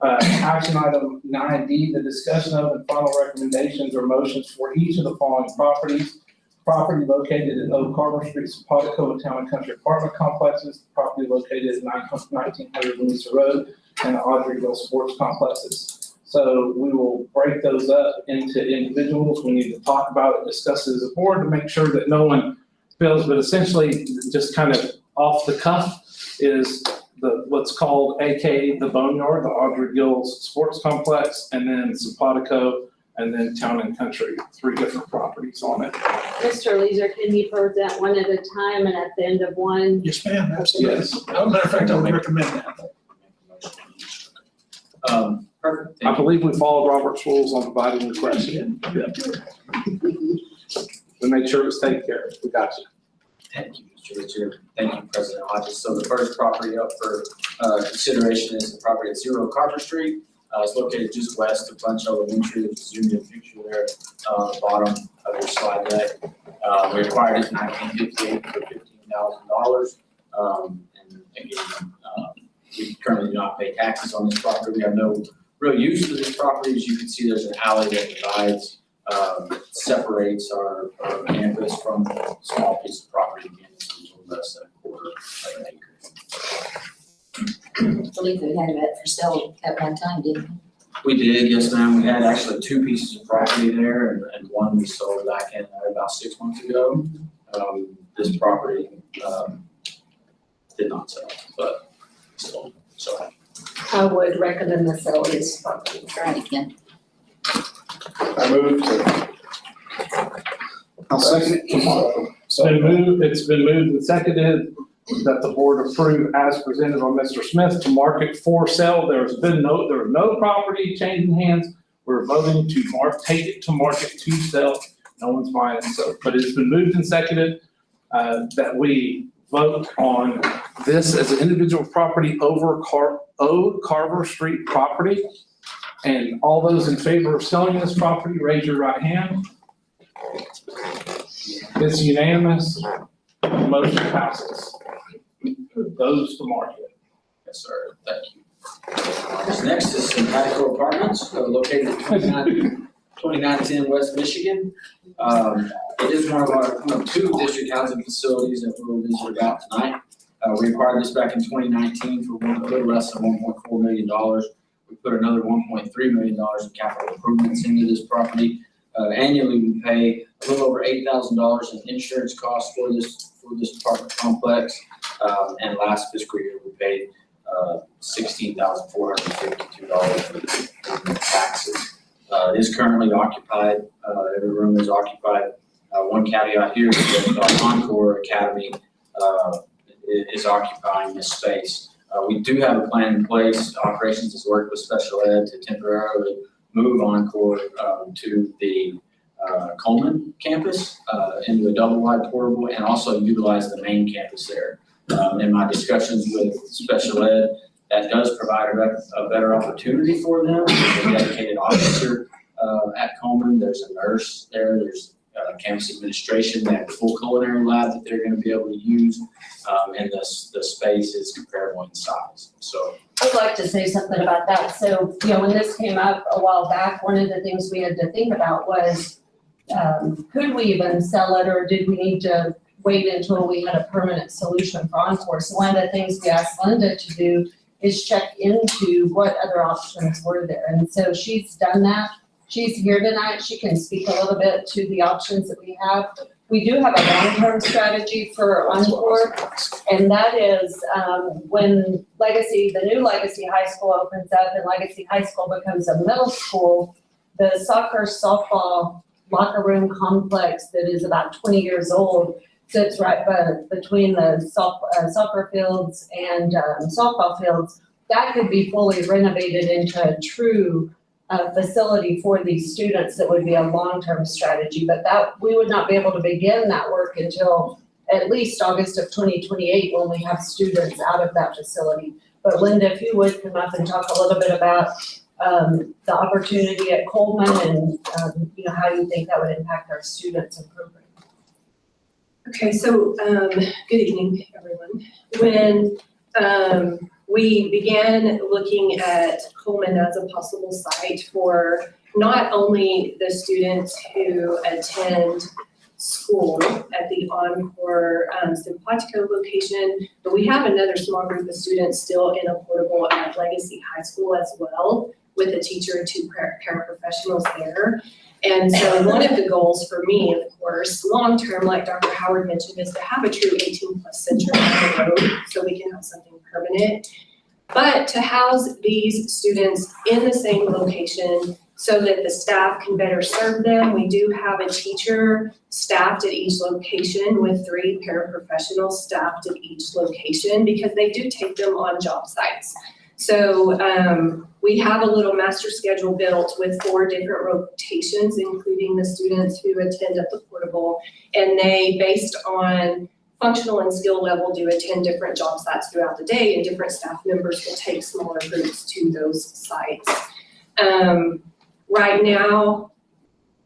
Action item 9D, the discussion of and final recommendations or motions for each of the following properties: property located at Oak Harbor Street, Zapatico, and Town and Country Apartment Complexes, property located at 1900 Louisa Road, and the Audrey Gill Sports Complexes. So we will break those up into individuals. We need to talk about it, discuss it as a board to make sure that no one feels, but essentially just kind of off the cuff is what's called AKA the Boneyard, the Audrey Gill's Sports Complex, and then Zapatico, and then Town and Country, 3 different properties on it. Mr. Leeser, can you present one at a time and at the end of one? Yes, ma'am, absolutely. Yes. As a matter of fact, I would recommend that. Perfect. I believe we followed Robert's rules on dividing the question. We made sure it was taken care of. We got you. Thank you, Mr. Richard. Thank you, President Hodges. So the first property up for consideration is the property at 0 Carter Street. It's located just west of Bunch Elementary. There's a zoomed in picture there, bottom of your slide deck. We acquired it in 1958 for $15,000. And again, we currently do not pay taxes on this property. We have no real use for this property. As you can see, there's an alley that divides, separates our campus from a small piece of property. Again, it's a little less than a quarter of an acre. I believe we had that for sale at one time, didn't we? We did, yes ma'am. We had actually 2 pieces of property there and one we sold back in about 6 months ago. This property, did not sell, but still, so. I would recommend the sale of this property. Try it again. I move to. I'll second it. It's been moved and seconded that the board approve as presented by Mr. Smith to market for sale. There was no property changing hands. We're voting to take it to market to sell. No one's buying it, so, but it's been moved and seconded that we vote on this as an individual property over Carver Street property. And all those in favor of selling this property, raise your right hand. It's unanimous. Motion passes. Goes to market. Yes, sir. Thank you. Next is Simpatico Apartments, located at 2910 West Michigan. It is one of 2 district housing facilities that we'll visit about tonight. We acquired this back in 2019 for a little less than $1.4 million. We put another $1.3 million in capital improvements into this property. Annually, we pay a little over $8,000 in insurance costs for this apartment complex. And last fiscal year, we paid $16,452 for the taxes. It is currently occupied, every room is occupied. One caveat here is that Encore Academy is occupying this space. We do have a plan in place. Operations has worked with special ed to temporarily move Encore to the Coleman campus into a double-wide portable and also utilize the main campus there. In my discussions with special ed, that does provide a better opportunity for them. There's a dedicated officer at Coleman, there's a nurse there, there's campus administration, they have a full culinary lab that they're gonna be able to use, and the space is comparable in size, so. I'd like to say something about that. So, you know, when this came up a while back, one of the things we had to think about was, could we even sell it, or did we need to wait until we had a permanent solution for Encore? So one of the things we asked Linda to do is check into what other options were there. And so she's done that. She's here tonight. She can speak a little bit to the options that we have. We do have a long-term strategy for Encore, and that is when the new Legacy High School opens up and Legacy High School becomes a middle school, the soccer, softball, locker room complex that is about 20 years old sits right between the soccer fields and softball fields. That could be fully renovated into a true facility for these students. That would be a long-term strategy, but that we would not be able to begin that work until at least August of 2028 when we have students out of that facility. But Linda, if you would come up and talk a little bit about the opportunity at Coleman and how you think that would impact our students and program. Okay, so, good evening, everyone. When, we began looking at Coleman as a possible site for not only the students who attend school at the Encore Simpatico location, but we have another small group of students still in a portable at Legacy High School as well, with a teacher and 2 paraprofessionals there. And so one of the goals for me, of course, long-term, like Dr. Howard mentioned, is to have a true 18+ center on the road so we can have something permanent. But to house these students in the same location so that the staff can better serve them. We do have a teacher staffed at each location with 3 paraprofessionals staffed at each location because they do take them on job sites. So we have a little master schedule built with 4 different rotations, including the students who attend at the portable. And they, based on functional and skill level, do attend different job sites throughout the day, and different staff members will take smaller groups to those sites. Right now,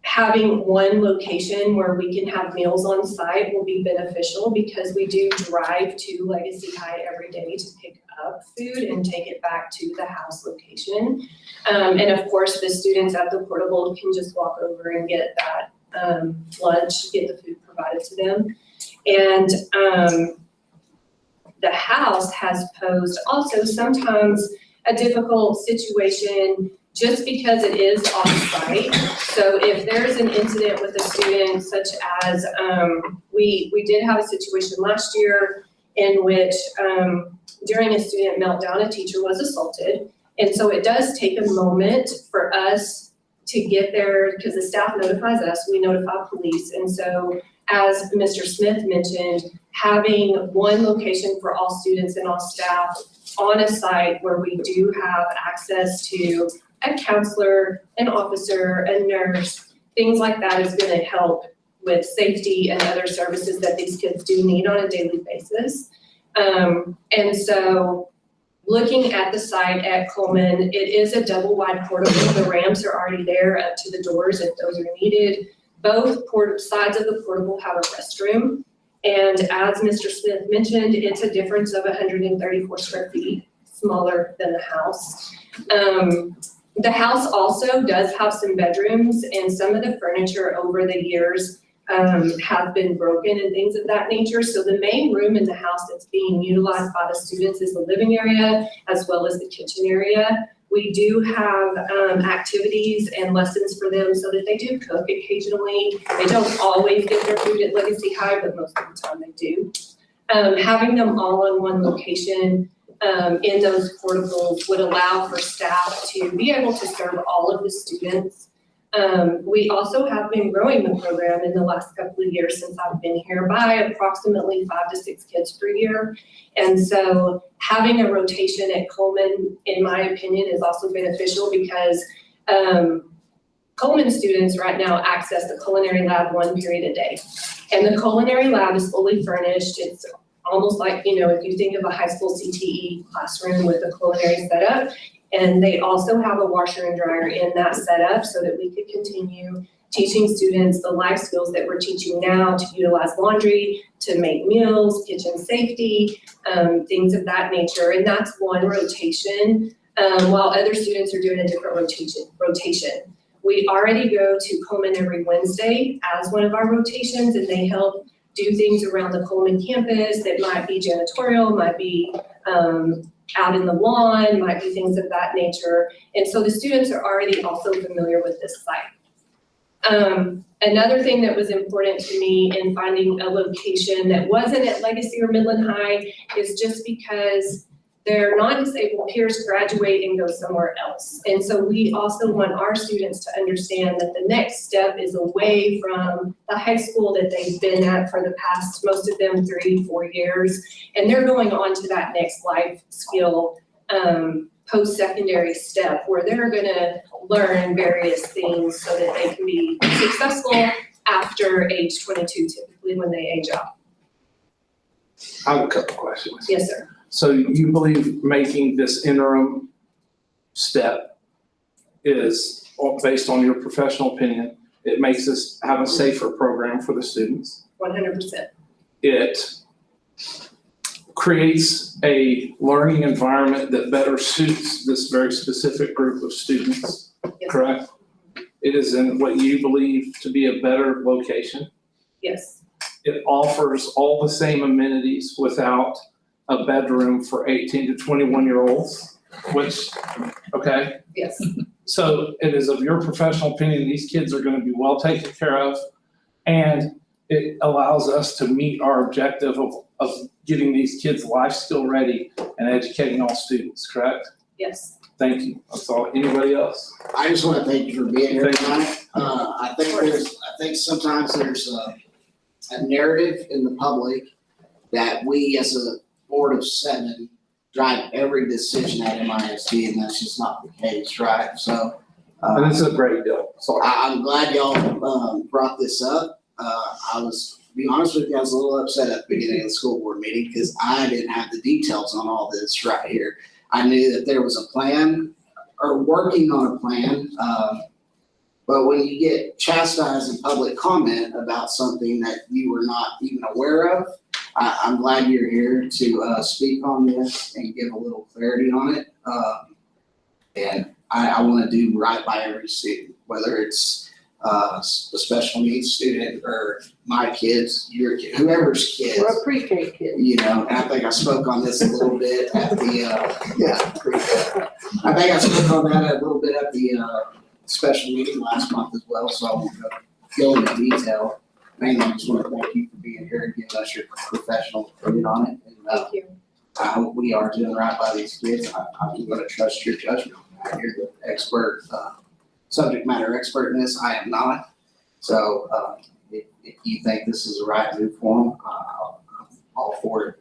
having one location where we can have meals on site will be beneficial because we do drive to Legacy High every day to pick up food and take it back to the house location. And of course, the students at the portable can just walk over and get that lunch, get the food provided to them. And the house has posed also sometimes a difficult situation just because it is off-site. So if there's an incident with a student, such as we did have a situation last year in which during a student meltdown, a teacher was assaulted. And so it does take a moment for us to get there because the staff notifies us, we notify police. And so as Mr. Smith mentioned, having one location for all students and all staff on a site where we do have access to a counselor, an officer, a nurse, things like that is going to help with safety and other services that these kids do need on a daily basis. And so looking at the site at Coleman, it is a double wide portable. The ramps are already there up to the doors if those are needed. Both sides of the portable have a restroom. And as Mr. Smith mentioned, it's a difference of 134 square feet, smaller than the house. The house also does have some bedrooms, and some of the furniture over the years have been broken and things of that nature. So the main room in the house that's being utilized by the students is the living area as well as the kitchen area. We do have activities and lessons for them so that they do cook occasionally. They don't always get their food at Legacy High, but most of the time they do. Having them all in one location in those portables would allow for staff to be able to serve all of the students. We also have been growing the program in the last couple of years since I've been here by approximately 5 to 6 kids per year. And so having a rotation at Coleman, in my opinion, is also beneficial because Coleman students right now access the culinary lab 1 period a day. And the culinary lab is fully furnished. It's almost like, if you think of a high school CTE classroom with a culinary setup. And they also have a washer and dryer in that setup so that we could continue teaching students the life skills that we're teaching now to utilize laundry, to make meals, kitchen safety, things of that nature. And that's one rotation, while other students are doing a different rotation. We already go to Coleman every Wednesday as one of our rotations, and they help do things around the Coleman campus that might be janitorial, might be out in the lawn, might be things of that nature. And so the students are already also familiar with this site. Another thing that was important to me in finding a location that wasn't at Legacy or Midland High is just because their non-disabled peers graduate and go somewhere else. And so we also want our students to understand that the next step is away from the high school that they've been at for the past, most of them 3-4 years. And they're going on to that next life skill post-secondary step where they're gonna learn various things so that they can be successful after age 22, typically when they age out. I have a couple questions. Yes, sir. So you believe making this interim step is, based on your professional opinion, it makes us have a safer program for the students? 100%. It creates a learning environment that better suits this very specific group of students, correct? It is in what you believe to be a better location. Yes. It offers all the same amenities without a bedroom for 18 to 21-year-olds, which, okay? Yes. So it is of your professional opinion, these kids are gonna be well taken care of, and it allows us to meet our objective of getting these kids life skill ready and educating all students, correct? Yes. Thank you. That's all. Anybody else? I just want to thank you for being here Thank you. tonight. I think sometimes there's a narrative in the public that we as a board of 7 drive every decision at MISD, and that's just not the case, right? So, And this is a great deal. Sorry. I'm glad y'all brought this up. To be honest with you, I was a little upset at the beginning of the school board meeting because I didn't have the details on all this right here. I knew that there was a plan or working on a plan, but when you get chastised in public comment about something that you were not even aware of, I'm glad you're here to speak on this and give a little clarity on it. And I want to do right by every student, whether it's a special needs student or my kids, your kid, whoever's kids. We're a pre-K kid. And I think I spoke on this a little bit at the, pre-K. I think I spoke on that a little bit at the special meeting last month as well, so I won't go into detail. Mainly, I just want to thank you for being here and giving us your professional opinion on it. And, Thank you. I hope we are doing right by these kids. I'm going to trust your judgment. You're the expert, subject matter expert in this. I am not. So if you think this is the right move for them, I'm all for it.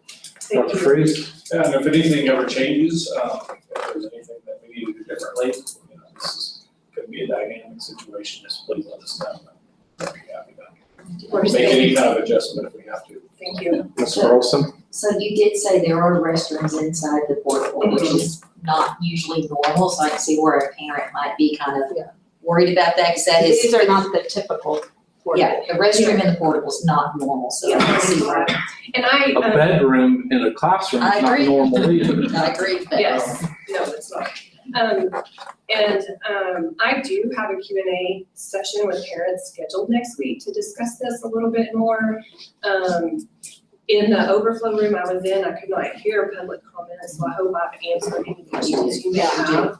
Dr. Freeze? Yeah, and if anything ever changes, if there's anything that we need to do differently, this is gonna be a dynamic situation, just please let us know. I'd be happy to make any kind of adjustment if we have to. Thank you. Mr. Olson? So you did say there are restrooms inside the portable, which is not usually normal, so I can see where a parent might be kind of worried about that, because that is. These are not the typical portable. Yeah, the restroom in the portable is not normal, so I can see where. And I. A bedroom in a classroom I is not agree. normal either. I agree with that. Yes, no, it's not. I do have a Q&A session with parents scheduled next week to discuss this a little bit more. In the overflow room I was in, I could not hear public comments, so I hope I've answered any questions you may have.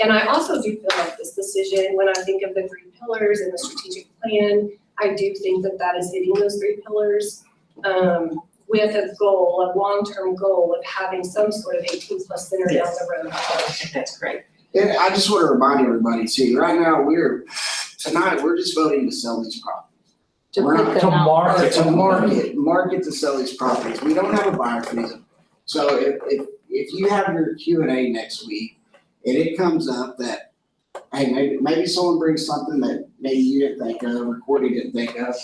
And I also do feel like this decision, when I think of the 3 pillars and the strategic plan, I do think that that is hitting those 3 pillars. with a goal, a long-term goal of having some sort of 18+ center down the road. That's great. Yeah, I just want to remind everybody too, right now, tonight, we're just voting to sell these properties. To We're put not- them out. market to sell these properties. We don't have a buyer for these. So if you have your Q&A next week and it comes up that, hey, maybe someone brings something that maybe you didn't think of or Courtney didn't think of,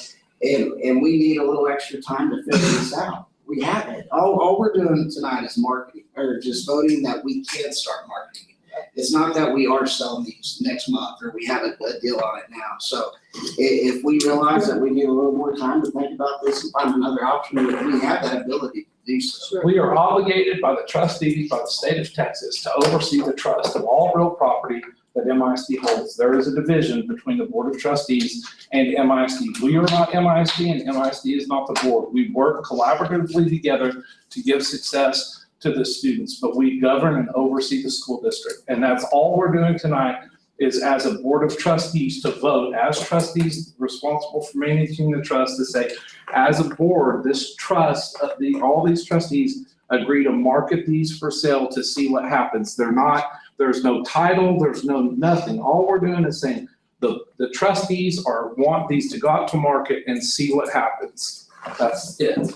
and we need a little extra time to figure this out. We have it. All we're doing tonight is marketing, or just voting that we can start marketing. It's not that we are selling these next month or we have a deal on it now. So if we realize that we need a little more time to think about this and find another option, we have that ability to do so. We are obligated by the trustees, by the state of Texas, to oversee the trust of all real property that MISD holds. There is a division between the Board of Trustees and MISD. We are not MISD and MISD is not the board. We work collaboratively together to give success to the students, but we govern and oversee the school district. And that's all we're doing tonight is as a Board of Trustees to vote as trustees responsible for managing the trust to say, as a board, this trust, all these trustees agree to market these for sale to see what happens. There's no title, there's no nothing. All we're doing is saying the trustees want these to go out to market and see what happens. That's it.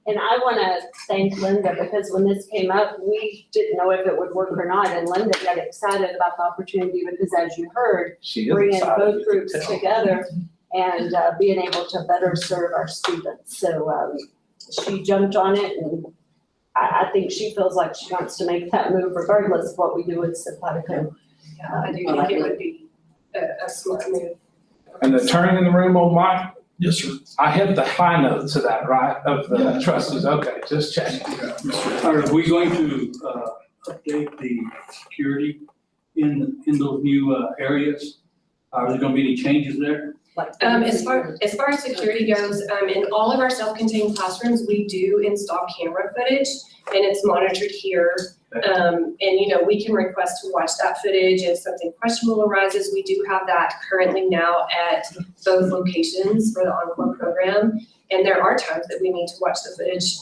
And I want to thank Linda, because when this came up, we didn't know if it would work or not, and Linda got excited about the opportunity because, as you heard, She is bringing excited, both you can groups tell. together and being able to better serve our students. So she jumped on it, and I think she feels like she wants to make that move regardless of what we do with Simpatico. Yeah, I do think it would be a smart move. And the attorney in the room, old Mike, Yes, sir. I hit the high notes of that, right? Of the trustees. Okay, just checking. Are we going to update the security in those new areas? Are there gonna be any changes there? As far as security goes, in all of our self-contained classrooms, we do install camera footage and it's monitored here. And we can request to watch that footage if something questionable arises. We do have that currently now at both locations for the Encore program. And there are times that we need to watch the footage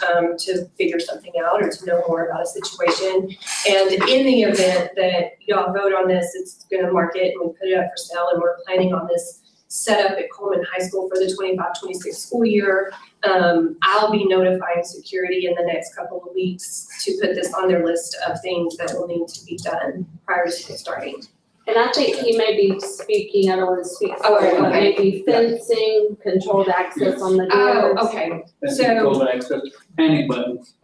to figure something out or to know more about a situation. And in the event that y'all vote on this, it's gonna market and we put it up for sale, and we're planning on this set up at Coleman High School for the 25-26 school year. I'll be notifying security in the next couple of weeks to put this on their list of things that will need to be done prior to school starting. And I think he may be speaking, I don't want to speak for it, but maybe fencing, controlled access on the doors. Oh, okay. That's So- control access, panic buttons.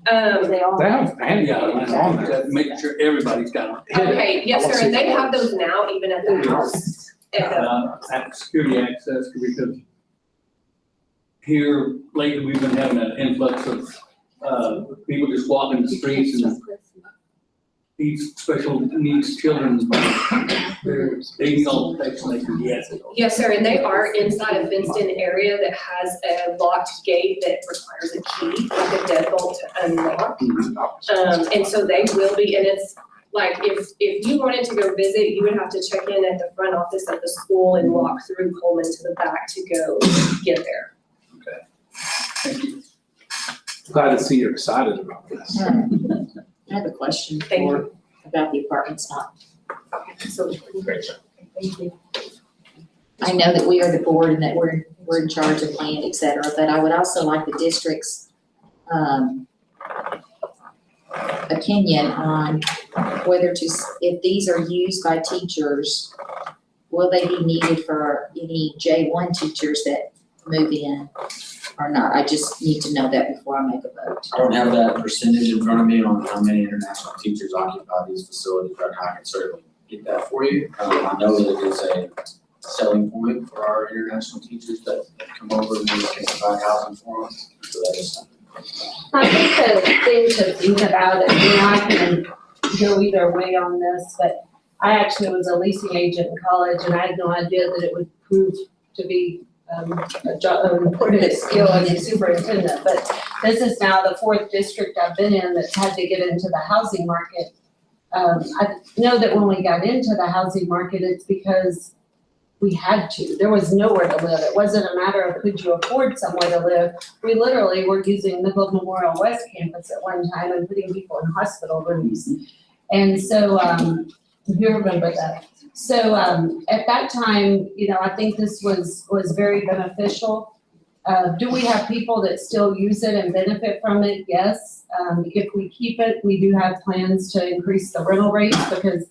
They all. They have panic Yeah, buttons on there. that make sure everybody's got them. Okay, yes, sir, and they have those now even at the house. At the Security access, because here lately, we've been having an influx of people just walking the streets, and these special needs children, they need all the protection they can get. Yes, sir, and they are inside a fenced-in area that has a locked gate that requires a key, like a deadbolt to unlock. And so they will be, and it's like, if you wanted to go visit, you would have to check in at the front office of the school and walk through Coleman to the back to go get there. Thank you. Glad to see you're excited about this. I have a question Thank for, about the apartments not. So, Great job. Thank you. I know that we are the board and that we're in charge of land, et cetera, but I would also like the district's, opinion on whether to, if these are used by teachers, will they be needed for any J1 teachers that move in or not? I just need to know that before I make a vote. I don't have that percentage in front of me on how many international teachers occupy these facilities, but I can certainly get that for you. I know that it is a selling point for our international teachers that come over and we can provide housing for them, so that is something. I think the thing to think about it, I can go either way on this, but I actually was a leasing agent in college and I had no idea that it would prove to be an important skill as a superintendent. But this is now the 4th district I've been in that's had to get into the housing market. I know that when we got into the housing market, it's because we had to. There was nowhere to live. It wasn't a matter of could you afford somewhere to live. We literally were using Midland Memorial West campus at one time and putting people in hospital rooms. And so, you remember that. So, at that time, you know, I think this was very beneficial. Do we have people that still use it and benefit from it? Yes. If we keep it, we do have plans to increase the rental rates because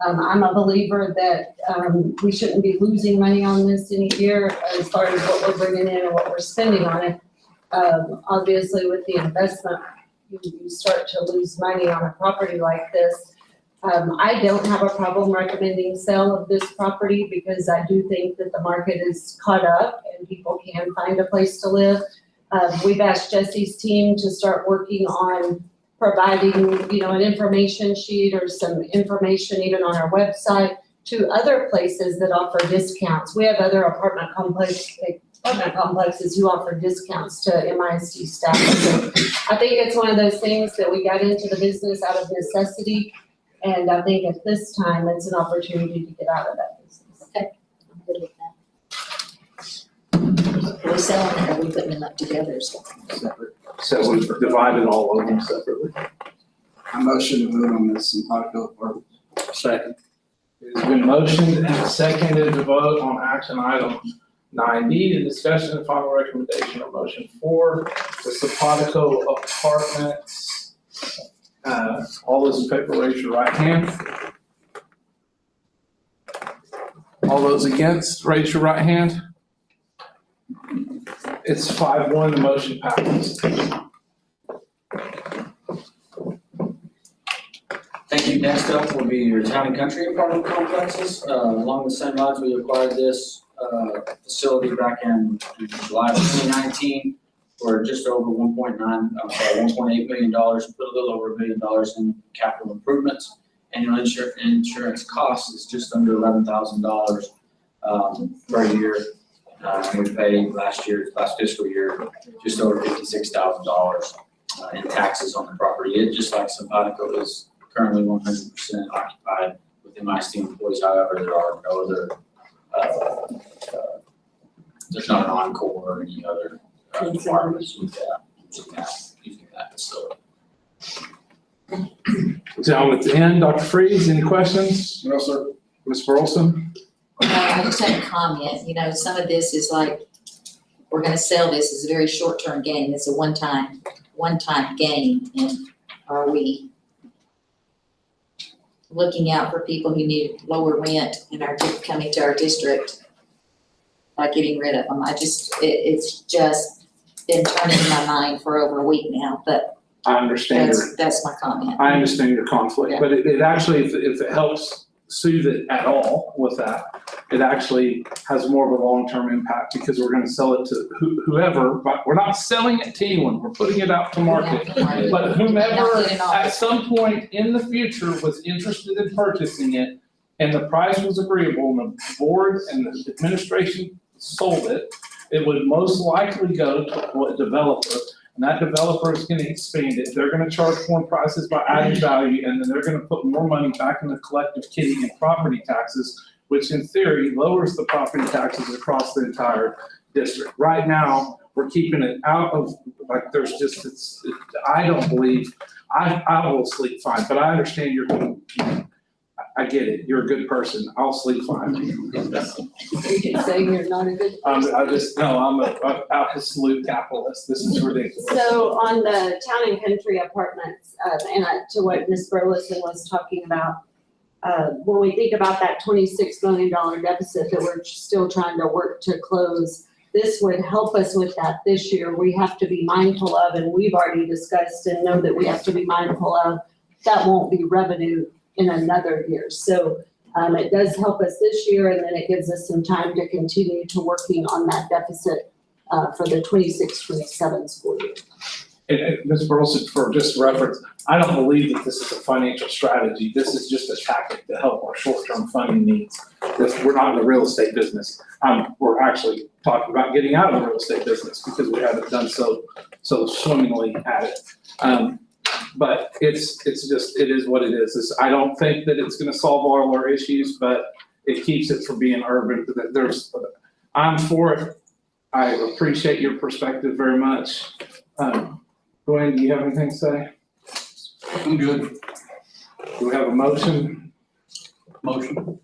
I'm a believer that we shouldn't be losing money on this any year as far as what we're bringing in and what we're spending on it. Obviously, with the investment, you start to lose money on a property like this. I don't have a problem recommending sale of this property because I do think that the market is caught up and people can find a place to live. We've asked Jesse's team to start working on providing, you know, an information sheet or some information even on our website to other places that offer discounts. We have other apartment complexes who offer discounts to MISD staff. So I think it's one of those things that we got into the business out of necessity. And I think at this time, it's an opportunity to get out of that business. Okay, I'm good with that. Are we selling it or are we putting them up together? Separate. So we've divided all of them separately. I motion to vote on this Simpatico Apartments. Second. It's been motioned and seconded to vote on action item 9D, the discussion and final recommendation or motion for the Simpatico Apartments. All those in favor, raise your right hand. All those against, raise your right hand. It's 5-1, the motion passes. Thank you. Next up will be your town and country apartment complexes. Along the same lines, we acquired this facility back in July of 2019 for just over $1.8 million, put a little over $1 million in capital improvements. Annual insurance cost is just under $11,000 per year. We paid last fiscal year, just over $56,000 in taxes on the property. It, just like Simpatico, is currently 100% occupied with MISD employees. However, there are no other, there's not an Encore or any other requirements with that, using that facility. Down at the end, Dr. Freeze, any questions? No, sir. Ms. Burleson? I just have a comment, you know, some of this is like, we're gonna sell this as a very short-term gain, it's a one-time gain, and are we looking out for people who need lower rent and are coming to our district by getting rid of them? It's just been turning in my mind for over a week now, but I understand that's my comment. I understand your conflict, Yeah. but it actually, if it helps soothe it at all with that, it actually has more of a long-term impact because we're gonna sell it to whoever, but we're not selling it to anyone, we're putting it out to market. But whomever at some point in the future was interested in purchasing it and the price was agreeable and the board and the administration sold it, it would most likely go to a developer. And that developer is gonna expand it, they're gonna charge more prices by adding value, and then they're gonna put more money back in the collective kitty in property taxes, which in theory lowers the property taxes across the entire district. Right now, we're keeping it out of, like, there's just, I don't believe, I will sleep fine, but I understand I get it, you're a good person, I'll sleep fine. You can say you're not a good person. I'm an absolute capitalist, this is ridiculous. So on the town and country apartments, to what Ms. Burleson was talking about, when we think about that $26 million deficit that we're still trying to work to close, this would help us with that this year. We have to be mindful of, and we've already discussed and know that we have to be mindful of, that won't be revenue in another year. So it does help us this year, and then it gives us some time to continue to working on that deficit for the 26-27 school year. And Ms. Burleson, for just reference, I don't believe that this is a financial strategy. This is just a tactic to help our short-term funding needs. We're not in the real estate business. We're actually talking about getting out of the real estate business because we haven't done so swimmingly at it. But it's just, it is what it is. I don't think that it's gonna solve all our issues, but it keeps it from being urban. I'm for it. I appreciate your perspective very much. Gwen, do you have anything to say? I'm good. Do we have a motion? Motion.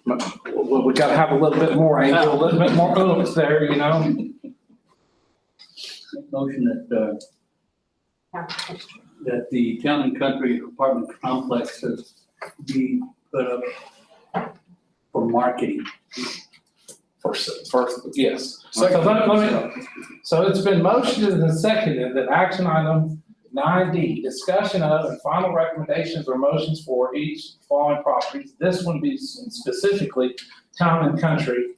Well, we gotta have a little bit more, Angel, a little bit more oomph there, you know? Motion that the Town and Country apartment complexes be put up for marketing. First, yes. So it's been motioned and seconded that action item 9D, discussion of and final recommendations or motions for each following properties. This one be specifically Town and Country,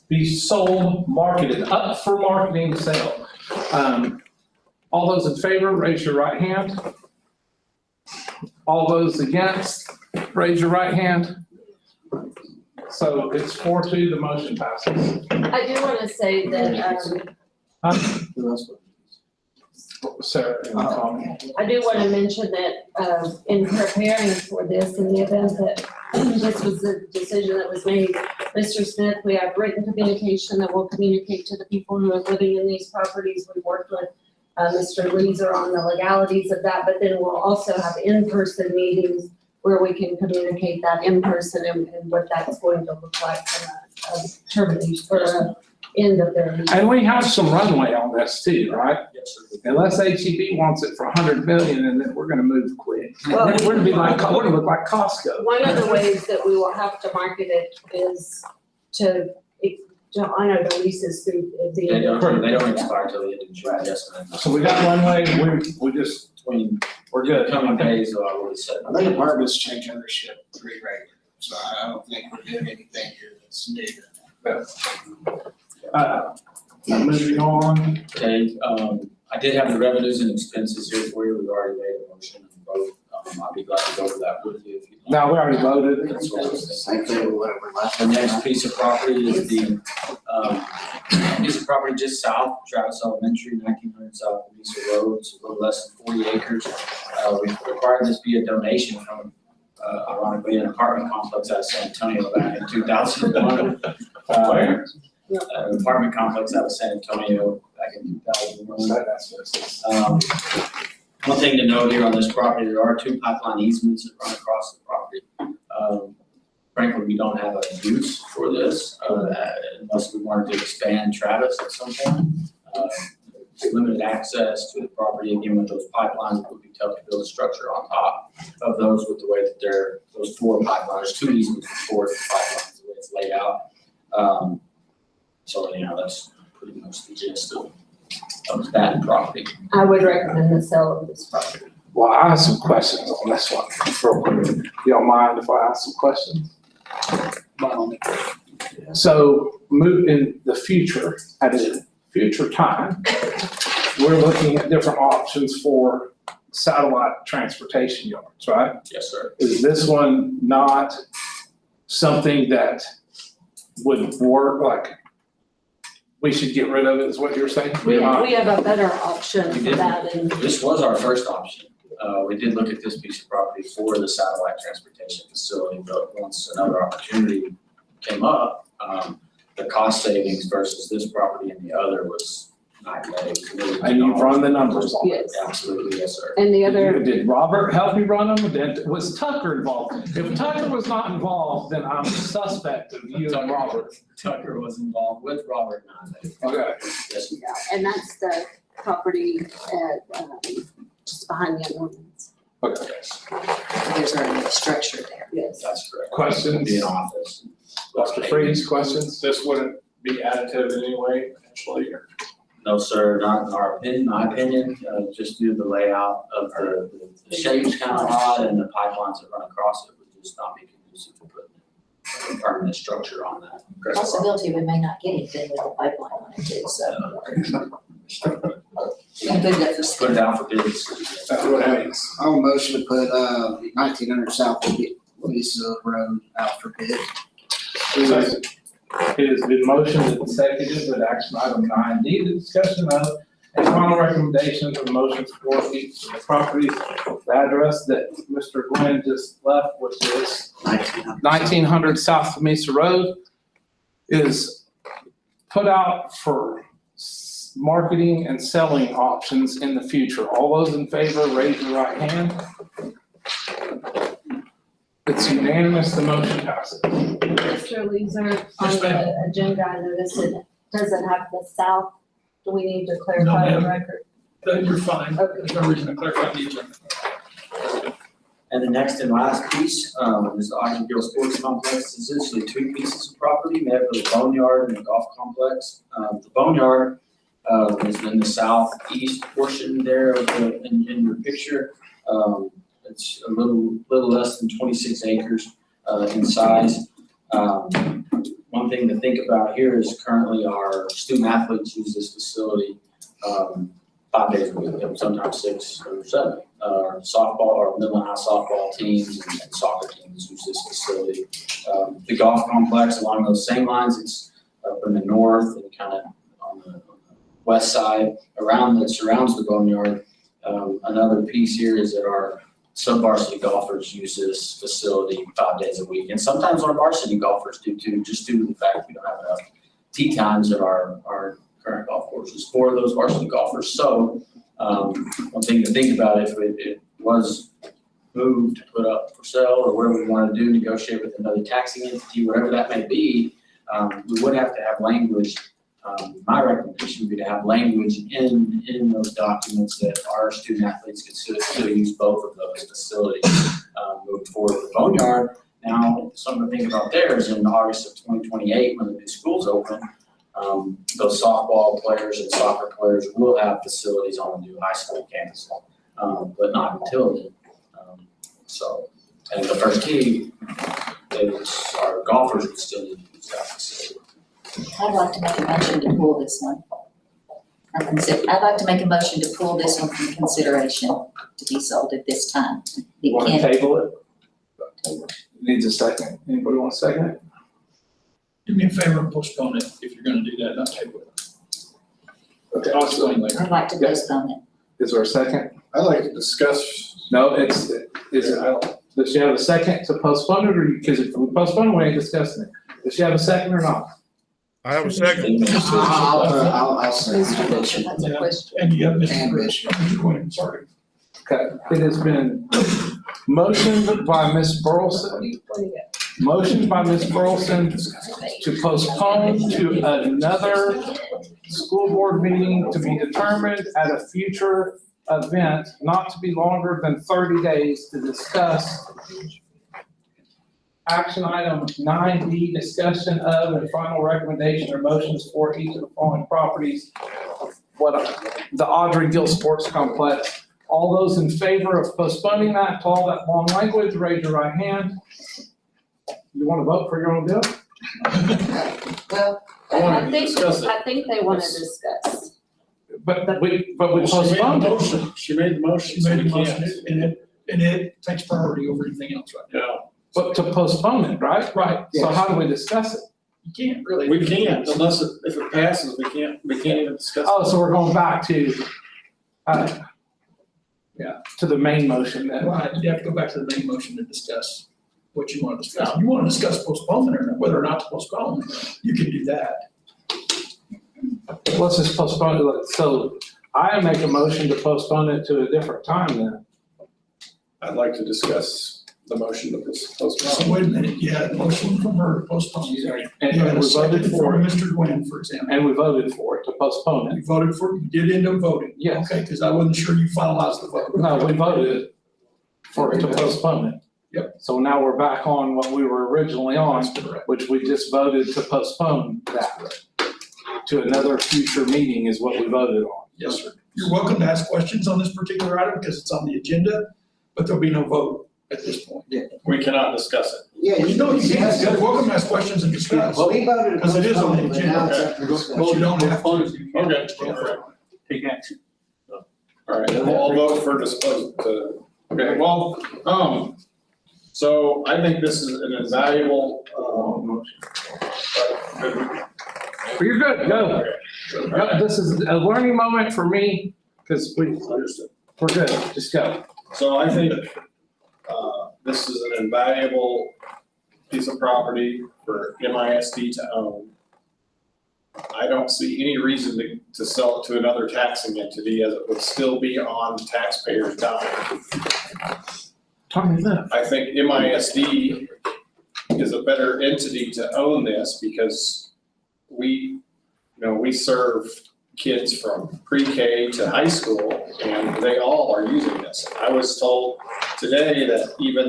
be sold, marketed, up for marketing sale. All those in favor, raise your right hand. All those against, raise your right hand. So it's 4-2, the motion passes. I do want to say that, Sarah, any comment? I do want to mention that, in preparing for this, in the event that this was the decision that was made, Mr. Smith, we have written communication that will communicate to the people who are living in these properties. We worked with Mr. Leeser on the legalities of that, but then we'll also have in-person meetings where we can communicate that in person and what that's going to look like for a termination, for an end of their lease. And we have some runway on this too, right? Yes, sir. Unless HEB wants it for 100 million, and then we're gonna move quick. Well, We're gonna be like, we're gonna look like Costco. One of the ways that we will have to market it is to honor the leases through the. They don't expire till the end of June, yes, ma'am. So we got runway, we just, we're good. Coming days, I already said. I think apartments change ownership pretty regularly, so I don't think we're doing anything here that's new. Moving on. Okay, I did have the revenues and expenses here for you, we already made a motion and vote, I'll be glad to go over that with you if you'd like. No, we already voted. That's what I was thinking. Same thing with whatever last. The next piece of property is the, piece of property just south, Travis Elementary, 1900 South Lisa Road, it's a little less than 40 acres. We required this be a donation from, ironically, an apartment complex out of San Antonio back in 2001. Where? An apartment complex out of San Antonio back in 2001. One thing to note here on this property, there are 2 pipeline easements that run across the property. Frankly, we don't have a use for this, unless we wanted to expand Travis at some point. There's limited access to the property, again, with those pipelines, it would be tough to build a structure on top of those with the way that those 4 pipelines, 2 easements with 4 pipelines, the way it's laid out. So, that's pretty much the gist of that property. I would recommend the sale of this property. Well, I have some questions on this one, real quick. You don't mind if I ask some questions? So move in the future, at a future time, we're looking at different options for satellite transportation yards, right? Yes, sir. Is this one not something that would work, like, we should get rid of it, is what you're saying? We have a better option We for did. that, and This was our first option. We did look at this piece of property for the satellite transportation facility, but once another opportunity came up, the cost savings versus this property and the other was night and day. And you've run the numbers on it? yes. Absolutely, yes, sir. And the other, Did Robert help you run them? Was Tucker involved? If Tucker was not involved, then I'm suspect of you and Robert. Tucker was involved with Robert and I. Okay. Yes, yeah, and that's the property at, just behind the ordinance. Okay. There's already a structure there. Yes. that's correct. Questions? Be an office. Dr. Freeze, questions? This wouldn't be additive in any way potentially, or? No, sir, not in my opinion, just due to the layout of the shape's kind of odd and the pipelines that run across it would just not be conducive to putting a permanent structure on that. Possibility we may not get anything with the pipeline on it too, so. Put it out for bids. That's what happens. I'll motion to put 1900 South Lisa Road out for bid. It has been motioned and seconded that action item 9D, the discussion of And final recommendations or motions for each of the properties. The address that Mr. Glenn just left, which is 1900 South Mesa Road, is put out for marketing and selling options in the future. All those in favor, raise your right hand. It's unanimous, the motion passes. Mr. Leeser, on Yes, ma'am. the agenda, I noticed it doesn't have the south. Do we need to clarify the ma'am. record? You're fine. There's no reason to clarify the agenda. And the next and last piece, is the Ogden Gill Sports Complex. It's essentially two pieces of property, made up of the boneyard and the golf complex. The boneyard, is in the southeast portion there of in your picture. It's a little less than 26 acres, in size. One thing to think about here is currently our student athletes use this facility, 5 days a week, sometimes 6 or 7. Our softball, our Midland High softball teams and soccer teams use this facility. The golf complex along those same lines, it's up in the north and kind of on the west side that surrounds the boneyard. Another piece here is that our sub-varsity golfers use this facility 5 days a week. And sometimes our varsity golfers do too, just due to the fact we don't have enough tee times at our current golf courses for those varsity golfers. So one thing to think about, if it was moved to put up for sale or whatever we want to do, negotiate with another taxing entity, whatever that may be, we would have to have language. My recommendation would be to have language in those documents that our student athletes could still use both of those facilities moving forward. The boneyard, now, something to think about there is in August of 2028, when the new school's open, those softball players and soccer players will have facilities on the new high school campus, but not until then. And the first tee, our golfers would still need to use that facility. I'd like to make a motion to pull this one. I'd like to make a motion to pull this one from consideration to be sold at this time. You want to table it? Needs a second. Anybody want a second? Do me a favor and postpone it if you're gonna do that, not table it. Okay. I'll explain later. I'd like to postpone it. Is there a second? I'd like to discuss. No, does she have a second to postpone it, or, because if we postpone it, we ain't discussing it. Does she have a second or not? I have a second. I'll say. That's a question. And you have And Mr. Quinn, sorry. Okay, it has been motioned by Ms. Burleson. Motioned by Ms. Burleson to postpone to another school board meeting to be determined at a future event, not to be longer than 30 days, to discuss action item 9D, discussion of and final recommendation or motions for each of the following properties. The Audrey Gill Sports Complex. All those in favor of postponing that to all that long language, raise your right hand. You want to vote for your own bill? Well, I think they want to discuss. But we She postponed made the it. motion. She made the motion, and it takes priority over anything else right now. But to postpone it, right? Right. So how do we discuss it? You can't really. We can't, unless if it passes, we can't even discuss. Oh, so we're going back to, to the main motion then. Right, you have to go back to the main motion to discuss what you want to discuss. If you want to discuss postponement or whether or not to postpone, you can do that. Let's just postpone it. So I make a motion to postpone it to a different time then. I'd like to discuss the motion to postpone. So wait a minute, you had a motion from her to postpone. And You had a we second voted for from it. Mr. Gwynn, for example. And we voted for it to postpone it. You voted for, you did end up voting. Yes. Okay, because I wasn't sure you finalized the vote. No, we voted for it to postpone it. Yep. So now we're back on what we were originally on, That's correct. which we just voted to postpone that to another future meeting is what we voted on. Yes, sir. You're welcome to ask questions on this particular item because it's on the agenda, but there'll be no vote at this point. We cannot discuss it. Yeah. Well, you know, you can, you're welcome to ask questions and discuss. We voted to Because it is on the postpone, but now it's up for agenda. discussion. But you don't have to. Okay. Take action. All right, then we'll all vote for okay, well, so I think this is an invaluable, You're good, go. Yep, this is a learning moment for me, because we're good, just go. So I think, this is an invaluable piece of property for MISD to own. I don't see any reason to sell it to another taxing entity as it would still be on taxpayers' dime. Talk to them. I think MISD is a better entity to own this because we serve kids from pre-K to high school and they all are using this. I was told today that even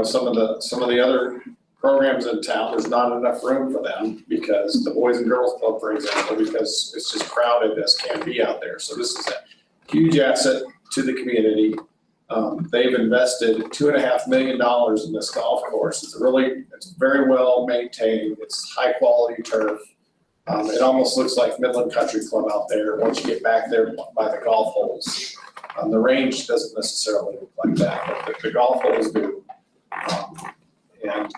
some of the other programs in town, there's not enough room for them because the Boys and Girls Club, for example, because it's just crowded as can be out there. So this is a huge asset to the community. They've invested $2.5 million in this golf course. It's very well maintained. It's high quality turf. It almost looks like Midland Country Club out there once you get back there by the golf holes. The range doesn't necessarily look like that, but the golf holes do. And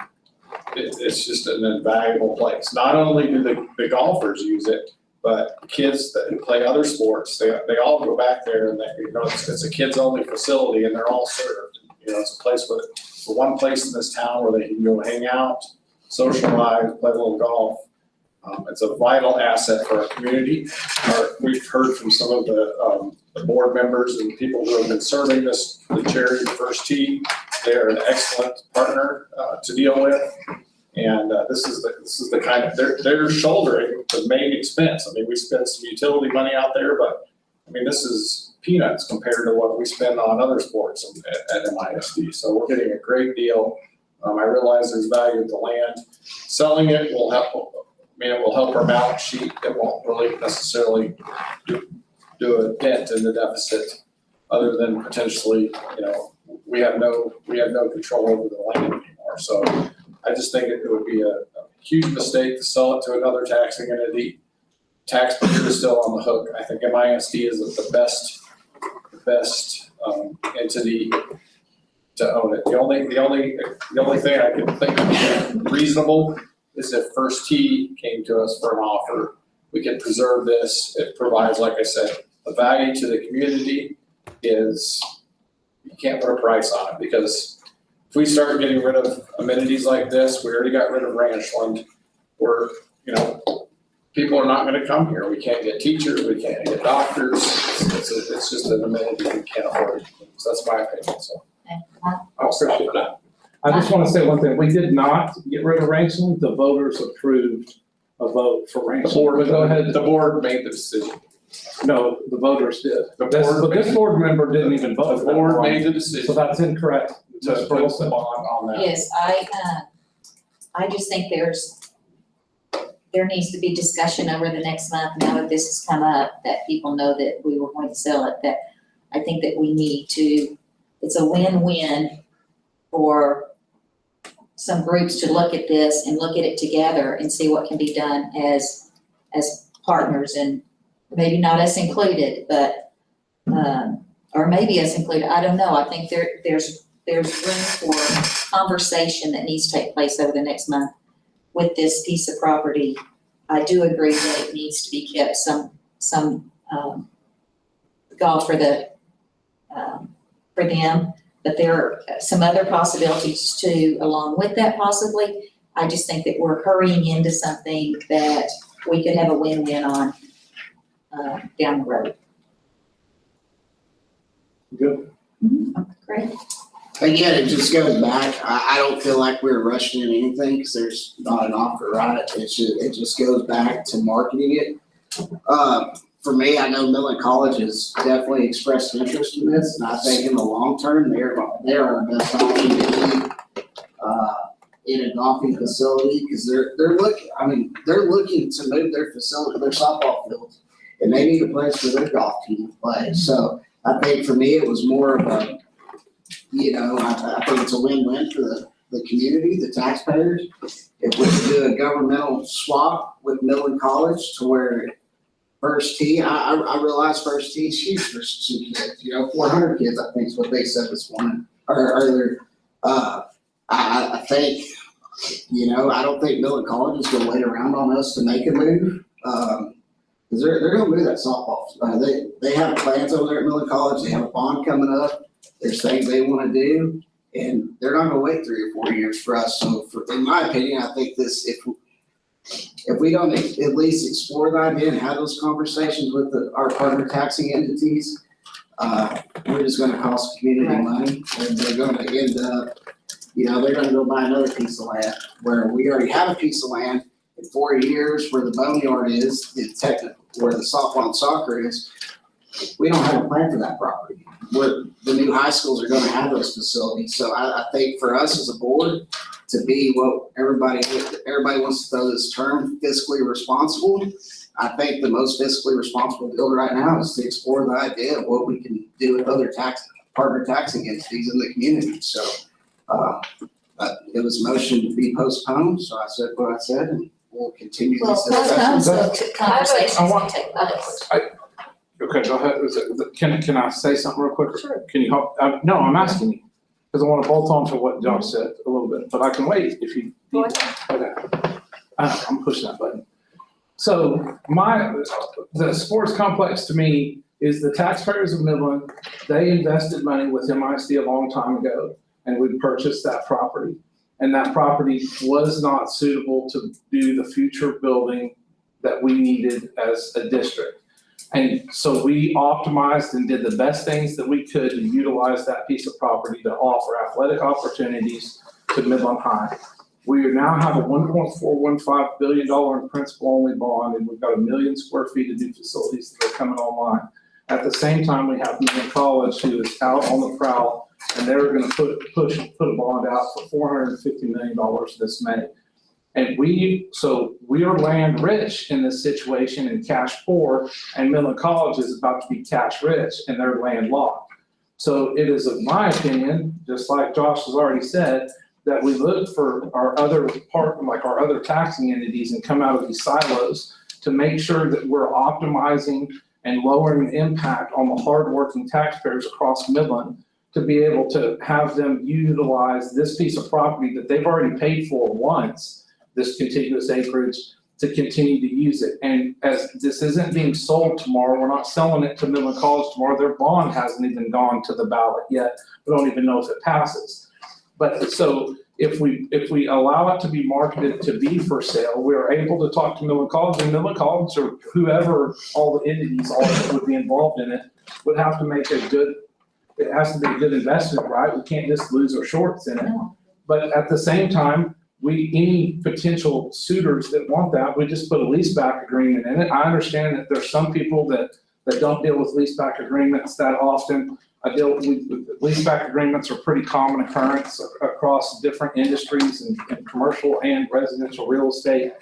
it's just an invaluable place. Not only do the golfers use it, but kids that play other sports, they all go back there and it's a kids-only facility and they're all served. It's a place the one place in this town where they can go hang out, socialize, play a little golf. It's a vital asset for our community. We've heard from some of the board members and people who have been serving the charity First Tee. They're an excellent partner to deal with. And this is the kind of, they're shouldering the main expense. I mean, we spend some utility money out there, but I mean, this is peanuts compared to what we spend on other sports at MISD. So we're getting a great deal. I realize there's value in the land. Selling it will help. It will help our balance sheet. It won't really necessarily do a dent in the deficit, other than potentially, we have no control over the land anymore. So I just think it would be a huge mistake to sell it to another taxing entity. Taxpayer is still on the hook. I think MISD is the best entity to own it. The only thing I can think of reasonable is if First Tee came to us for an offer. We can preserve this. It provides, like I said, the value to the community is, you can't put a price on it, because if we start getting rid of amenities like this, we already got rid of Ranchland, where, people are not gonna come here. We can't get teachers, we can't get doctors. It's just an amenity we can't afford. So that's my opinion, so. I'll start with that. I just want to say one thing. We did not get rid of Rangeland. The voters approved a vote for Rangeland. But go ahead. The board made the decision. No, the voters did. The This board board member didn't even vote. The board made the decision. So that's incorrect. To put the bond on that. Yes, I just think there needs to be discussion over the next month, now that this has come up, that people know that we were going to sell it, that I think that we need to, it's a win-win for some groups to look at this and look at it together and see what can be done as partners, and maybe not us included, but, or maybe us included, I don't know. I think there's room for conversation that needs to take place over the next month with this piece of property. I do agree that it needs to be kept some golf for them, but there are some other possibilities too along with that possibly. I just think that we're hurrying into something that we could have a win-win on down the road. Good. Great. Again, it just goes back, I don't feel like we're rushing into anything because there's not an offer, right? It just goes back to marketing it. For me, I know Midland College has definitely expressed interest in this, and I think in the long term, they're our best option to keep in a golfing facility, because they're looking to move their facility, their softball field, and they need a place for their golf team to play. So I think for me, it was more of a, I think it's a win-win for the community, the taxpayers. If we could do a governmental swap with Midland College to where First Tee, I realize First Tee is huge for some kids, 400 kids, I think is what they said this morning, or earlier. I think You know, I don't think Millen College is gonna wait around on us to make a move. Cause they're gonna move that softball. They have plans over there at Millen College. They have a bond coming up. There's things they wanna do, and they're not gonna wait 3 or 4 years for us. So in my opinion, I think this, if we don't at least explore the idea and have those conversations with our partner taxing entities, we're just gonna cost the community money, and they're gonna end up, they're gonna go buy another piece of land, where we already have a piece of land in 4 years where the boneyard is, where the softball and soccer is. We don't have a plan for that property, where the new high schools are gonna have those facilities. So I think for us as a board, to be what everybody wants to throw this term fiscally responsible. I think the most fiscally responsible deal right now is to explore the idea of what we can do with other partner taxing entities in the community. So, it was motion to be postponed, so I said what I said, and we'll continue this discussion. Conversations take place. Okay, go ahead. Can I say something real quick? Sure. Can you help? No, I'm asking you, because I want to bolt on to what Josh said a little bit, but I can wait if you need. Okay. I'm pushing that button. So the sports complex to me is the taxpayers of Midland. They invested money with MISD a long time ago, and we purchased that property. And that property was not suitable to do the future building that we needed as a district. And so we optimized and did the best things that we could to utilize that piece of property to offer athletic opportunities to Midland High. We now have a $1.415 billion in principal-only bond, and we've got 1 million square feet of new facilities that are coming online. At the same time, we have Millen College, who is out on the prowl, and they're going to put a bond out for $450 million this May. And we are land rich in this situation and cash poor, and Millen College is about to be cash rich and they're landlocked. So it is, of my opinion, just like Josh has already said, that we look for our other taxing entities and come out of these silos to make sure that we're optimizing and lowering the impact on the hardworking taxpayers across Midland to be able to have them utilize this piece of property that they've already paid for once, this contiguous acreage, to continue to use it. And as this isn't being sold tomorrow, we're not selling it to Midland College tomorrow, their bond hasn't even gone to the ballot yet. We don't even know if it passes. But so if we allow it to be marketed to be for sale, we are able to talk to Millen College, and Millen College or whoever, all the entities, all that would be involved in it, would have to make it has to be a good investment, right? We can't just lose our shorts in it. But at the same time, any potential suitors that want that, we just put a leaseback agreement in it. I understand that there's some people that don't deal with leaseback agreements that often. Leaseback agreements are pretty common occurrence across different industries and commercial and residential real estate.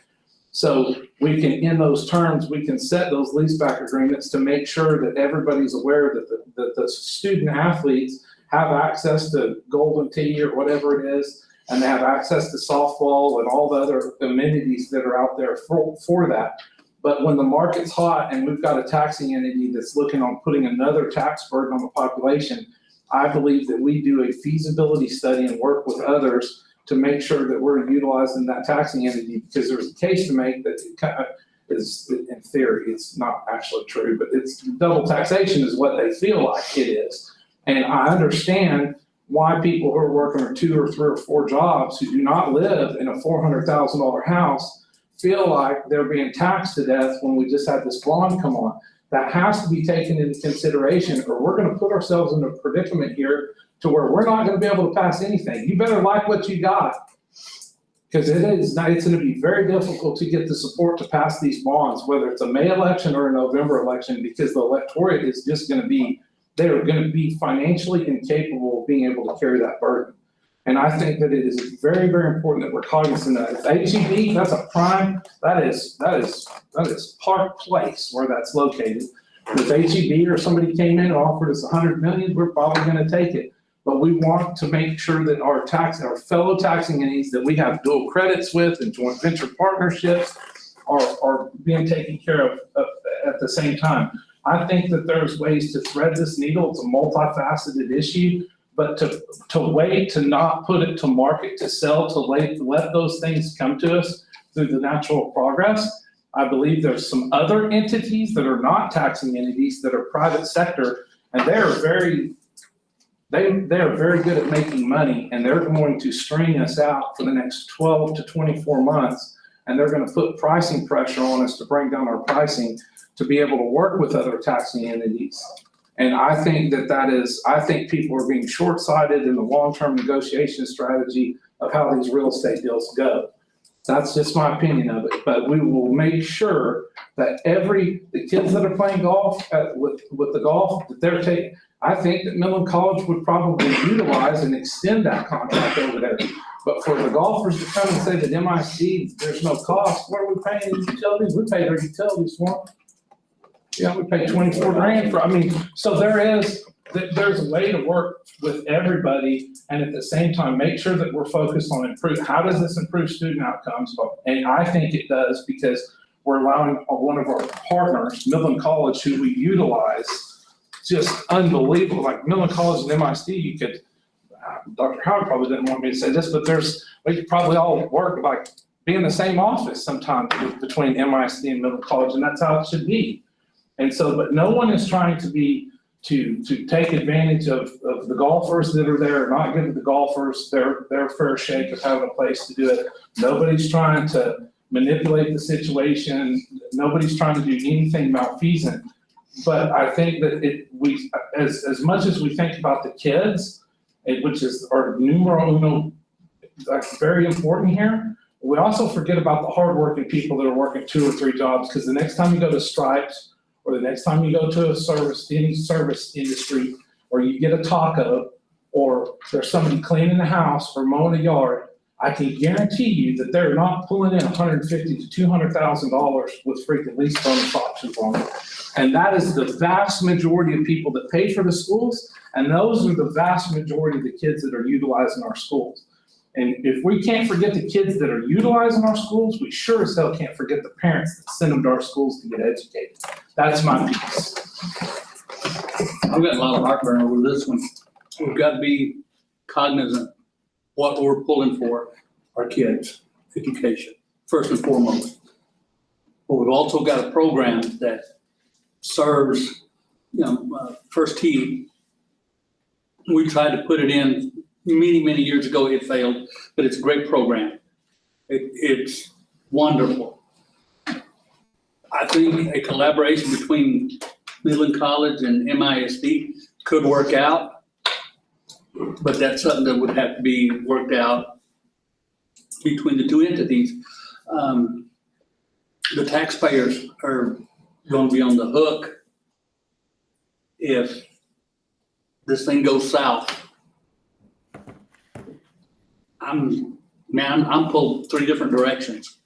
So we can, in those terms, we can set those leaseback agreements to make sure that everybody's aware that the student athletes have access to Golden Tee or whatever it is, and they have access to softball and all the other amenities that are out there for that. But when the market's hot and we've got a taxing entity that's looking on putting another tax burden on the population, I believe that we do a feasibility study and work with others to make sure that we're utilizing that taxing entity, because there's a case to make that it kind of is, in theory, it's not actually true, but it's double taxation is what they feel like it is. And I understand why people who are working 2 or 3 or 4 jobs who do not live in a $400,000 house feel like they're being taxed to death when we just had this bond come on. That has to be taken into consideration, or we're gonna put ourselves in a predicament here to where we're not gonna be able to pass anything. You better like what you got, because it's gonna be very difficult to get the support to pass these bonds, whether it's a May election or a November election, because the electorate is just gonna be, they're gonna be financially incapable of being able to carry that burden. And I think that it is very, very important that we're cognizant of that. If HEB, that's a prime, that is Park Place where that's located. If HEB or somebody came in and offered us $100 million, we're probably gonna take it. But we want to make sure that our fellow taxing entities that we have dual credits with and joint venture partnerships are being taken care of at the same time. I think that there's ways to thread this needle. It's a multifaceted issue, But to wait, to not put it to market, to sell, to let those things come to us through the natural progress, I believe there's some other entities that are not taxing entities that are private sector, and they are very good at making money, and they're going to string us out for the next 12 to 24 months, and they're gonna put pricing pressure on us to bring down our pricing to be able to work with other taxing entities. And I think I think people are being short-sighted in the long-term negotiation strategy of how these real estate deals go. That's just my opinion of it, but we will make sure that the kids that are playing golf with the golf that they're taking, I think that Midland College would probably utilize and extend that contract over there. But for the golfers to come and say that MISD, there's no cost, what are we paying the utilities? We pay their utilities for them. Yeah, we pay 24 grand for, so there's a way to work with everybody, and at the same time, make sure that we're focused on how does this improve student outcomes? And I think it does, because we're allowing one of our partners, Midland College, who we utilize, just unbelievable. Like Midland College and MISD, you could, Dr. Howard probably didn't want me to say this, but we could probably all work, like, be in the same office sometimes between MISD and Midland College, and that's how it should be. And so, but no one is trying to take advantage of the golfers that are there, not giving the golfers their fair shake of having a place to do it. Nobody's trying to manipulate the situation. Nobody's trying to do anything malfeasant. But I think that as much as we think about the kids, which is our numero uno, that's very important here, we also forget about the hardworking people that are working 2 or 3 jobs, because the next time you go to Stripes, or the next time you go to any service industry, or you get a taco, or there's somebody cleaning the house or mowing a yard, I can guarantee you that they're not pulling in $150,000 to $200,000 with freaking lease bonus options on it. And that is the vast majority of people that pay for the schools, and those are the vast majority of the kids that are utilizing our schools. And if we can't forget the kids that are utilizing our schools, we sure as hell can't forget the parents that send them to our schools to get educated. That's my piece. I've got a lot of heartburn over this one. We've got to be cognizant what we're pulling for our kids' education, first and foremost. But we've also got a program that serves, First Tee. We tried to put it in many years ago. It failed, but it's a great program. It's wonderful. I think a collaboration between Midland College and MISD could work out, but that's something that would have to be worked out between the 2 entities. The taxpayers are going to be on the hook if this thing goes south. I'm pulled 3 different directions.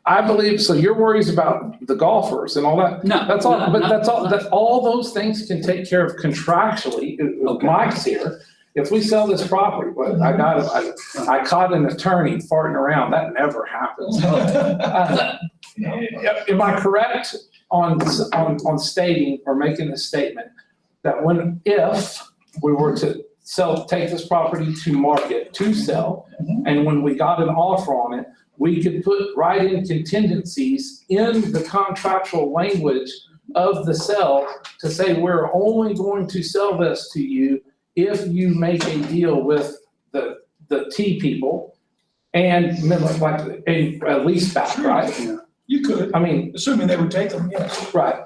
I believe, so your worries about the golfers and all that? No. That's all, no, but no, that's all, no. that all those things can take care of contractually. Okay. Mike's here. If we sell this property, well, I caught an attorney farting around. That never happens. Am I correct on stating or making the statement that if we were to take this property to market to sell, and when we got an offer on it, we could put right in contingencies in the contractual language of the sale to say, we're only going to sell this to you if you make a deal with the T people and like a lease back, right? Yeah. You could, assuming they would take them, yes. Right.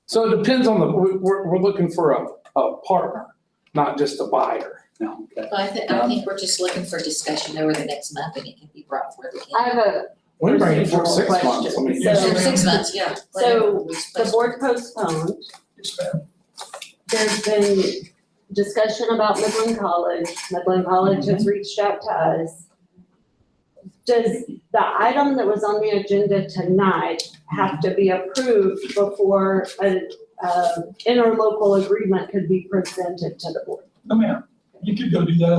So it depends on we're looking for a partner, not just a buyer. No, okay. Well, I think we're just looking for discussion over the next month, and it can be brought forward again. I have a We're bringing it for procedural 6 months. question. So 6 months, yeah. So the board postponed. There's been discussion about Midland College. Midland College has reached out to us. Does the item that was on the agenda tonight have to be approved before an interlocal agreement could be presented to the board? No, ma'am. You could go do that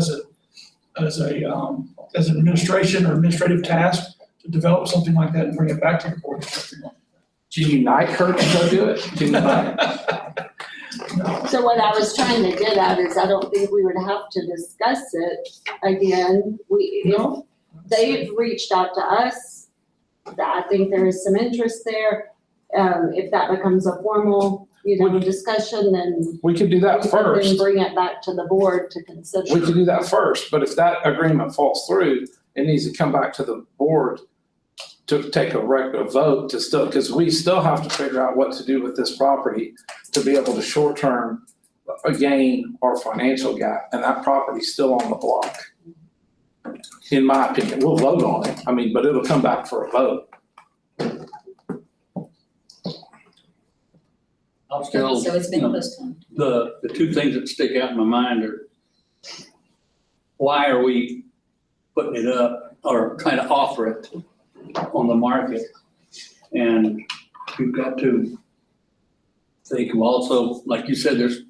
as an administration or administrative task to develop something like that and bring it back to the board. Do you unite her to go do it? Do you unite? No, So what I was trying to get at is I don't think we would have to discuss it again. They've reached out to us. I think there is some interest there. If that becomes a formal, discussion, then We could do that we could then first. bring it back to the board to consider. We could do that first, but if that agreement falls through, it needs to come back to the board to take a vote to still, because we still have to figure out what to do with this property to be able to short-term gain our financial gap, and that property's still on the block. In my opinion, we'll vote on it, but it'll come back for a vote. I'll still, So it's been postponed. the two things that stick out in my mind are, why are we putting it up or trying to offer it on the market? And we've got to think of also, like you said, there's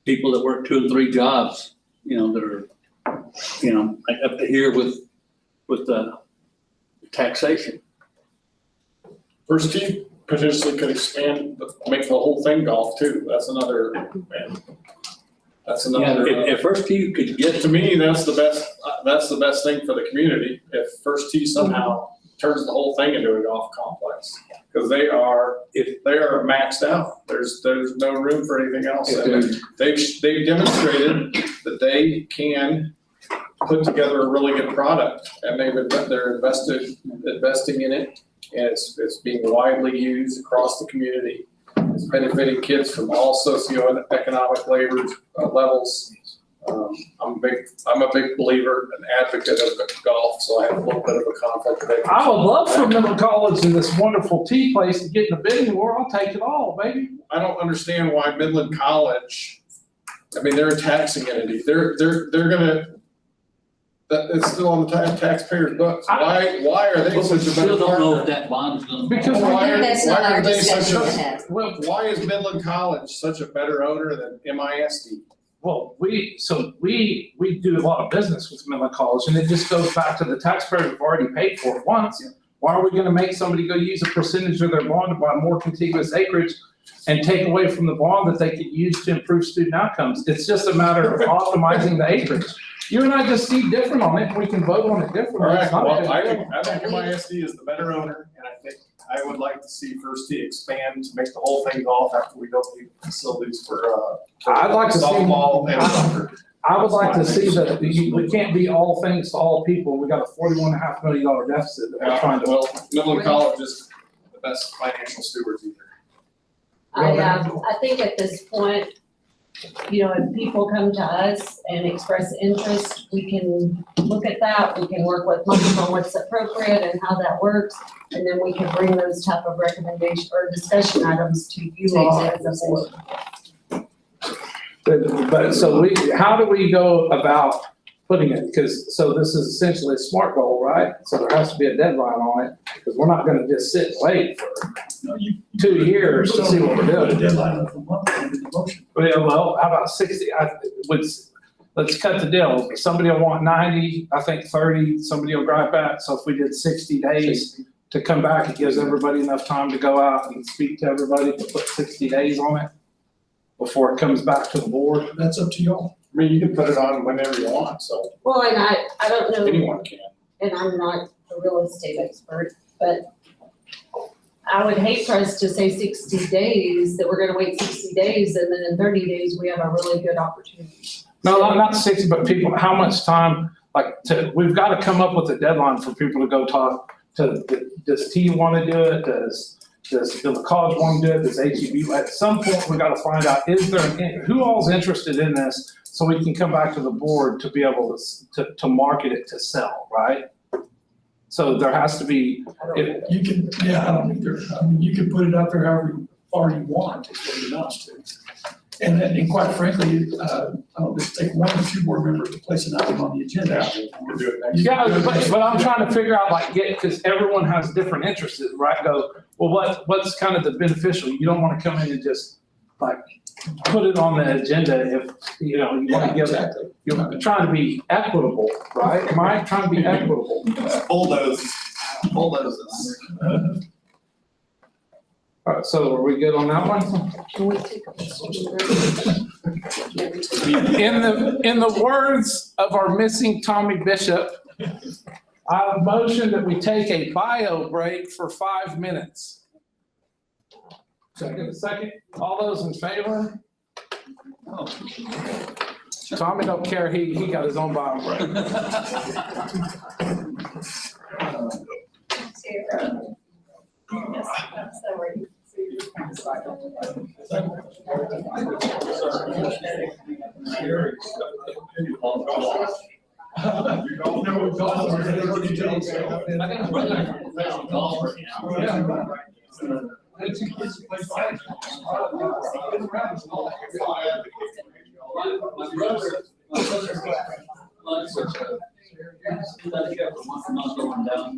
people that work 2 and 3 jobs, that are, like up to here with the taxation. First Tee potentially could expand, make the whole thing golf too. That's another. If First Tee could get. To me, that's the best thing for the community, if First Tee somehow turns the whole thing into a golf complex. Because they are maxed out. There's no room for anything else. And they've demonstrated that they can put together a really good product, and they're investing in it, and it's being widely used across the community. It's benefiting kids from all socioeconomic levels. I'm a big believer and advocate of golf, so I have a little bit of a conflict of interest. I would love for Middle College and this wonderful tea place to get in the bidding war. I'll take it all, baby. I don't understand why Midland College, they're a taxing entity. They're gonna, it's still on the taxpayers' books. Why are they But we such a still better don't know if partner? that bond's gonna. Because Why are they such yet. why is Midland College such a better owner than MISD? Well, we do a lot of business with Midland College, and it just goes back to the taxpayers have already paid for it once. Why are we gonna make somebody go use a percentage of their bond to buy more contiguous acreage and take away from the bond that they could use to improve student outcomes? It's just a matter of optimizing the acreage. You and I just see different on it, and we can vote on it differently. All right, It's not a well, big I deal. think MISD is the better owner, and I think I would like to see First Tee expand to make the whole thing golf after we build the facilities for I'd like to see- softball and soccer. I would like to see that we can't be all things to all people. We got a $41.5 million deficit that we're trying to. Well, Midland College is the best financial stewards either. I think at this point, if people come to us and express interest, we can look at that. We can work with Mike on what's appropriate and how that works. And then we can bring those type of recommendation or discussion items to you all as a board. But so how do we go about putting it? Because, this is essentially a SMART goal, right? So there has to be a deadline on it, because we're not gonna just sit and wait for 2 years to see what we're Put a doing. deadline of a month into the motion. Well, how about 60? Let's cut the deal. Somebody will want 90, I think 30, somebody will gripe at. So if we did 60 days to come back, it gives everybody enough time to go out and speak to everybody to put 60 days on it before it comes back to the board. That's up to y'all. You can put it on whenever you want, so Well, and I don't know. anyone can. And I'm not a real estate expert, but I would hate for us to say 60 days, that we're gonna wait 60 days, and then in 30 days, we have a really good opportunity. No, not 60, but people, how much time, we've got to come up with a deadline for people to go talk to, does T want to do it? Does the college want to do it? Does HEB? At some point, we got to find out, who all's interested in this? So we can come back to the board to be able to market it to sell, right? So there has to be, You can, I don't either. You can put it out there however far you want, is what it amounts to. And quite frankly, just take 1 or 2 board members to place an item on the agenda. We'll do it next. yeah, but I'm trying to figure out because everyone has different interests, right? What's kind of the beneficial? You don't want to come in and just put it on the agenda if, you want to give it. You're trying to be equitable, right? Am I trying to be equitable? Bulldoze. All right, so are we good on that one? Can we take a In the words of our missing Tommy Bishop, I have a motion that we take a bio break for 5 minutes. Second, all those in favor? Tommy don't care, he got his own bio break.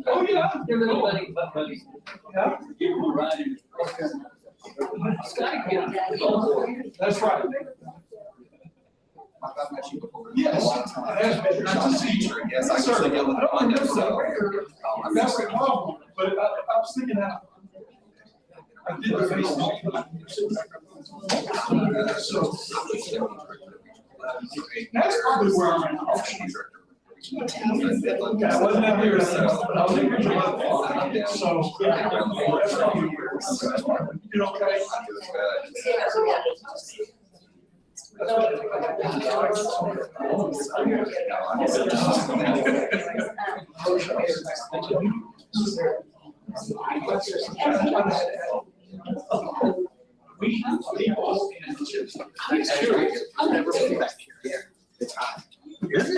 Oh, yeah. Give everybody, yeah. Give them a ride. That's right. Yes. Nice to see you. Yes, I can see you with the window, so. That's the problem, but I was thinking how. I did the face. So. That's probably where I'm at. Okay, I wasn't out here, but I was in your so. You know, okay? We have people in the I've never been back here. It's hot. Yes.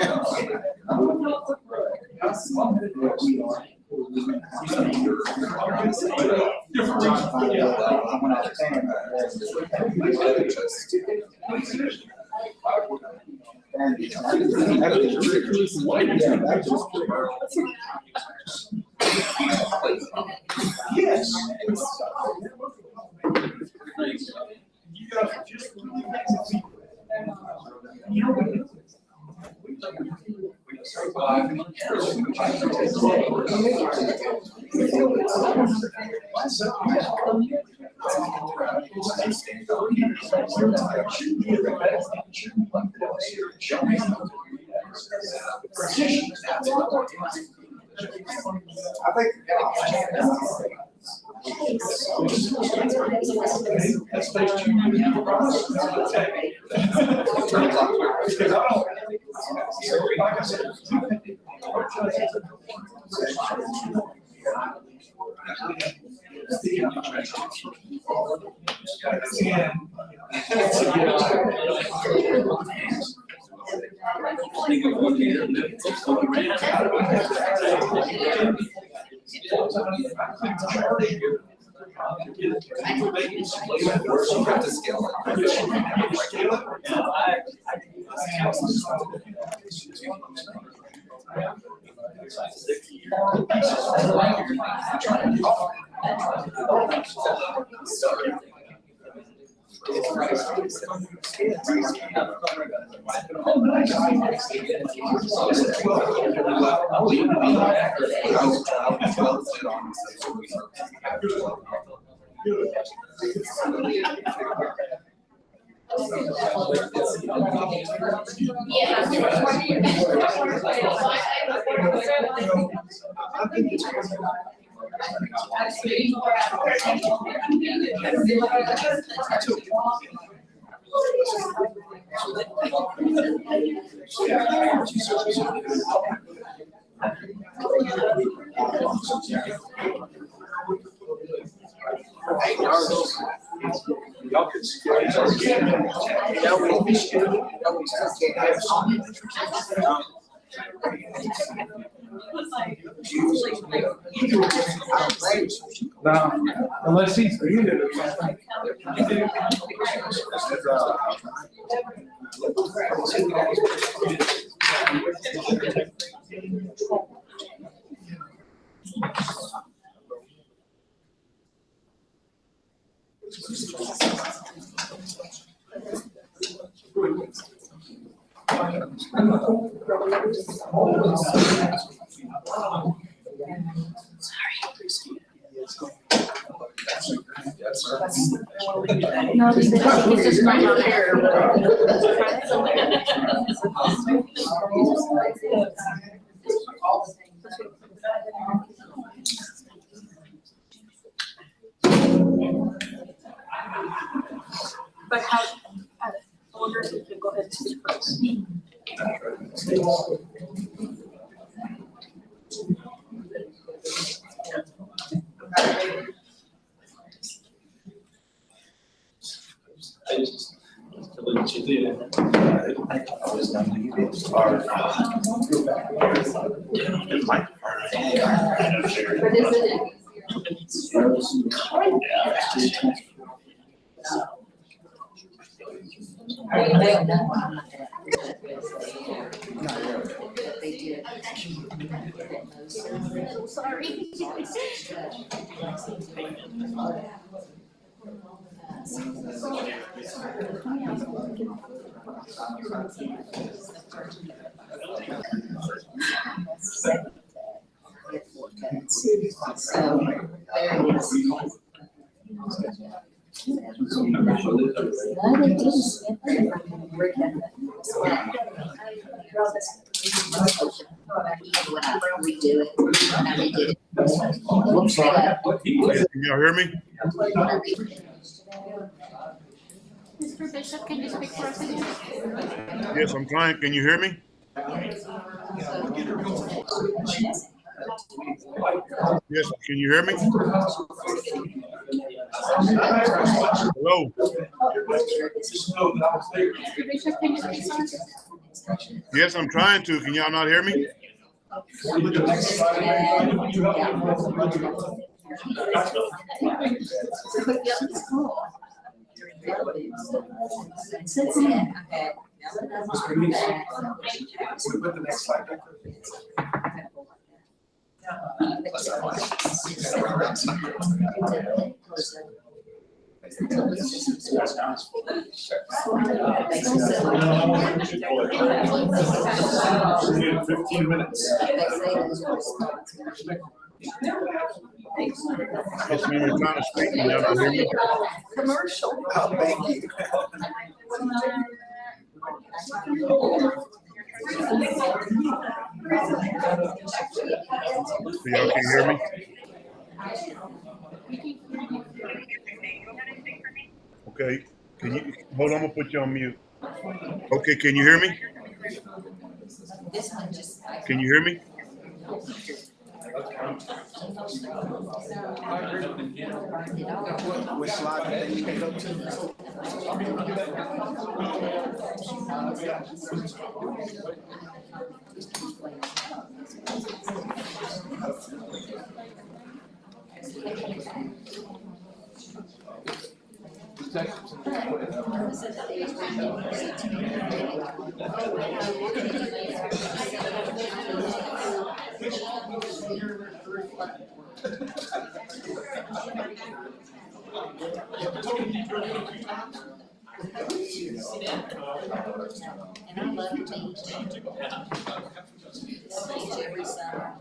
You guys are just really amazing. You know what? I think. That's phase 2. Like I said. Y'all can see. No, unless he's reading it or something. No, I think it's just right on there. But how, I wonder if you could go ahead and speak first. I just, to look at you did. I was done to get it hard. So, there it is. Can y'all hear me? Mr. Bishop, can you speak for us again? Yes, I'm trying. Can you hear me? Yes, can you hear me? Hello? Mr. Bishop, can you speak for us? Yes, I'm trying to. Can y'all not hear me? In 15 minutes. Yes, ma'am, I'm trying to speak. Can y'all not hear me? Commercial. Oh, thank you. So y'all can hear me? Okay, can you, hold on, I'm gonna put you on mute. Okay, can you hear me? This one just. Can you hear me? Which slide did you go to? And I love beach. Beach every summer.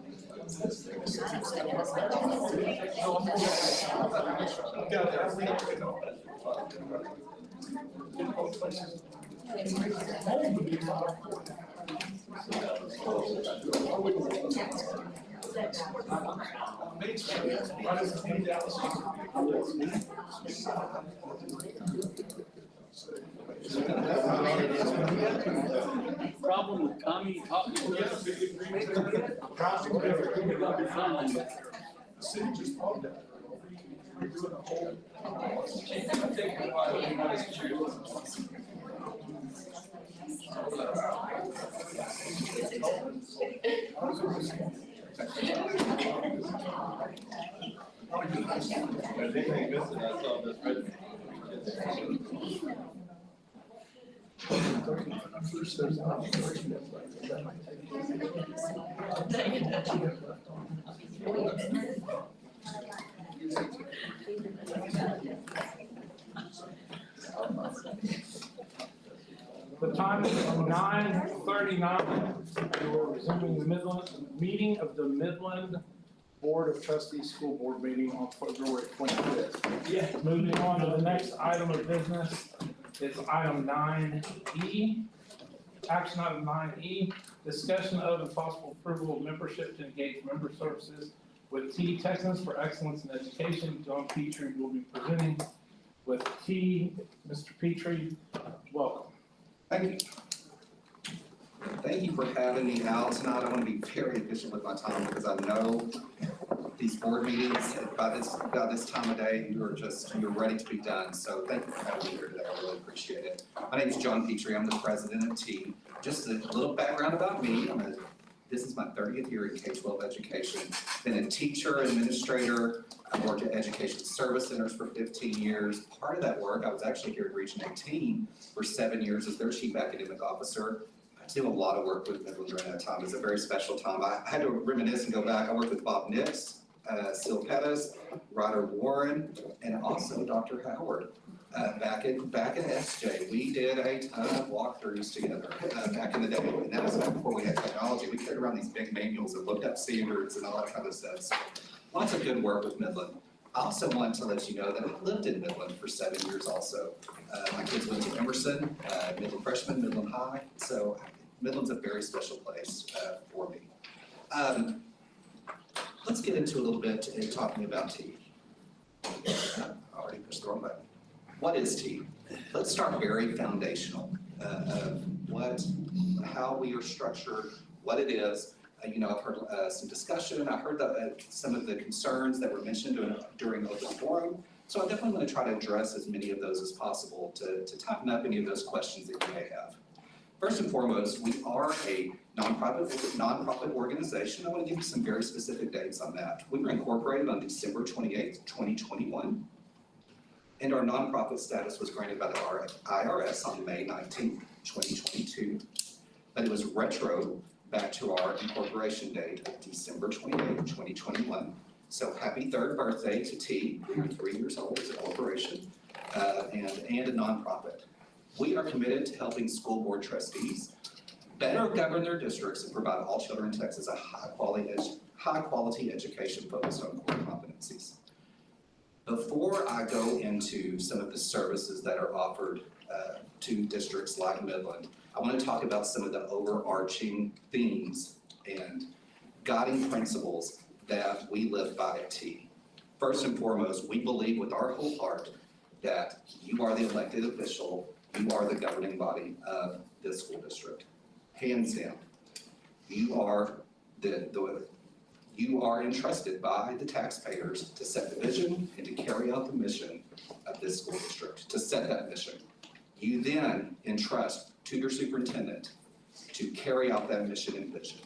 Problem with Tommy talking. The time is 9:39. We're resuming the meeting of the Midland Board of Trustees School Board meeting on February 25th. Yeah. Moving on to the next item of business is item 9E. Action item 9E, discussion of and possible approval of membership to engage member services with T Texans for Excellence in Education. John Petrie will be presenting with T. Mr. Petrie, welcome. Thank you. Thank you for having me out tonight. I want to be very efficient with my time because I know these board meetings, by this time of day, you're ready to be done. So thank you for having me here today. I really appreciate it. My name is John Petrie. I'm the president of T. Just a little background about me. This is my 30th year in K-12 education. Been a teacher, administrator. I've worked at education service centers for 15 years. Part of that work, I was actually here at Region 18 for 7 years as their chief academic officer. I did a lot of work with Midland during that time. It was a very special time. I had to reminisce and go back. I worked with Bob Nix, Sil Pettis, Ryder Warren, and also Dr. Howard. Back at SJ, we did a ton of walkthroughs together back in the day. And that was back before we had technology. We carried around these big manuals and looked up standards and all that kind of stuff. So lots of good work with Midland. I also want to let you know that I lived in Midland for 7 years also. My kids went to Emerson, Midland Freshman, Midland High. So Midland's a very special place for me. Let's get into a little bit in talking about T. I already pushed the wrong button. What is T? Let's start very foundational of how we are structured, what it is. I've heard some discussion. I heard some of the concerns that were mentioned during open forum. So I definitely want to try to address as many of those as possible to tighten up any of those questions that you may have. First and foremost, we are a nonprofit organization. I want to give you some very specific dates on that. We were incorporated on December 28th, 2021. And our nonprofit status was granted by the IRS on May 19th, 2022. But it was retro back to our incorporation date of December 28th, 2021. So happy third birthday to T. We're 3 years old as a corporation and a nonprofit. We are committed to helping school board trustees better govern their districts and provide all children in Texas a high quality education focused on core competencies. Before I go into some of the services that are offered to districts like Midland, I want to talk about some of the overarching themes and guiding principles that we live by at T. First and foremost, we believe with our whole heart that you are the elected official, you are the governing body of this school district. Hands down. You are you are entrusted by the taxpayers to set the vision and to carry out the mission of this school district, to set that mission. You then entrust to your superintendent to carry out that mission and vision.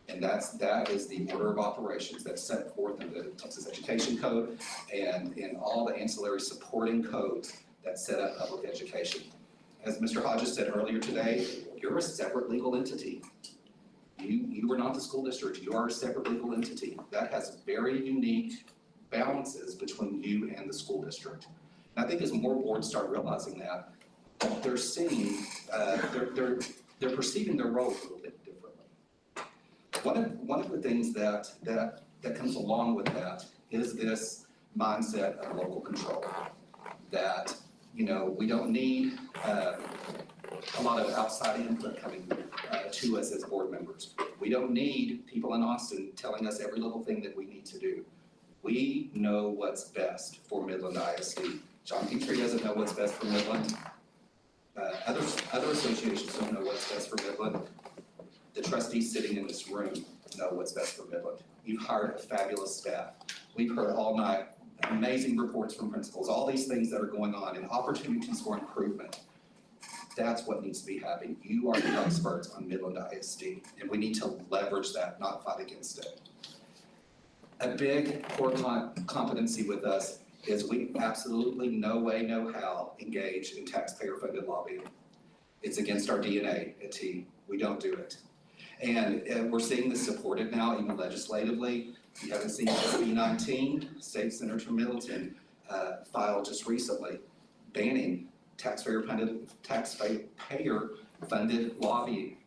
And that is the order of operations that's set forth in the Texas Education Code and in all the ancillary supporting codes that set up public education. As Mr. Hodges said earlier today, you're a separate legal entity. You are not the school district, you are a separate legal entity. That has very unique balances between you and the school district. And I think as more boards start realizing that, they're seeing, they're perceiving their role a little bit differently. One of the things that comes along with that is this mindset of local control. That, we don't need a lot of outside input coming to us as board members. We don't need people in Austin telling us every little thing that we need to do. We know what's best for Midland ISD. John Petrie doesn't know what's best for Midland. Other associations don't know what's best for Midland. The trustees sitting in this room know what's best for Midland. You've hired a fabulous staff. We've heard all night amazing reports from principals, all these things that are going on and opportunities for improvement. That's what needs to be happening. You are the experts on Midland ISD, and we need to leverage that, not fight against it. A big core competency with us is we absolutely no way, no how engage in taxpayer-funded lobbying. It's against our DNA at T. We don't do it. And we're seeing this supported now, even legislatively. You haven't seen SB 19, State Senator Middleton filed just recently, banning taxpayer-funded lobbying.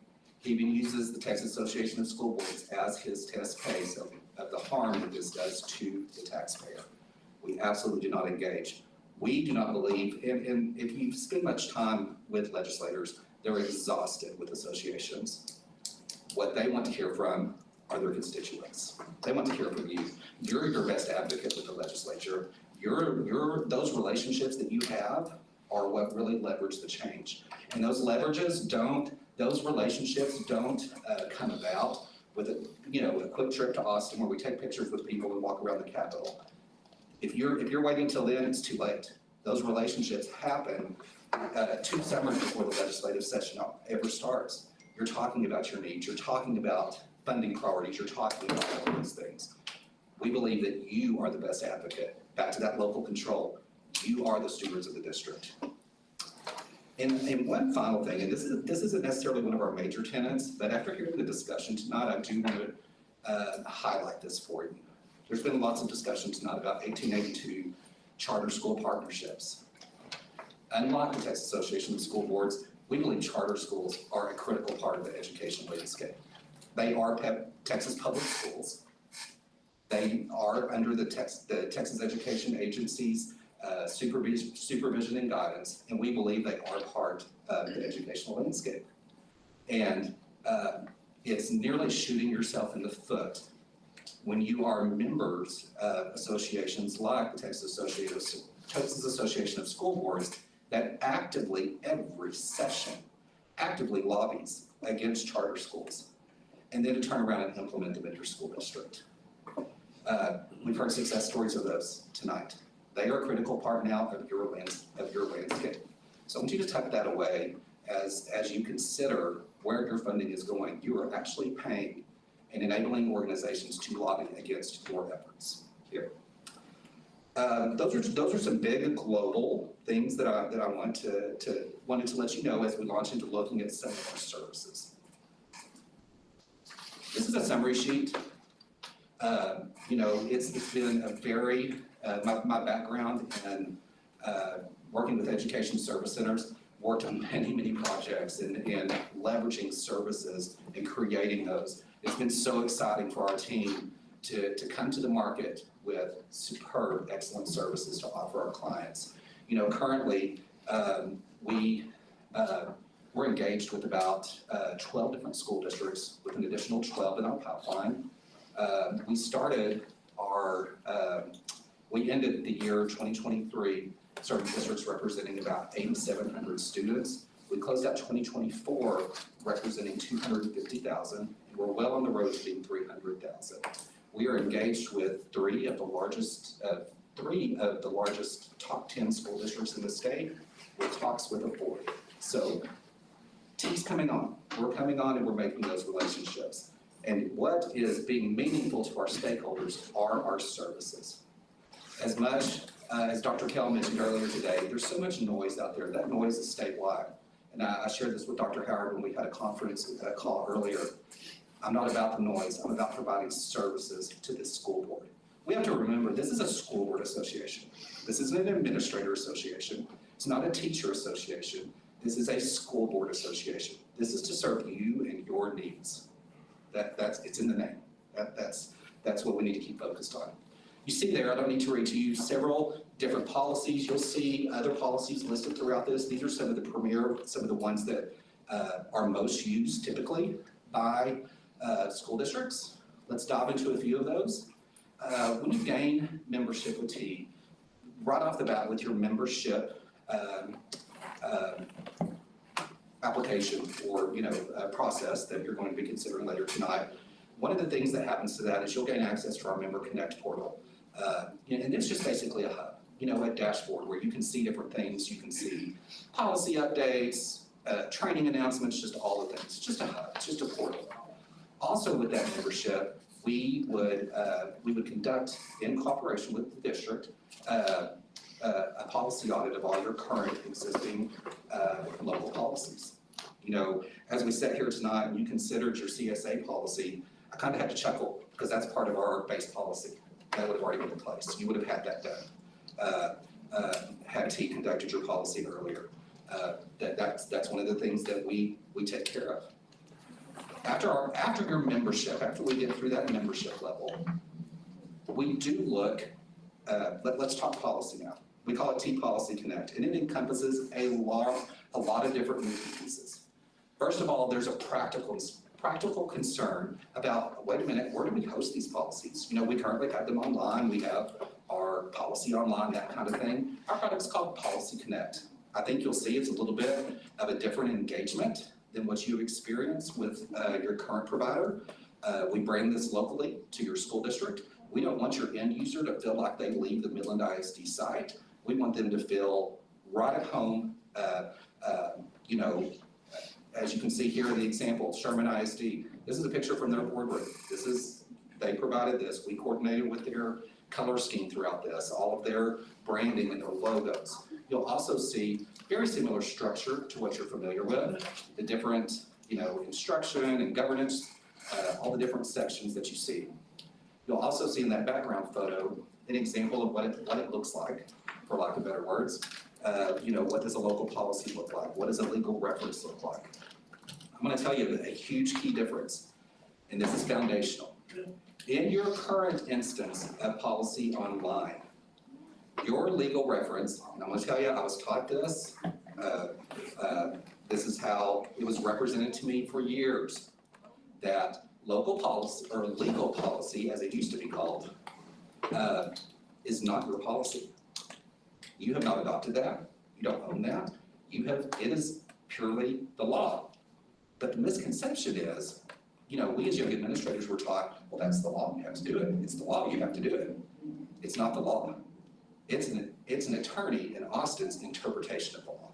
He even uses the Texas Association of School Boards as his test case of of the harm that this does to the taxpayer. We absolutely do not engage. We do not believe, and if you spend much time with legislators, they're exhausted with associations. What they want to hear from are their constituents. They want to hear from you. You're your best advocate with the legislature. Those relationships that you have are what really leverage the change. And those relationships don't come about with a quick trip to Austin where we take pictures with people and walk around the Capitol. If you're waiting till then, it's too late. Those relationships happen 2 summers before the legislative session ever starts. You're talking about your needs, you're talking about funding priorities, you're talking about all these things. We believe that you are the best advocate. Back to that local control, you are the stewards of the district. And one final thing, and this isn't necessarily one of our major tenets, but after hearing the discussion tonight, I do want to highlight this for you. There's been lots of discussion tonight about 1882 charter school partnerships. Unlike the Texas Association of School Boards, we believe charter schools are a critical part of the education landscape. They are Texas public schools. They are under the Texas Education Agency's supervision and guidance, and we believe they are part of the educational landscape. And it's nearly shooting yourself in the foot when you are members of associations like the Texas Association of School Boards that actively, every session, actively lobbies against charter schools, and then to turn around and implement them in your school district. We've heard success stories of those tonight. They are a critical part now of your landscape. So I want you to tuck that away as you consider where your funding is going. You are actually paying and enabling organizations to lobby against your efforts here. Those are some big global things that I wanted to let you know as we launch into looking at some of our services. This is a summary sheet. It's been a very my background in working with education service centers, worked on many projects and leveraging services and creating those. It's been so exciting for our team to come to the market with superb, excellent services to offer our clients. Currently, we're engaged with about 12 different school districts with an additional 12 in our pipeline. We ended the year 2023 serving districts representing about 8,700 students. We closed out 2024 representing 250,000, and we're well on the road to being 300,000. We are engaged with three of the largest top 10 school districts in the state, with talks with a fourth. So T's coming on. We're coming on and we're making those relationships. And what is being meaningful to our stakeholders are our services. As much as Dr. Kell mentioned earlier today, there's so much noise out there. That noise is statewide. And I shared this with Dr. Howard when we had a call earlier. I'm not about the noise. I'm about providing services to this school board. We have to remember, this is a school board association. This isn't an administrator association. It's not a teacher association. This is a school board association. This is to serve you and your needs. It's in the name. That's what we need to keep focused on. You see there, I don't need to read to you several different policies. You'll see other policies listed throughout this. These are some of the ones that are most used typically by school districts. Let's dive into a few of those. When you gain membership with T, right off the bat with your membership application or process that you're going to be considering later tonight, one of the things that happens to that is you'll gain access to our Member Connect portal. And it's just basically a hub, a dashboard where you can see different things. You can see policy updates, training announcements, just all the things. It's just a hub, it's just a portal. Also with that membership, we would conduct, in cooperation with the district, a policy audit of all your current existing local policies. As we sat here tonight and you considered your CSA policy, I kind of had to chuckle because that's part of our base policy. That would have already been in place. You would have had that done. Had T conducted your policy earlier. That's one of the things that we take care of. After your membership, after we get through that membership level, we do look, let's talk policy now. We call it T-Policy Connect, and it encompasses a lot of different moving pieces. First of all, there's a practical concern about, wait a minute, where do we host these policies? You know, we currently have them online, we have our policy online, that kind of thing. Our product's called Policy Connect. I think you'll see it's a little bit of a different engagement than what you experience with your current provider. We bring this locally to your school district. We don't want your end user to feel like they leave the Midland ISD site. We want them to feel right at home, you know, as you can see here in the example, Sherman ISD. This is a picture from their boardroom. They provided this. We coordinated with their color scheme throughout this, all of their branding and their logos. You'll also see very similar structure to what you're familiar with, the different, you know, instruction and governance, all the different sections that you see. You'll also see in that background photo an example of what it looks like, for lack of better words. You know, what does a local policy look like? What does a legal reference look like? I'm gonna tell you a huge key difference, and this is foundational. In your current instance of policy online, your legal reference, and I'm gonna tell you, I was taught this, this is how it was represented to me for years, that local policy, or legal policy, as it used to be called, is not your policy. You have not adopted that, you don't own that, it is purely the law. But the misconception is, you know, we as young administrators were taught, well, that's the law, you have to do it. It's the law, you have to do it. It's not the law. It's an attorney in Austin's interpretation of the law.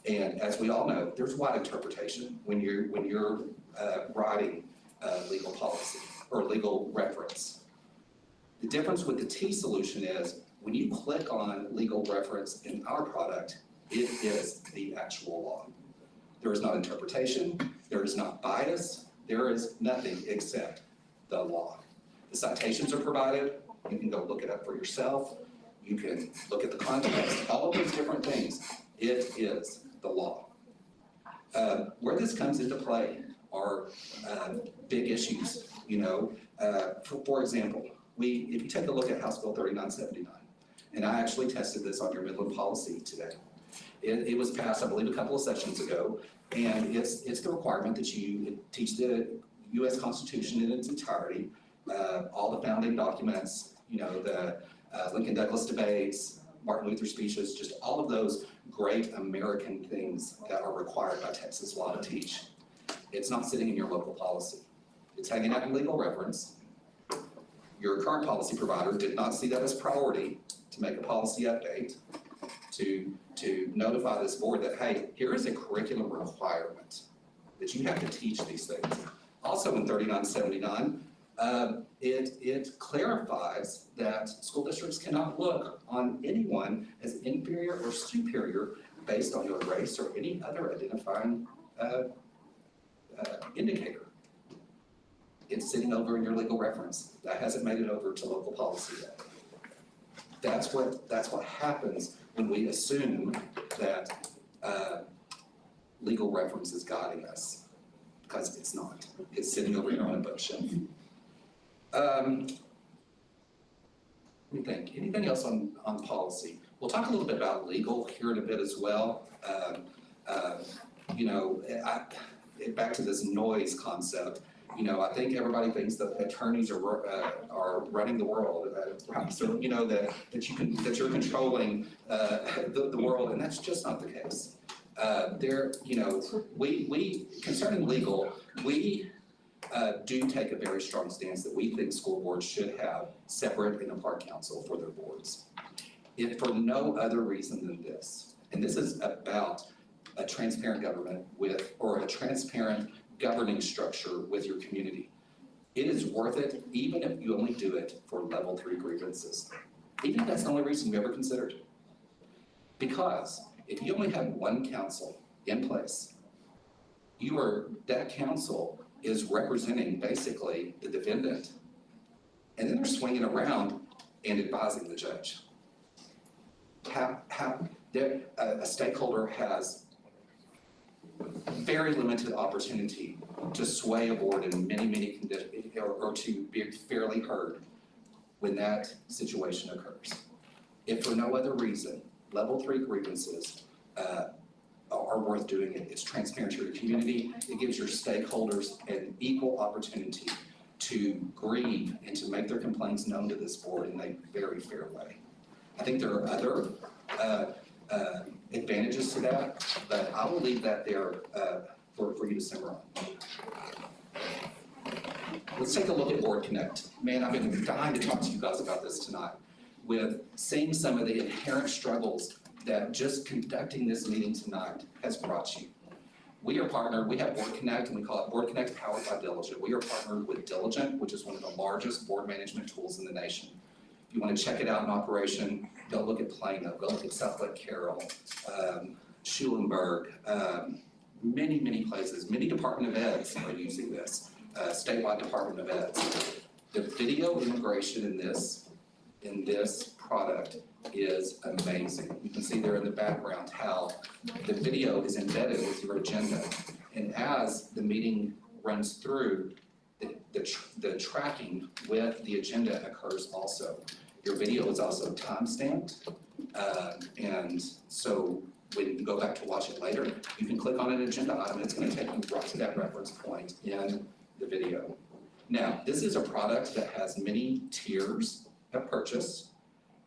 And as we all know, there's wide interpretation when you're writing legal policy or legal reference. The difference with the T solution is when you click on legal reference in our product, it is the actual law. There is not interpretation, there is not bias, there is nothing except the law. The citations are provided, you can go look it up for yourself, you can look at the context, all of those different things. It is the law. Where this comes into play are big issues, you know. For example, if you take a look at House Bill 3979, and I actually tested this on your Midland policy today. It was passed, I believe, a couple of sessions ago, and it's the requirement that you teach the U.S. Constitution in its entirety, all the founding documents, you know, the Lincoln Douglas debates, Martin Luther speeches, just all of those great American things that are required by Texas law to teach. It's not sitting in your local policy. It's hanging out in legal reference. Your current policy provider did not see that as priority to make a policy update, to notify this board that, hey, here is a curriculum requirement that you have to teach these things. Also in 3979, it clarifies that school districts cannot look on anyone as inferior or superior based on your race or any other identifying indicator. It's sitting over in your legal reference. That hasn't made it over to local policy yet. That's what happens when we assume that legal reference is guiding us, because it's not. It's sitting over here on a bookshelf. Let me think. Anything else on policy? We'll talk a little bit about legal here in a bit as well. You know, back to this noise concept. You know, I think everybody thinks that attorneys are running the world, so, you know, that you're controlling the world, and that's just not the case. You know, we concerning legal, we do take a very strong stance that we think school boards should have separate and apart counsel for their boards, if for no other reason than this. And this is about a transparent government or a transparent governing structure with your community. It is worth it, even if you only do it for level 3 grievances. Even if that's the only reason you ever considered it. Because if you only have one counsel in place, that counsel is representing basically the defendant, and then they're swinging around and advising the judge. A stakeholder has very limited opportunity to sway a board in many conditions, or to be fairly heard when that situation occurs. If for no other reason, level 3 grievances are worth doing it. It's transparent to your community. It gives your stakeholders an equal opportunity to grieve and to make their complaints known to this board in a very fair way. I think there are other advantages to that, but I will leave that there for you to simmer on. Let's take a look at Board Connect. Man, I've been dying to talk to you guys about this tonight, with seeing some of the inherent struggles that just conducting this meeting tonight has brought you. We are partnered, we have Board Connect, and we call it Board Connect powered by Diligent. We are partnered with Diligent, which is one of the largest board management tools in the nation. If you want to check it out in operation, go look at Plano, go look at South Lake Carroll, Schulenburg, many places. Many Department of Eds are using this, statewide Department of Eds. The video integration in this product is amazing. You can see there in the background how the video is embedded with your agenda. And as the meeting runs through, the tracking with the agenda occurs also. Your video is also time-stamped. And so when you go back to watch it later, you can click on an agenda item. It's going to take you right to that reference point in the video. Now, this is a product that has many tiers of purchase.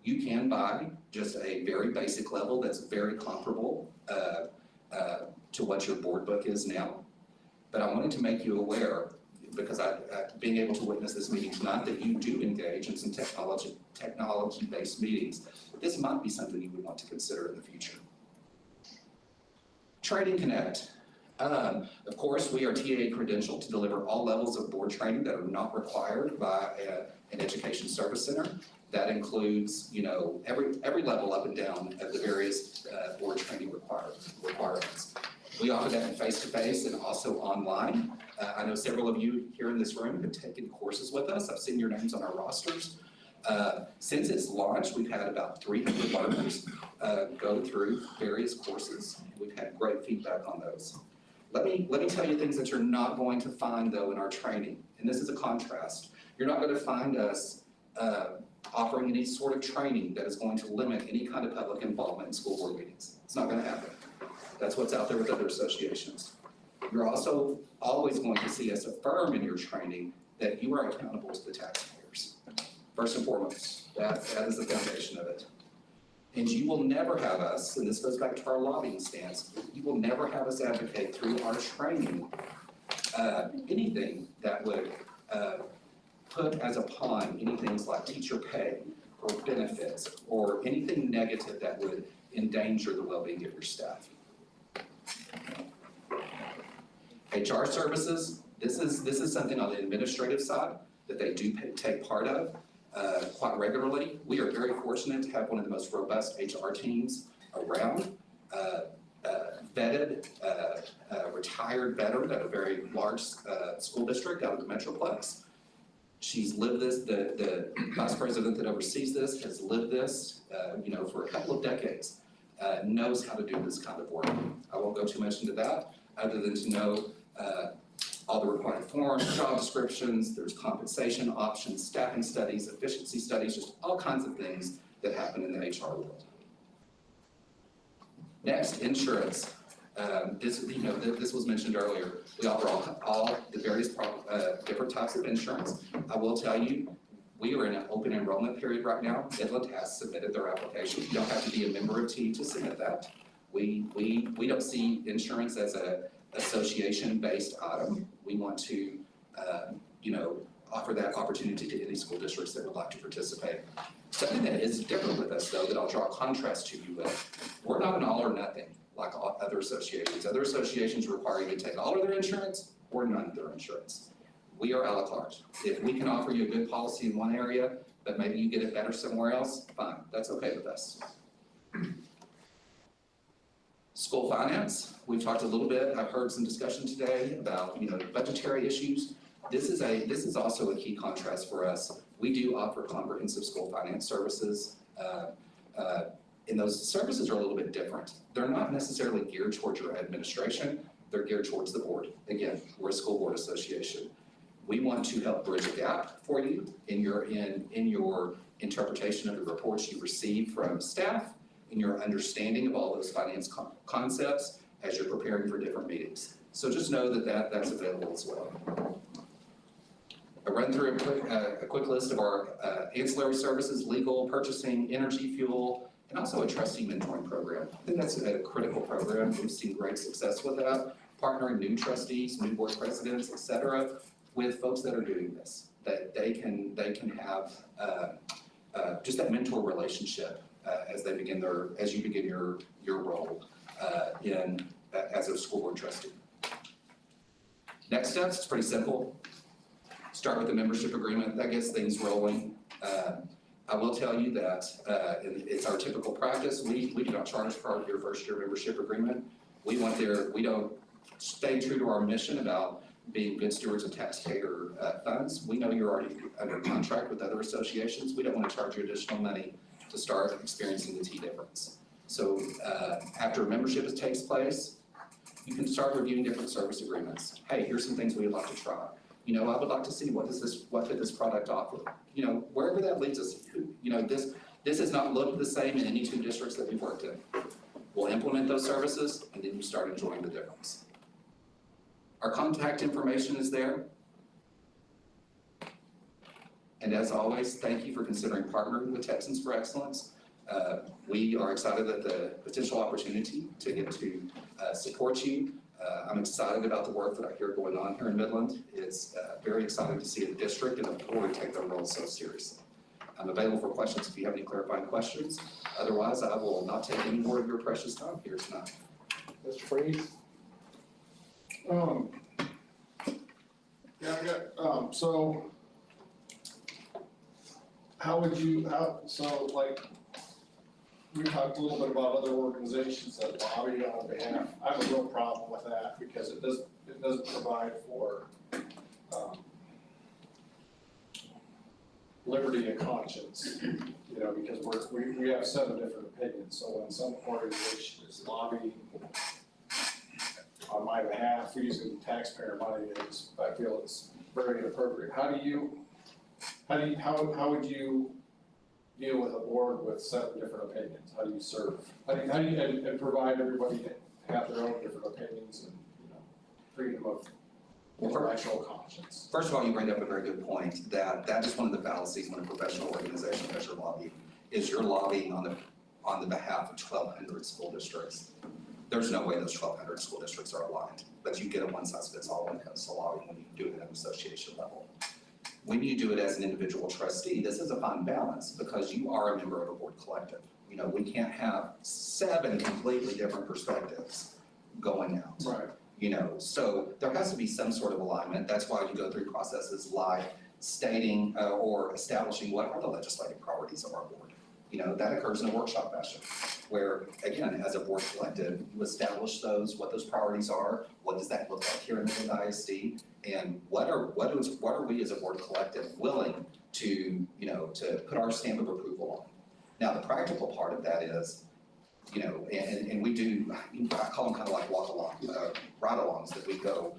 You can buy just a very basic level that's very comparable to what your board book is now. But I wanted to make you aware, because being able to witness this meeting tonight, that you do engage in some technology-based meetings. This might be something you would want to consider in the future. Training Connect. Of course, we are TAA credentialed to deliver all levels of board training that are not required by an education service center. That includes, every level up and down of the various board training requirements. We offer that in face-to-face and also online. I know several of you here in this room have taken courses with us. I've seen your names on our rosters. Since its launch, we've had about 300 learners go through various courses. We've had great feedback on those. Let me tell you things that you're not going to find, though, in our training. And this is a contrast. You're not going to find us offering any sort of training that is going to limit any kind of public involvement in school board meetings. It's not going to happen. That's what's out there with other associations. You're also always going to see us affirm in your training that you are accountable to the taxpayers. First and foremost, that is the foundation of it. And you will never have us, and this goes back to our lobbying stance, you will never have us advocate through our training anything that would put as a pawn any things like teacher pay or benefits or anything negative that would endanger the well-being of your staff. HR services, this is something on the administrative side that they do take part of quite regularly. We are very fortunate to have one of the most robust HR teams around, vetted, retired veteran at a very large school district out of the Metroplex. She's lived this, the vice president that oversees this has lived this, for a couple of decades, knows how to do this kind of work. I won't go too much into that, other than to know all the required forms, job descriptions, there's compensation options, staffing studies, efficiency studies, just all kinds of things that happen in the HR world. Next, insurance. This was mentioned earlier. We offer all the various different types of insurance. I will tell you, we are in an open enrollment period right now. Midland has submitted their application. You don't have to be a member of T to submit that. We don't see insurance as a association-based item. We want to, offer that opportunity to any school districts that would like to participate. Something that is different with us, though, that I'll draw a contrast to you with, we're not an all or nothing like other associations. Other associations require you to take all of their insurance or none of their insurance. We are a la carte. If we can offer you a good policy in one area, but maybe you get it better somewhere else, fine, that's okay with us. School finance, we've talked a little bit, I've heard some discussion today about, budgetary issues. This is also a key contrast for us. We do offer comprehensive school finance services, and those services are a little bit different. They're not necessarily geared towards your administration, they're geared towards the board. Again, we're a school board association. We want to help bridge a gap for you in your interpretation of the reports you receive from staff, in your understanding of all those finance concepts as you're preparing for different meetings. So just know that's available as well. I'll run through a quick list of our ancillary services: legal, purchasing, energy, fuel, and also a trustee mentoring program. I think that's a critical program. We've seen great success with that, partnering new trustees, new board presidents, et cetera, with folks that are doing this, that they can have just that mentor relationship as you begin your role as a school board trustee. Next steps, it's pretty simple. Start with the membership agreement. That gets things rolling. I will tell you that it's our typical practice. We do not charge for your first year membership agreement. We don't stay true to our mission about being good stewards of taxpayer funds. We know you're already under contract with other associations. We don't want to charge you additional money to start experiencing the T difference. So after membership takes place, you can start reviewing different service agreements. Hey, here's some things we'd like to try. You know, I would like to see what could this product offer. You know, wherever that leads us, you know, this has not looked the same in any two districts that we've worked in. We'll implement those services and then you start enjoying the difference. Our contact information is there. And as always, thank you for considering partnering with Texans for Excellence. We are excited at the potential opportunity to get to support you. I'm excited about the work that I hear going on here in Midland. It's very exciting to see a district and a board take their role so seriously. I'm available for questions if you have any clarifying questions. Otherwise, I will not take any more of your precious time here tonight. Mr. Freeze? Yeah, I got, so we talked a little bit about other organizations that lobby on behalf. I have a real problem with that because it doesn't provide for, liberty of conscience, you know, because we have 7 different opinions. So when some organization is lobbying on my behalf using taxpayer money, I feel it's very inappropriate. How would you deal with a board with 7 different opinions? How do you serve? How do you and provide everybody to have their own different opinions and, you know, freedom of intellectual conscience? First of all, you bring up a very good point that is one of the fallacies when a professional organization does your lobbying, is you're lobbying on the behalf of 1,200 school districts. There's no way those 1,200 school districts are aligned, but you get a one-size-fits-all when it comes to lobbying when you do it at an association level. When you do it as an individual trustee, this is a fine balance because you are a member of a board collective. You know, we can't have 7 completely different perspectives going out. Right. You know, so there has to be some sort of alignment. That's why you go through processes like stating or establishing what are the legislative priorities of our board. You know, that occurs in a workshop fashion where, again, as a board collective, you establish what those priorities are, what does that look like here in Midland ISD, and what are we as a board collective willing to, you know, to put our stamp of approval on. Now, the practical part of that is, you know, and we do, I call them kind of like ride-alongs that we go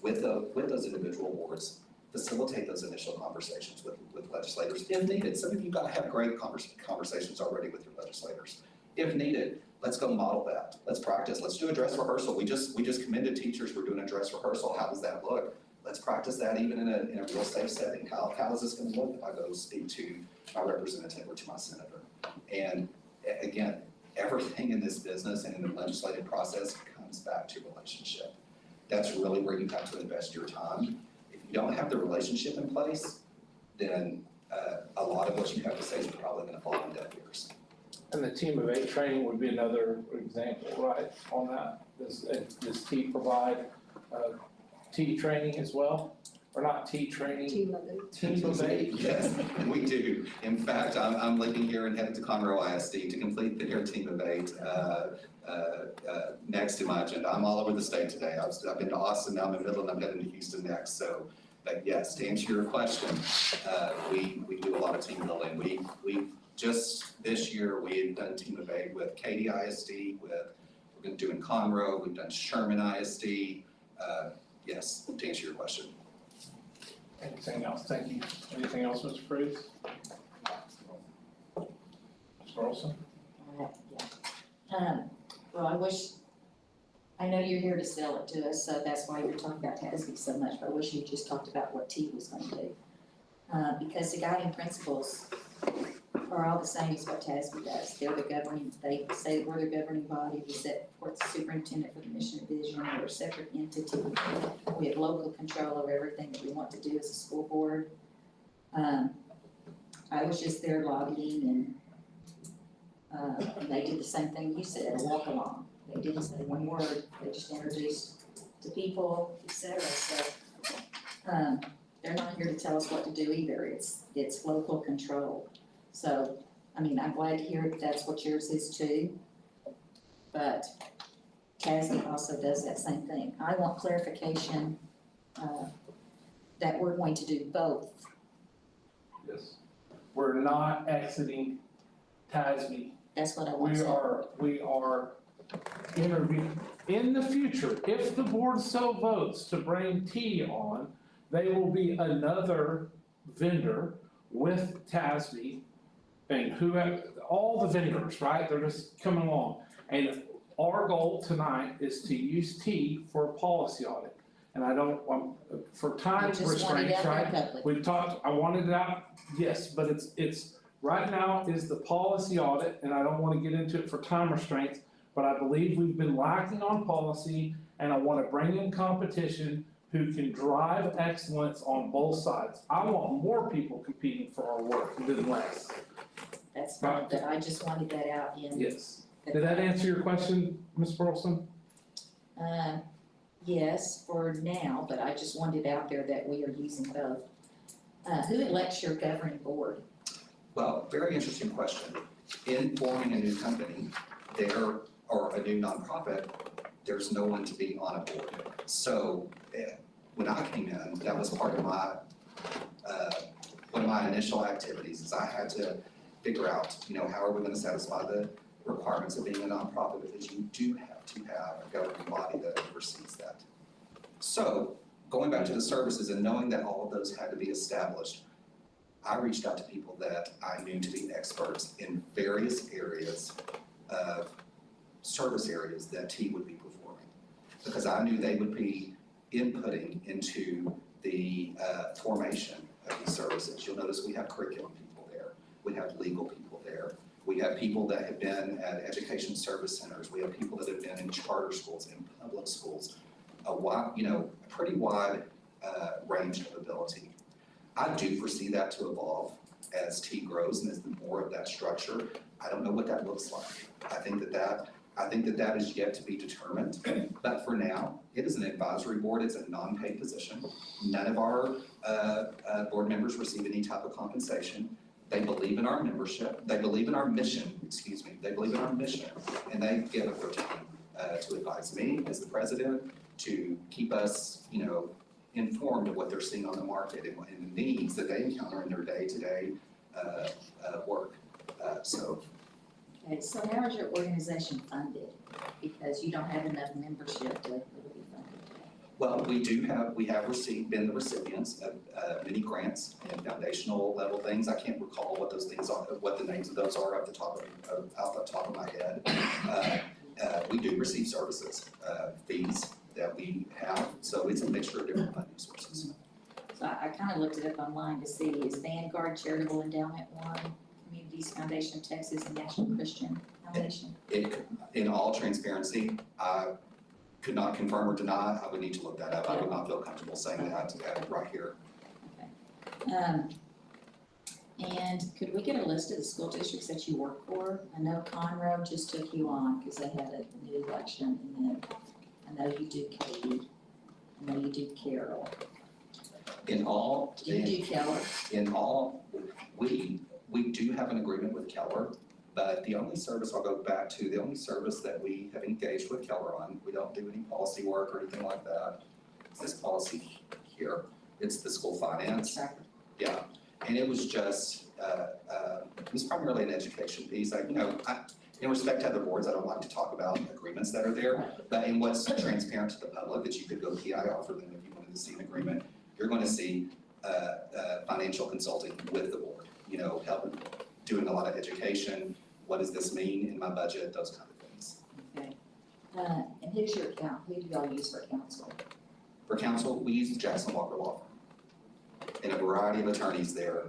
with those individual boards, facilitate those initial conversations with legislators if needed. Some of you gotta have great conversations already with your legislators. If needed, let's go model that. Let's practice. Let's do a dress rehearsal. We just commended teachers for doing a dress rehearsal. How does that look? Let's practice that even in a real safe setting. How is this gonna look if I go speak to my representative or to my senator? And again, everything in this business and in the legislative process comes back to relationship. That's really where you have to invest your time. If you don't have the relationship in place, then a lot of what you have to say is probably gonna fall on deaf ears. And the Team of 8 training would be another example, right, on that? Does T provide T training as well? Or not T training? Team of 8. Team of 8? Yes, we do. In fact, I'm leaving here and headed to Conroe ISD to complete their Team of 8 next to my agenda. I'm all over the state today. I've been to Austin, now I'm in Midland, I'm heading to Houston next. So, but yes, to answer your question, we do a lot of team building. We just this year we had done Team of 8 with Katy ISD, we're going to do in Conroe, we've done Sherman ISD. Yes, to answer your question. Anything else? Thank you. Anything else, Mr. Freeze? Ms. Carlson? Well, I know you're here to sell it to us, so that's why you're talking about TASB so much, but I wish you just talked about what T was gonna do. Because the guiding principles are all the same as what TASB does. They're the governing, they say that we're the governing body, we set forth the superintendent for the mission and vision, we're a separate entity. We have local control over everything that we want to do as a school board. I was just there lobbying and they did the same thing you said, a walk along. They didn't say one word, they just introduced to people, et cetera, so, they're not here to tell us what to do either, it's local control. So, I mean, I'm glad to hear that that's what yours is too, but TASB also does that same thing. I want clarification, that we're going to do both. Yes. We're not exiting TASB. That's what I want to We are intervening. In the future, if the board so votes to bring T on, they will be another vendor with TASB and all the vendors, right? They're just coming along. And our goal tonight is to use T for a policy audit. And I don't, for time restraints, right? We've talked, I wanted it out, yes, but it's right now is the policy audit, and I don't wanna get into it for time restraints, but I believe we've been lacking on policy, and I wanna bring in competition who can drive excellence on both sides. I want more people competing for our work than less. That's fine, but I just wanted that out in. Yes. Did that answer your question, Ms. Burleson? Yes, for now, but I just wanted out there that we are using both. Who elects your governing board? Well, very interesting question. In forming a new company, or a new nonprofit, there's no one to be on a board. So when I came in, that was part of my, one of my initial activities is I had to figure out, how are we gonna satisfy the requirements of being a nonprofit, because you do have to have a governing body that oversees that. So going back to the services and knowing that all of those had to be established, I reached out to people that I knew to be experts in various areas of service areas that T would be performing. Because I knew they would be inputting into the formation of these services. You'll notice we have curriculum people there, we have legal people there, we have people that have been at education service centers, we have people that have been in charter schools, in public schools, a wide, a pretty wide range of ability. I do foresee that to evolve as T grows and as more of that structure. I don't know what that looks like. I think that is yet to be determined, but for now, it is an advisory board, it's a non-paid position. None of our board members receive any type of compensation. They believe in our membership, they believe in our mission, they believe in our mission, and they give up their time to advise me as the president, to keep us, informed of what they're seeing on the market and the needs that they encounter in their day-to-day work, Okay, so how is your organization funded? Because you don't have enough membership to really be funded. Well, we have been the recipients of many grants and foundational level things. I can't recall what those things are, what the names of those are off the top of my head. We do receive services, fees that we have, so it's a mixture of different funding sources. So I kind of looked it up online to see, is Vanguard Charitable Endowment one, Communities Foundation of Texas, and National Christian Foundation? In all transparency, I could not confirm or deny. I would need to look that up. I would not feel comfortable saying that right here. And could we get a list of the school districts that you work for? I know Conroe just took you on because they had a new election, and then I know you do Katy, I know you do Carroll. In all, You do Keller. in all, we do have an agreement with Keller, but the only service, I'll go back to, the only service that we have engaged with Keller on, we don't do any policy work or anything like that. It's this policy here, it's the school finance. Yeah, and it was just, it was primarily an education piece. In respect to other boards, I don't like to talk about agreements that are there, but in what's transparent to the public, that you could go PI offer them if you wanted to see an agreement, you're going to see financial consulting with the board, you know, helping, doing a lot of education. What does this mean in my budget? Those kind of things. Okay. And who's your who do y'all use for counsel? For counsel, we use the Jackson Walker Law Firm. And a variety of attorneys there.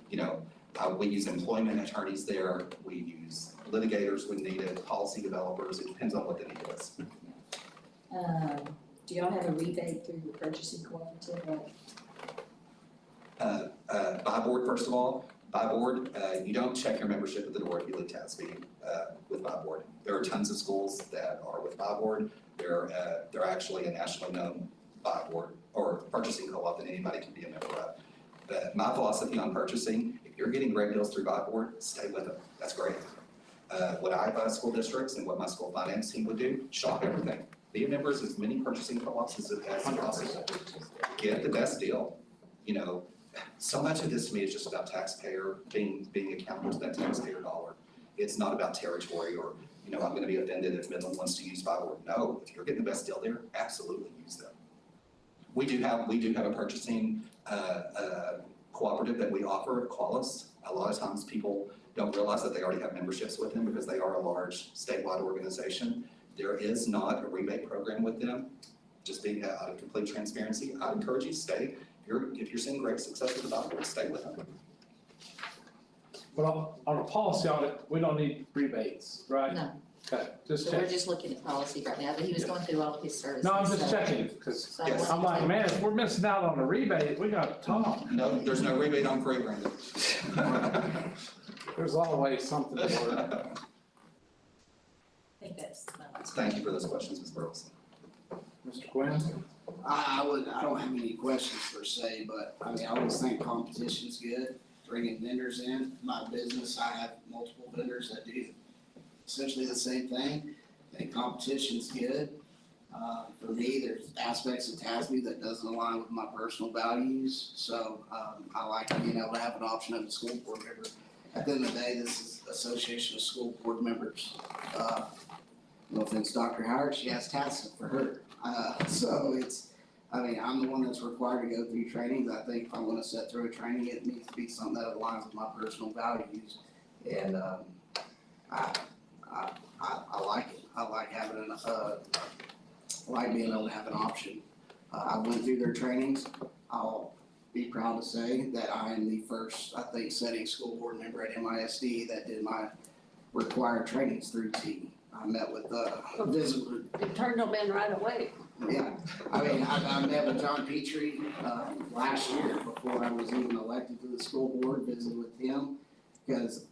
You know, we use employment attorneys there, we use litigators when needed, policy developers, it depends on what the need is. Do y'all have a rebate through your purchasing cooperative? By board, first of all, by board, you don't check your membership at the door if you leave TASB with by board. There are tons of schools that are with by board. They're actually a nationally known by board or purchasing co-op that anybody can be a member of. But my philosophy on purchasing, if you're getting great deals through by board, stay with them. That's great. What I advise school districts and what my school finance team would do, shop everything. Be a member of as many purchasing co-ops as possible. Get the best deal. You know, so much of this to me is just about taxpayer, being accountable to that taxpayer dollar. It's not about territory or, you know, I'm gonna be offended if Midland wants to use by board. No, if you're getting the best deal there, absolutely use them. We do have a purchasing cooperative that we offer at Qualis. A lot of times people don't realize that they already have memberships with them because they are a large statewide organization. There is not a rebate program with them. Just being out of complete transparency, I'd encourage you to stay. If you're seeing great success with the board, stay with them. But on a policy audit, we don't need rebates, right? No. Okay, just So we're check. just looking at policy right now, but he was going through all of his services. No, I'm just so- checking, because So I want I'm to like, take- man, if we're missing out on the rebate, we gotta talk. No, there's no rebate on free, Brandon. There's always something to work. I think that's my last. Thank you for those questions, Ms. Burleson. Mr. Quinn? I don't have any questions per se, but I mean, I always think competition's good, bringing vendors in. My business, I have multiple vendors that do essentially the same thing. I think competition's good. For me, there's aspects of TASB that doesn't align with my personal values, so, I like being able to have an option of a school board member. At the end of the day, this is Association of School Board Members. No offense, Dr. Howard, she has TASB for her. So it's, I mean, I'm the one that's required to go through trainings. I think if I'm gonna sit through a training, it needs to be something that aligns with my personal values. And, I like it. I like having I like being able to have an option. I went through their trainings. I'll be proud to say that I am the first, I think, setting school board member at MISD that did my required trainings through T. I met with, visited It turned them in right away. yeah, I mean, I met with John Petrie, last year before I was even elected to the school board, visited with him. Because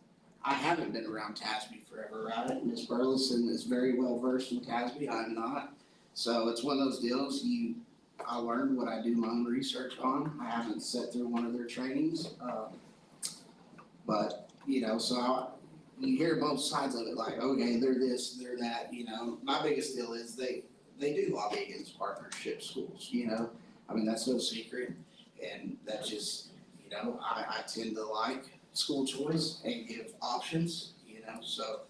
I haven't been around TASB forever, right? Ms. Burleson is very well versed in TASB, I'm not. So it's one of those deals, I learned what I do my own research on. I haven't sat through one of their trainings. But, you know, you hear both sides of it, like, okay, they're this, they're that, you know. My biggest deal is they do lobby against partnership schools, you know. I mean, that's no secret, and that's just, you know, I tend to like school choice and give options, you know, so,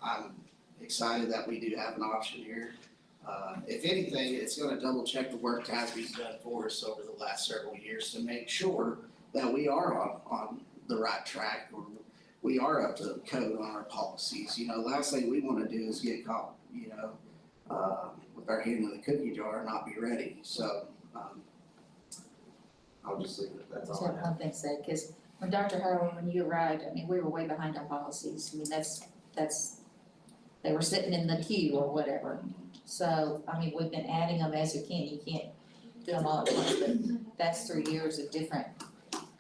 I'm excited that we do have an option here. If anything, it's gonna double check the work TASB's done for us over the last several years to make sure that we are on the right track, or we are up to code on our policies. You know, last thing we wanna do is get caught, you know, with our hand in the cookie jar and not be ready, so, I'll just leave it, that's Just all I have have. one thing to say, because when Dr. Harlan, when you arrived, I mean, we were way behind on policies. I mean, that's, they were sitting in the queue or whatever. So, I mean, we've been adding them as we can. You can't do them all at once, but that's 3 years of different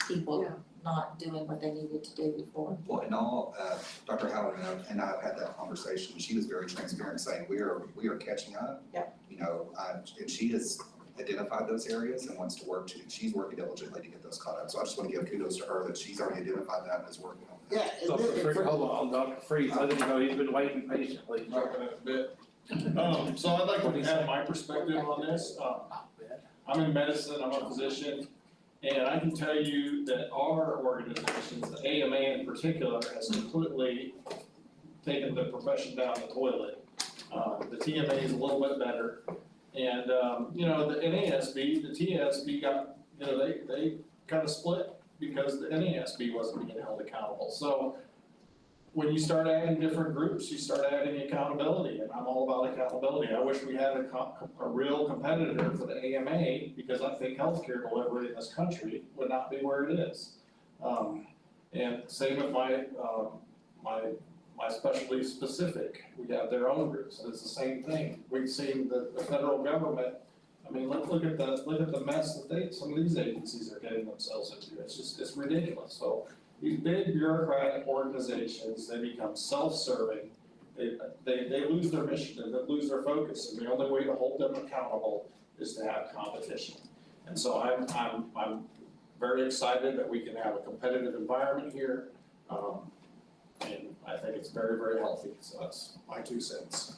people not doing what they needed to do before. Well, in all, Dr. Howard and I have had that conversation. She was very transparent, saying we are catching up. Yep. You know, and she has identified those areas and wants to she's working diligently to get those caught up. So I just want to give kudos to her that she's already identified that and is working on that. Yeah. Dr. Freeze, hold on, Dr. Freeze, I didn't know he's been waiting patiently. Talking a bit. So I'd like to add my perspective on this. I'm in medicine, I'm a physician, and I can tell you that our organizations, the AMA in particular, has completely taken the profession down the toilet. The TMA is a little bit better, And, the NASB, the TSB got, they kind of split because the NASB wasn't being held accountable. So when you start adding different groups, you start adding accountability, and I'm all about accountability. I wish we had a real competitor for the AMA, because I think healthcare delivery in this country would not be where it is. And same with my specialty specific, we have their own groups, and it's the same thing. We've seen the federal government, I mean, look at the mess that some of these agencies are getting themselves into. It's ridiculous. So these big bureaucratic organizations, they become self-serving. They lose their mission, they lose their focus, and the only way to hold them accountable is to have competition. And so I'm very excited that we can have a competitive environment here. And I think it's very, very healthy, so that's my 2 cents.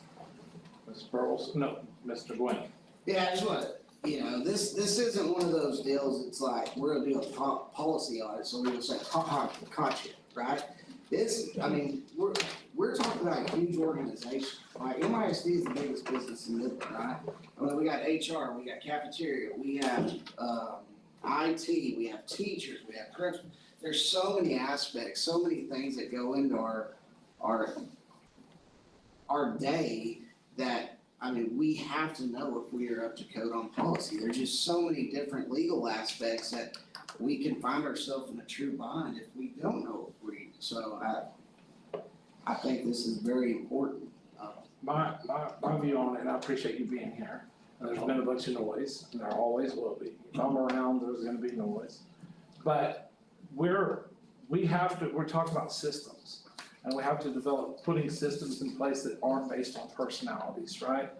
Ms. Burles? No, Mr. Gwen. Yeah, I just want to, this isn't one of those deals, it's like, we're gonna do a policy audit, so we're gonna say, caught you, right? We're talking about a huge organization, like MISD is the biggest business in Midland, right? I mean, we got HR, we got cafeteria, we have, IT, we have teachers, we have principals. There's so many aspects, so many things that go into our day that, we have to know if we are up to code on policy. There's just so many different legal aspects that we can find ourselves in a true bind if we don't know if we, so I think this is very important. My view on it, and I appreciate you being here. There's been a bunch of noise, and there always will be. If I'm around, there's gonna be noise. But we're talking about systems, and we have to develop putting systems in place that aren't based on personalities, right?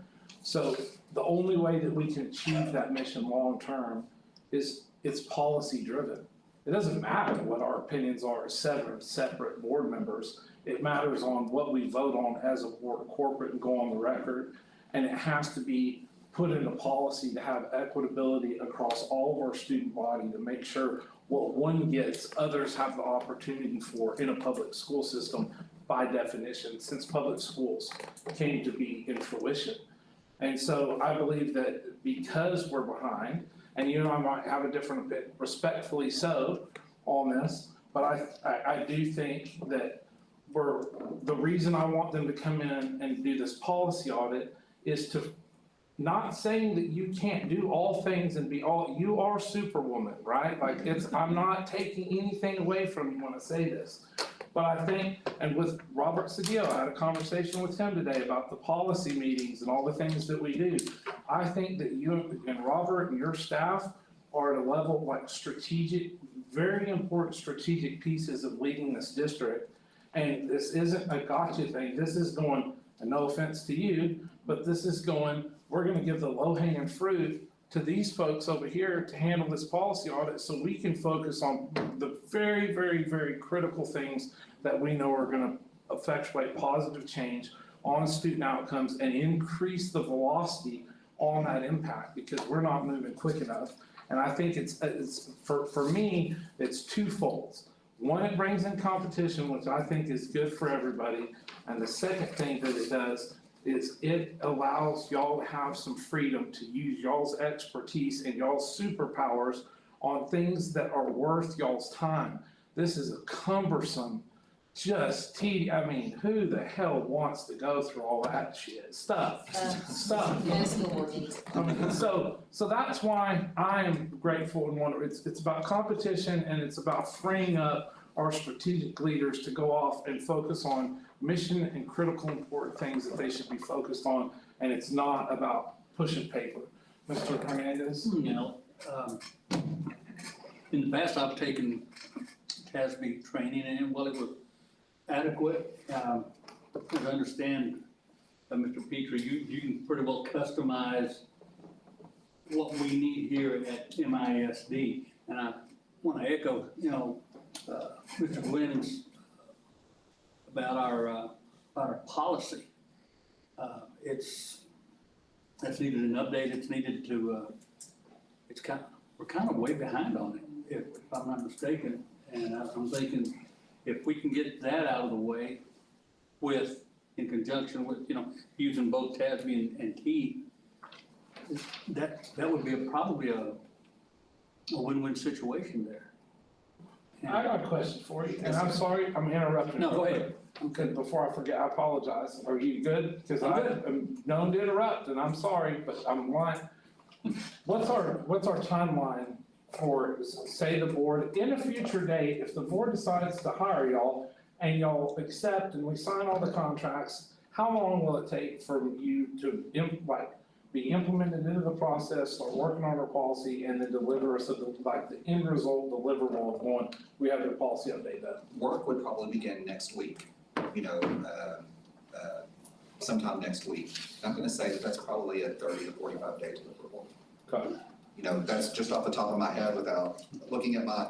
So the only way that we can achieve that mission long-term is it's policy driven. It doesn't matter what our opinions are as separate board members. It matters on what we vote on as a board of corporate and go on the record. And it has to be put into policy to have equitability across all of our student body to make sure what one gets, others have the opportunity for in a public school system by definition, since public schools came to be in fruition. And so I believe that because we're behind, and I might have a different opinion, respectfully so, on this, but I do think that the reason I want them to come in and do this policy audit is to, not saying that you can't do all things and you are superwoman, right? Like I'm not taking anything away from you when I say this. But I think, and with Robert Cedillo, I had a conversation with him today about the policy meetings and all the things that we do. I think that you and Robert and your staff are at a level like strategic, very important strategic pieces of leading this district. And this isn't a gotcha thing. This is going, and no offense to you, but this is going, we're gonna give the low-hanging fruit to these folks over here to handle this policy audit so we can focus on the very, very, very critical things that we know are gonna effectuate positive change on student outcomes and increase the velocity on that impact, because we're not moving quick enough. And I think it's for me, it's twofold. One, it brings in competition, which I think is good for everybody. And the second thing that it does is it allows y'all to have some freedom to use y'all's expertise and y'all's superpowers on things that are worth y'all's time. This is a cumbersome, who the hell wants to go through all that shit? Stuff. Yes, Lord. So that's why I am grateful and wonder. It's about competition, and it's about freeing up our strategic leaders to go off and focus on mission and critical important things that they should be focused on, and it's not about pushing paper. Mr. Hernandez? In the past, I've taken TASB training, and while it was adequate, as I understand, Mr. Petrie, you can pretty well customize what we need here at MISD. And I want to echo, Mr. Gwynn's about our policy. It's needed an update. It's needed to. We're kind of way behind on it, if I'm not mistaken. And I'm thinking if we can get that out of the way, in conjunction with using both TASB and T, that would be probably a win-win situation there. I got a question for you, and I'm sorry, I'm interrupting. No, go ahead. Okay, before I forget, I apologize. Are you good? Because I'm I good. am known to interrupt, and I'm sorry, but I'm lying. What's our timeline for, say, the board, in a future date, if the board decides to hire y'all and y'all accept and we sign all the contracts, how long will it take for you to, be implemented into the process, start working on our policy, and then deliver us the end result deliverable of going, we have your policy update done? Work would probably begin next week, sometime next week. I'm gonna say that that's probably a 30 to 45 day deliverable. Okay. That's just off the top of my head without looking at my,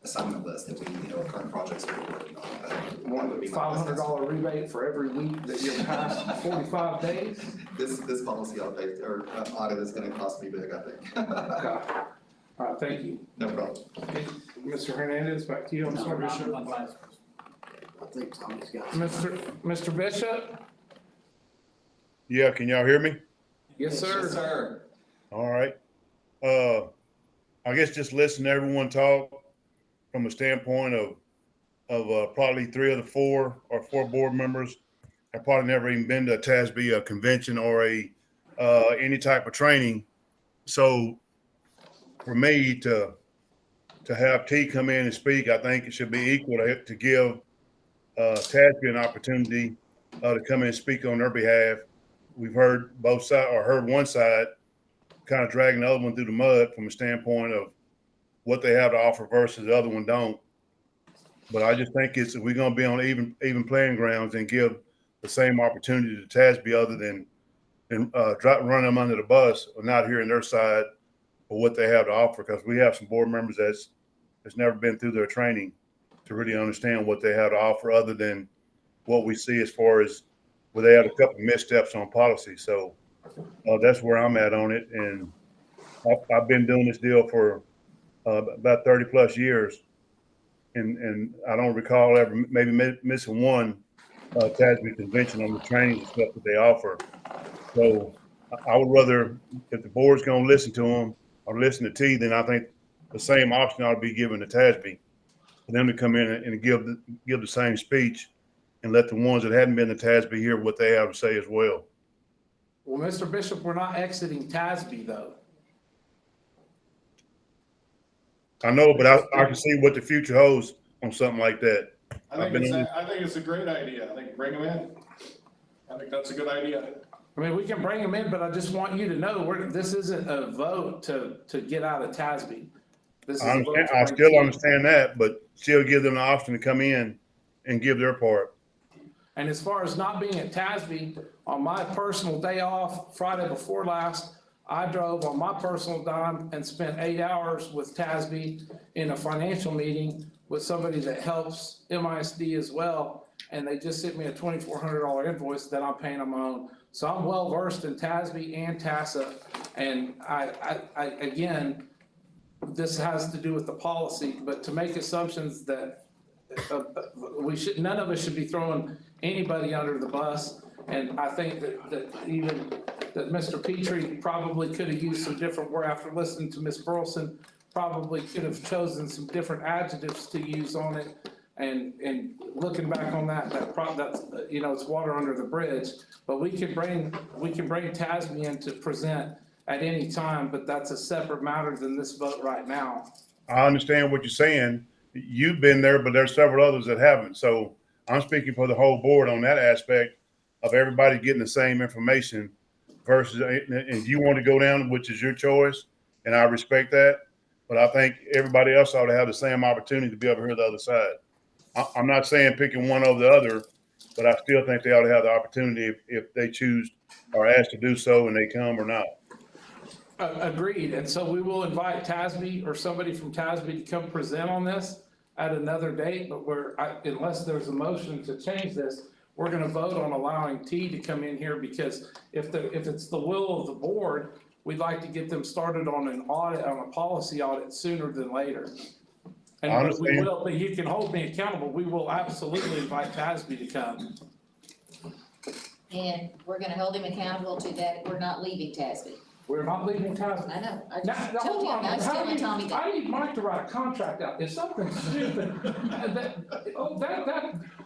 assignment list that we, current projects that we're working on. That would be my best estimate. $500 rebate for every week that you're past 45 days? This policy update or audit is gonna cost me big, I think. Okay. All right, thank you. No problem. Mr. Hernandez, back to you. I'm sorry, Bishop. I think Tommy's got. Mr. Bishop? Yeah, can y'all hear me? Yes, sir. Yes, sir. All right. I guess just listen to everyone talk from a standpoint of probably 3 of the 4 or 4 board members have probably never even been to a TASB convention or any type of training. So for me to have T come in and speak, I think it should be equal to give TASB an opportunity to come in and speak on their behalf. We've heard both sides, or heard one side kind of dragging the other one through the mud from a standpoint of what they have to offer versus the other one don't. But I just think if we're going to be on even playing grounds and give the same opportunity to TASB other than run them under the bus or not hearing their side of what they have to offer, because we have some board members that's never been through their training to really understand what they have to offer other than what we see as far as where they had a couple of missteps on policy. So that's where I'm at on it. And I've been doing this deal for about 30 plus years. And I don't recall ever maybe missing one TASB convention on the training and stuff that they offer. So I would rather, if the board's going to listen to them or listen to T, then I think the same option ought to be given to TASB for them to come in and give the same speech and let the ones that hadn't been to TASB hear what they have to say as well. Well, Mr. Bishop, we're not exiting TASB though. I know, but I can see what the future holds on something like that. I think it's a great idea. I think bring them in. I think that's a good idea. I mean, we can bring them in, but I just want you to know, this isn't a vote to get out of TASB. This is a vote to I bring still T. understand that, but still give them the option to come in and give their part. And as far as not being at TASB, on my personal day off, Friday before last, I drove on my personal dime and spent 8 hours with TASB in a financial meeting with somebody that helps MISD as well. And they just sent me a $2,400 invoice that I'm paying on my own. So I'm well versed in TASB and TASA. And I again, this has to do with the policy, but to make assumptions that none of us should be throwing anybody under the bus. And I think that Mr. Petrie probably could have used some different word after listening to Ms. Burleson, probably could have chosen some different adjectives to use on it. And looking back on that's, it's water under the bridge. But we can bring TASB in to present at any time, but that's a separate matter than this vote right now. I understand what you're saying. You've been there, but there's several others that haven't. So I'm speaking for the whole board on that aspect of everybody getting the same information versus, if you want to go down, which is your choice, and I respect that, but I think everybody else ought to have the same opportunity to be able to hear the other side. I'm not saying picking one over the other, but I still think they ought to have the opportunity if they choose or asked to do so and they come or not. Agreed. And so we will invite TASB or somebody from TASB to come present on this at another date, but unless there's a motion to change this, we're going to vote on allowing T to come in here, because if it's the will of the board, we'd like to get them started on an audit, on a policy audit sooner than later. And but you can hold me accountable. We will absolutely invite TASB to come. And we're gonna hold him accountable to that, we're not leaving TASB. We're not leaving Tasman. I know, I Now, just told hold him, on, I was how telling do you, Tommy that. I need Mike to write a contract out, if something's stupid,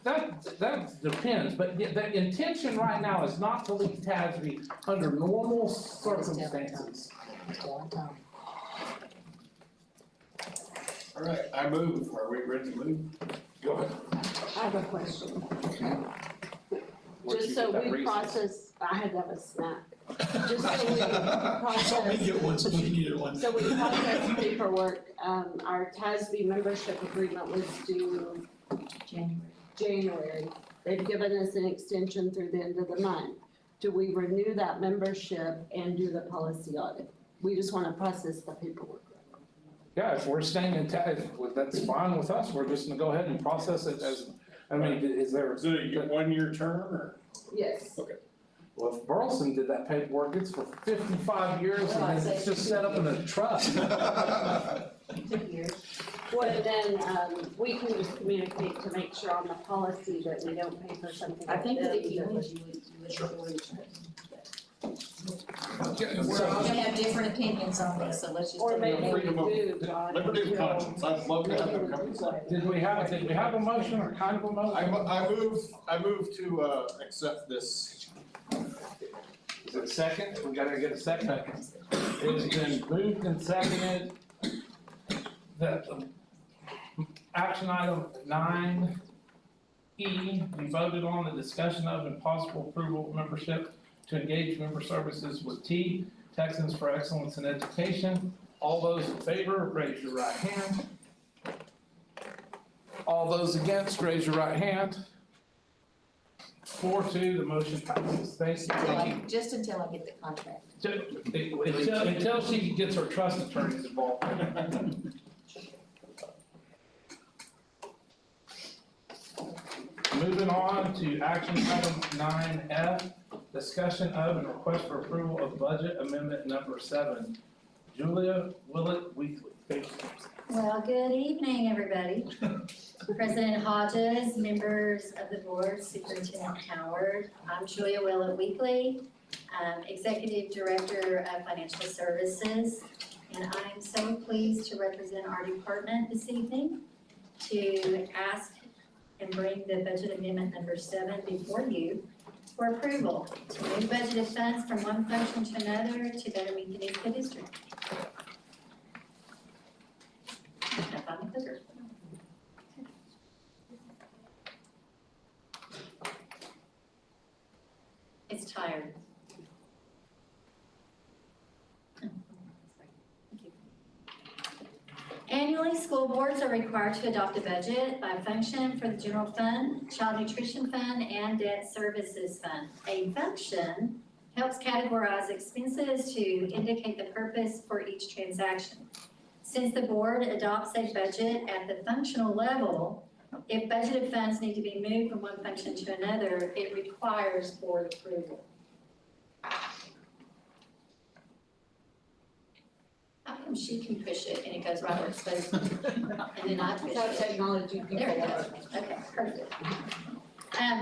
that depends, but the intention right now is not to leave TASB under normal circumstances. Telling Tommy. All right, I move. Are we ready to move? Go ahead. I have a question. Where'd you Just so get that we reason? process, I had to have a snack. Just so we Help me get one, somebody needed one. So we process paperwork, our TASB membership agreement was due January. They've given us an extension through the end of the month. Do we renew that membership and do the policy audit? We just wanna process the paperwork. Yeah, if we're staying in TASB, that's fine with us, we're just gonna go ahead and process it as, I mean, is there? Is it a 1-year term or? Yes. Well, if Burleson did that paperwork, it's for 55 years and then it's just set up in a trust. 2 years. Well, and then, we can just communicate to make sure on the policy that we don't pay for something. I think that that if you would, doesn't- you would avoid it. Okay, We're all gonna have different opinions on this, so let's just. Or do it. maybe Freedom of- we do, John. Liberty of conscience, I'd love to have them come inside. Did we have a motion or kind of a motion? I move to, accept this. Is it second? We gotta get a second. It's been moved and seconded that action item 9E, we voted on the discussion of and possible approval of membership to engage member services with T, Texans for Excellence in Education. All those in favor, raise your right hand. All those against, raise your right hand. 4-2, the motion passes. Thank you. Just until I get the contract. Until she gets her trust attorneys involved. Moving on to action item 9F, discussion of and request for approval of budget amendment number 7. Julia Willett Weekly. Thank you. Well, good evening, everybody. President Hodges, members of the board, Superintendent Howard. I'm Julia Willett Weekly, Executive Director of Financial Services. And I am so pleased to represent our department this evening to ask and bring the budget amendment number 7 before you for approval to move budgeted funds from one function to another to better meet the needs of the district. Can I find the clicker? It's tired. Annually, school boards are required to adopt a budget by function for the general fund, child nutrition fund, and debt services fund. A function helps categorize expenses to indicate the purpose for each transaction. Since the board adopts a budget at the functional level, if budgeted funds need to be moved from one function to another, it requires board approval. How come she can push it and it goes right where it's supposed to? And then I push That's how it. technology people There it work. goes. Okay, perfect.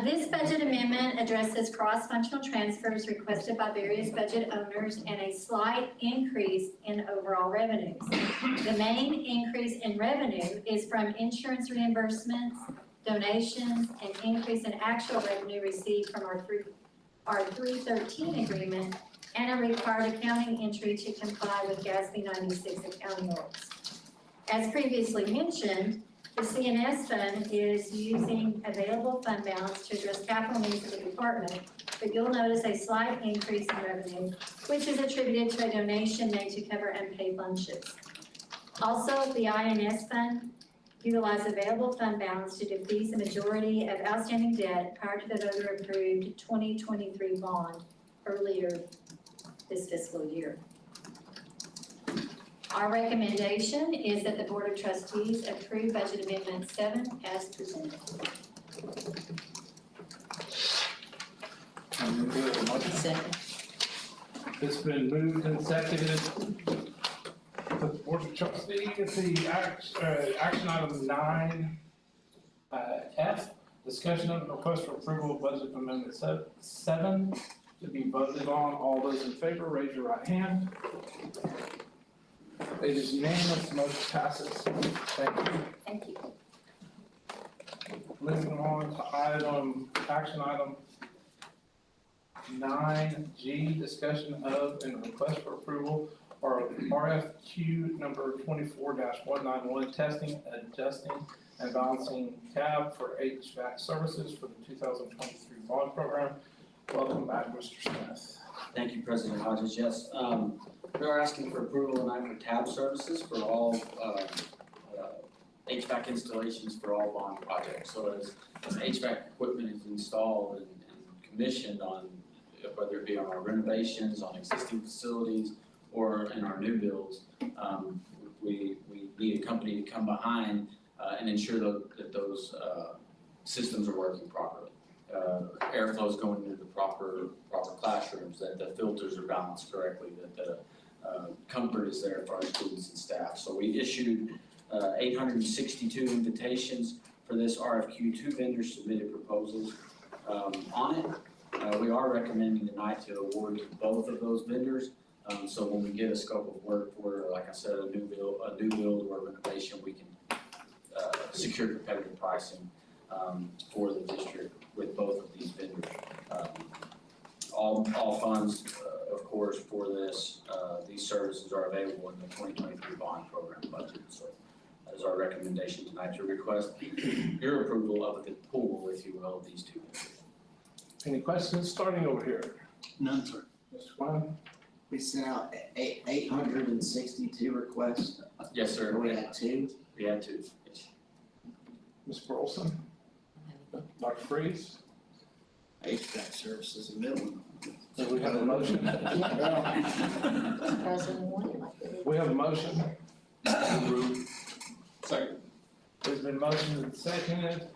This budget amendment addresses cross-functional transfers requested by various budget owners and a slight increase in overall revenues. The main increase in revenue is from insurance reimbursements, donations, and increase in actual revenue received from our 313 agreement and a required accounting entry to comply with GASB 96 accounting rules. As previously mentioned, the CNS fund is using available fund balance to address capital needs of the department, but you'll notice a slight increase in revenue, which is attributed to a donation made to cover unpaid lunches. Also, the INS fund utilized available fund balance to defease the majority of outstanding debt prior to the voter-approved 2023 bond earlier this fiscal year. Our recommendation is that the Board of Trustees approve Budget Amendment 7 as presented. Second. It's been moved and seconded. The Board of Trustees, the action item 9F, Discussion of the request for approval of budget amendment 7 to be voted on. All those in favor, raise your right hand. It is unanimous, motion passes. Thank you. Thank you. Moving on to action item 9G, discussion of and request for approval for RFQ number 24-191, testing, adjusting, and balancing tab for HVAC services for the 2023 bond program. Welcome back, Mr. Smith. Thank you, President Hodges. Yes, we are asking for approval tonight for tab services for all HVAC installations for all bond projects. So as HVAC equipment is installed and commissioned on, whether it be on our renovations, on existing facilities, or in our new builds, we need a company to come behind and ensure that those systems are working properly. Airflow is going into the proper classrooms, that the filters are balanced correctly, that the comfort is there for our students and staff. So we issued 862 invitations for this RFQ. 2 vendors submitted proposals on it. We are recommending tonight to award to both of those vendors. So when we get a scope of work for, like I said, a new build or a renovation, we can secure competitive pricing for the district with both of these vendors. All funds, of course, for these services are available in the 2023 bond program budget. So that is our recommendation tonight, to request your approval of the pool, if you will, of these 2 vendors. Any questions starting over here? None, sir. Mr. Klein? We sent out 862 requests. Yes, sir. We had 2. We had 2. Yes. Ms. Burleson? Dr. Freeze? HVAC services in Midland. Do we have a motion? President wanted like that. We have a motion. Second. There's been motioned and seconded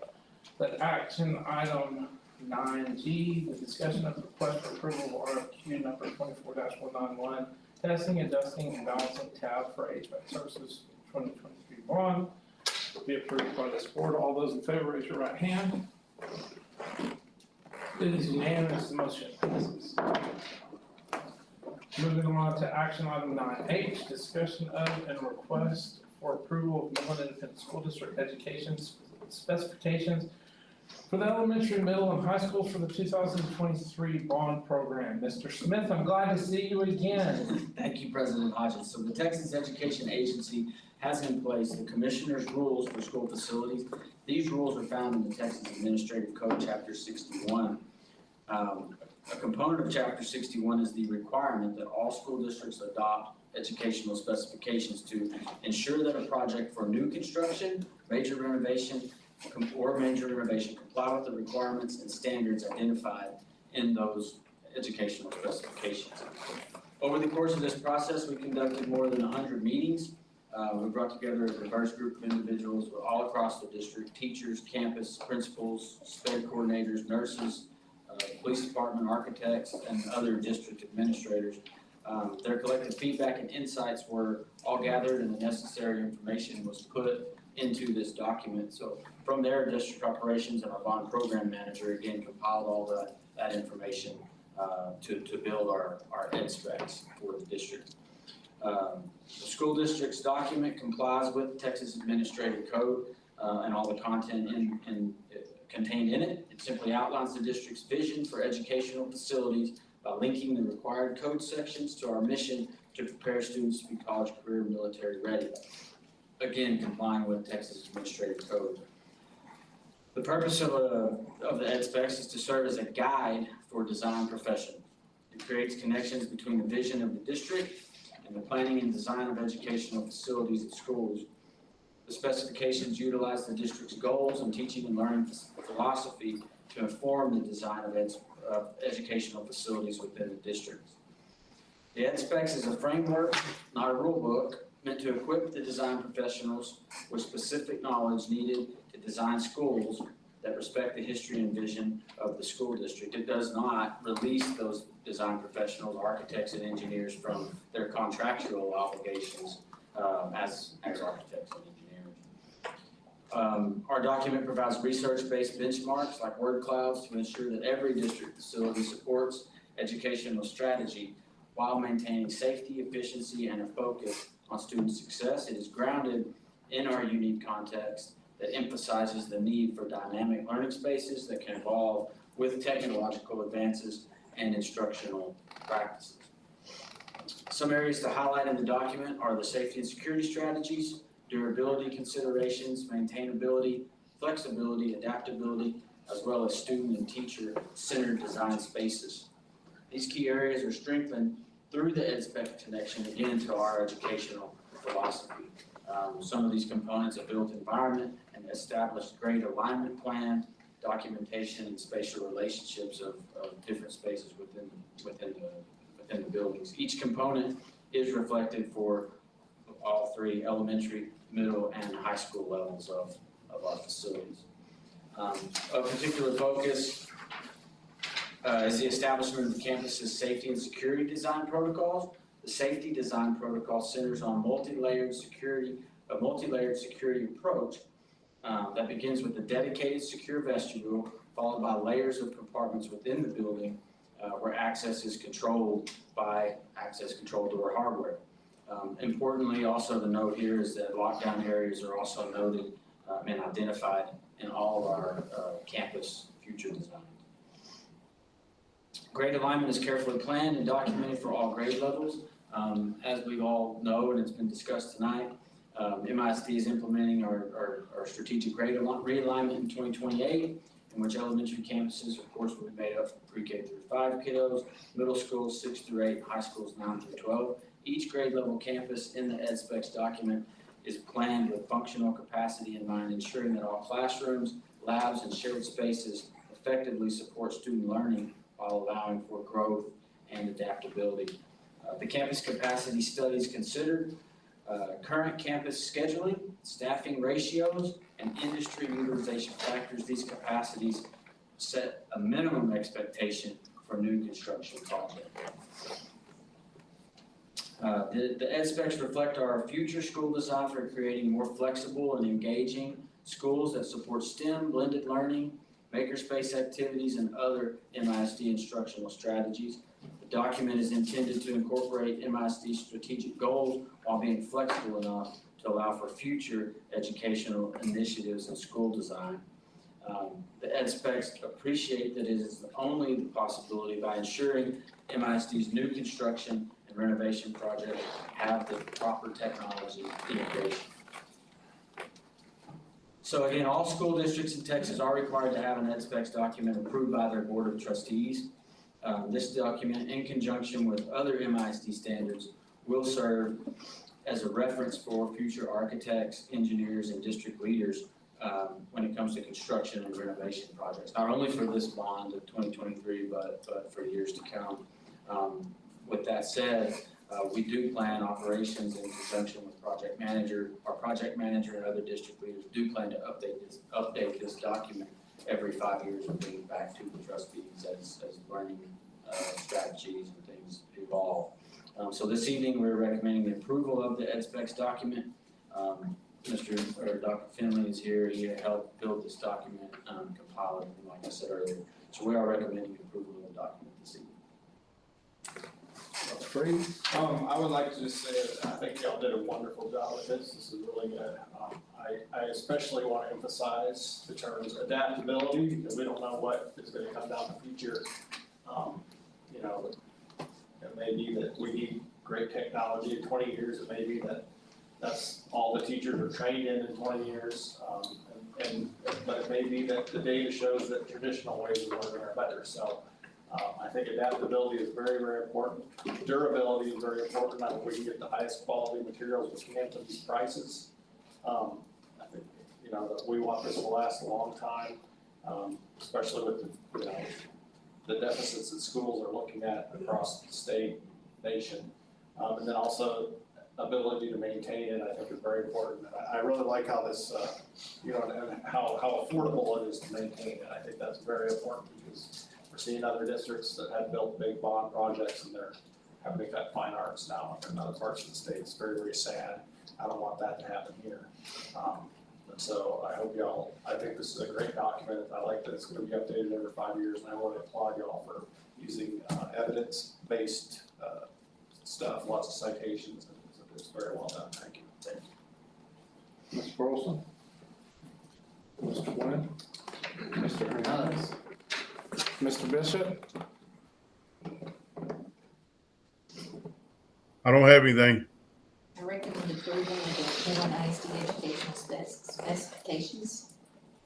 that action item 9G, the discussion of the request for approval of RFQ number 24-191, testing, adjusting, and balancing tab for HVAC services 2023 bond, be approved by this board. All those in favor, raise your right hand. It is unanimous, the motion passes. Moving on to action item 9H, discussion of and request for approval of Midland Independent School District education specifications for the elementary, middle, and high school for the 2023 bond program. Mr. Smith, I'm glad to see you again. Thank you, President Hodges. So the Texas Education Agency has in place the Commissioner's Rules for School Facilities. These rules are found in the Texas Administrative Code, Chapter 61. A component of Chapter 61 is the requirement that all school districts adopt educational specifications to ensure that a project for new construction, major renovation, comply with the requirements and standards identified in those educational specifications. Over the course of this process, we conducted more than 100 meetings. We brought together a diverse group of individuals all across the district: teachers, campus, principals, SPED coordinators, nurses, police department, architects, and other district administrators. Their collective feedback and insights were all gathered, and the necessary information was put into this document. So from there, district operations and our bond program manager again compiled all that information to build our ed specs for the district. The school district's document complies with Texas Administrative Code and all the content contained in it. It simply outlines the district's vision for educational facilities by linking the required code sections to our mission to prepare students to be college, career, military ready. Again, complying with Texas Administrative Code. The purpose of the ed specs is to serve as a guide for design professionals. It creates connections between the vision of the district and the planning and design of educational facilities at schools. The specifications utilize the district's goals and teaching and learning philosophy to inform the design of educational facilities within the district. The ed specs is a framework, not a rule book, meant to equip the design professionals with specific knowledge needed to design schools that respect the history and vision of the school district. It does not release those design professionals, architects, and engineers from their contractual obligations as architects and engineers. Our document provides research-based benchmarks like word clouds to ensure that every district facility supports educational strategy while maintaining safety, efficiency, and a focus on student success. It is grounded in our unique context that emphasizes the need for dynamic learning spaces that can evolve with technological advances and instructional practices. Some areas to highlight in the document are the safety and security strategies, durability considerations, maintainability, flexibility, adaptability, as well as student and teacher-centered design spaces. These key areas are strengthened through the EdSpec connection, again, to our educational philosophy. Some of these components are built environment and established grade alignment plan, documentation, and spatial relationships of different spaces within the buildings. Each component is reflected for all three elementary, middle, and high school levels of our facilities. Of particular focus is the establishment of the campus's safety and security design protocols. The safety design protocol centers on a multi-layered security approach that begins with a dedicated secure vestibule, followed by layers of compartments within the building where access is controlled by access control door hardware. Importantly, also to note here is that lockdown areas are also noted and identified in all of our campus future designs. Grade alignment is carefully planned and documented for all grade levels. As we all know, and it's been discussed tonight, MISD is implementing our strategic grade realignment in 2028, in which elementary campuses, of course, will be made up from pre-K through 5 kiddos, middle schools 6 through 8, high schools 9 through 12. Each grade level campus in the EdSpecs document is planned with functional capacity in mind, ensuring that all classrooms, labs, and shared spaces effectively support student learning while allowing for growth and adaptability. The campus capacity studies considered current campus scheduling, staffing ratios, and industry utilization factors. These capacities set a minimum expectation for new construction projects. The EdSpecs reflect our future school design for creating more flexible and engaging schools that support STEM, blended learning, makerspace activities, and other MISD instructional strategies. The document is intended to incorporate MISD's strategic goals while being flexible enough to allow for future educational initiatives and school design. The EdSpecs appreciate that it is only the possibility by ensuring MISD's new construction and renovation projects have the proper technology integration. So again, all school districts in Texas are required to have an EdSpecs document approved by their board of trustees. This document, in conjunction with other MISD standards, will serve as a reference for future architects, engineers, and district leaders when it comes to construction and renovation projects, not only for this bond of 2023, but for years to come. With that said, we do plan operations in conjunction with project manager and other district leaders do plan to update this document every 5 years and bring it back to the trustees as learning strategies and things evolve. So this evening, we're recommending the approval of the EdSpecs document. Dr. Finley is here. He helped build this document, compile it, like I said earlier. So we are recommending approval of the document this evening. I would like to just say that I think y'all did a wonderful job with this. This is really good. I especially want to emphasize the terms adaptability, because we don't know what is going to come down the future. You know, it may be that we need great technology in 20 years. It may be that that's all the teachers are trained in 20 years. But it may be that the data shows that traditional ways of learning are better. So I think adaptability is very, very important. Durability is very important. I think we can get the highest quality materials we can for these prices. I think, you know, that we want this to last a long time, especially with the deficits that schools are looking at across the state, nation. And then also ability to maintain it, I think, is very important. And I really like how this, and how affordable it is to maintain it. I think that's very important, because we're seeing other districts that have built big bond projects and they're having to cut fine arts now in other parts of the state. It's very, very sad. I don't want that to happen here. So I hope y'all, I think this is a great document. I like that it's gonna be updated every 5 years, and I want to applaud y'all for using evidence-based stuff, lots of citations, and it's very well done. Thank you. Thank you. Ms. Burleson? Mr. Gwynn? Mr. Hernandez? Mr. Bishop? I don't have anything. I recommend approval of the Carolina ISD educational specifications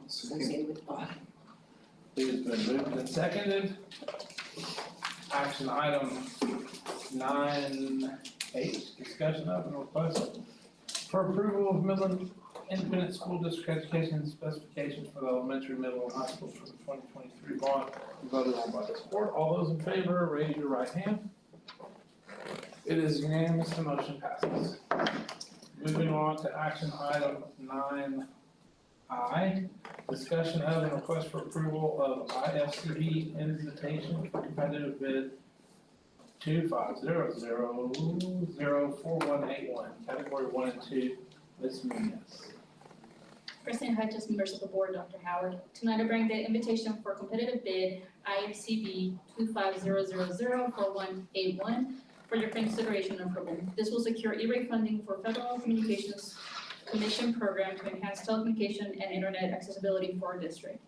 associated with the bond. It has been moved and seconded. Action item 9H, discussion of and request for approval of Midland Independent School District education specifications for the elementary, middle, and high school for the 2023 bond voted on by this board. All those in favor, raise your right hand. It is unanimous, the motion passes. Moving on to action item 9I, discussion of and request for approval of IFCB invitation for competitive bid 25004181, category 1 and 2, Ms. Munoz. President Hodges, members of the board, Dr. Howard. Tonight I bring the invitation for competitive bid IFCB 25004181 for your consideration and approval. This will secure E-rate funding for Federal Communications Commission program to enhance telecommunication and internet accessibility for our district.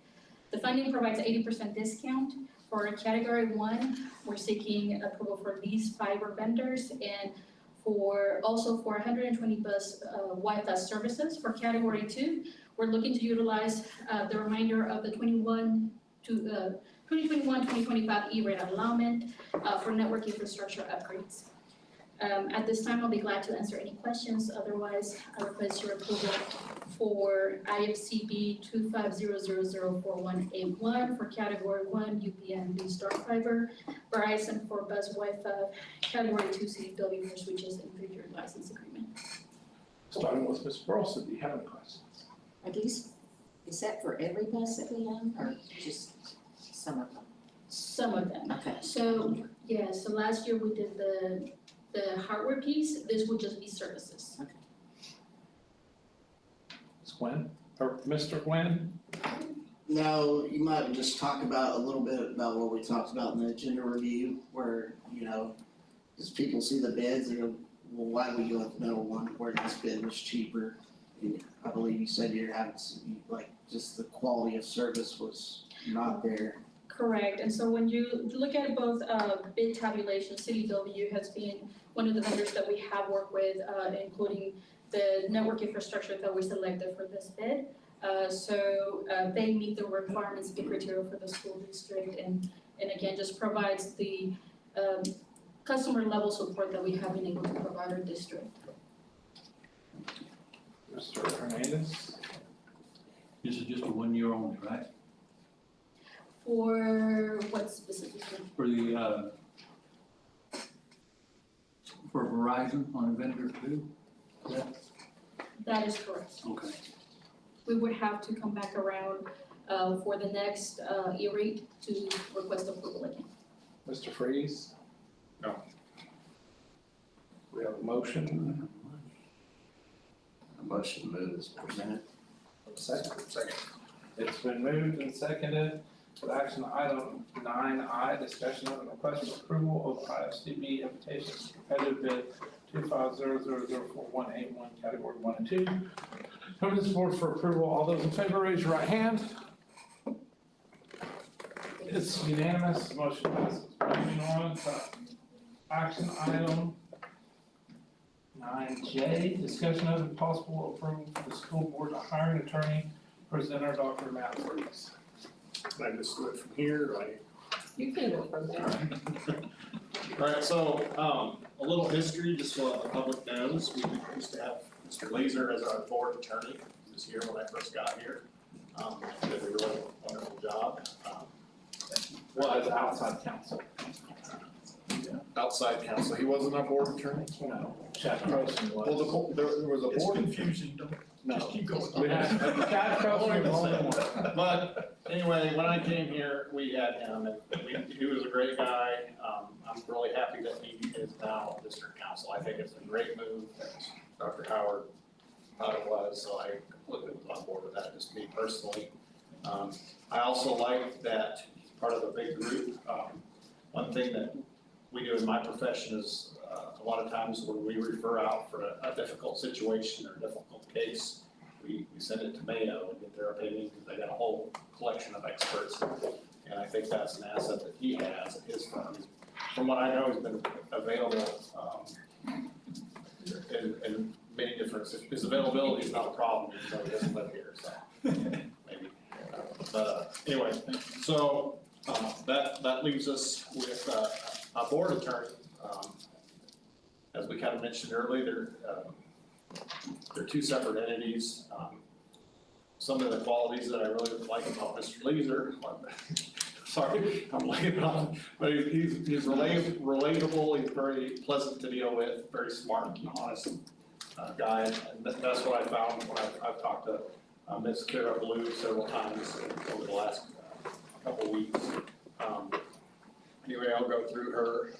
The funding provides 80% discount. For category 1, we're seeking approval for these fiber vendors and also for 120 bus Wi-Fi services. For category 2, we're looking to utilize the remainder of the 2021-2025 E-rate allotment for network infrastructure upgrades. At this time, I'll be glad to answer any questions. Otherwise, I request your approval for IFCB 25004181 for category 1, UPN Star Fiber, Verizon for bus Wi-Fi, category 2, CDW for switches and 3-year license agreement. Starting with Ms. Burleson, do you have any questions? Are these, is that for every bus that we own or just some of them? Some of them. Okay. So, yeah, so last year we did the hardware piece. This would just be services. Ms. Gwynn, or Mr. Gwynn? No, you might just talk about a little bit about what we talked about in the agenda review, where, as people see the bids, they go, well, why do we go with the middle one, where this bid was cheaper? And I believe you said you're having some, just the quality of service was not there. Correct, and so when you look at both bid tabulation, CDW has been one of the vendors that we have worked with, including the network infrastructure that we selected for this bid. So they meet the requirements, bid criteria for the school district, and again, just provides the customer level support that we have been able to provide our district. Mr. Hernandez? This is just a 1 year only, right? For what specifically? For the, for Verizon on Avenger 2? That is correct. Okay. We would have to come back around for the next E-rate to request approval again. Mr. Freeze? No. We have a motion. A motion moves presented. Second. It's been moved and seconded with action item 9I, discussion of and request for approval of IFCB invitation competitive bid 25004181, category 1 and 2. Come to this board for approval. All those in favor, raise your right hand. It's unanimous, the motion passes. Moving on to action item 9J, discussion of and possible approval for the school board to hire an attorney, presenter Dr. Matt Freeze. Can I just do it from here, right? You can go from there. Alright, so, a little history, just so the public knows, we used to have Mr. Laser as our board attorney, he was here when I first got here. He did a really wonderful job. Was outside counsel. Outside counsel, he wasn't our board attorney? No, Chad Croson was. Well, there was a It's board. confusing, don't, No. just keep going. We had Chad Croson was only one. But anyway, when I came here, we had him, and he was a great guy. I'm really happy that he is now district council. I think it's a great move that Dr. Howard thought it was, so I completely was on board with that, just me personally. I also like that he's part of a big group. One thing that we do in my profession is, a lot of times when we refer out for a difficult situation or difficult case, we send it to Mayo and get their opinion, because they got a whole collection of experts. And I think that's an asset that he has at his firm. From what I know, he's been available, in many different, his availability is not a problem, even though he doesn't live here, so maybe. Anyway, so, that leaves us with, a board attorney. As we kind of mentioned earlier, they're two separate entities. Some of the qualities that I really like about Mr. Leeser, sorry, I'm laying it on, but he's relatable, he's very pleasant to deal with, very smart and honest guy. And that's what I found when I've talked to Ms. Kara Blue several times over the last couple weeks. Anyway, I'll go through her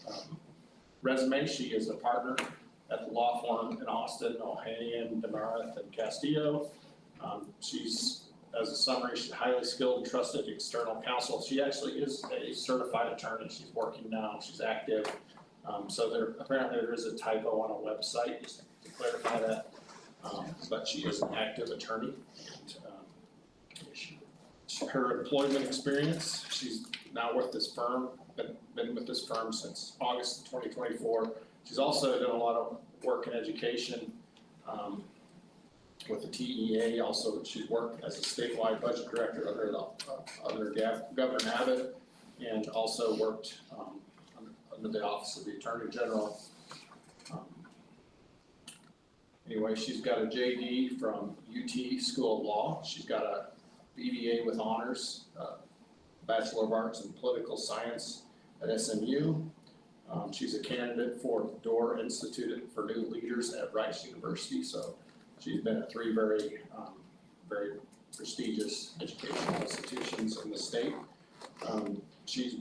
resume. She is a partner at the law firm in Austin, Ohanian, Demarth, and Castillo. She's, as a summary, she's highly skilled and trusted external counsel. She actually is a certified attorney. She's working now, she's active. So apparently there is a typo on a website, just to clarify that. But she is an active attorney. And, her employment experience, she's now with this firm, been with this firm since August 2024. She's also done a lot of work in education with the TEA. Also, she's worked as a statewide budget director under Governor Abbott, and also worked under the Office of the Attorney General. Anyway, she's got a JD from UT School of Law. She's got a BBA with honors, Bachelor of Arts in Political Science at SMU. She's a candidate for the Dorr Institute for New Leaders at Rice University, so she's been at three very prestigious educational institutions in the state. She's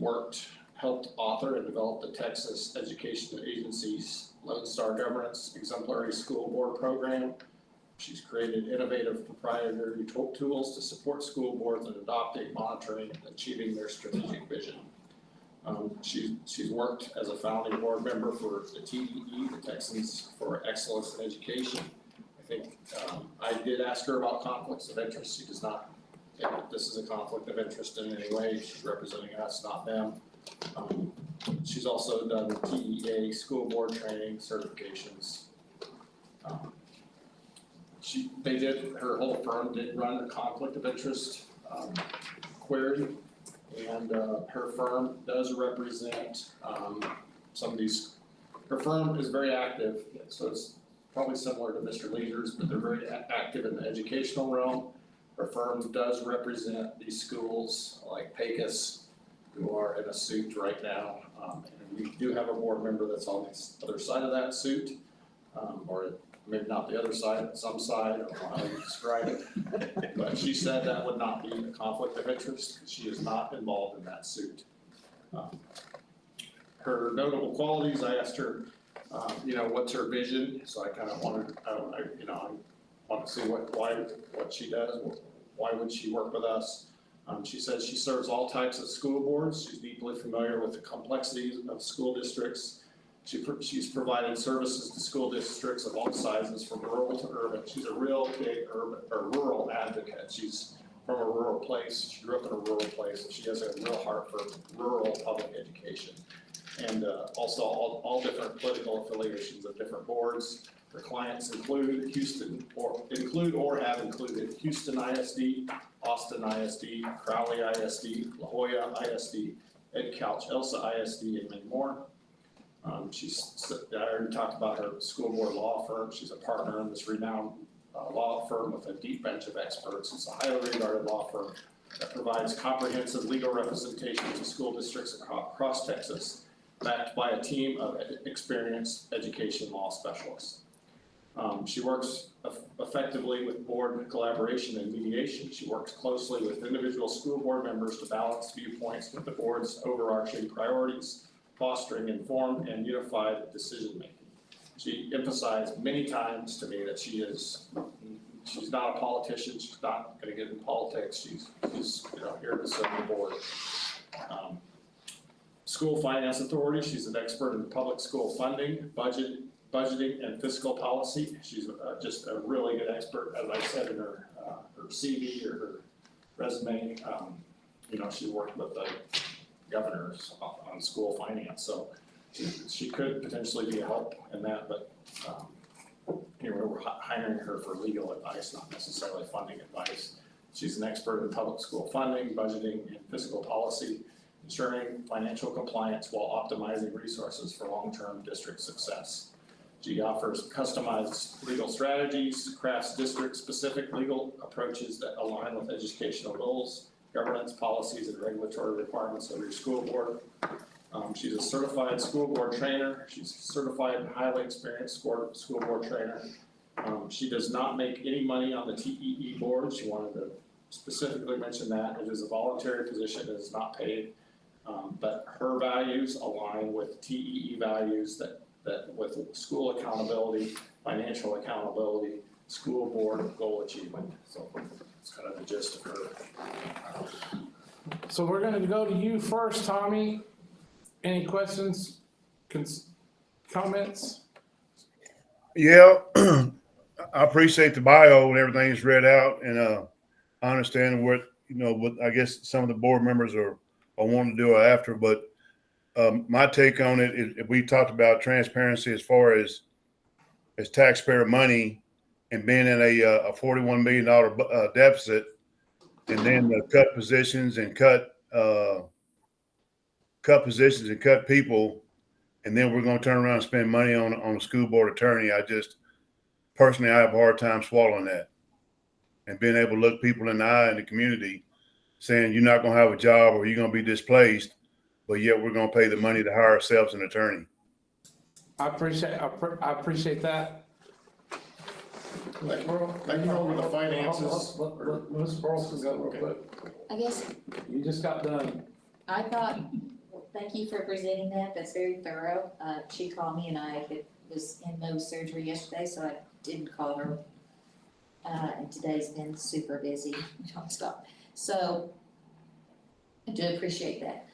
helped author and develop the Texas Education Agency's Lone Star Governance Exemplary School Board Program. She's created innovative proprietary tools to support school boards in adopting, monitoring, and achieving their strategic vision. She's worked as a founding board member for the TEE, the Texans for Excellence in Education. I think I did ask her about conflicts of interest. She does not think this is a conflict of interest in any way. She's representing us, not them. She's also done the TEA school board training certifications. Her whole firm did run a conflict of interest query, and her firm does represent some of these. Her firm is very active, so it's probably similar to Mr. Leader's, but they're very active in the educational realm. Her firm does represent these schools like Pecos, who are in a suit right now. And we do have a board member that's on the other side of that suit, or maybe not the other side, but some side, I don't know how you describe it. But she said that would not be a conflict of interest, because she is not involved in that suit. Her notable qualities, I asked her, what's her vision? So I kind of wanted, I want to see what she does, why would she work with us? She says she serves all types of school boards. She's deeply familiar with the complexities of school districts. She's provided services to school districts of all sizes, from rural to urban. She's a real big rural advocate. She's from a rural place. She grew up in a rural place, and she has a real heart for rural public education. And also all different political affiliations of different boards. Her clients include or have included Houston ISD, Austin ISD, Crowley ISD, La Jolla ISD, Ed Couch, Elsa ISD, and many more. I already talked about her school board law firm. She's a partner in this renowned law firm with a deep bench of experts. It's a highly regarded law firm that provides comprehensive legal representation to school districts across Texas, backed by a team of experienced education law specialists. She works effectively with board collaboration and mediation. She works closely with individual school board members to balance viewpoints with the board's overarching priorities, fostering informed and unified decision-making. She emphasized many times to me that she is she's not a politician, she's not gonna get in politics, she's here to serve the board. School Finance Authority, she's an expert in public school funding, budgeting and fiscal policy. She's just a really good expert, as I said in her CV or her resume. She worked with the governors on school finance, so she could potentially be a help in that, but we're hiring her for legal advice, not necessarily funding advice. She's an expert in public school funding, budgeting, and fiscal policy, ensuring financial compliance while optimizing resources for long-term district success. She offers customized legal strategies, crafts district-specific legal approaches that align with educational goals, governance policies, and regulatory requirements of your school board. She's a certified school board trainer. She's a certified, highly experienced school board trainer. She does not make any money on the TEE board. She wanted to specifically mention that. It is a voluntary position. It is not paid. But her values align with TEE values that with school accountability, financial accountability, school board goal achievement. So it's kind of the gist of her. So we're gonna go to you first, Tommy. Any questions, comments? Yeah, I appreciate the bio and everything's read out, and I understand what I guess some of the board members are wanting to do after, but my take on it is we talked about transparency as far as taxpayer money and being in a $41 million deficit, and then cut positions and cut people, and then we're going to turn around and spend money on a school board attorney. I have a hard time swallowing that, and being able to look people in the eye in the community saying you're not going to have a job or you're going to be displaced, but yet we're going to pay the money to hire ourselves an attorney. I appreciate that. Thank you over the finances. Ms. Burleson, go real quick. I guess, You just got done. I thought, thank you for presenting that, that's very thorough. She called me and I was in Mohs surgery yesterday, so I didn't call her. And today's been super busy, nonstop. So I do appreciate that.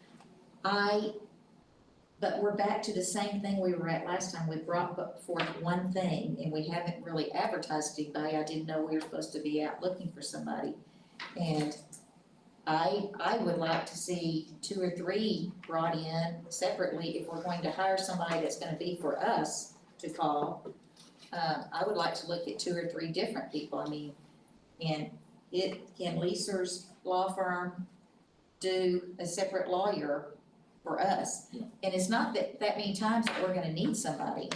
But we're back to the same thing we were at last time. We brought forth one thing and we haven't really advertised to anybody. I didn't know we were supposed to be out looking for somebody. And I would like to see 2 or 3 brought in separately if we're going to hire somebody that's gonna be for us to call. I would like to look at 2 or 3 different people. I mean, and can Leeser's law firm do a separate lawyer for us? And it's not that many times that we're gonna need somebody.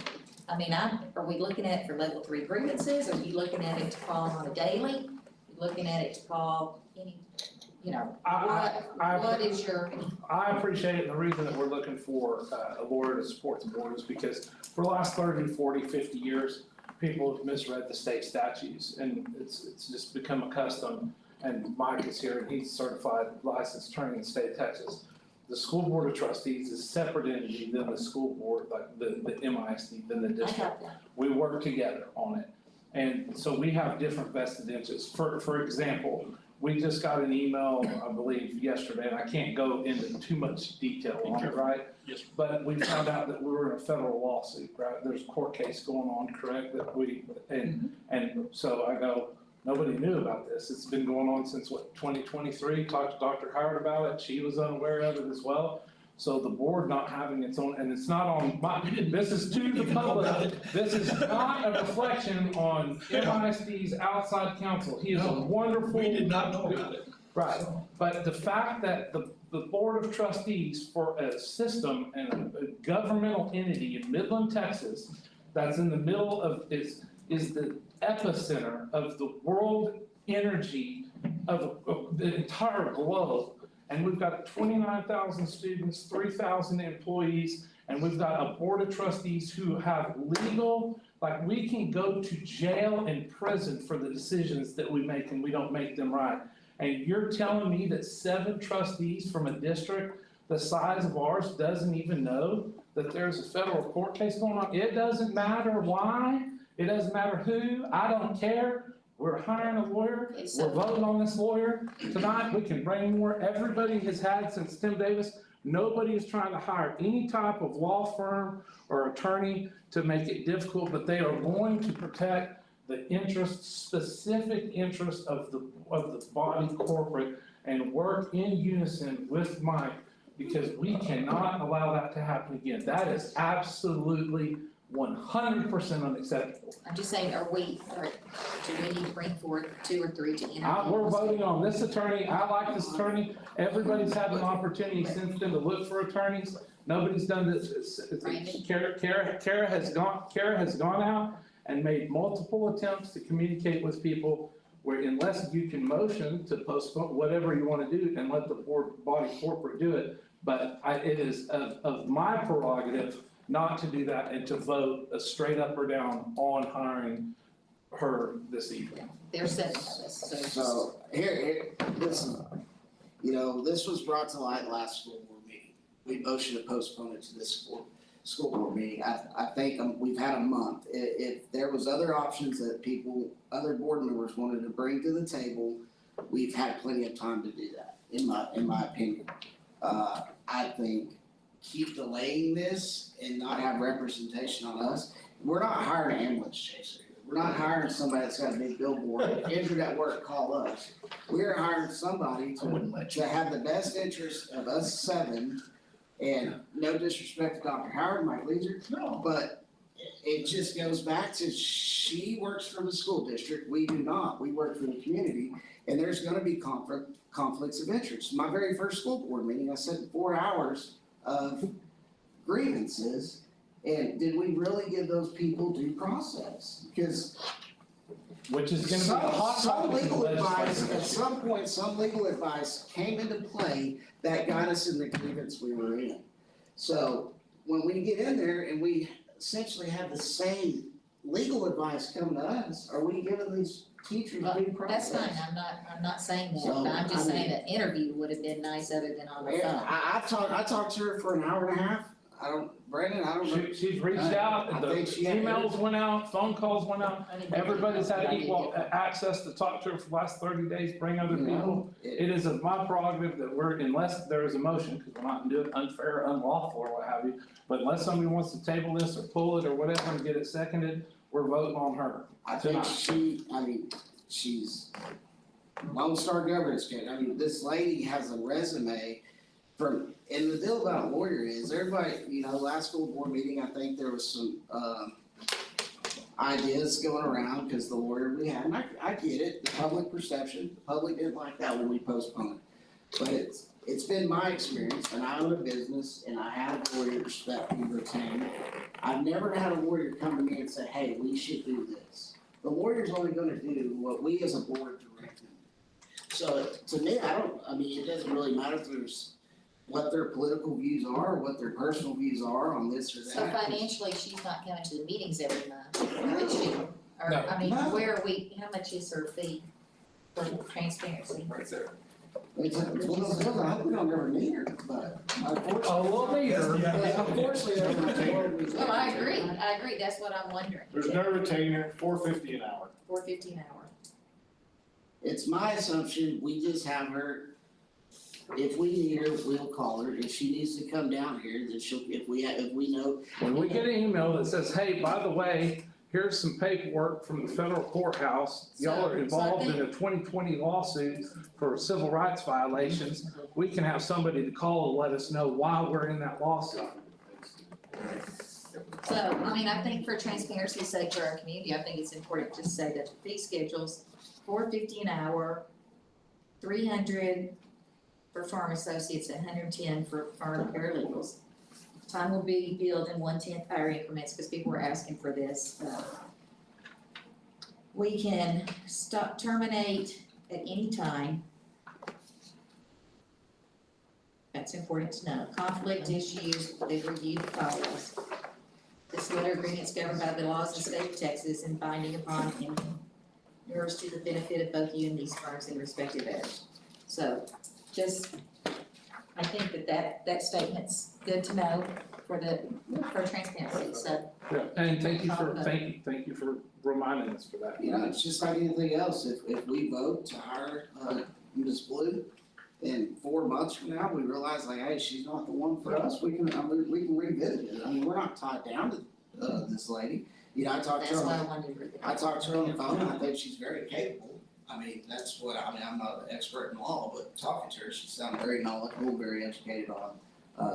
I mean, are we looking at it for level 3 grievances? Are you looking at it to call on a daily? You looking at it to call any, what is your? I appreciate it, and the reason that we're looking for a lawyer to support the board is because for the last 30, 40, 50 years, people have misread the state statutes, and it's just become a custom. And Mike is here, and he's certified licensed attorney in the state of Texas. The school board of trustees is a separate entity than the school board, like the MISD, than the district. We work together on it. And so we have different vested interests. For example, we just got an email, I believe, yesterday, and I can't go into too much detail on it, right? Yes. But we found out that we were in a federal lawsuit, right? There's a court case going on, correct, and so I go, nobody knew about this. It's been going on since, 2023? Talked to Dr. Howard about it. She was unaware of it as well. So the board not having its own, and it's not on this is to the public. This is not a reflection on MISD's outside counsel. He is a wonderful. We did not know about it. Right, but the fact that the board of trustees for a system and a governmental entity in Midland, Texas, that's in the middle of, is the epicenter of the world energy of the entire globe. And we've got 29,000 students, 3,000 employees, and we've got a board of trustees who have legal, like we can go to jail and prison for the decisions that we make and we don't make them right. And you're telling me that 7 trustees from a district the size of ours doesn't even know that there's a federal court case going on? It doesn't matter why, it doesn't matter who, I don't care. We're hiring a lawyer, Okay, we're so- voting on this lawyer tonight, we can bring more, everybody has had since Tim Davis. Nobody is trying to hire any type of law firm or attorney to make it difficult, but they are going to protect the interest, specific interest of the body corporate and work in unison with Mike, because we cannot allow that to happen again. That is absolutely 100% unacceptable. I'm just saying, do we need to bring forward 2 or 3 to interview? We're voting on this attorney, I like this attorney, everybody's had an opportunity since then to look for attorneys. Nobody's done this, Kara has gone out and made multiple attempts to communicate with people where unless you can motion to postpone whatever you wanna do and let the body corporate do it, but it is of my prerogative not to do that and to vote a straight up or down on hiring her this evening. They're setting this, so. So here, this is, this was brought to light last school board meeting. We motioned to postpone it to this school board meeting. I think we've had a month. If there was other options that other board members wanted to bring to the table, we've had plenty of time to do that, in my opinion. I think keep delaying this and not have representation on us. We're not hiring an ambulance chaser. We're not hiring somebody that's got a big billboard. If injured at work, call us. We're hiring somebody to have the best interest of us 7. And no disrespect to Dr. Howard, Mike Leeser, but it just goes back to she works for the school district, we do not, we work for the community, and there's gonna be conflicts of interest. My very first school board meeting, I sat 4 hours of grievances, and did we really give those people due process? Because which is gonna be a hot some topic in the legal advice, legislature. at some point, some legal advice came into play that got us in the grievance we were in. So when we get in there and we essentially have the same legal advice coming to us, are we giving these teachers due process? That's fine, I'm not saying that, So, but I'm just I mean- saying an interview would have been nice other than on the Yeah, phone. I talked to her for an hour and a half. Brandon, I don't know. She's reached out, I the think she had- emails went out, phone calls went out, I didn't- everybody's had I didn't equal get access to talk to her for the last 30 days, bring other You know, people. It is of my prerogative that unless there is a motion, because we're not doing it unfair, unlawful, or what have you, but unless somebody wants to table this or pull it or whatever and get it seconded, we're voting on her. I think she's Lone Star Governance candidate. This lady has a resume and the deal about a lawyer is everybody, last school board meeting, I think there was some, ideas going around because the lawyer we had, and I get it, the public perception, the public didn't like that when we postponed it. But it's been my experience, and I own a business, and I have lawyers that we retain. I've never had a lawyer come to me and say, hey, we should do this. The lawyer's only gonna do what we as a board direct them. So to me, it doesn't really matter if there's what their political views are, or what their personal views are on this or that. So financially, she's not coming to the meetings every month, is she? Or, No. I mean, No. where are we, how much is her fee for transparency? Right there. It's one of those deals, I hope we don't ever need her, but unfortunately. Oh, we'll need her. Unfortunately, that's not the board we. Well, I agree, that's what I'm wondering. There's no retainer, $4.50 an hour. $4.50 an hour. It's my assumption, we just have her, if we need her, we'll call her, if she needs to come down here, then if we know. When we get an email that says, hey, by the way, here's some paperwork from the federal courthouse, y'all are involved in a 2020 lawsuit for civil rights violations, we can have somebody to call and let us know why we're in that lawsuit. So, I think for transparency's sake for our community, I think it's important to say that the fee schedule's $4.50 an hour, $300 for farm associates, $110 for farm paralegals. Time will be billed in 1/10 hour increments because people were asking for this. We can terminate at any time. That's important to know. Conflict issues, they review the files. This letter agreement is governed by the laws of the state of Texas and binding upon yours to the benefit of both you and these firms in respective areas. So I think that statement's good to know. for transparency, so. And thank you for reminding us for that. You know, it's just like anything else, if we vote to hire, Ms. Blue, in 4 months from now, we realize like, hey, she's not the one for us, we can revisit it. I mean, we're not tied down to, this lady. You know, I talked to That's why I her, wanted to. I talked to her on the phone, and I think she's very capable. I mean, that's what, I mean, I'm not an expert in law, but talking to her, she sounded very knowledgeable, very educated on,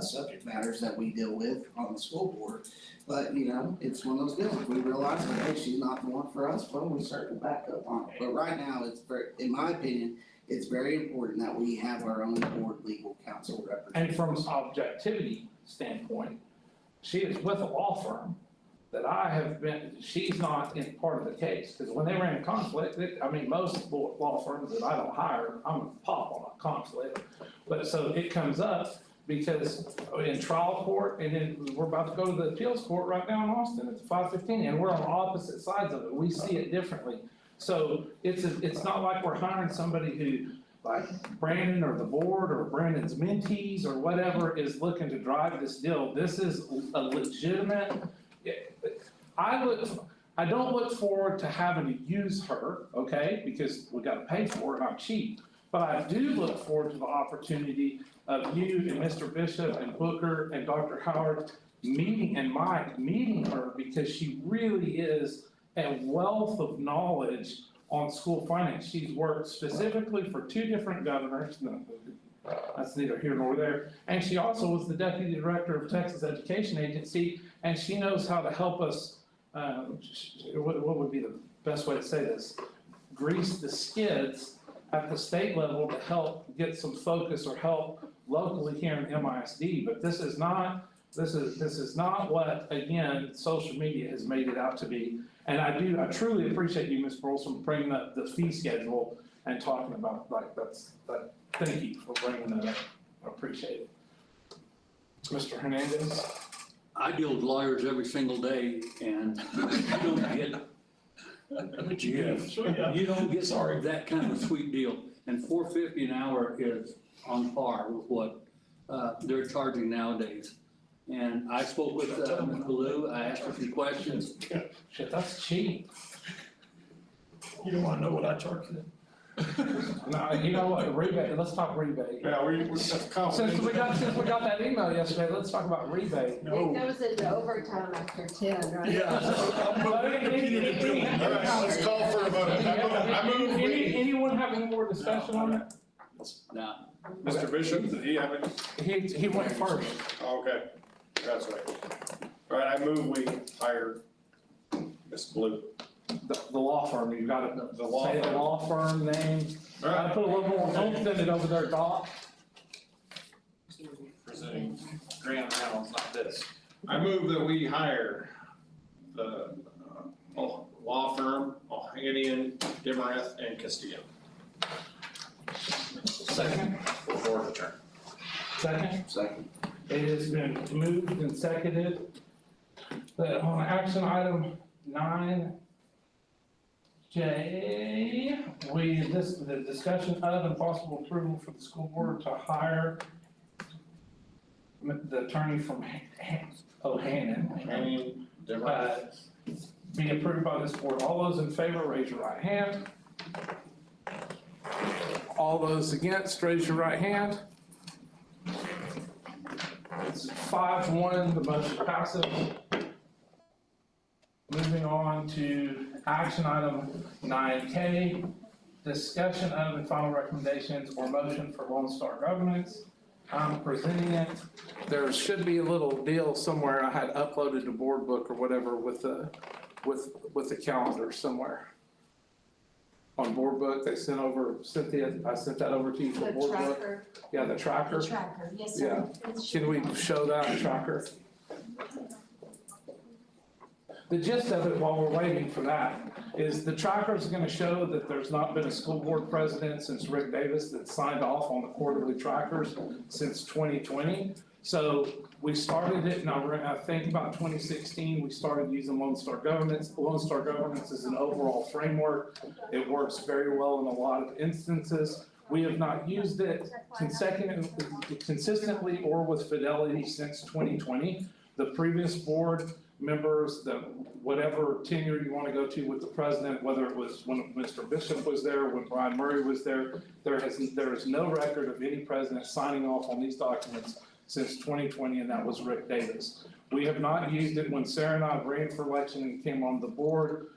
subject matters that we deal with on the school board. But, you know, it's one of those deals, if we realize that, hey, she's not the one for us, well, we certainly back up on it. But right now, it's very, in my opinion, it's very important that we have our own board legal counsel representation. And from an objectivity standpoint, she is with a law firm that I have been, she's not in part of the case, because when they ran a conflict, most law firms that I don't hire, I'm gonna pop on a conflict. But so it comes up because in trial court, and then we're about to go to the appeals court right now in Austin, it's 5:15, and we're on opposite sides of it, we see it differently. So it's not like we're hiring somebody who, like Brandon or the board or Brandon's mentees or whatever is looking to drive this deal. This is a legitimate, I don't look forward to having to use her, okay, because we gotta pay for it, I'm cheap. But I do look forward to the opportunity of you and Mr. Bishop and Booker and Dr. Howard meeting and Mike, meeting her, because she really is a wealth of knowledge on school finance. She's worked specifically for 2 different governors, no, that's neither here nor there. And she also was the deputy director of Texas Education Agency, and she knows how to help us, what would be the best way to say this? Grease the skids at the state level to help get some focus or help locally here in MISD. But this is not what, again, social media has made it out to be. And I truly appreciate you, Ms. Burleson, bringing up the fee schedule and talking about, thank you for bringing that up, I appreciate it. Mr. Hernandez? I deal with lawyers every single day and you don't get that kind of sweet deal. And $4.50 an hour is on par with what they're charging nowadays. And I spoke with Ms. Ballou, I asked her some questions. Shit, that's cheap. You don't wanna know what I charge them. No, you know what, rebate, let's talk rebate. Yeah, that's confidential. Since we got that email yesterday, let's talk about rebate. It goes into overtime after 10, right? All right, let's call for a vote. I move we. Anyone have any more discussion on it? No. Mr. Bishop, did he have it? He went first. Okay, that's right. All right, I move we hire Ms. Blue. The law firm, you gotta say the law firm name. All right. I put a little more, don't send it over there, Doc. Presenting Graham Reynolds, not this. I move that we hire the law firm, Ohanian, Demarest, and Castillo. Second? For board adjourned. Second? Second. It has been moved and seconded that on action item 9J, the discussion of and possible approval for the school board to hire the attorney from Ohanian, be approved by this board. All those in favor, raise your right hand. All those against, raise your right hand. It's 5-1, the motion passes. Moving on to action item 9K, discussion of and final recommendations or motion for Lone Star Governance. I'm presenting it. There should be a little deal somewhere I had uploaded to Board Book or whatever with the calendar somewhere. On Board Book, they sent over, Cynthia, I sent that over to you for Board Book. Tracker. Yeah, the tracker. The tracker, yes, sir. Yeah. Can we show that tracker? The gist of it, while we're waiting for that, is the tracker is gonna show that there's not been a school board president since Rick Davis that signed off on the quarterly trackers since 2020. So we started it, and I think about 2016, we started using Lone Star Governance. Lone Star Governance is an overall framework. It works very well in a lot of instances. We have not used it consistently or with fidelity since 2020. the previous board members, the whatever tenure you want to go to with the president, whether it was when Mr. Bishop was there, when Brian Murray was there, there is no record of any president signing off on these documents since 2020, and that was Rick Davis. We have not used it when Sarah and I ran for election and came on the board.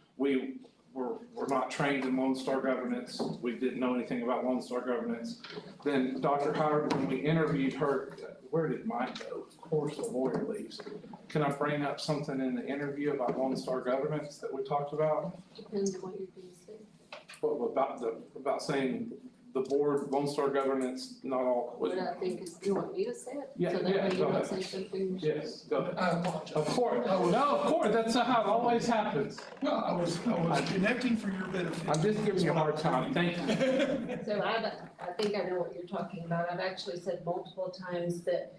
We're not trained in Lone Star governance. We didn't know anything about Lone Star governance. Then Dr. Howard, when we interviewed her, where did Mike go? Of course, the lawyer leaves. Can I bring up something in the interview about Lone Star governance that we talked about? Depends on what you're gonna say. Well, about saying the board, Lone Star governance, not all. What I think is, you want me to say it? Yeah, So that yeah, way you go don't ahead. say something. Yes, go ahead. I apologize. Of course, no, of course, that's how it always happens. Well, I was connecting for your benefit. I'm just giving you a hard time, thank you. So I think I know what you're talking about. I've actually said multiple times that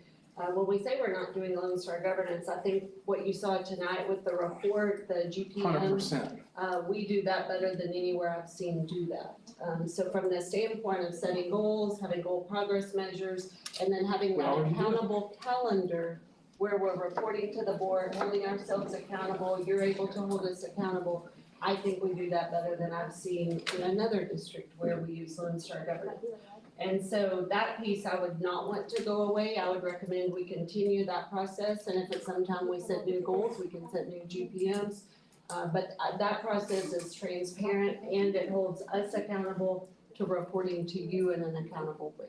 when we say we're not doing Lone Star governance, I think what you saw tonight with the report, the GPM, 100%. we do that better than anywhere I've seen do that. So from the standpoint of setting goals, having goal progress measures, and then having We that already do it. accountable calendar where we're reporting to the board, holding ourselves accountable, you're able to hold us accountable. I think we do that better than I've seen in another district where we use Lone Star governance. And so that piece I would not want to go away. I would recommend we continue that process, and if at some time we set new goals, we can set new GPMs. But that process is transparent and it holds us accountable to reporting to you in an accountable way.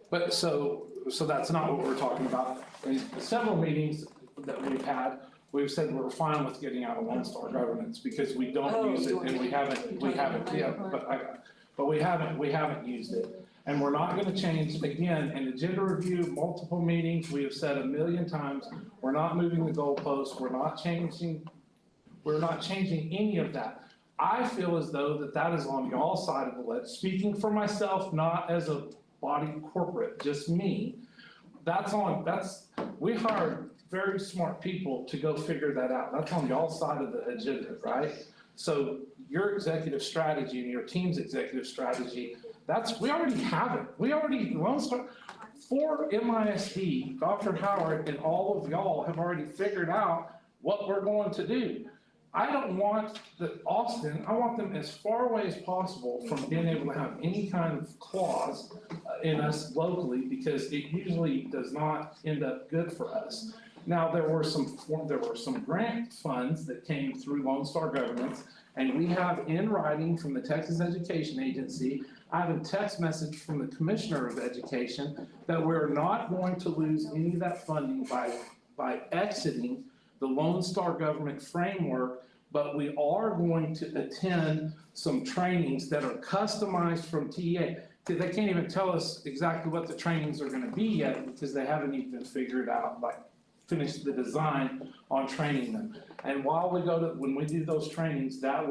But so that's not what we're talking about. In several meetings that we've had, we've said we're fine with getting out of Lone Star governance because we don't use it and we haven't, but we haven't used it. And we're not gonna change, again, in agenda review, multiple meetings, we have said 1,000,000 times, we're not moving the goalposts, we're not changing any of that. I feel as though that is on y'all's side of the ledge, speaking for myself, not as a body corporate, just me. We hired very smart people to go figure that out, that's on y'all's side of the agenda, right? So your executive strategy and your team's executive strategy, we already have it. Lone Star, for MISD, Dr. Howard and all of y'all have already figured out what we're going to do. I don't want Austin, I want them as far away as possible from being able to have any kind of clause in us locally because it usually does not end up good for us. Now, there were some grant funds that came through Lone Star governance, and we have in writing from the Texas Education Agency, I have a text message from the Commissioner of Education that we're not going to lose any of that funding by exiting the Lone Star government framework, but we are going to attend some trainings that are customized from TEA. They can't even tell us exactly what the trainings are gonna be yet because they haven't even figured out, finished the design on training them. And when we do those trainings, that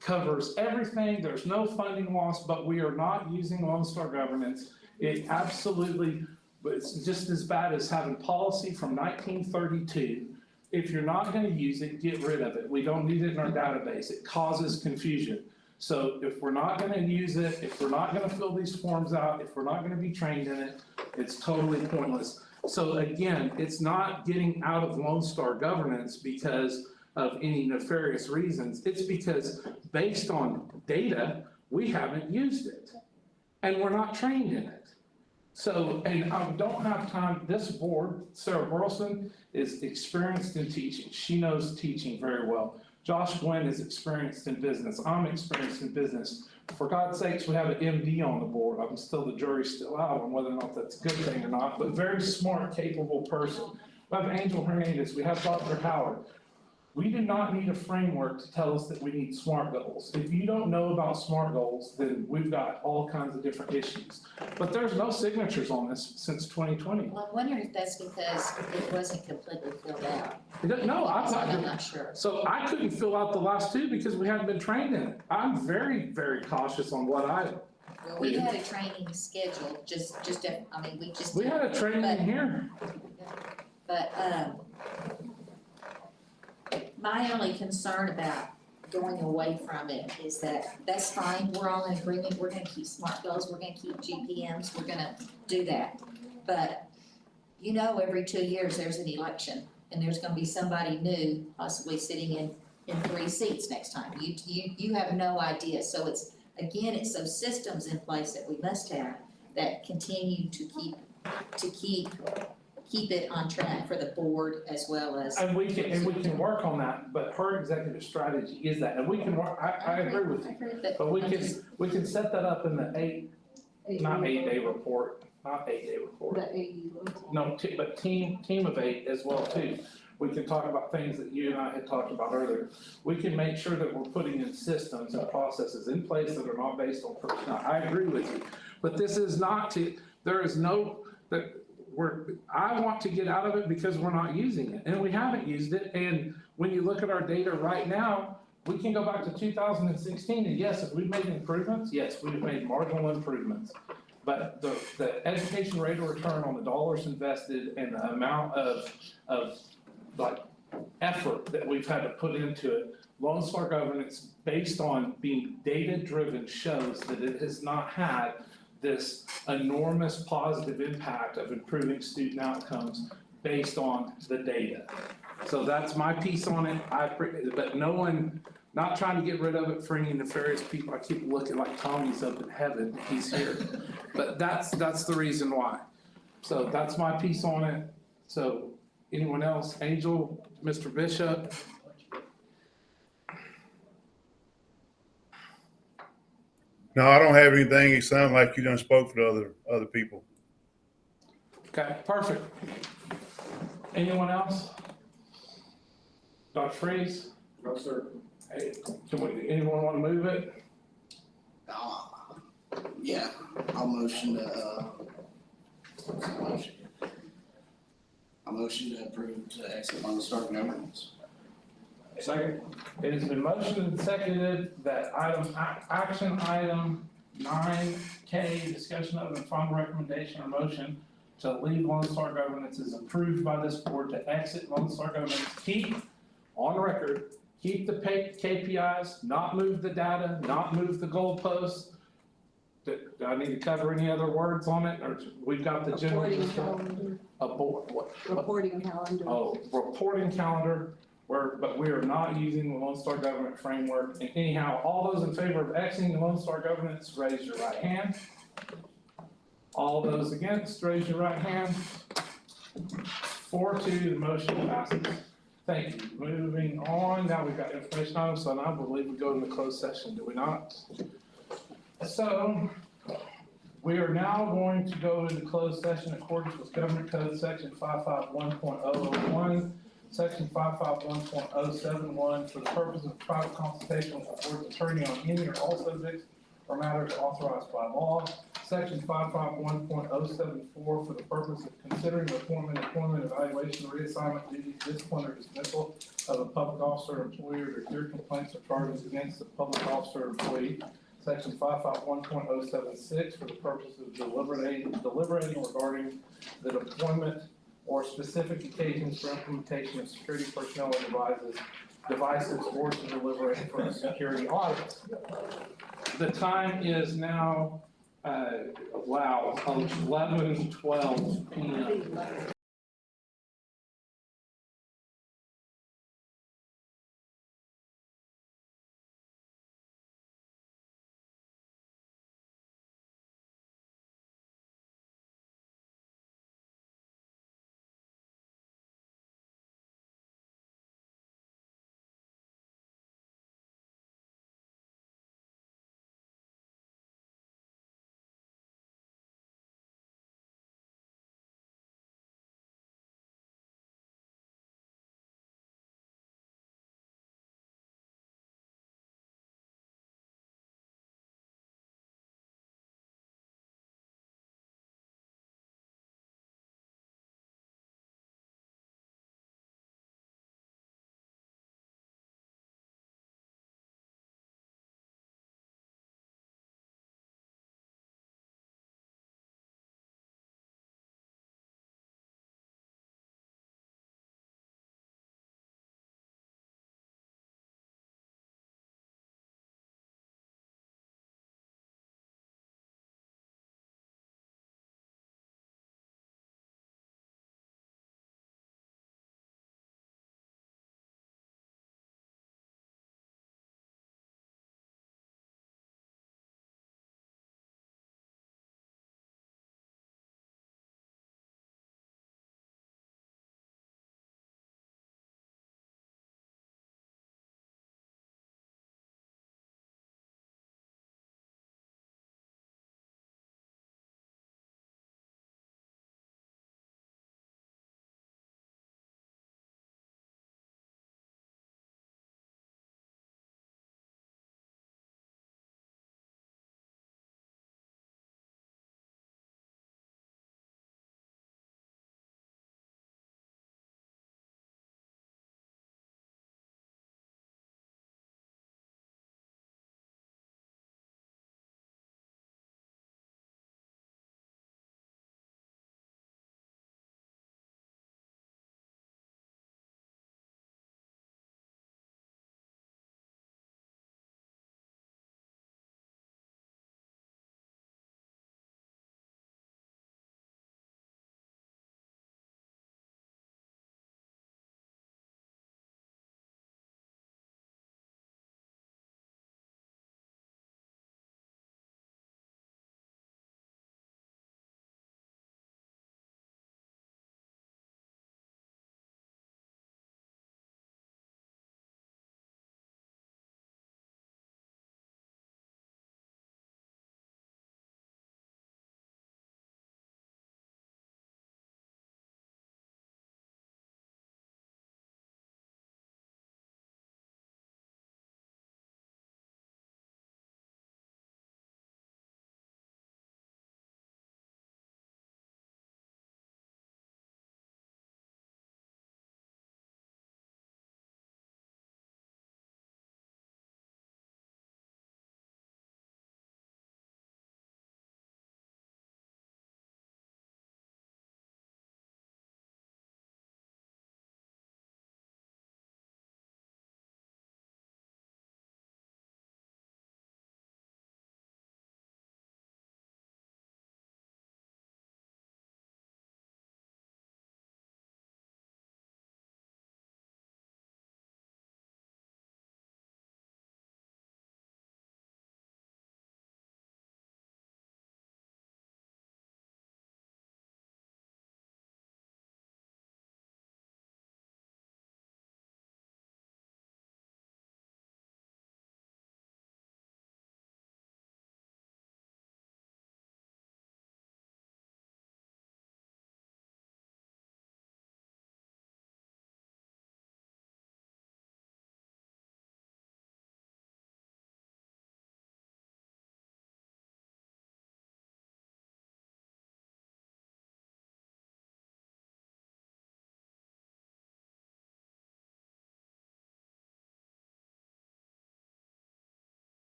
covers everything, there's no funding loss, but we are not using Lone Star governance. It absolutely, it's just as bad as having policy from 1932. If you're not gonna use it, get rid of it. We don't need it in our database. It causes confusion. So if we're not gonna use it, if we're not gonna fill these forms out, if we're not gonna be trained in it, it's totally pointless. So again, it's not getting out of Lone Star governance because of any nefarious reasons. It's because based on data, we haven't used it. And we're not trained in it. So, and I don't have time, this board, Sarah Burleson is experienced in teaching. She knows teaching very well. Josh Glenn is experienced in business. I'm experienced in business. For God's sakes, we have an MD on the board. The jury's still out on whether or not that's a good thing or not, but very smart, capable person. We have Angel Hernandez, we have Dr. Howard. We do not need a framework to tell us that we need SMART goals. If you don't know about SMART goals, then we've got all kinds of different issues. But there's no signatures on this since 2020. Well, I wonder if that's because it wasn't completely filled out. No, I'm not sure. So I couldn't fill out the last two because we hadn't been trained in it. I'm very, very cautious on what Well, we had a training scheduled, we had a training here. But, my only concern about going away from it is that's fine, we're all in agreement, we're gonna keep SMART goals, we're gonna keep GPMs, we're gonna do that. But, every 2 years there's an election and there's gonna be somebody new possibly sitting in 3 seats next time. You have no idea. So it's those systems in place that we must have that continue to keep it on track for the board as well as. And we can work on that, but her executive strategy is that, and we can work, I agree with you. But we can set that up in the not 8-day report. No, but team of 8 as well too. We can talk about things that you and I had talked about earlier. We can make sure that we're putting in systems and processes in place that are not based on personnel. I agree with you. But this is not I want to get out of it because we're not using it and we haven't used it. And when you look at our data right now, we can go back to 2016 and yes, have we made improvements? Yes, we've made marginal improvements. But the education rate of return on the dollars invested and the amount of effort that we've had to put into it, Lone Star governance based on being data-driven shows that it has not had this enormous positive impact of improving student outcomes based on the data. So that's my piece on it. But not trying to get rid of it for any nefarious people. I keep looking like Tommy's up in heaven, he's here. But that's the reason why. So that's my piece on it. So anyone else? Angel, Mr. Bishop? No, I don't have anything. It sounds like you done spoke for the other people. Okay, perfect. Anyone else? Dr. Freeze? No, sir. Hey, anyone want to move it? Yeah, I'll motion to approve to exit Lone Star governance. Second. It has been motioned and seconded that action item 9K, discussion of and final recommendation or motion to leave Lone Star governance is approved by this board to exit Lone Star governance. Keep on record, keep the KPIs, not move the data, not move the goalposts. Do I need to cover any other words on it, or we've got the general? Reporting calendar. Reporting calendar. Oh, reporting calendar, but we are not using the Lone Star government framework. And anyhow, all those in favor of exiting the Lone Star governance, raise your right hand. All those against, raise your right hand. 4-2, the motion passes. Thank you. Moving on, now we've got information items, so I believe we go into closed session, do we not? So, we are now going to go into closed session in accordance with Government Code Section 551.001, Section 551.071, for the purpose of private consultation with the board's attorney on any or all subjects or matters authorized by law. Section 551.074, for the purpose of considering the appointment, evaluation, reassignment, duties, discipline, or dismissal of a public officer or employee, or to hear complaints or charges against the public officer or employee. Section 551.076, for the purpose of deliberating regarding the deployment or specific occasions for implementation of security personnel or devices, or to deliberate for a security audit. The time is now, 11:12 p.m.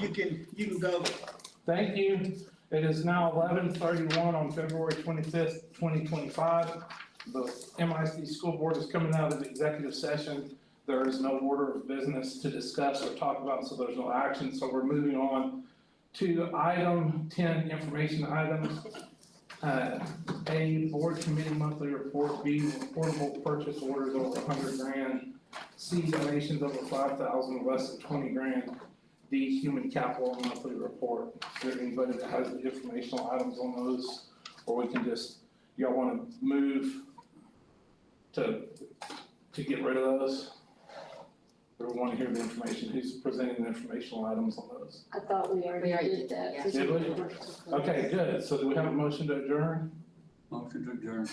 you can go. Thank you. It is now 11:31 on February 25th, 2025. The MISD School Board is coming out of executive session. There is no order of business to discuss or talk about, so there's no action. So we're moving on to item 10, information items. A, board committee monthly report. B, reportable purchase orders over 100 grand. C, donations over 5,000, less than 20 grand. D, human capital monthly report. Is there anybody that has the informational items on those? Or we can just, y'all wanna move to get rid of those? Or we wanna hear the information, who's presenting the informational items on those? I thought we already did that. Did we? Okay, good. So do we have a motion to adjourn? Motion to adjourn.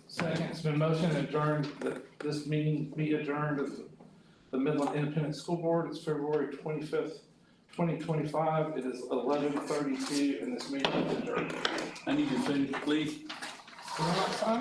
Second, it's been motion to adjourn, that this meeting be adjourned of the Midland Independent School Board. It's February 25th, 2025. It is 11:32 and this meeting is adjourned. I need to finish, please. You know what, son?